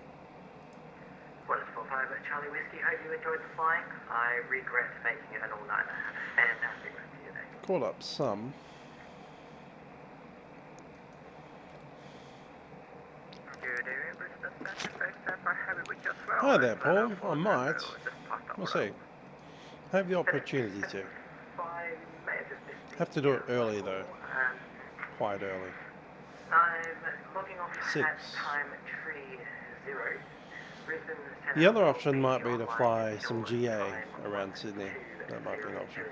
Speaker 20: Qantas 45 Charlie Whiskey, hope you enjoyed the flying. I regret making it an all-nighter. Have a fantastic rest of your day.
Speaker 1: Caught up some. Hi there, Paul. I might. We'll see. Have the opportunity to. Have to do it early though. Quite early.
Speaker 20: I'm logging off
Speaker 1: 6.
Speaker 20: at time 30. Brisbane Centre.
Speaker 1: The other option might be to fly some GA around Sydney. That might be an option.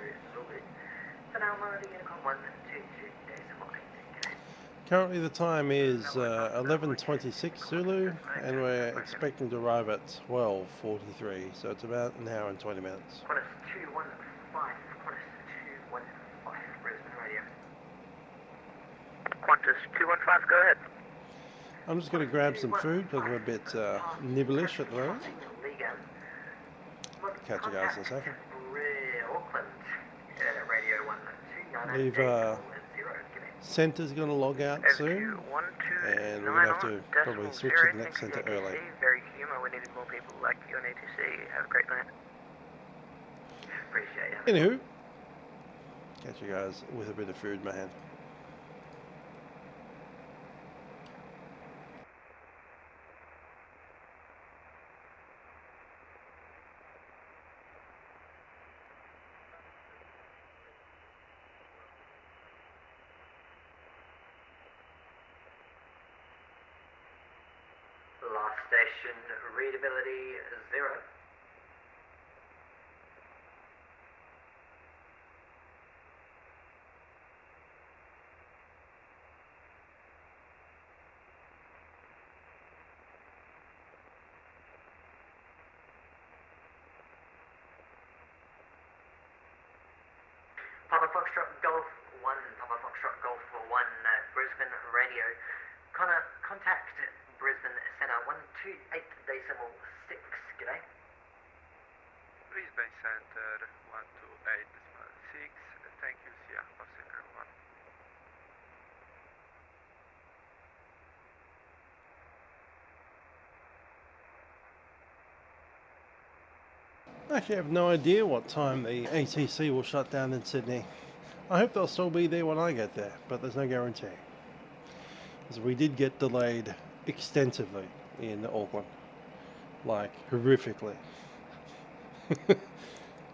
Speaker 1: Currently the time is 11:26 Zulu, and we're expecting to arrive at 12:43, so it's about an hour and 20 minutes.
Speaker 20: Qantas 215, Brisbane radio.
Speaker 3: Qantas 215, go ahead.
Speaker 1: I'm just going to grab some food because we're a bit nibblish at the moment. Catch you guys in a second.
Speaker 20: Auckland, radio 129.
Speaker 1: Leave centre's going to log out soon, and we're going to have to probably switch to the next centre early.
Speaker 3: Very humour, we needed more people like you on ATC. Have a great night.
Speaker 20: Appreciate it.
Speaker 1: Anywho, catch you guys with a bit of food in my hand.
Speaker 20: station readability 0. Papa Foxtrot Golf 1, Papa Foxtrot Golf 1, Brisbane Radio. Contact Brisbane Centre 128.6. G'day.
Speaker 15: Brisbane Centre 128.6. Thank you, see ya. Passing everyone.
Speaker 1: Actually, I have no idea what time the ATC will shut down in Sydney. I hope they'll still be there when I get there, but there's no guarantee. Because we did get delayed extensively in Auckland. Like, horrifically.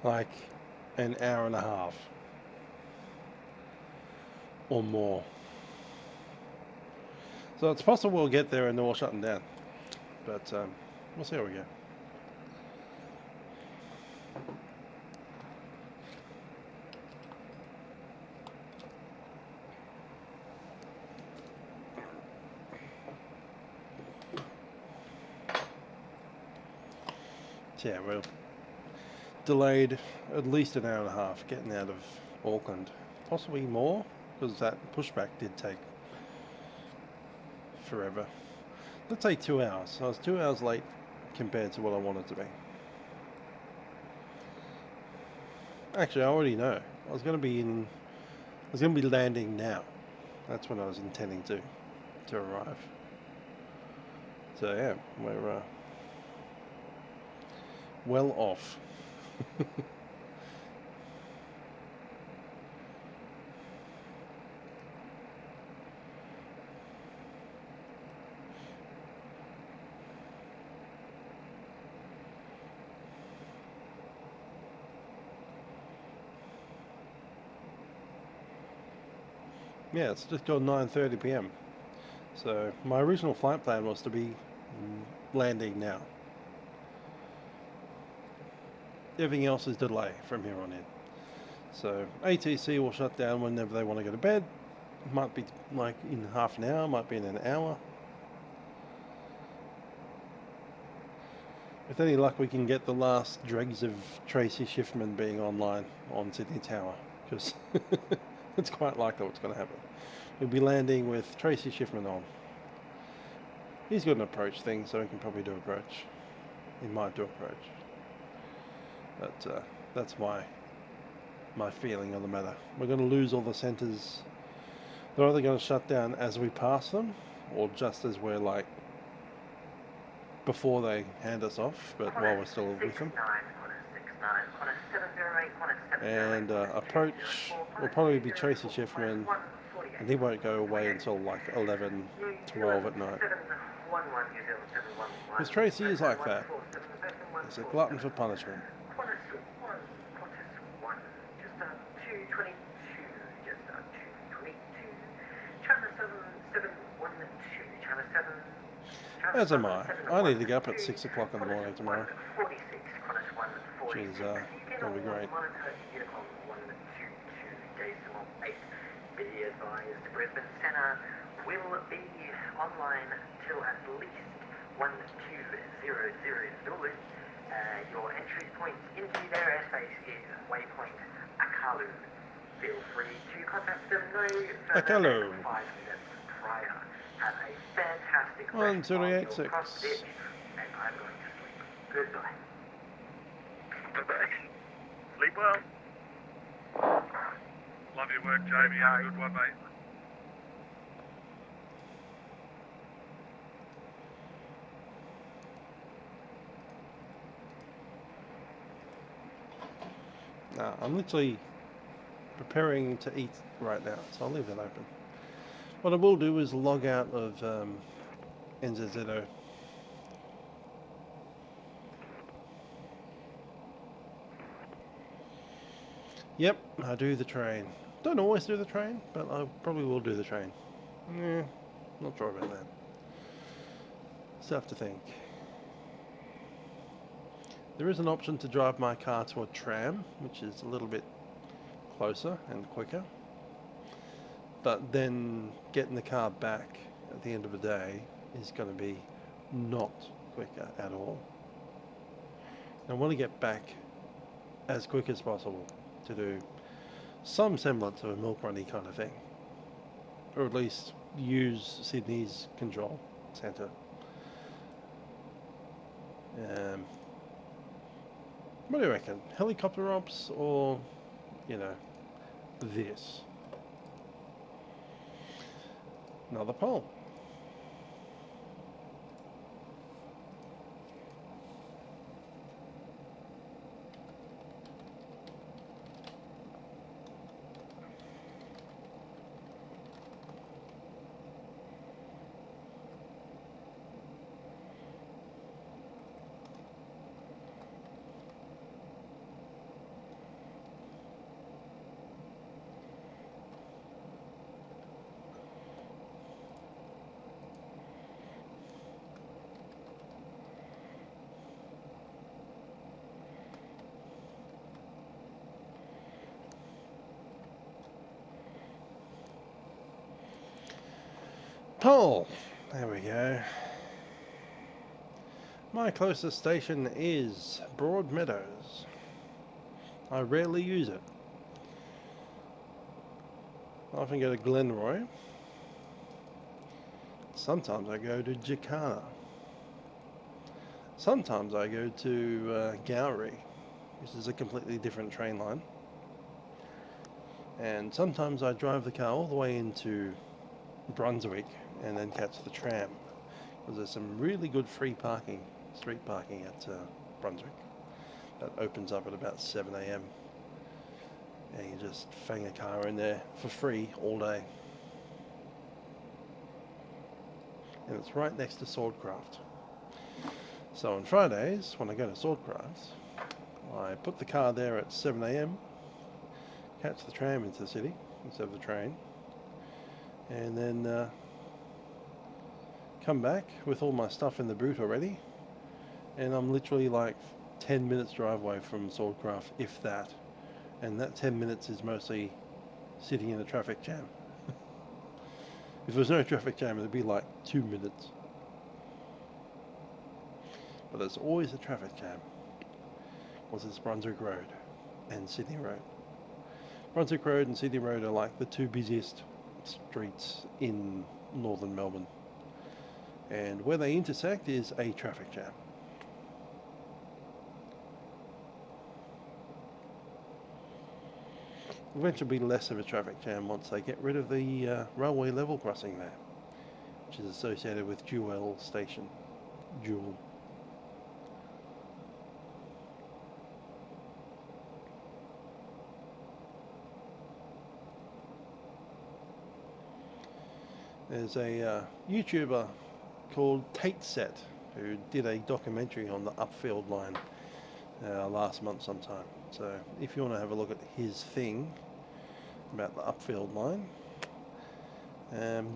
Speaker 1: Like, an hour and a half. Or more. So it's possible we'll get there and they're all shutting down. But, we'll see how we go. Yeah, we're delayed at least an hour and a half getting out of Auckland. Possibly more, because that pushback did take forever. Let's say 2 hours. I was 2 hours late compared to what I wanted to be. Actually, I already know. I was going to be landing now. That's when I was intending to arrive. So yeah, we're well off. Yeah, it's just gone 9:30 p.m. So my original flight plan was to be landing now. Everything else is delay from here on in. So ATC will shut down whenever they want to go to bed. Might be like in half an hour, might be in an hour. With any luck, we can get the last dregs of Tracy Schiffman being online on Sydney Tower, because it's quite likely what's going to happen. We'll be landing with Tracy Schiffman on. He's got an approach thing, so he can probably do approach. He might do approach. But that's my feeling on the matter. We're going to lose all the centres. They're either going to shut down as we pass them, or just as we're like before they hand us off, but while we're still with them. And approach will probably be Tracy Schiffman, and he won't go away until like 11, 12 at night. Because Tracy is like that. He's a glutton for punishment. As am I. I need to get up at 6 o'clock in the morning tomorrow. Which is going to be great.
Speaker 20: Be advised, Brisbane Centre will be online till at least 12:00. Your entry point into their airspace is waypoint Akalu. Feel free to contact them no further than 5 minutes prior. Have a fantastic rest of your cross ditch, and I'm going to sleep. Goodbye.
Speaker 4: Goodbye. Sleep well. Love your work, Jamie. Have a good one, mate.
Speaker 1: Nah, I'm literally preparing to eat right now, so I'll leave that open. What I will do is log out of NZAA. Yep, I do the train. Don't always do the train, but I probably will do the train. Not sure about that. Still have to think. There is an option to drive my car to a tram, which is a little bit closer and quicker. But then getting the car back at the end of the day is going to be not quicker at all. I want to get back as quick as possible to do some semblance of a milk runny kind of thing, or at least use Sydney's control centre. What do you reckon? Helicopter ops, or, you know, this? Another poll. Poll. There we go. My closest station is Broadmeadows. I rarely use it. I often go to Glenroy. Sometimes I go to Jakarta. Sometimes I go to Gowrie, which is a completely different train line. And sometimes I drive the car all the way into Brunswick and then catch the tram, because there's some really good free parking, street parking at Brunswick. That opens up at about 7 AM, and you just fang a car in there for free all day. And it's right next to Swordcraft. So on Fridays, when I go to Swordcraft, I put the car there at 7 AM, catch the tram into the city instead of the train, and then come back with all my stuff in the boot already, and I'm literally like 10 minutes drive away from Swordcraft, if that, and that 10 minutes is mostly sitting in a traffic jam. If there was no traffic jam, it'd be like 2 minutes. But there's always a traffic jam, because it's Brunswick Road and Sydney Road. Brunswick Road and Sydney Road are like the two busiest streets in northern Melbourne, and where they intersect is a traffic jam. Eventually be less of a traffic jam once they get rid of the railway level crossing there, which is associated with Jewel Station. Jewel. There's a YouTuber called Tate Set who did a documentary on the Upfield line last month sometime. So if you want to have a look at his thing about the Upfield line,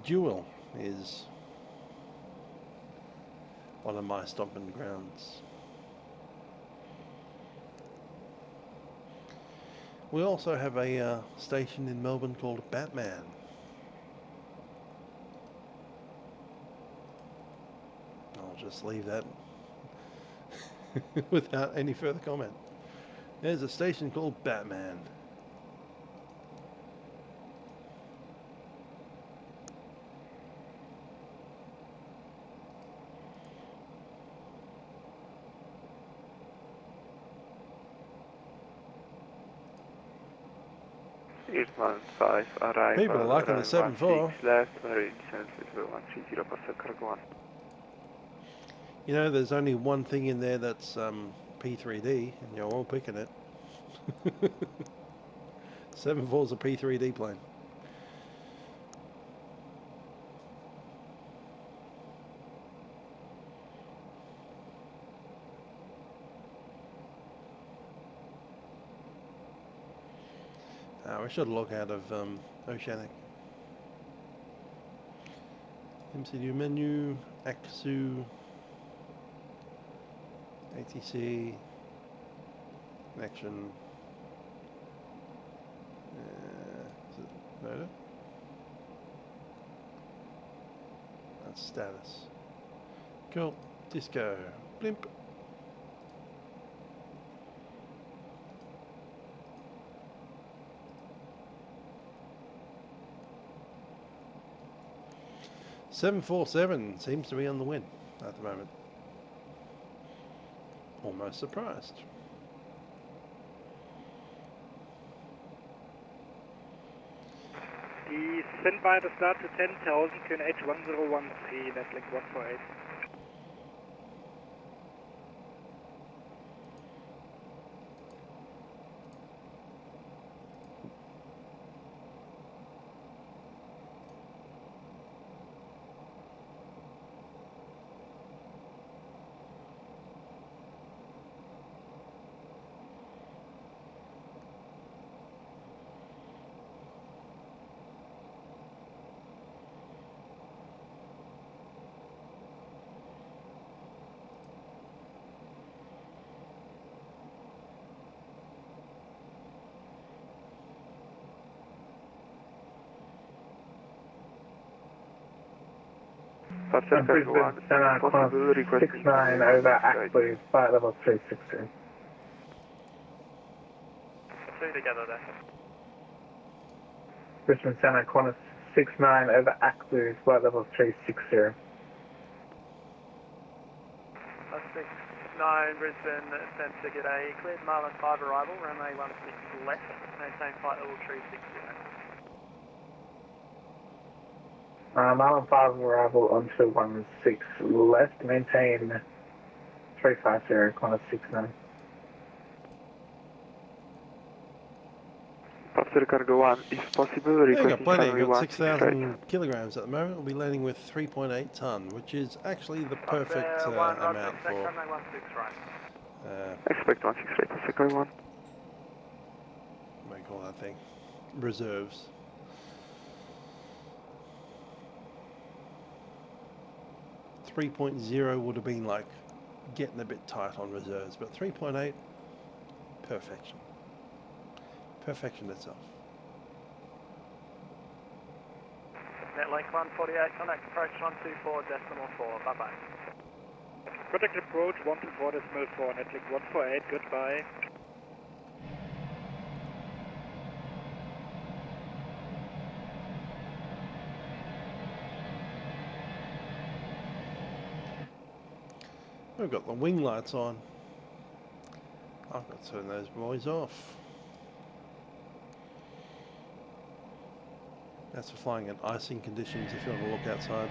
Speaker 1: Jewel is one of my stomping grounds. We also have a station in Melbourne called Batman. Just leave that without any further comment. There's a station called Batman. People are liking the 7-4. You know, there's only one thing in there that's P3D, and you're all picking it. 7-4's a P3D plane. We should log out of Oceanic. MCU menu, Axu. ATC connection. Is it loaded? That's status. Cool. Disco. Blimp. $747 seems to be on the win at the moment. Almost surprised.
Speaker 19: Die Standby to start to 10,000, QNH 1013, that's link 148.
Speaker 11: Brisbane Center, Qantas 69 over Ackley, flight level 360.
Speaker 9: Two together there.
Speaker 11: Brisbane Center, Qantas 69 over Ackley, flight level 360.
Speaker 9: 69 Brisbane, send ticket A, cleared Marlin 5 arrival, runway 16 left, maintain flight level 360.
Speaker 11: Marlin 5 arrival onto 16 left, maintain 350, Qantas 69.
Speaker 12: Passenger cargo 1, if possible,
Speaker 1: Yeah, got
Speaker 12: requesting
Speaker 1: plenty.
Speaker 12: runway
Speaker 1: Got
Speaker 12: 16 straight.
Speaker 1: 6,000 kilograms at the moment. We'll be landing with 3.8 ton, which is actually the perfect amount for.
Speaker 12: Expect 16 straight, passenger cargo 1.
Speaker 1: What do you call that thing? Reserves. .0 would have been like getting a bit tight on reserves, but 3.8, perfection. Perfection itself.
Speaker 9: Netlink 148, contact approach 124.4, bye bye.
Speaker 19: Contact approach 124.4, Netlink 148, goodbye.
Speaker 1: We've got the wing lights on. I've got to turn those boys off. That's for flying in icing conditions if you want to look outside.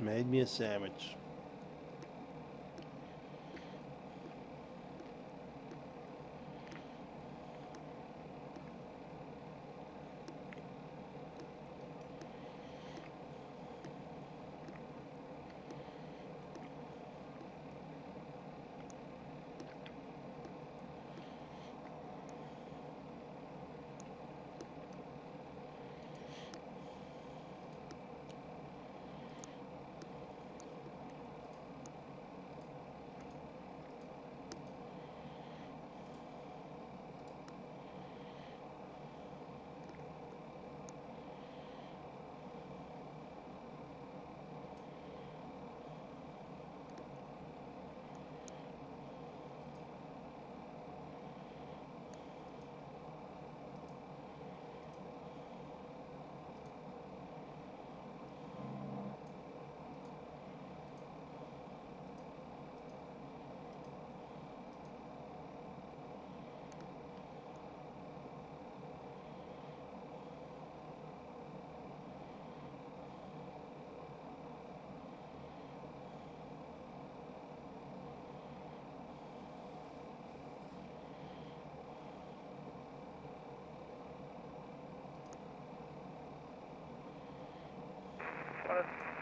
Speaker 1: Made me a sandwich.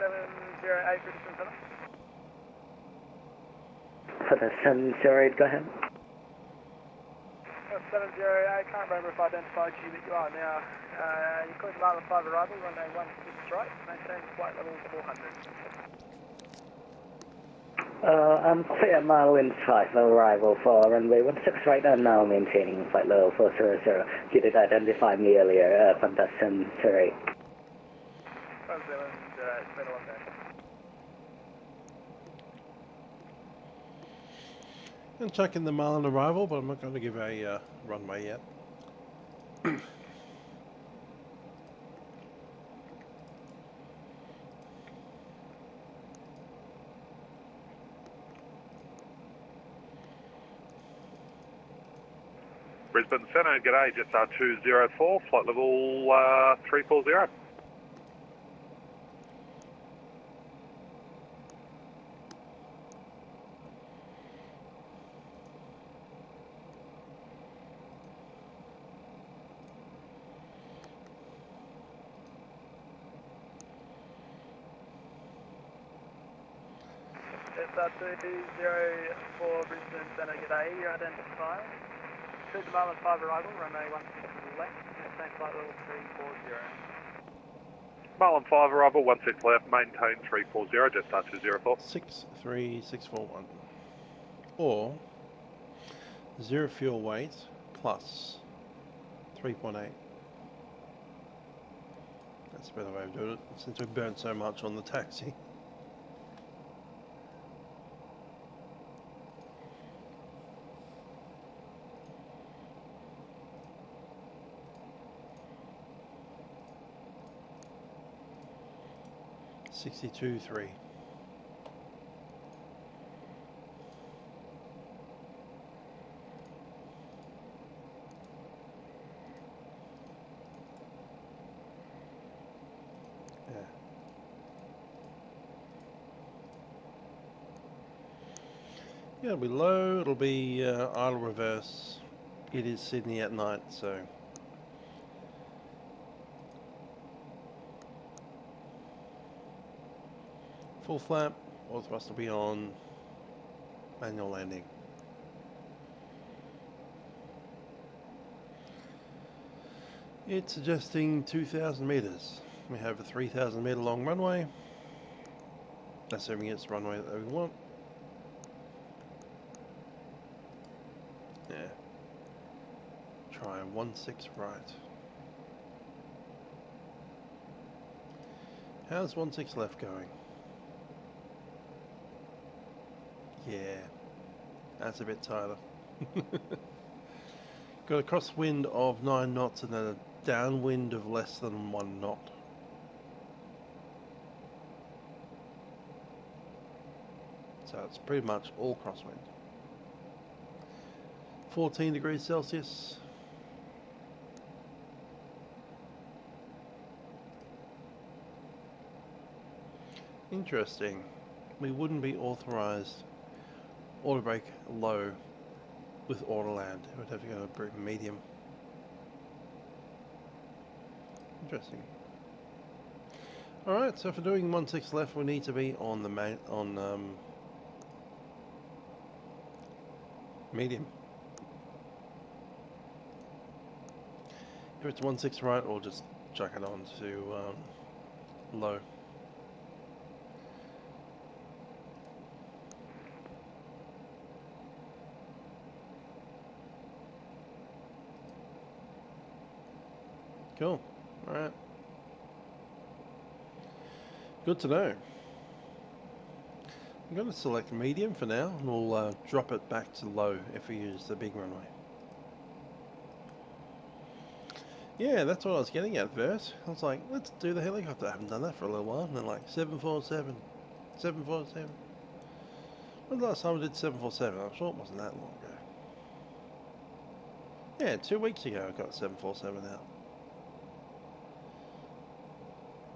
Speaker 19: 708 for distance 7.
Speaker 10: For the 708, go ahead.
Speaker 19: 708, can't remember if I identified you, but you are now. You're clear to Marlin 5 arrival, runway 16 right, maintain flight level 400.
Speaker 10: I'm clear Marlin 5 arrival for runway 16 right and now maintaining flight level 400. You did identify me earlier from the 708.
Speaker 19: New Zealand, it's been a long day.
Speaker 1: I'm checking the Marlin arrival, but I'm not going to give a runway yet.
Speaker 8: Brisbane Centre, g'day, Jetstar 204, flight level 340.
Speaker 19: Jetstar 204 Brisbane Centre, g'day, you're identified. Clear to Marlin 5 arrival, runway 16 left, maintain flight level 340.
Speaker 8: Marlin 5 arrival, 16 left, maintain 340, Jetstar 204.
Speaker 1: 63641. Or 0 fuel weight plus 3.8. That's a better way of doing it, since we burned so much on the taxi. $62.3. Yeah. It'll be low, it'll be idle reverse. It is Sydney at night, so full flap, all thrust will be on, manual landing. It's suggesting 2,000 meters. We have a 3,000 meter long runway, assuming it's the runway that we want. Yeah. Try 16 right. How's 16 left going? Yeah, that's a bit tighter. Got a crosswind of 9 knots and a downwind of less than 1 knot. So it's pretty much all crosswind. 14 degrees Celsius. Interesting. We wouldn't be authorized auto brake low with auto land. It would have to go to brake medium. Interesting. Alright, so for doing 16 left we need to be on the medium. If it's 16 right, we'll just chuck it on to low. Cool. Alright. Good to know. I'm going to select medium for now, and we'll drop it back to low if we use the big runway. Yeah, that's what I was getting at first. I was like, let's do the helicopter. I haven't done that for a little while. And then like 747. 747. When was the last time I did 747? I'm sure it wasn't that long ago. Yeah, 2 weeks ago I got 747 out.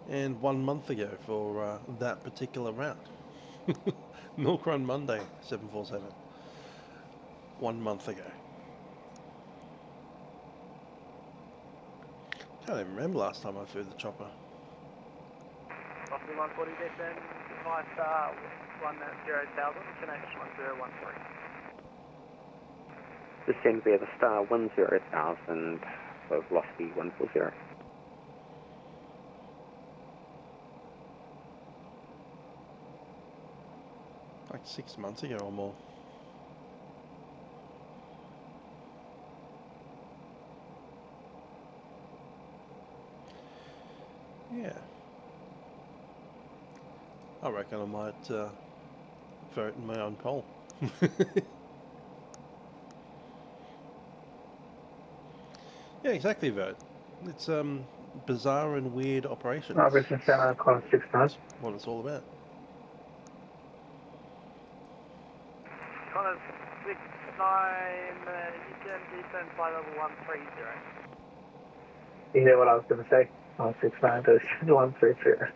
Speaker 1: And 1 month ago for that particular route. Milk Run Monday, 747. 1 month ago. Can't even remember last time I flew the chopper.
Speaker 4: Oscar
Speaker 19: Lofty 140 descend, Saitek 10,000, Fenix 1013.
Speaker 18: Descend via the star 10,000 for velocity 140.
Speaker 1: Like 6 months ago or more. Yeah. I reckon I might vote in my own poll. Yeah, exactly, vote. It's bizarre and weird operations.
Speaker 11: Business Center, call 69.
Speaker 1: That's what it's all about.
Speaker 19: Connor 69, descend flight level 130.
Speaker 11: You hear what I was going to say? 169 to 130.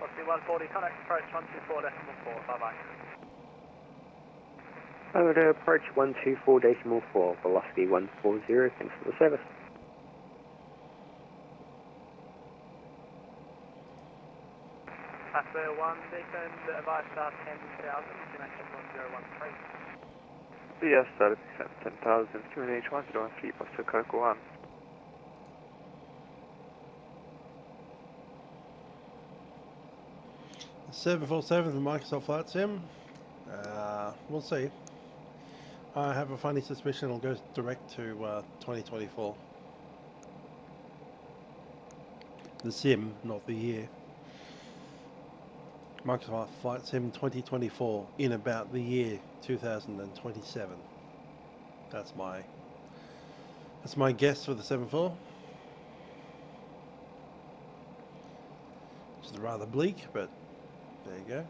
Speaker 19: Lofty 140, contact approach 124.4, bye-bye.
Speaker 18: Over to approach 124.4, velocity 140, thanks for the service.
Speaker 19: Passenger 1, descend Vistar 10,000, connection 1013.
Speaker 12: Jetstar 10,000, QNH 113, Pastor Cargo 1.
Speaker 1: The 747 from Microsoft Flight Sim. We'll see. I have a funny suspicion it'll go direct to 2024. The sim, not the year. Microsoft Flight Sim 2024 in about the year 2027. That's my guess for the 7.4. Which is rather bleak, but there you go.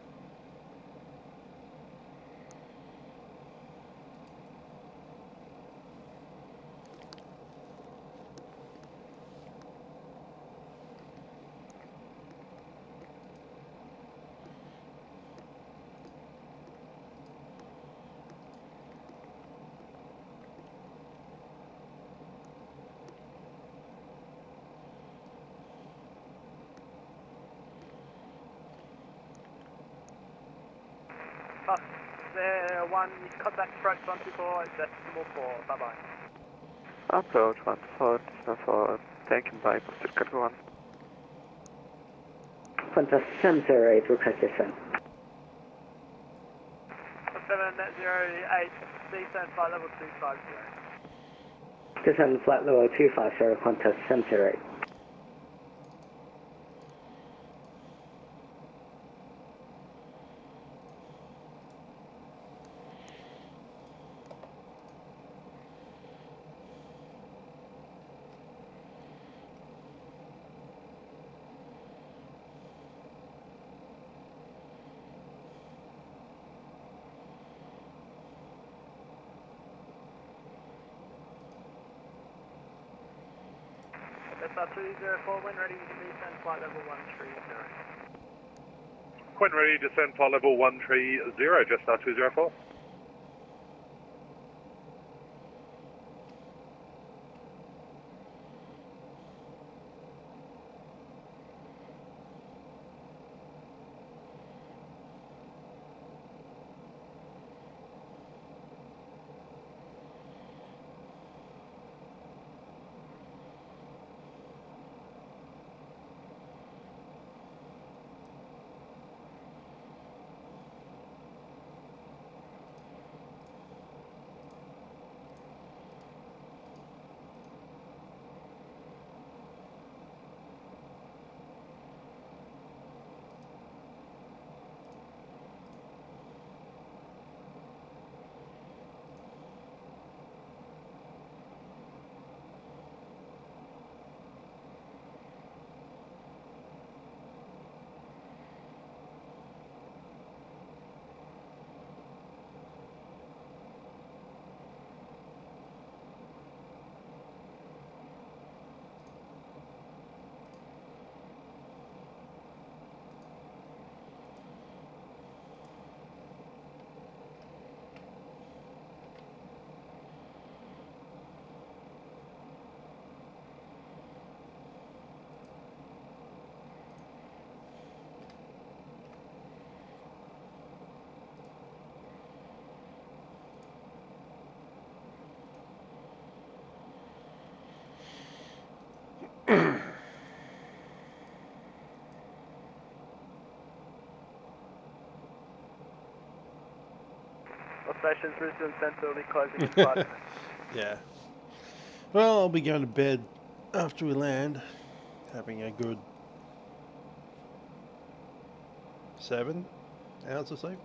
Speaker 19: There, 1, contact approach 124, decimal 4, bye-bye.
Speaker 12: Approach 124, taken by Pastor Cargo 1.
Speaker 10: Qantas 708, request descent.
Speaker 19: 708, descend flight level 250.
Speaker 10: Descend flight level 250, Qantas 708.
Speaker 19: Jetstar 204, when ready, descend flight level 130.
Speaker 8: When ready, descend flight level 130, Jetstar 204.
Speaker 19: All stations, Brisbane Centre will be closing in 5 minutes.
Speaker 1: Yeah. Well, I'll be going to bed after we land, having a good 7 hours or so.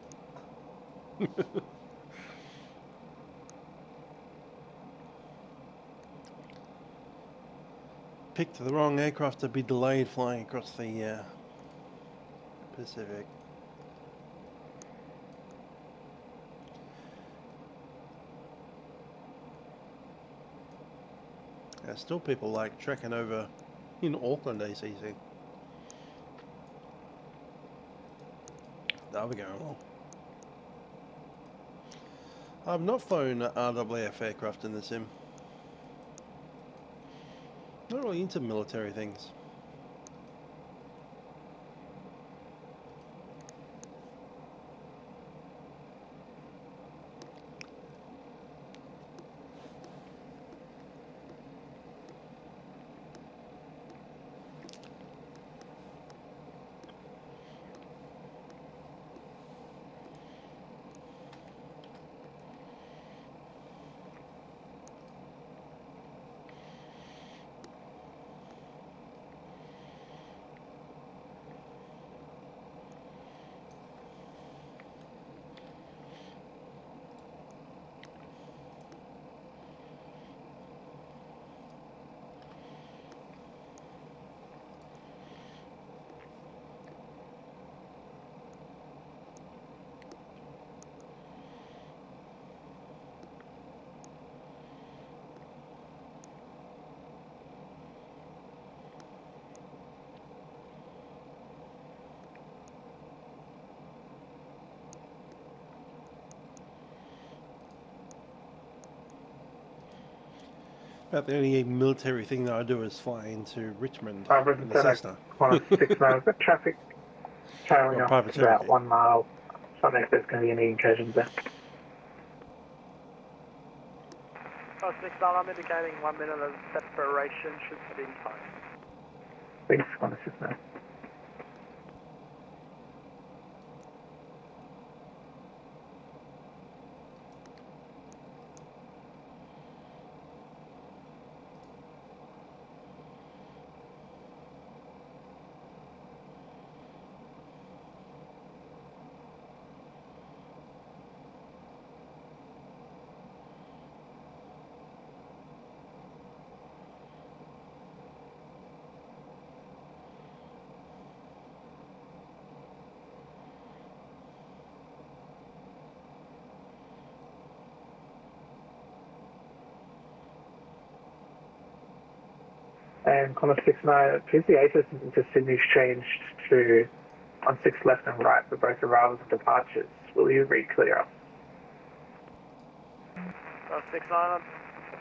Speaker 1: Picked the wrong aircraft to be delayed flying across the Pacific. There's still people like trekking over in Auckland ACC. That'll be going well. I've not flown RWF aircraft in the sim. Not really into military things. About the only military thing that I do is fly into Richmond in the Cessna.
Speaker 11: Got traffic trailing off
Speaker 1: Private
Speaker 11: about
Speaker 1: Cherokee.
Speaker 11: 1 mile. So I don't know if there's going to be any incursions there.
Speaker 19: Oh, 6 I'm indicating 1 minute of separation should be fine.
Speaker 11: Thanks, Qantas 69. And Qantas 69, appears the ATIS into Sydney's changed to on 6 left and right for both arrivals and departures. Will you re-clear us?
Speaker 19: 6 I'm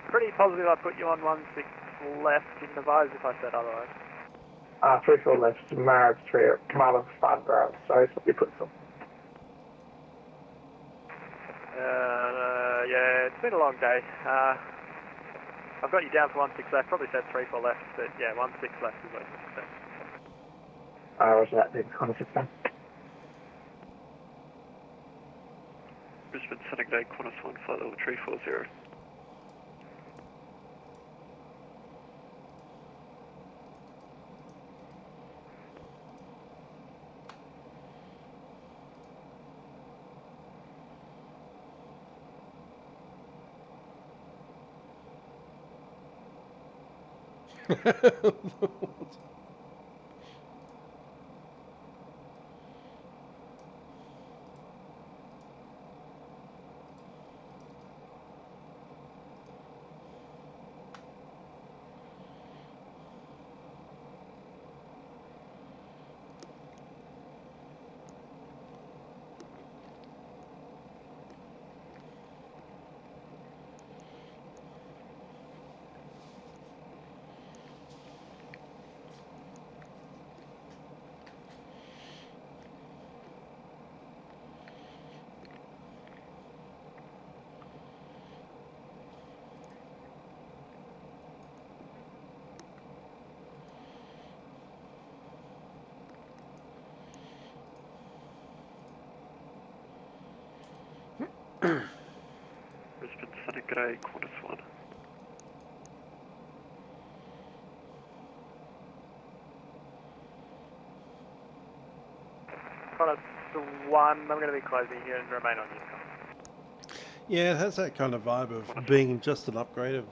Speaker 19: pretty positive I put you on 16 left. You can advise if I said otherwise.
Speaker 11: 34 left, Marab 3, Marlin 5 Barrels. So it's what you put some.
Speaker 19: Yeah, it's been a long day. I've got you down for 16 left, probably said 34 left, but yeah, 16 left is what you said.
Speaker 11: Roger that, thanks, Qantas 69.
Speaker 12: Brisbane Sonic Day, Qantas 1, flight level 340. A, Qantas 1.
Speaker 19: Qantas 1, I'm going to be closing here and remain on Unicom.
Speaker 1: Yeah, it has that kind of vibe of being just an upgrade of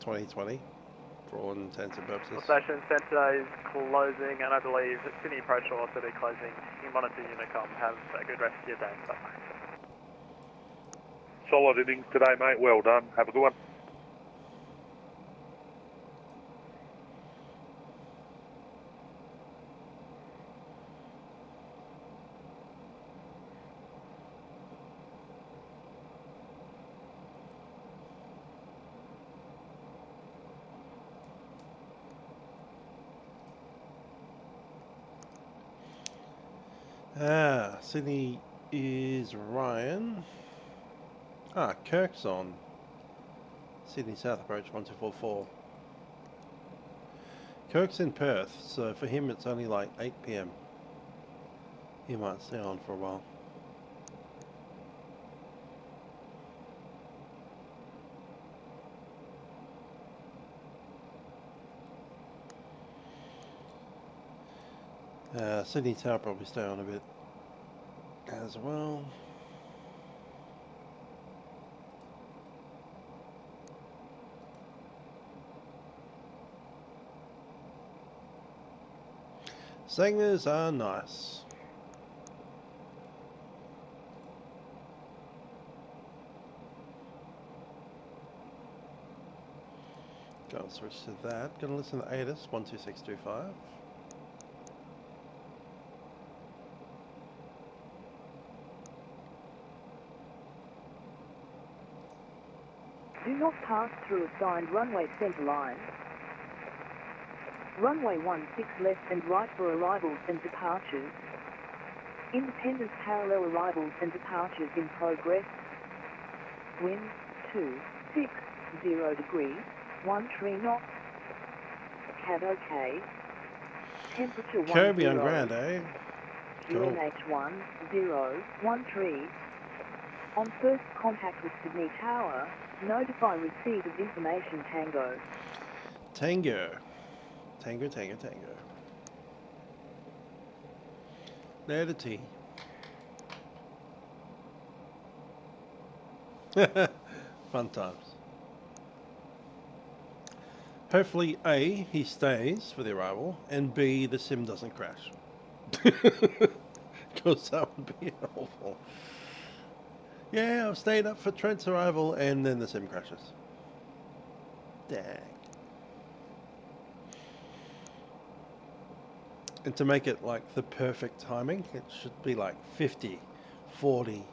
Speaker 1: 2020 for all intents and purposes.
Speaker 19: Station Centre is closing, and I believe Sydney Approach will also be closing. You monitor Unicom. Have a good rest of your day. Bye-bye.
Speaker 8: Solid innings today, mate. Well done. Have a good one.
Speaker 1: Sydney is Ryan. Kirk's on. Sydney South Approach 1244. Kirk's in Perth, so for him it's only like 8 PM. He might stay on for a while. Sydney Tower probably stay on a bit as well. Singers are nice. Go and switch to that. Gonna listen to ATIS 12625.
Speaker 2: Do not pass through assigned runway centre line. Runway 16 left and right for arrivals and departures. Independent parallel arrivals and departures in progress. Wind 260 degrees, 13 knots. Cab OK. Temperature 10.
Speaker 1: Kirby on ground, eh? Cool.
Speaker 2: UNH 1013. On first contact with Sydney Tower, notify receipt of information Tango.
Speaker 1: Tango. Tango, Tango, Tango. Later T. Fun times. Hopefully A, he stays for the arrival, and B, the sim doesn't crash. Because that would be awful. Yeah, I've stayed up for Trent's arrival and then the sim crashes. Dang. And to make it like the perfect timing, it should be like 50, 40,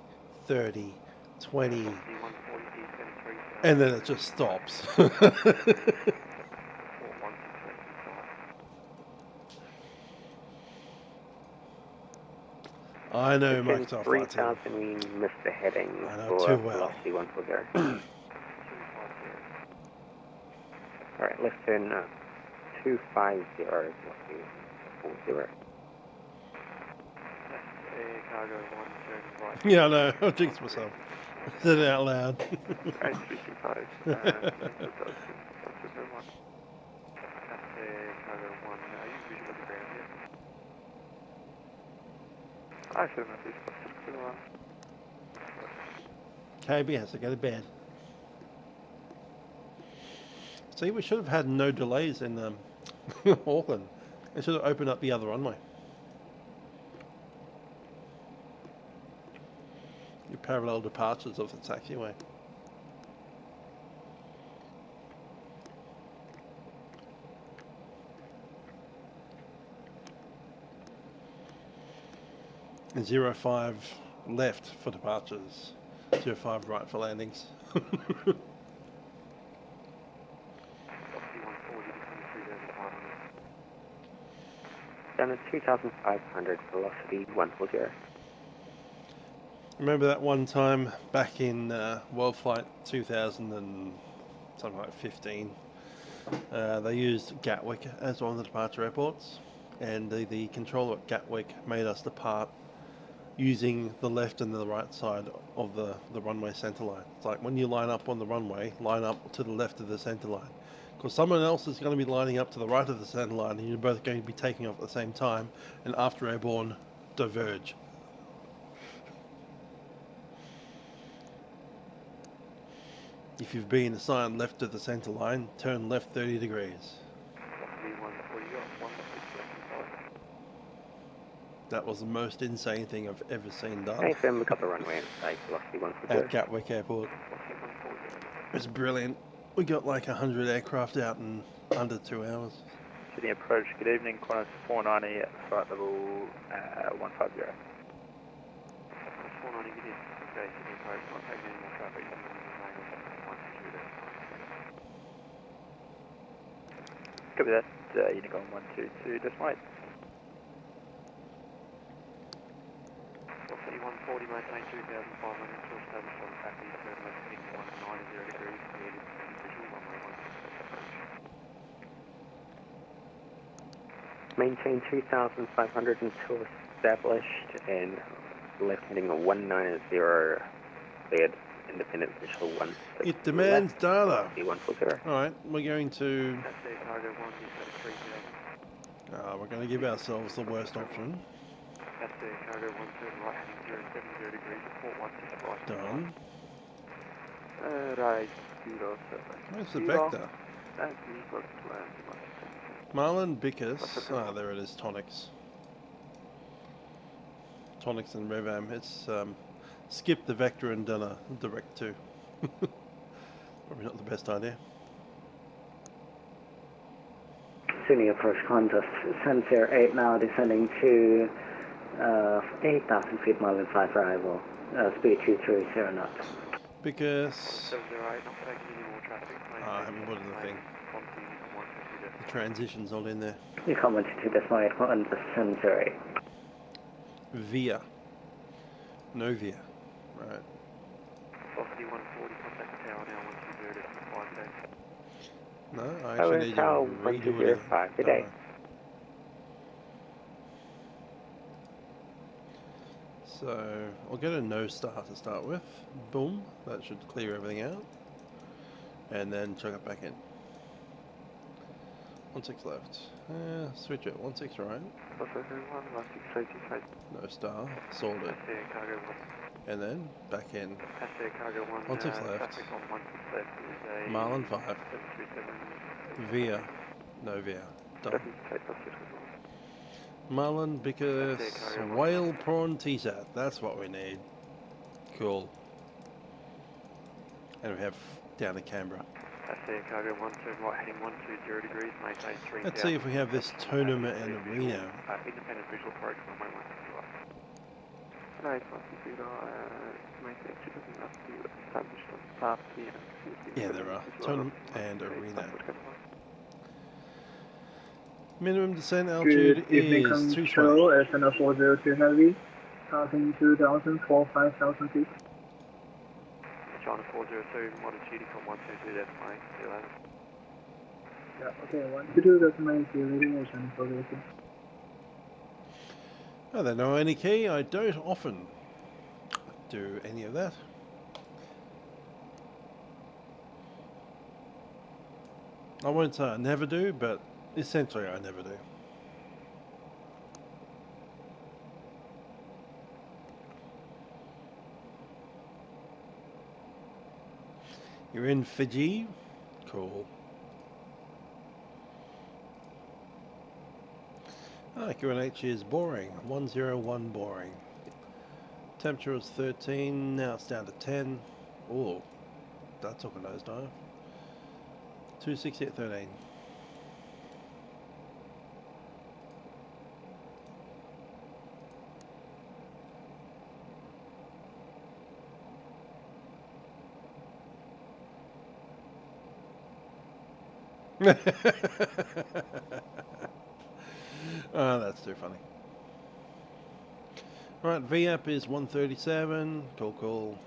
Speaker 1: 30, 20, and then it just stops. I know Microsoft
Speaker 18: 3000, we missed the heading for
Speaker 1: too well.
Speaker 18: velocity 140. Alright, let's turn 250, velocity 40.
Speaker 12: Cargo 1, turn right.
Speaker 1: Yeah, I know. I jinxed myself. I said it out loud.
Speaker 12: A325. That's cargo 1. Are you visual at the ground yet? I should have missed this.
Speaker 1: KB has to go to bed. See, we should have had no delays in Auckland. They should have opened up the other runway. Your parallel departures of the taxiway. And 05 left for departures. 05 right for landings.
Speaker 18: Down at 2500, velocity 140.
Speaker 1: Remember that one time back in World Flight 2000 and something like 15, they used Gatwick as one of the departure airports, and the controller at Gatwick made us depart using the left and the right side of the runway center line. It's like when you line up on the runway, line up to the left of the center line. Because someone else is going to be lining up to the right of the center line, and you're both going to be taking off at the same time, and after airborne, diverge. If you've been assigned left of the center line, turn left 30 degrees. That was the most insane thing I've ever seen done.
Speaker 18: Hey Sam, we got the runway in sight, velocity 140.
Speaker 1: At Gatwick Airport. It's brilliant. We got like 100 aircraft out in under 2 hours.
Speaker 9: Sydney approach, good evening, Qantas 490 at flight level 150.
Speaker 12: 490, good evening. Okay, Sydney approach, not taking any more traffic.
Speaker 9: Copy that, Unicorn 122, decimal 8.
Speaker 12: 140, maintain 2,500, still established on taxi, turn left heading 190 degrees, cleared visual, runway 1.
Speaker 18: Maintain 2,500 until established and left heading 190, cleared independent visual 1.
Speaker 1: It demands data.
Speaker 18: 140.
Speaker 1: Alright, we're going to...
Speaker 12: That's their cargo 1, you set 3,000.
Speaker 1: we're going to give ourselves the worst option.
Speaker 12: That's their cargo 1, turn right heading 070 degrees, report 165.
Speaker 1: Done.
Speaker 12: Right, zero,
Speaker 1: Where's the vector?
Speaker 12: Thank you, got to land.
Speaker 1: Marlin Bickus. Ah, there it is, Tonics. Tonics and Revam. It's skip the vector and done a direct to. Probably not the best idea.
Speaker 10: Sydney approach Qantas, Sunfair 8 now descending to 8,000 feet, Marlin 5 arrival, speed 230 knots.
Speaker 1: Because...
Speaker 12: 708, not taking any more traffic.
Speaker 1: I haven't put in the thing. The transition's not in there.
Speaker 10: You come into 2.8 Qantas, Sunfair 8.
Speaker 1: Via. No via. Right.
Speaker 12: Velocity 140, contact the tower now, 120, 5 days.
Speaker 1: No, I actually need to redo it.
Speaker 18: 1205 today.
Speaker 1: So, I'll get a no star to start with. Boom. That should clear everything out. And then chuck it back in. 16 left. Switch it. 16 right. No star. Sorted. And then back in. 16 left. Marlin 5. Via. No via. Done. Marlin, Bickus, Whale, Prawn, TSAT. That's what we need. Cool. And we have down to Canberra.
Speaker 12: That's the cargo 1, turn right heading 120 degrees, maintain 3,000.
Speaker 1: Let's see if we have this tournament and arena.
Speaker 12: Independent visual approach, runway 1. Right, maintain 2,000 up to established on path here.
Speaker 1: Yeah, there are. Tournament and arena. Minimum descent altitude is 220.
Speaker 11: Control, SNL 402 Heavy, passing 2,000 for 5,000 feet.
Speaker 12: China 402, modern Unicom 122, that's my see you later.
Speaker 11: Yeah, okay, 122, that's my aviation for this.
Speaker 1: Oh, they know any key. I don't often do any of that. I won't say I never do, but essentially I never do. You're in Fiji? Cool. QNH is boring. 101 boring. Temperature was 13, now it's down to 10. Oh, that took a nosedive. 260 at 13. Oh, that's too funny. Right, VAP is 137. Cool.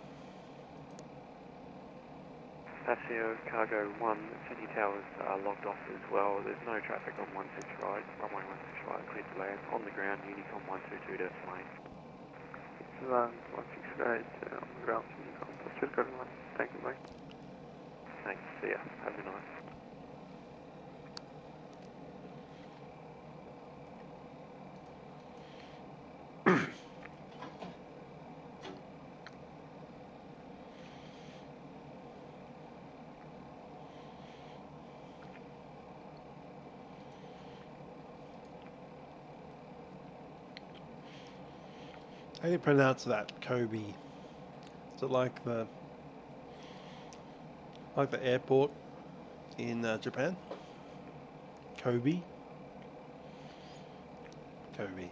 Speaker 12: Paseo Cargo 1, Sydney Towers are logged off as well. There's no traffic on 16 right, runway 16 right, cleared to land. On the ground, Unicom 122 decimal 8. land 168 on the ground. Just got one. Thank you, Mike.
Speaker 3: Thanks, see ya. Have a good night.
Speaker 1: How do you pronounce that? Kobe. Is it like the airport in Japan? Kobe. Kobe.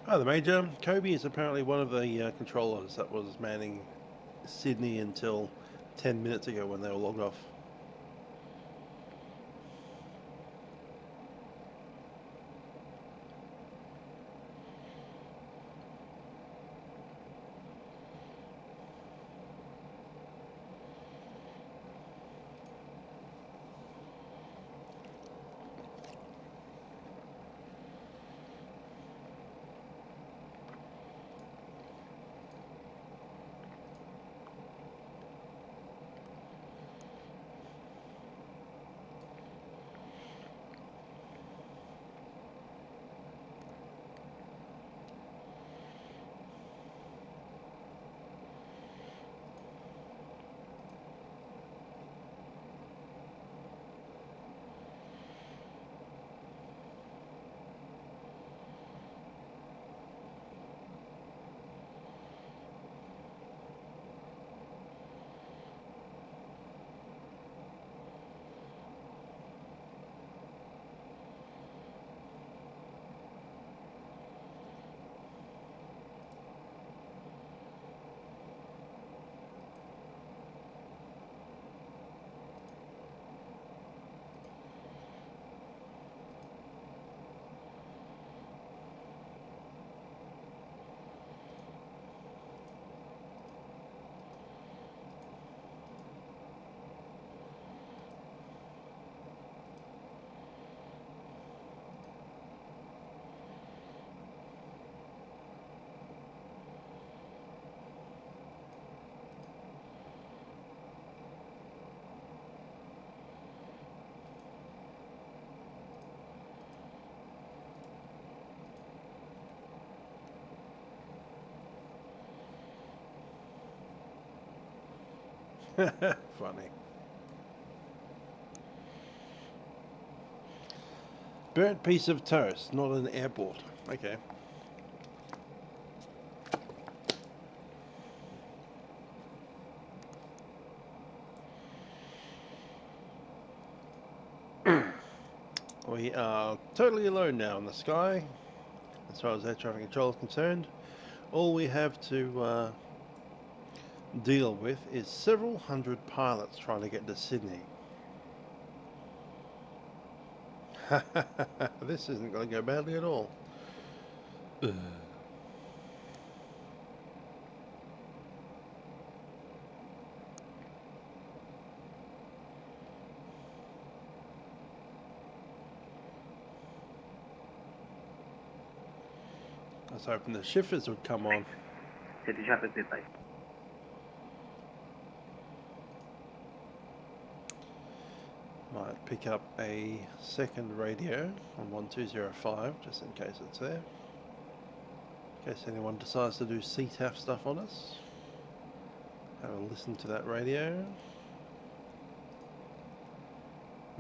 Speaker 1: Oh, the Major. Kobe is apparently one of the controllers that was manning Sydney until 10 minutes ago when they were logged off. Funny. Burnt piece of toast, not an airport. Okay. We are totally alone now in the sky, as far as air traffic control is concerned. All we have to deal with is several hundred pilots trying to get to Sydney. This isn't going to go badly at all. I was hoping the shifters would come on. Might pick up a second radio on 1205 just in case it's there. In case anyone decides to do CTAF stuff on us. Have a listen to that radio.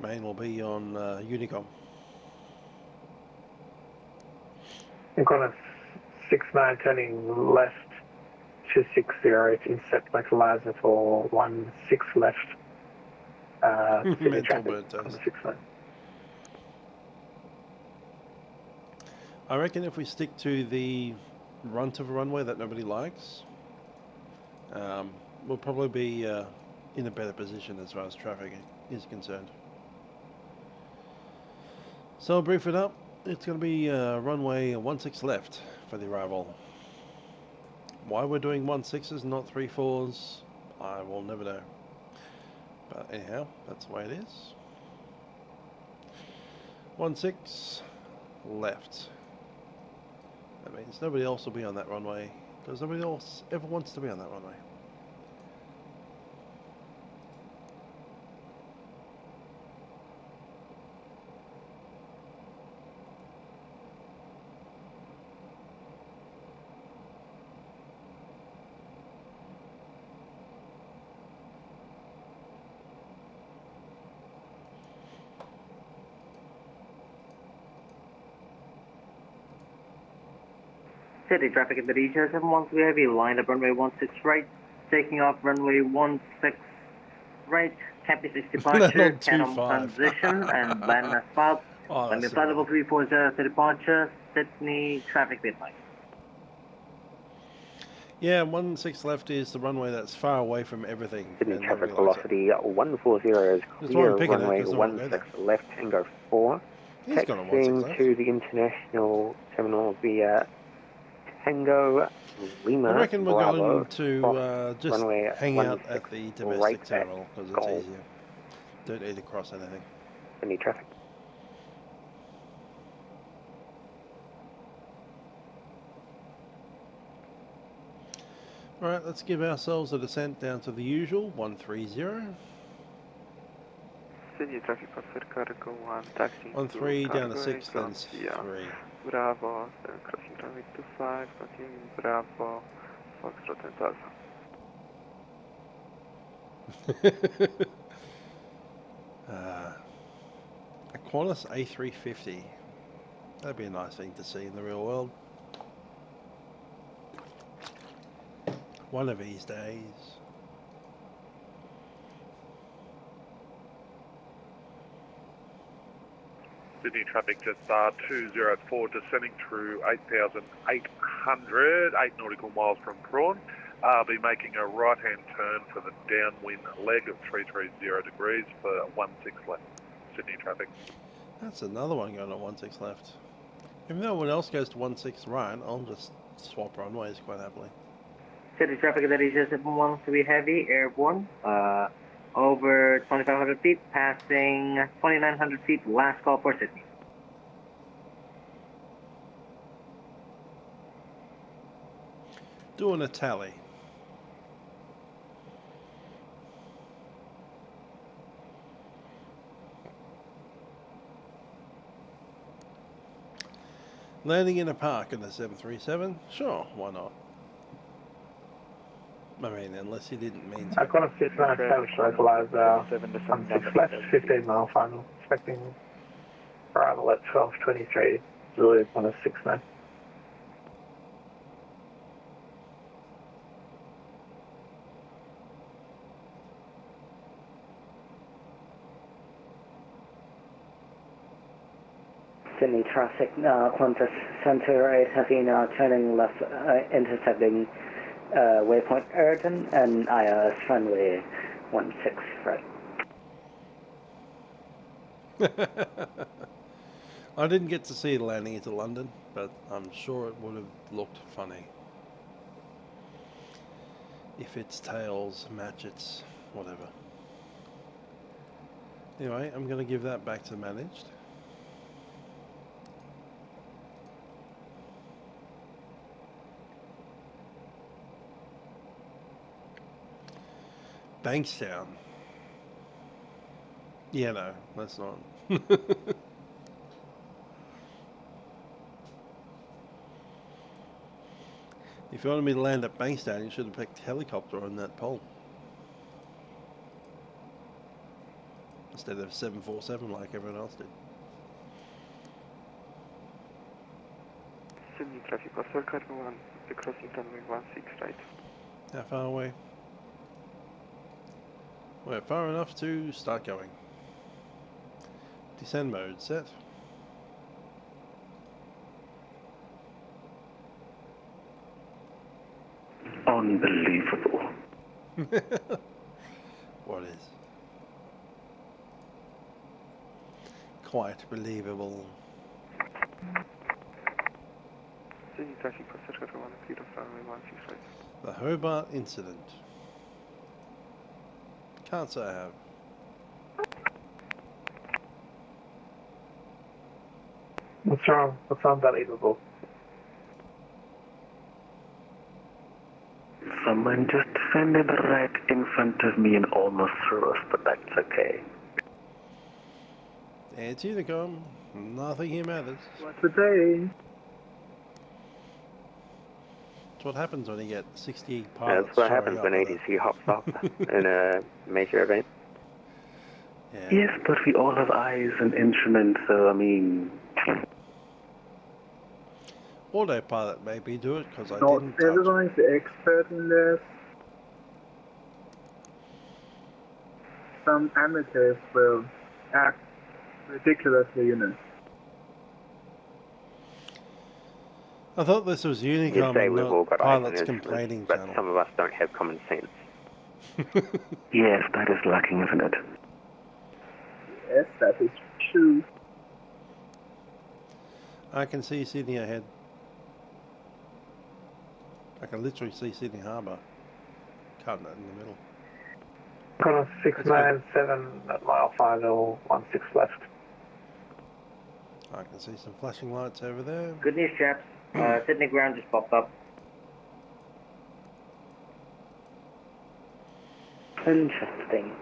Speaker 1: Main will be on Unicom.
Speaker 11: You're going to 69 turning left 260 in set like Laza for 16 left.
Speaker 1: Mental bird toast. I reckon if we stick to the runt of a runway that nobody likes, we'll probably be in a better position as far as traffic is concerned. So I'll brief it up. It's going to be runway 16 left for the arrival. Why we're doing 16s and not 34s, I will never know. But anyhow, that's the way it is. 16, left. That means nobody else will be on that runway, because nobody else ever wants to be on that runway.
Speaker 16: City traffic at the region 713 heavy, line up runway 16 right, taking off runway 16 right, Capitalist departure, Canon transition, and land as south. Landing flight level 340 to departure, Sydney traffic midline.
Speaker 1: Yeah, 16 left is the runway that's far away from everything.
Speaker 18: Sydney traffic velocity 140 is clear, runway 16 left, Tango 4. Taxiing to the international terminal via Tango Lima.
Speaker 1: I reckon we're
Speaker 18: Bravo,
Speaker 1: going to just hang out at the domestic terminal because it's easier. Don't need to cross anything.
Speaker 18: Any traffic?
Speaker 1: Alright, let's give ourselves a descent down to the usual 130.
Speaker 12: Sydney traffic for cargo 1, taxi
Speaker 1: 13 down to 6, then 3.
Speaker 12: Bravo, crossing runway 25, continuing Bravo, Foxtrot and Alpha.
Speaker 1: A Qantas A320. That'd be a nice thing to see in the real world. One of these days.
Speaker 8: Sydney traffic Jetstar 204 descending through 8,800, 8 nautical miles from Prawn. I'll be making a right-hand turn for the downwind leg of 330 degrees for 16 left. Sydney traffic.
Speaker 1: That's another one going at 16 left. If no one else goes to 16 right, I'll just swap runways quite happily.
Speaker 16: City traffic at the region 713 heavy, airborne, over 2,500 feet, passing 2,900 feet, last call for Sydney.
Speaker 1: Doing a tally. Landing in a park in a 737? Sure, why not? I mean, unless you didn't mean to.
Speaker 11: I've got a 697 localized on 6 left, 15 mile final, expecting arrival at 12:23, Zulu on a 69.
Speaker 10: Sydney traffic, Qantas Center 8 heavy now turning left, intercepting waypoint Erden and IRS runway 16 right.
Speaker 1: I didn't get to see the landing into London, but I'm sure it would have looked funny. If its tails match its whatever. Anyway, I'm going to give that back to managed. Bankstown. Yeah, no, that's not. If you wanted me to land at Bankstown, you should have picked helicopter on that pole. Instead of 747 like everyone else did.
Speaker 12: Sydney traffic for cargo 1, the crossing runway 16 right.
Speaker 1: How far away? We're far enough to start going. Descend mode set.
Speaker 11: Unbelievable.
Speaker 1: What is? Quite believable.
Speaker 12: Sydney traffic for cargo 1, clear of runway 16 right.
Speaker 1: The Hobart incident. Can't say I have.
Speaker 11: What's wrong? What's unbelievable?
Speaker 17: Someone just landed right in front of me and almost threw us, but that's okay.
Speaker 1: It's Unicom. Nothing here matters.
Speaker 11: What's the day?
Speaker 1: That's what happens when you get 60 pilots.
Speaker 18: That's what happens when ADC hops off in a major event.
Speaker 1: Yeah.
Speaker 17: Yes, but we all have eyes and instruments, so I mean...
Speaker 1: Autopilot made me do it because I
Speaker 11: Not
Speaker 1: didn't touch.
Speaker 11: everyone's the expert in this. Some amateurs will act ridiculously, you know.
Speaker 1: I thought this was
Speaker 18: You
Speaker 1: Unicom
Speaker 18: say
Speaker 1: and
Speaker 18: we've all
Speaker 1: not
Speaker 18: got
Speaker 1: pilots
Speaker 18: eyes and
Speaker 1: complaining
Speaker 18: instruments, but
Speaker 1: channel.
Speaker 18: some of us don't have common sense.
Speaker 17: Yes, that is lacking, isn't it?
Speaker 11: Yes, that is true.
Speaker 1: I can see Sydney ahead. I can literally see Sydney Harbour. Cutting it in the middle.
Speaker 11: Column 697 at mile 5016 left.
Speaker 1: I can see some flashing lights over there.
Speaker 16: Good news, chaps. Sydney ground just popped up.
Speaker 10: Interesting.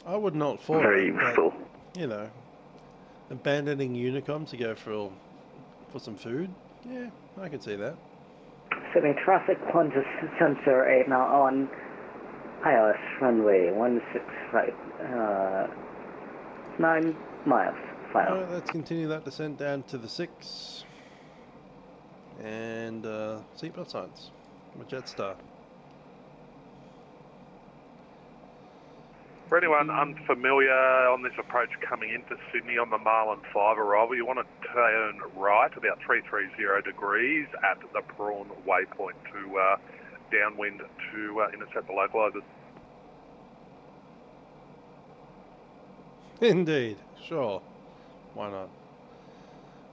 Speaker 1: I would not for
Speaker 17: Very
Speaker 1: it, but,
Speaker 17: useful.
Speaker 1: you know, abandoning Unicom to go for some food. Yeah, I can see that.
Speaker 10: Sydney traffic Qantas sensor 8 now on ILS runway 16 right. 9 miles. Final.
Speaker 1: Alright, let's continue that descent down to the 6. And seatbelt signs. I'm a Jetstar.
Speaker 8: For anyone unfamiliar on this approach coming into Sydney on the Marlin 5 arrival, you want to turn right about 330 degrees at the Prawn waypoint to downwind to intercept the localizers.
Speaker 1: Indeed, sure. Why not?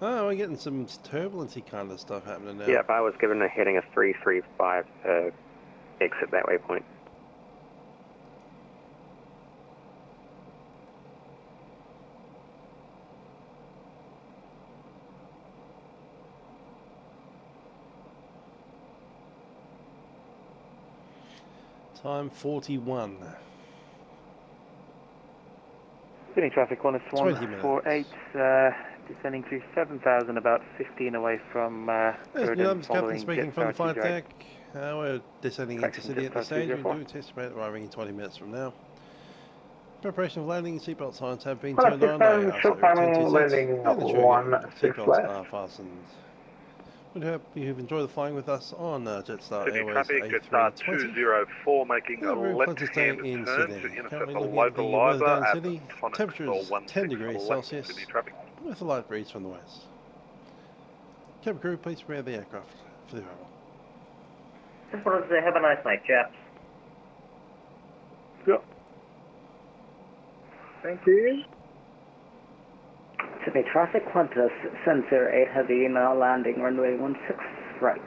Speaker 1: Oh, we're getting some turbulency kind of stuff happening now.
Speaker 18: Yep, I was given a heading of 335 to exit that waypoint.
Speaker 1: Time 41.
Speaker 9: Sydney traffic, Qantas
Speaker 1: 20 minutes.
Speaker 9: 148, descending to 7,000, about 15 away from Curtin,
Speaker 1: Captain speaking from the
Speaker 9: Jetstar
Speaker 1: flight
Speaker 9: 2
Speaker 1: deck. We're descending into
Speaker 9: Correction,
Speaker 1: Sydney at this
Speaker 9: Jetstar
Speaker 1: stage. We
Speaker 9: 204.
Speaker 1: do anticipate arriving in 20 minutes from now. Preparation of landing, seatbelt signs have been
Speaker 11: Well,
Speaker 1: turned on.
Speaker 11: short final landing
Speaker 1: Seatbelts
Speaker 11: 16
Speaker 1: are fastened. We hope you've enjoyed the flying with us on Jetstar
Speaker 8: Sydney
Speaker 1: Airways
Speaker 8: traffic, Jetstar
Speaker 1: A320.
Speaker 8: 204 making a
Speaker 1: Pleasure staying
Speaker 8: left-hand
Speaker 1: in
Speaker 8: turn
Speaker 1: Sydney.
Speaker 8: to intercept
Speaker 1: Currently
Speaker 8: the
Speaker 1: looking at the weather
Speaker 8: localizer
Speaker 1: down
Speaker 8: at
Speaker 1: Sydney.
Speaker 8: Fenix
Speaker 1: Temperature is 10
Speaker 8: A320
Speaker 1: degrees
Speaker 8: left,
Speaker 1: Celsius
Speaker 8: Sydney traffic.
Speaker 1: with a light breeze from the west. Cabin crew, please prepare the aircraft for the arrival.
Speaker 16: Just wanted to say, have a nice night, chaps.
Speaker 11: Yep. Thank you.
Speaker 10: Sydney traffic Qantas sensor 8 heavy now landing runway 16 right.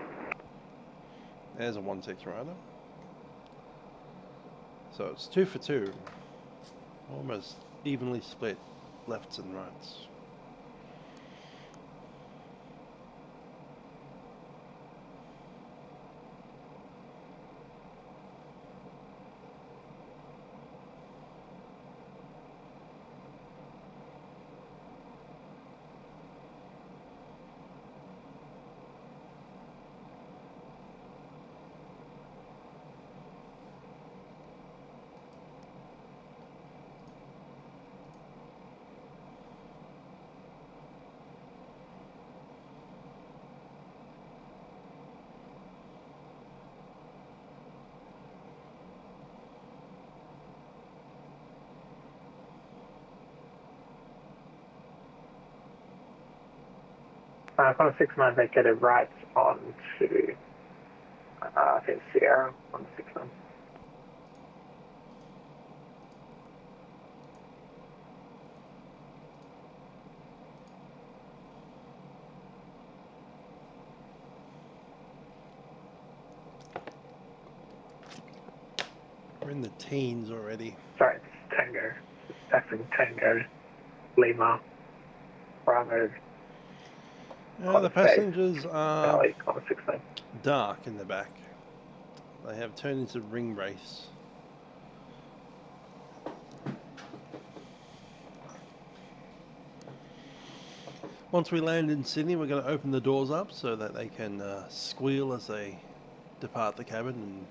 Speaker 1: There's a 1-6 rider. So it's 2 for 2. Almost evenly split lefts and rights.
Speaker 11: Column 69 vacated right on to, I think, Sierra on 69.
Speaker 1: We're in the teens already.
Speaker 11: Sorry, it's Tango. Taxing Tango, Lima, Bravo,
Speaker 1: The passengers are
Speaker 11: on 16.
Speaker 1: dark in the back. They have turned into ring wraiths. Once we land in Sydney, we're going to open the doors up so that they can squeal as they depart the cabin and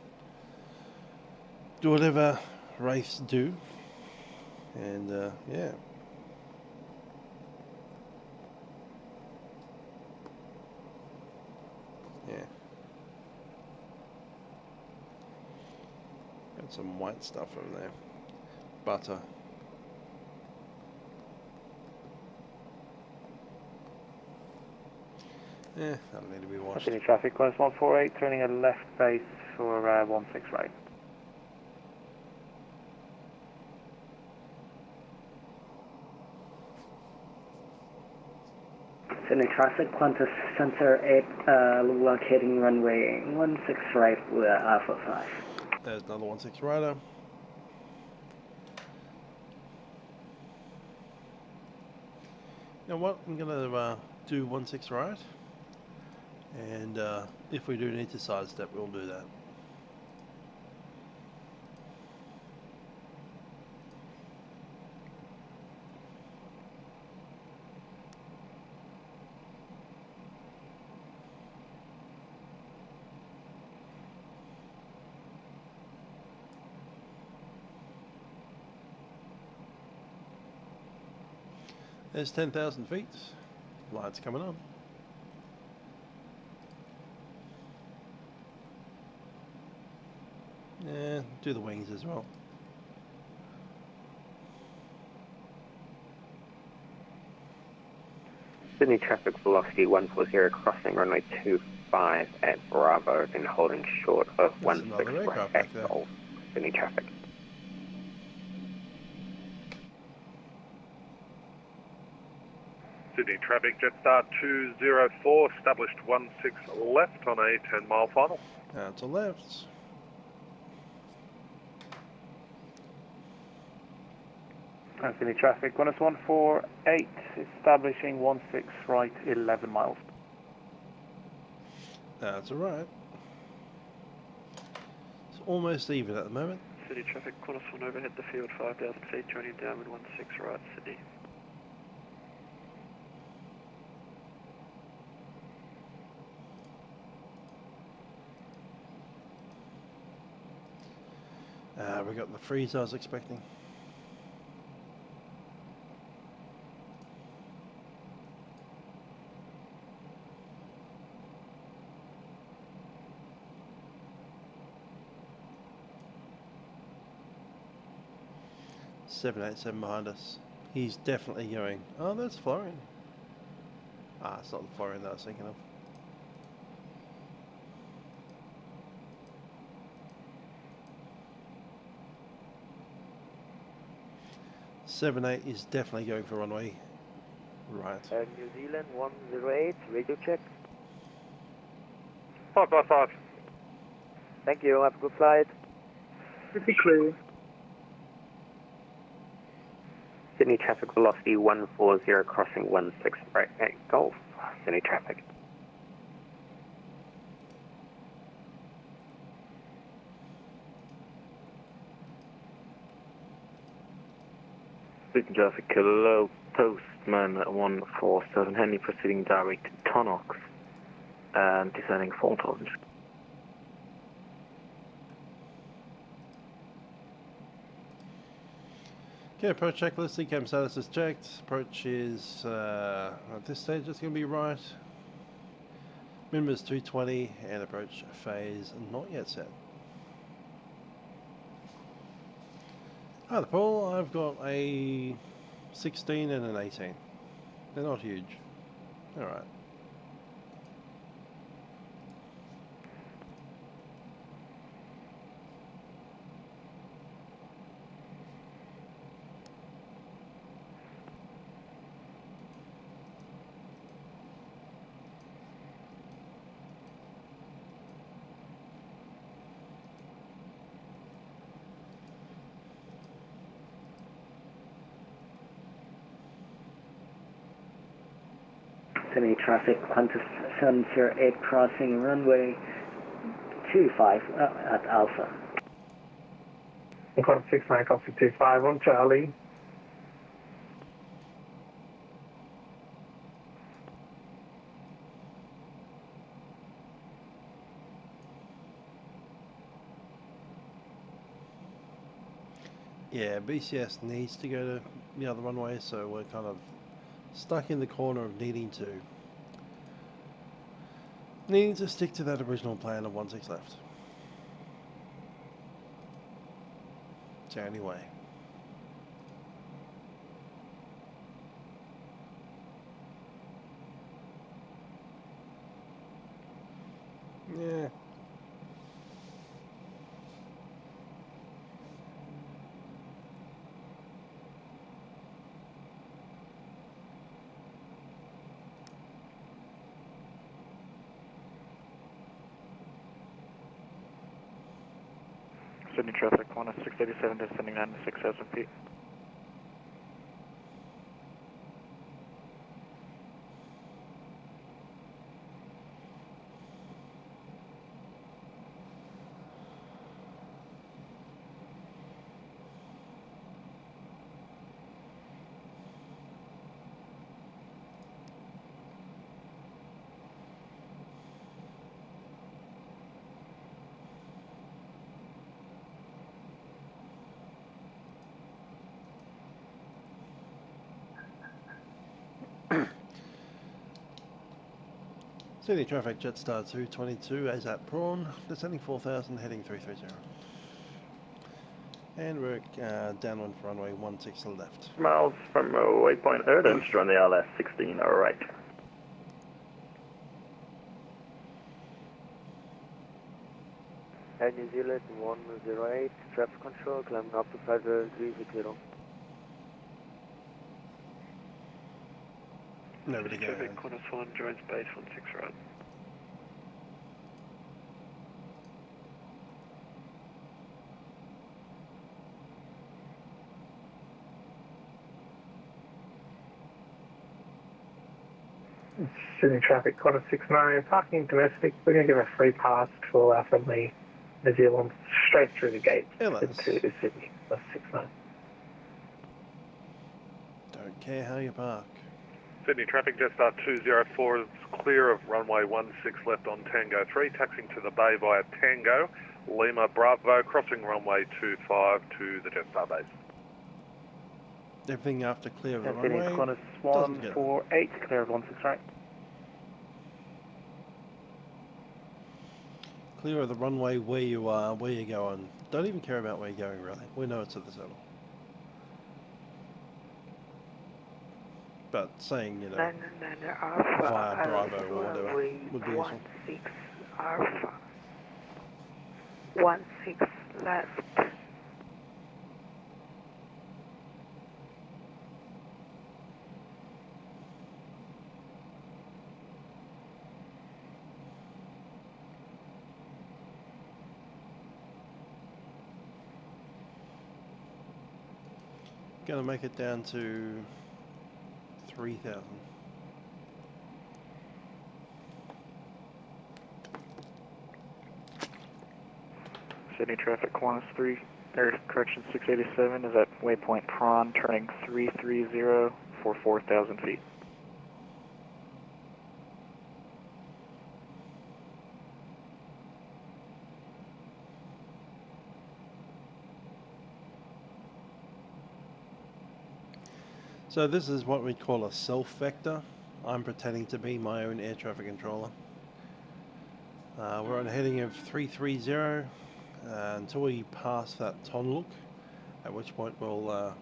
Speaker 1: do whatever wraiths do. And yeah. Yeah. Got some white stuff over there. Butter. Yeah, that'll need to be washed.
Speaker 9: Sydney traffic, close 148, turning a left base for 16 right.
Speaker 10: Sydney traffic, Qantas Center 8, locating runway 16 right with Alpha 5.
Speaker 1: There's another 16 rider. You know what, I'm going to do 16 right, and if we do need to sidestep, we'll do that. There's 10,000 feet. Lights coming on. Yeah, do the wings as well.
Speaker 18: Sydney traffic velocity 140 crossing runway 25 at Bravo and holding short of 16 right at Golf. Sydney traffic.
Speaker 8: Sydney traffic, Jetstar 204, established 16 left on a 10-mile final.
Speaker 1: To left.
Speaker 9: Sydney traffic, Qantas 148, establishing 16 right, 11 miles.
Speaker 1: That's alright. It's almost even at the moment.
Speaker 12: City traffic, Qantas 1 overhead the field, 5,000 feet, turning downwind 16 right, Sydney.
Speaker 1: We got the freeze I was expecting. .787 behind us. He's definitely going. Oh, that's Florian. Ah, it's not the Florian that I was thinking of. .78 is definitely going for runway right.
Speaker 22: New Zealand 108, radio check.
Speaker 8: 555.
Speaker 22: Thank you, have a good flight.
Speaker 11: Pretty clear.
Speaker 18: Sydney traffic velocity 140 crossing 16 right at Golf. Sydney traffic.
Speaker 11: Sydney traffic, hello, Postman 147, Henry proceeding direct to Tonox and descending 4,000.
Speaker 1: Okay, approach checklist, Lifecam status is checked. Approach is, at this stage, it's going to be right. Minimum is 220 and approach phase not yet set. Hi there, Paul. I've got a 16 and an 18. They're not huge. Alright.
Speaker 10: Sydney traffic, Qantas 708 crossing runway 25 at Alpha.
Speaker 11: Qantas 69, copy 25 on Charlie.
Speaker 1: Yeah, BCS needs to go to the other runway, so we're kind of stuck in the corner of needing to stick to that original plan of 16 left. So anyway. Yeah.
Speaker 6: Sydney traffic, Qantas 687 descending 96,000 feet.
Speaker 1: Sydney traffic, Jetstar 222 as at Prawn, descending 4,000, heading 330. And we're downwind for runway 16 left.
Speaker 11: Miles from waypoint Erdens, run the LS 16, alright.
Speaker 12: Air New Zealand 108, traffic control, climbing up to 5 degrees with 0.
Speaker 1: Nobody go.
Speaker 15: Traffic, Qantas 1, joins base 16 right.
Speaker 11: Sydney traffic, Qantas 69, parking domestic. We're going to give a free pass to all our friendly New Zealand straight through the gates into Sydney, plus 69.
Speaker 1: Don't care how you park.
Speaker 8: Sydney traffic, Jetstar 204 is clear of runway 16 left on Tango 3, taxiing to the bay via Tango, Lima Bravo, crossing runway 25 to the Jetstar base.
Speaker 1: Everything after clear of the
Speaker 5: Sydney
Speaker 1: runway.
Speaker 5: Qantas 148, clear of 16 right.
Speaker 1: Clear of the runway where you are, where you're going. Don't even care about where you're going, really. We know it's at the Throttle. But saying, you know, via Bravo or whatever would be useful.
Speaker 14: 16 Alpha. 16 left.
Speaker 1: Gonna make it down to 3,000.
Speaker 6: Sydney traffic, Qantas 3, correction 687 is at waypoint Prawn, turning 330 for 4,000 feet.
Speaker 1: So this is what we call a self-vector. I'm pretending to be my own air traffic controller. We're on a heading of 330 until we pass that Tonluk, at which point we'll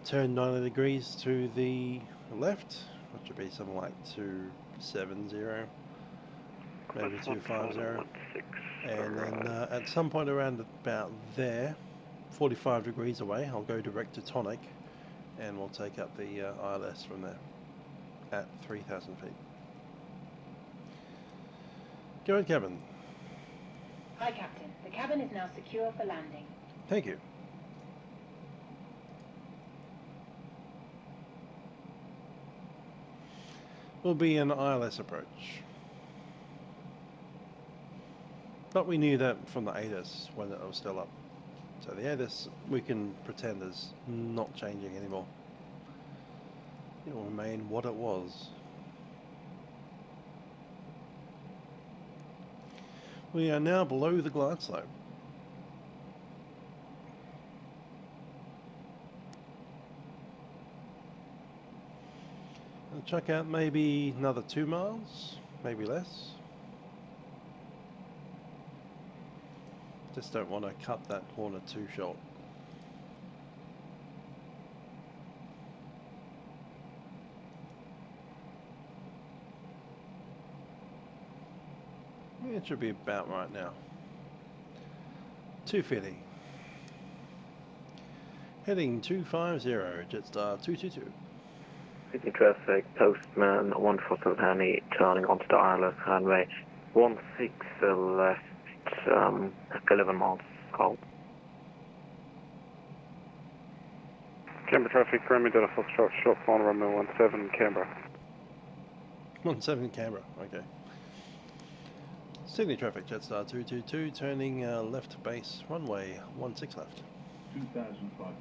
Speaker 1: turn 90 degrees to the left, which would be something like 270, maybe 250. And then at some point around about there, 45 degrees away, I'll go direct to tonic, and we'll take up the ILS from there at 3,000 feet. Go ahead, cabin.
Speaker 21: Hi, Captain. The cabin is now secure for landing.
Speaker 1: Thank you. will be an ILS approach. But we knew that from the ATIS when it was still up. So the ATIS we can pretend is not changing anymore. It will remain what it was. We are now below the glide slope. I'll check out maybe another 2 miles, maybe less. Just don't want to cut that corner too short. It should be about right now. 250. Heading 250, Jetstar 222.
Speaker 11: City traffic, Postman 147 Honey, turning onto the ILS runway 16 left, 11 miles out.
Speaker 7: Canberra traffic, Remy Delta Foxtrot, short final runway 17 Canberra.
Speaker 1: 17 Canberra, okay. Sydney traffic, Jetstar 222, turning left base, runway 16 left.
Speaker 13: 2,500.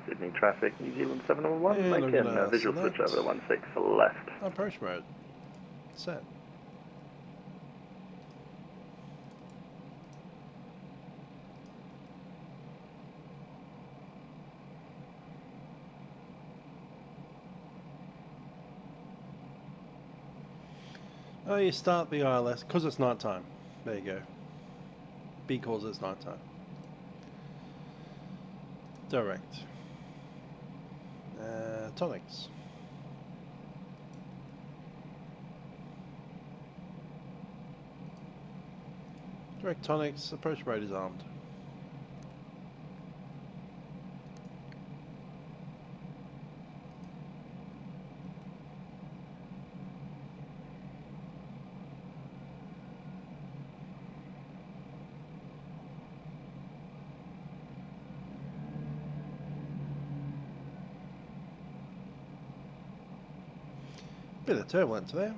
Speaker 11: Sydney traffic, New Zealand 711, making a visual switch over to 16 left.
Speaker 1: Approach mode. Set. Oh, you start the ILS because it's night time. There you go. Because it's night time. Direct. Tonics. Direct tonics. Approach mode is armed. Bit of turbulence there.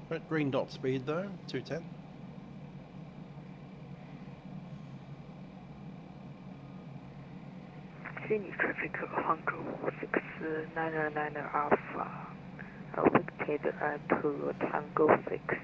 Speaker 1: But green dot speed though, 210.
Speaker 14: Sydney traffic, Hong Kong 6999 Alpha, located at Tango 6.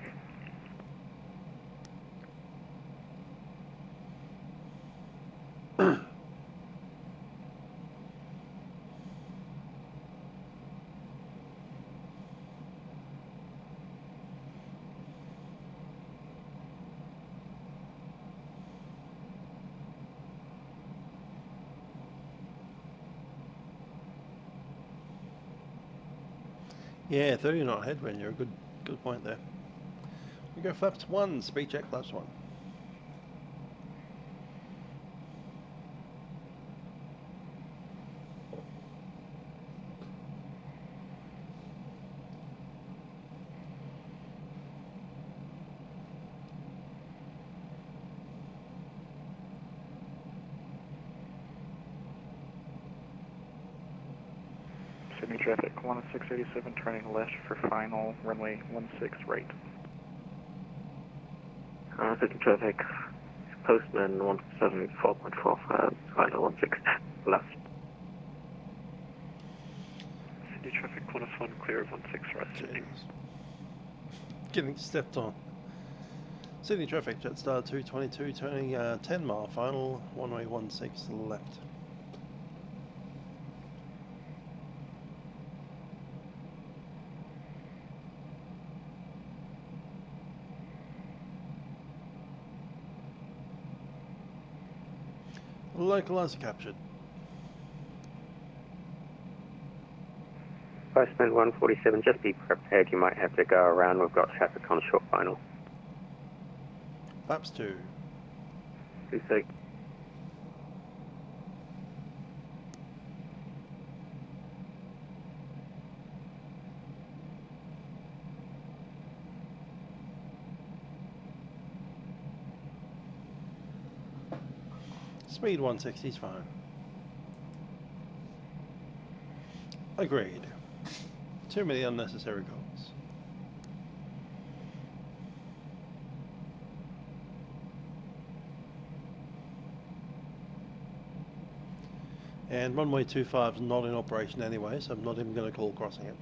Speaker 1: Yeah, 30 knot headwind, you're a good point there. We go flaps 1, speed check flaps 1.
Speaker 6: Sydney traffic, 1687 turning left for final, runway 16 right.
Speaker 11: Sydney traffic, Postman 174.45, final 16 left.
Speaker 7: Sydney traffic, corner 1 clear of 16 right, Sydney.
Speaker 1: Getting stepped on. Sydney traffic, Jetstar 222, turning 10 mile final, runway 16 left. Localizer captured.
Speaker 18: Postman 147, just be prepared, you might have to go around, we've got traffic on short final.
Speaker 1: Flaps 2.
Speaker 11: 26.
Speaker 1: Speed 160 is fine. Agreed. Too many unnecessary goals. And runway 25 is not in operation anyway, so I'm not even going to call crossing it.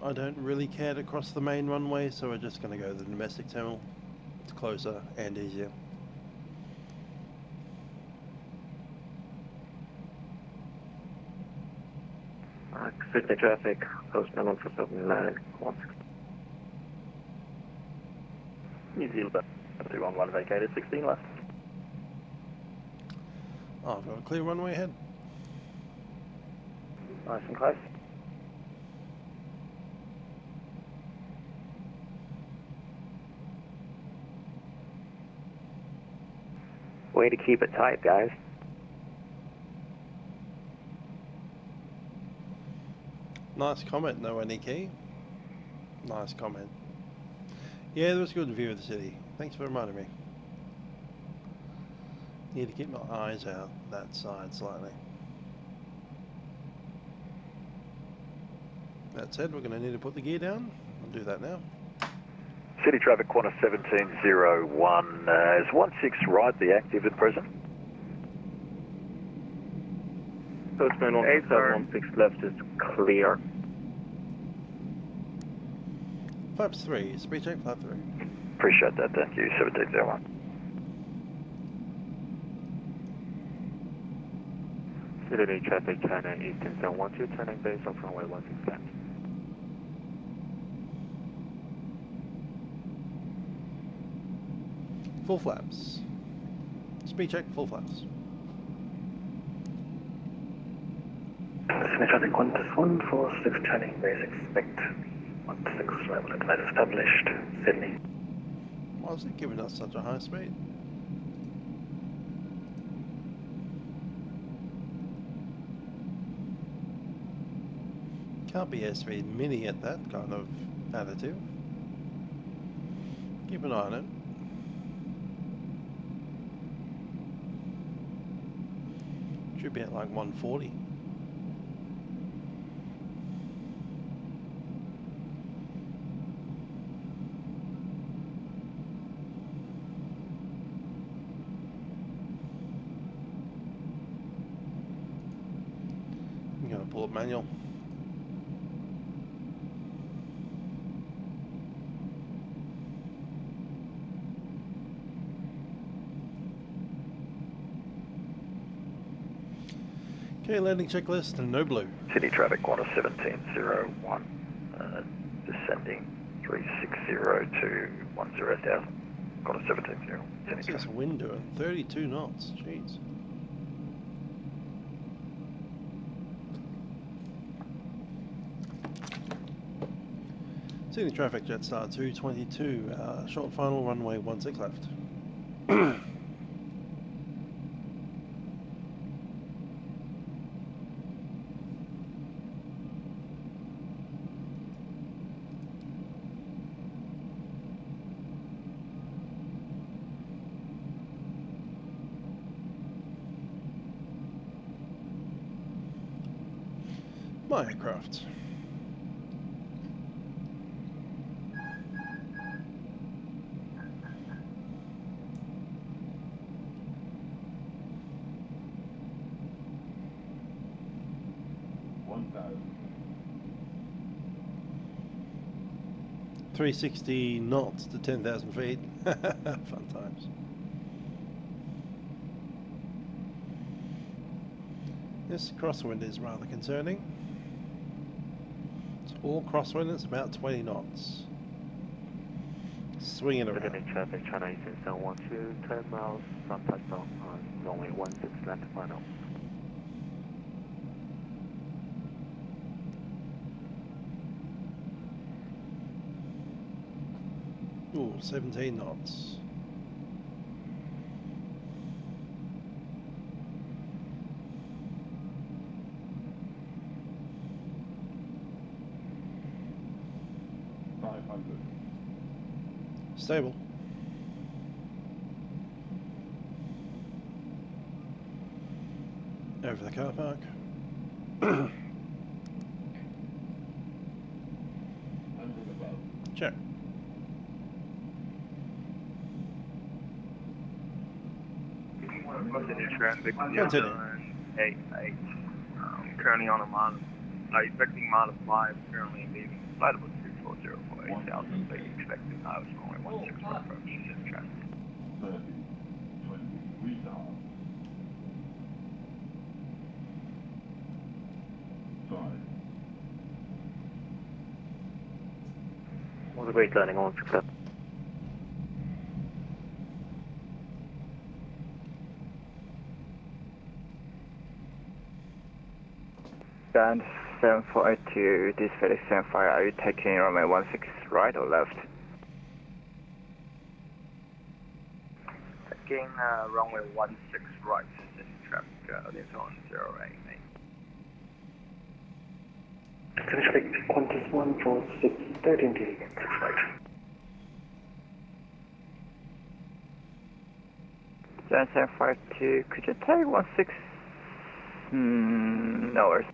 Speaker 1: I don't really care to cross the main runway, so we're just going to go to the domestic terminal. It's closer and easier.
Speaker 11: Sydney traffic, postman 147
Speaker 5: New Zealand 211 vacated, 16 left.
Speaker 1: Oh, I've got a clear runway ahead.
Speaker 5: Nice and close.
Speaker 11: Way to keep it tight, guys.
Speaker 1: Nice comment, no any key. Nice comment. Yeah, there was a good view of the city. Thanks for reminding me. Need to keep my eyes out that side slightly. That said, we're going to need to put the gear down. I'll do that now.
Speaker 13: City traffic Qantas 1701. Is 16 right the active at present?
Speaker 11: Postman 117 left is clear.
Speaker 1: Flaps 3, speed check, flap 3.
Speaker 13: Appreciate that, thank you. 1701.
Speaker 6: City traffic China Eastern Zone 12, turning base off runway 16 left.
Speaker 1: Full flaps. Speed check, full flaps.
Speaker 17: Sydney traffic Qantas 146, turning base expect 16 level advice established, Sydney.
Speaker 1: Why is it giving us such a high speed? Can't be airspeed mini at that kind of attitude. Keep an eye on it. Should be at like 140. I'm going to pull up manual. Okay, landing checklist and no blue.
Speaker 13: City traffic Qantas 1701. Descending 360 to 10,000. Qantas 1701.
Speaker 1: What's this wind doing? 32 knots. Jeez. Sydney traffic, Jetstar 222, short final, runway 16 left. My aircraft. $360 knots to 10,000 feet. Fun times. This crosswind is rather concerning. It's all crosswind, it's about 20 knots. Swinging around.
Speaker 6: Sydney traffic China Eastern Zone 12, 10 miles from platform on runway 16 left final.
Speaker 1: Ooh, 17 knots. Stable. Over the car park. Check.
Speaker 3: Continue traffic.
Speaker 1: Continue.
Speaker 3: 88. Currently on a mile. Expecting -5. Currently leaving flight level 240 for 8,000. So you expecting hours runway 16 for approach. City traffic.
Speaker 11: Was a great learning on success.
Speaker 6: Band 7482, this Fenix A320, are you taking runway 16 right or left?
Speaker 3: Taking runway 16 right. City traffic. It's on 08.
Speaker 17: Flight Qantas 146, 13 to 6 right.
Speaker 6: 7752, could you take 16 hours?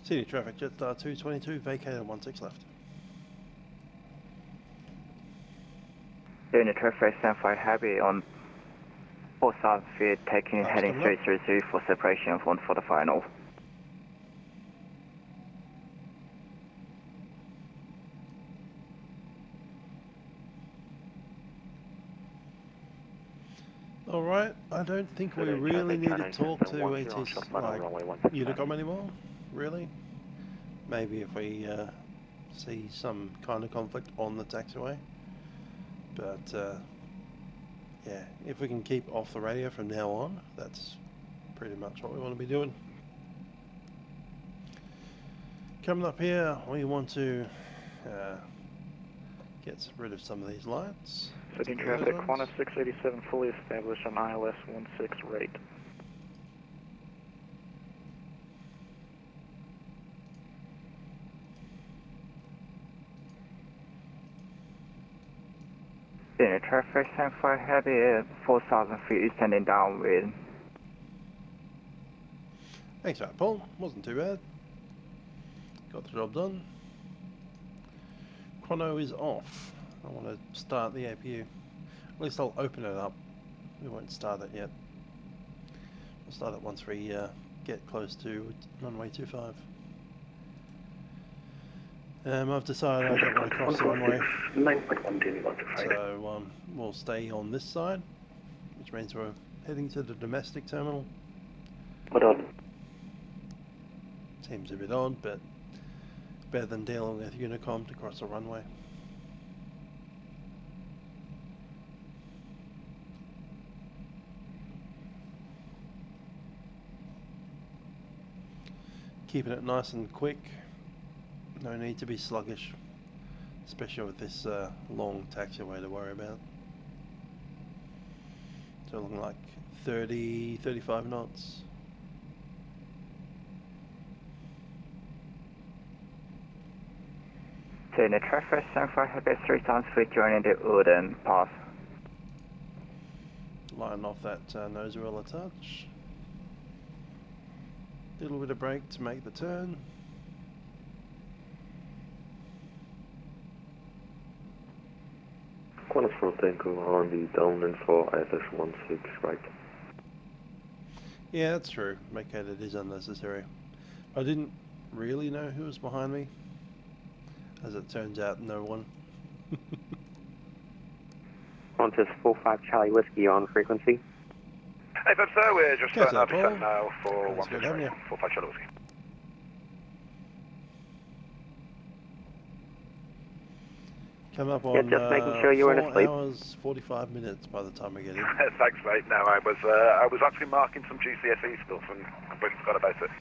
Speaker 1: City traffic, Jetstar 222, vacated 16 left.
Speaker 6: Unit traffic 75 heavy on 4,000 feet, taking heading 330 for separation of 1 for the final.
Speaker 1: Alright, I don't think we really need to talk to AT's like Unicom anymore, really. Maybe if we see some kind of conflict on the taxiway. But yeah, if we can keep off the radio from now on, that's pretty much what we want to be doing. Coming up here, we want to get rid of some of these lights.
Speaker 6: City traffic, Qantas 687 fully established on ILS 16 rate. Unit traffic 75 heavy at 4,000 feet, standing downwind.
Speaker 1: Thanks for that, Paul. Wasn't too bad. Got the job done. Chrono is off. I want to start the APU. At least I'll open it up. We won't start it yet. We'll start it once we get close to runway 25. I've decided I don't want to cross the runway.
Speaker 17: 9.1
Speaker 1: So we'll stay on this side, which means we're heading to the domestic terminal.
Speaker 17: What odd?
Speaker 1: Seems a bit odd, but better than dealing with Unicom to cross the runway. Keeping it nice and quick. No need to be sluggish, especially with this long taxiway to worry about. So looking like 30, 35 knots.
Speaker 6: Unit traffic 75 heavy 3,000 feet joining the Uden path.
Speaker 1: Line off that nose wheel a touch. Little bit of brake to make the turn.
Speaker 11: Qantas for Tango on the downwind for ISS 16 right.
Speaker 1: Yeah, that's true. Vacated is unnecessary. I didn't really know who was behind me. As it turns out, no one.
Speaker 18: Qantas 45 Charlie Whiskey on frequency.
Speaker 3: Hey, but sir, we're just
Speaker 1: Yes,
Speaker 3: starting
Speaker 1: Paul.
Speaker 3: up now for
Speaker 1: That's good, haven't you?
Speaker 3: 45 Charlie Whiskey.
Speaker 1: Come up
Speaker 18: Yeah,
Speaker 1: on
Speaker 18: just making sure you weren't
Speaker 1: 4
Speaker 18: asleep.
Speaker 1: hours, 45 minutes by the time we get in.
Speaker 3: Thanks, mate. No, I was actually marking some GCSE stuff and completely forgot about it.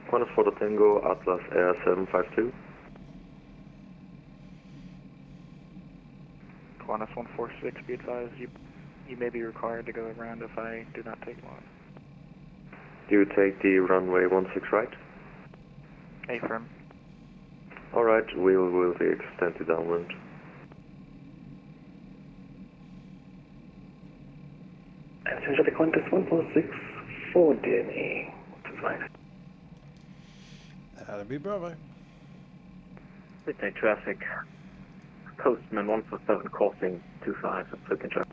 Speaker 11: Qantas for the Tango, Atlas Air 752.
Speaker 6: Qantas 146, be advised you may be required to go around if I do not take one.
Speaker 11: You take the runway 16 right?
Speaker 6: Affirm.
Speaker 11: Alright, we'll be extended downwind.
Speaker 17: Attention traffic Qantas 1464 DME. That's right.
Speaker 1: That'll be Bravo.
Speaker 11: Sydney traffic. Postman 147 crossing 25 at Sydney traffic.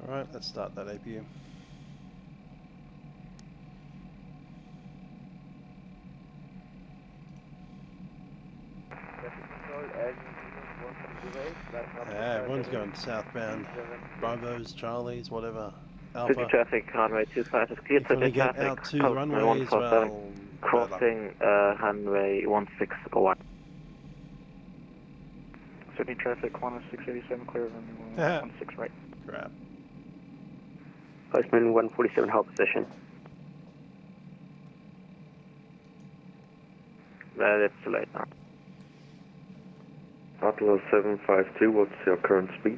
Speaker 1: Alright, let's start that APU. Everyone's going southbound. Bravos, Charlies, whatever. Alpha.
Speaker 11: Sydney traffic, runway 25 is clear.
Speaker 1: If we get
Speaker 11: traffic,
Speaker 1: out to the
Speaker 11: Postman
Speaker 1: runways,
Speaker 11: 147
Speaker 1: well,
Speaker 11: crossing runway 161.
Speaker 6: Sydney traffic, Qantas 687, clear runway 16 right.
Speaker 1: Crap.
Speaker 5: Postman 147, hold position.
Speaker 11: It's too late now.
Speaker 7: Atlas 752, what's your current speed?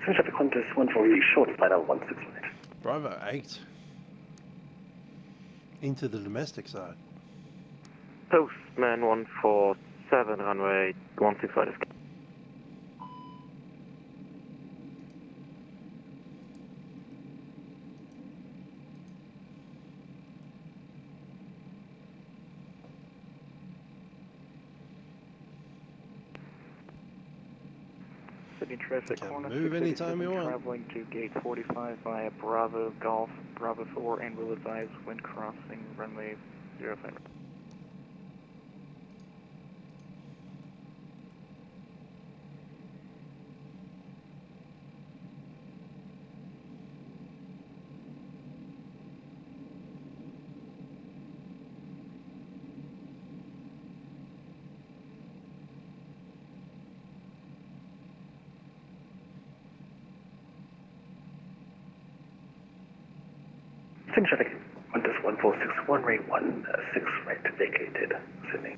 Speaker 17: Attention traffic Qantas 143, short final 16 right.
Speaker 1: Bravo 8. Into the domestic side.
Speaker 11: Postman 147, runway 16 right is clear.
Speaker 6: Sydney traffic, Qantas
Speaker 1: move anytime you want.
Speaker 6: traveling to gate 45 via Bravo, Golf, Bravo 4, and will advise when crossing runway 05.
Speaker 17: Sydney traffic Qantas 1461, runway 16 right, vacated, Sydney.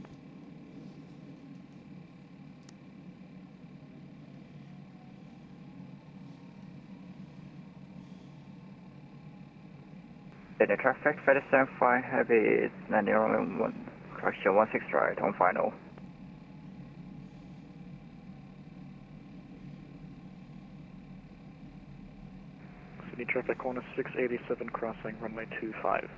Speaker 4: Sydney traffic, 37.5 heavy, landing on 1, correction 16 right on final.
Speaker 6: Sydney traffic, Qantas 687, crossing runway 25.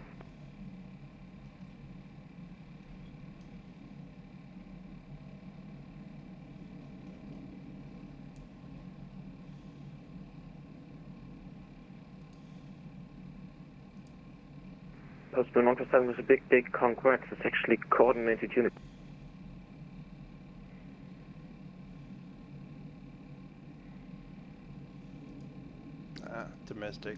Speaker 11: Postman 147 was a big conquest. It's actually coordinated unit.
Speaker 1: Domestic.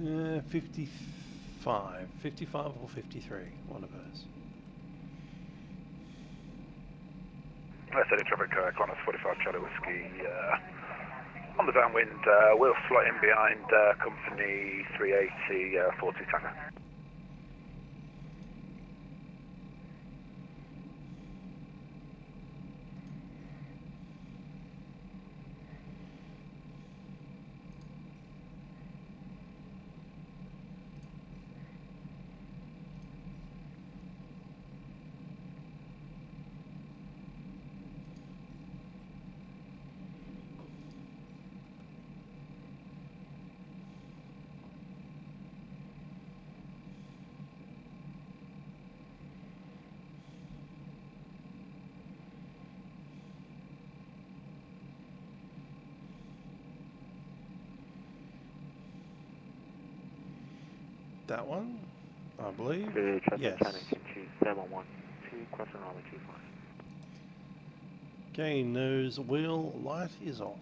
Speaker 1: Uh, 55 or 53, one of those.
Speaker 8: Sydney traffic, Qantas 45 Charlie Whiskey, on the downwind, we'll slot in behind company 380, 40 Tango.
Speaker 1: That one, I believe. Yes. Okay, nose wheel light is off.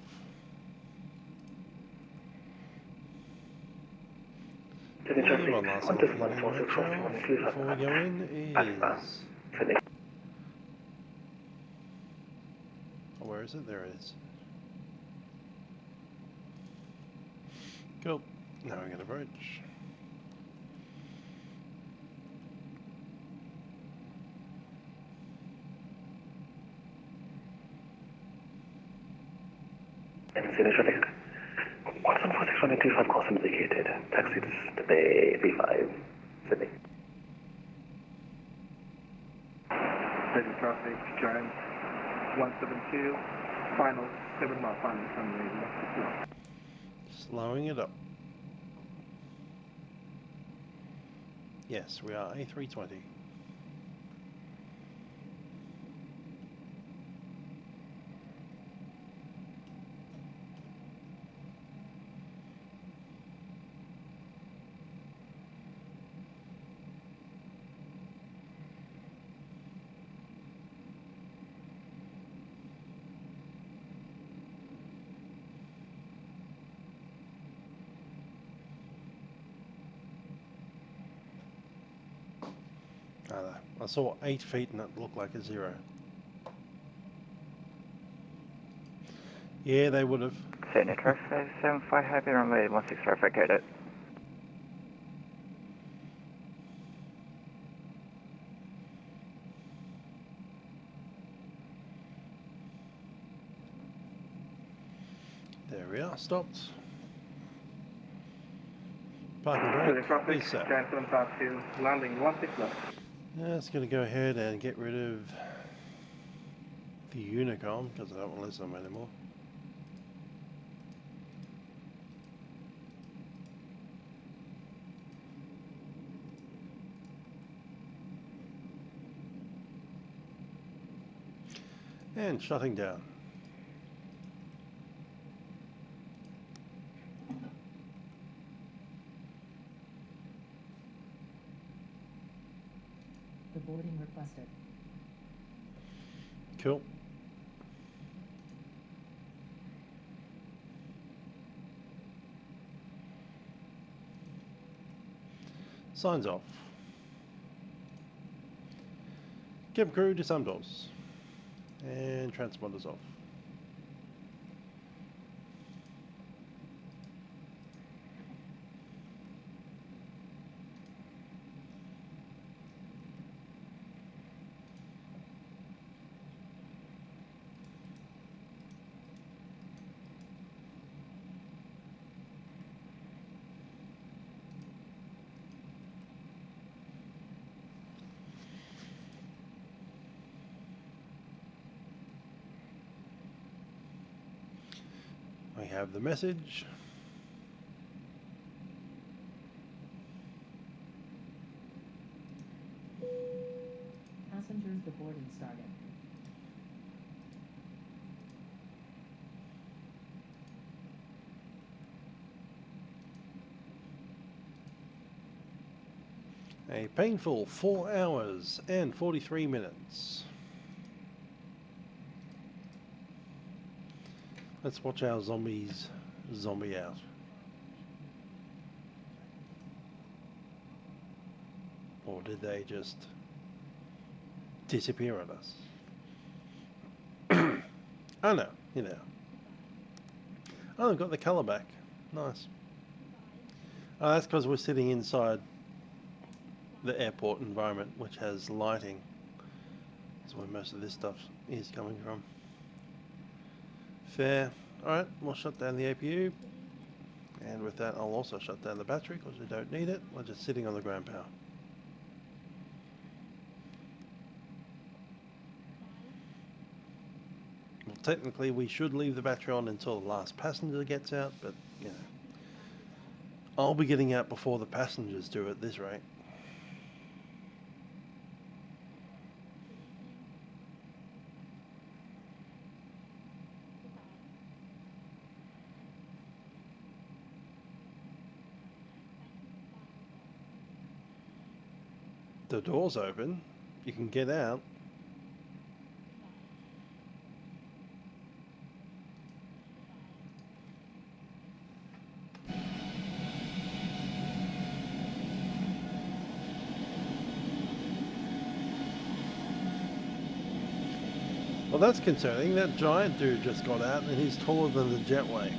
Speaker 1: One last thing before we go in is where is it? There it is. Cool. Now we're going to approach.
Speaker 17: Sydney traffic. 14625 cross indicated. Taxi to Bay V5, Sydney.
Speaker 6: Sydney traffic, Giant 172, final 7 mile final runway 16.
Speaker 1: Slowing it up. Yes, we are A320. I saw 8 feet and it looked like a 0. Yeah, they would have.
Speaker 4: Sydney traffic 75 happy runway 16 traffic headed.
Speaker 1: There we are, stopped. Parking brake, is set.
Speaker 6: Giant 752, landing 16 left.
Speaker 1: It's going to go ahead and get rid of the Unicom because I don't want to listen to them anymore. And shutting down.
Speaker 19: Boarding requested.
Speaker 1: Cool. Signs off. Cabin crew, disarm doors. And transponders off. We have the message.
Speaker 19: Passengers, the boarding started.
Speaker 1: A painful 4 hours and 43 minutes. Let's watch our zombies zombie out. Or did they just disappear on us? Oh no, you know. Oh, they've got the colour back. Nice. Oh, that's because we're sitting inside the airport environment, which has lighting. That's where most of this stuff is coming from. Fair. Alright, we'll shut down the APU. And with that, I'll also shut down the battery because we don't need it. We're just sitting on the ground power. Well, technically, we should leave the battery on until the last passenger gets out, but, you know, I'll be getting out before the passengers do at this rate. The door's open, you can get out. Well, that's concerning. That giant dude just got out and he's taller than the jetway.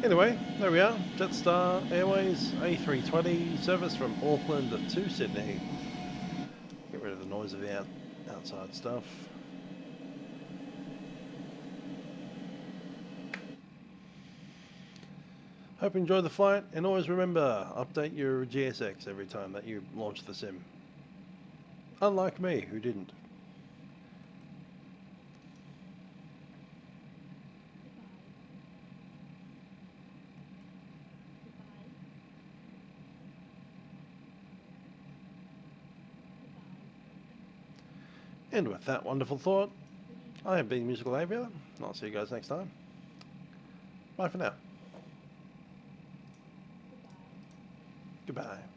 Speaker 1: Anyway, there we are. Jetstar Airways A320 service from Auckland to Sydney. Get rid of the noise of the outside stuff. Hope you enjoyed the flight, and always remember, update your GSX every time that you launch the sim. Unlike me, who didn't. And with that wonderful thought, I have been Musical Aviator, and I'll see you guys next time. Bye for now. Goodbye.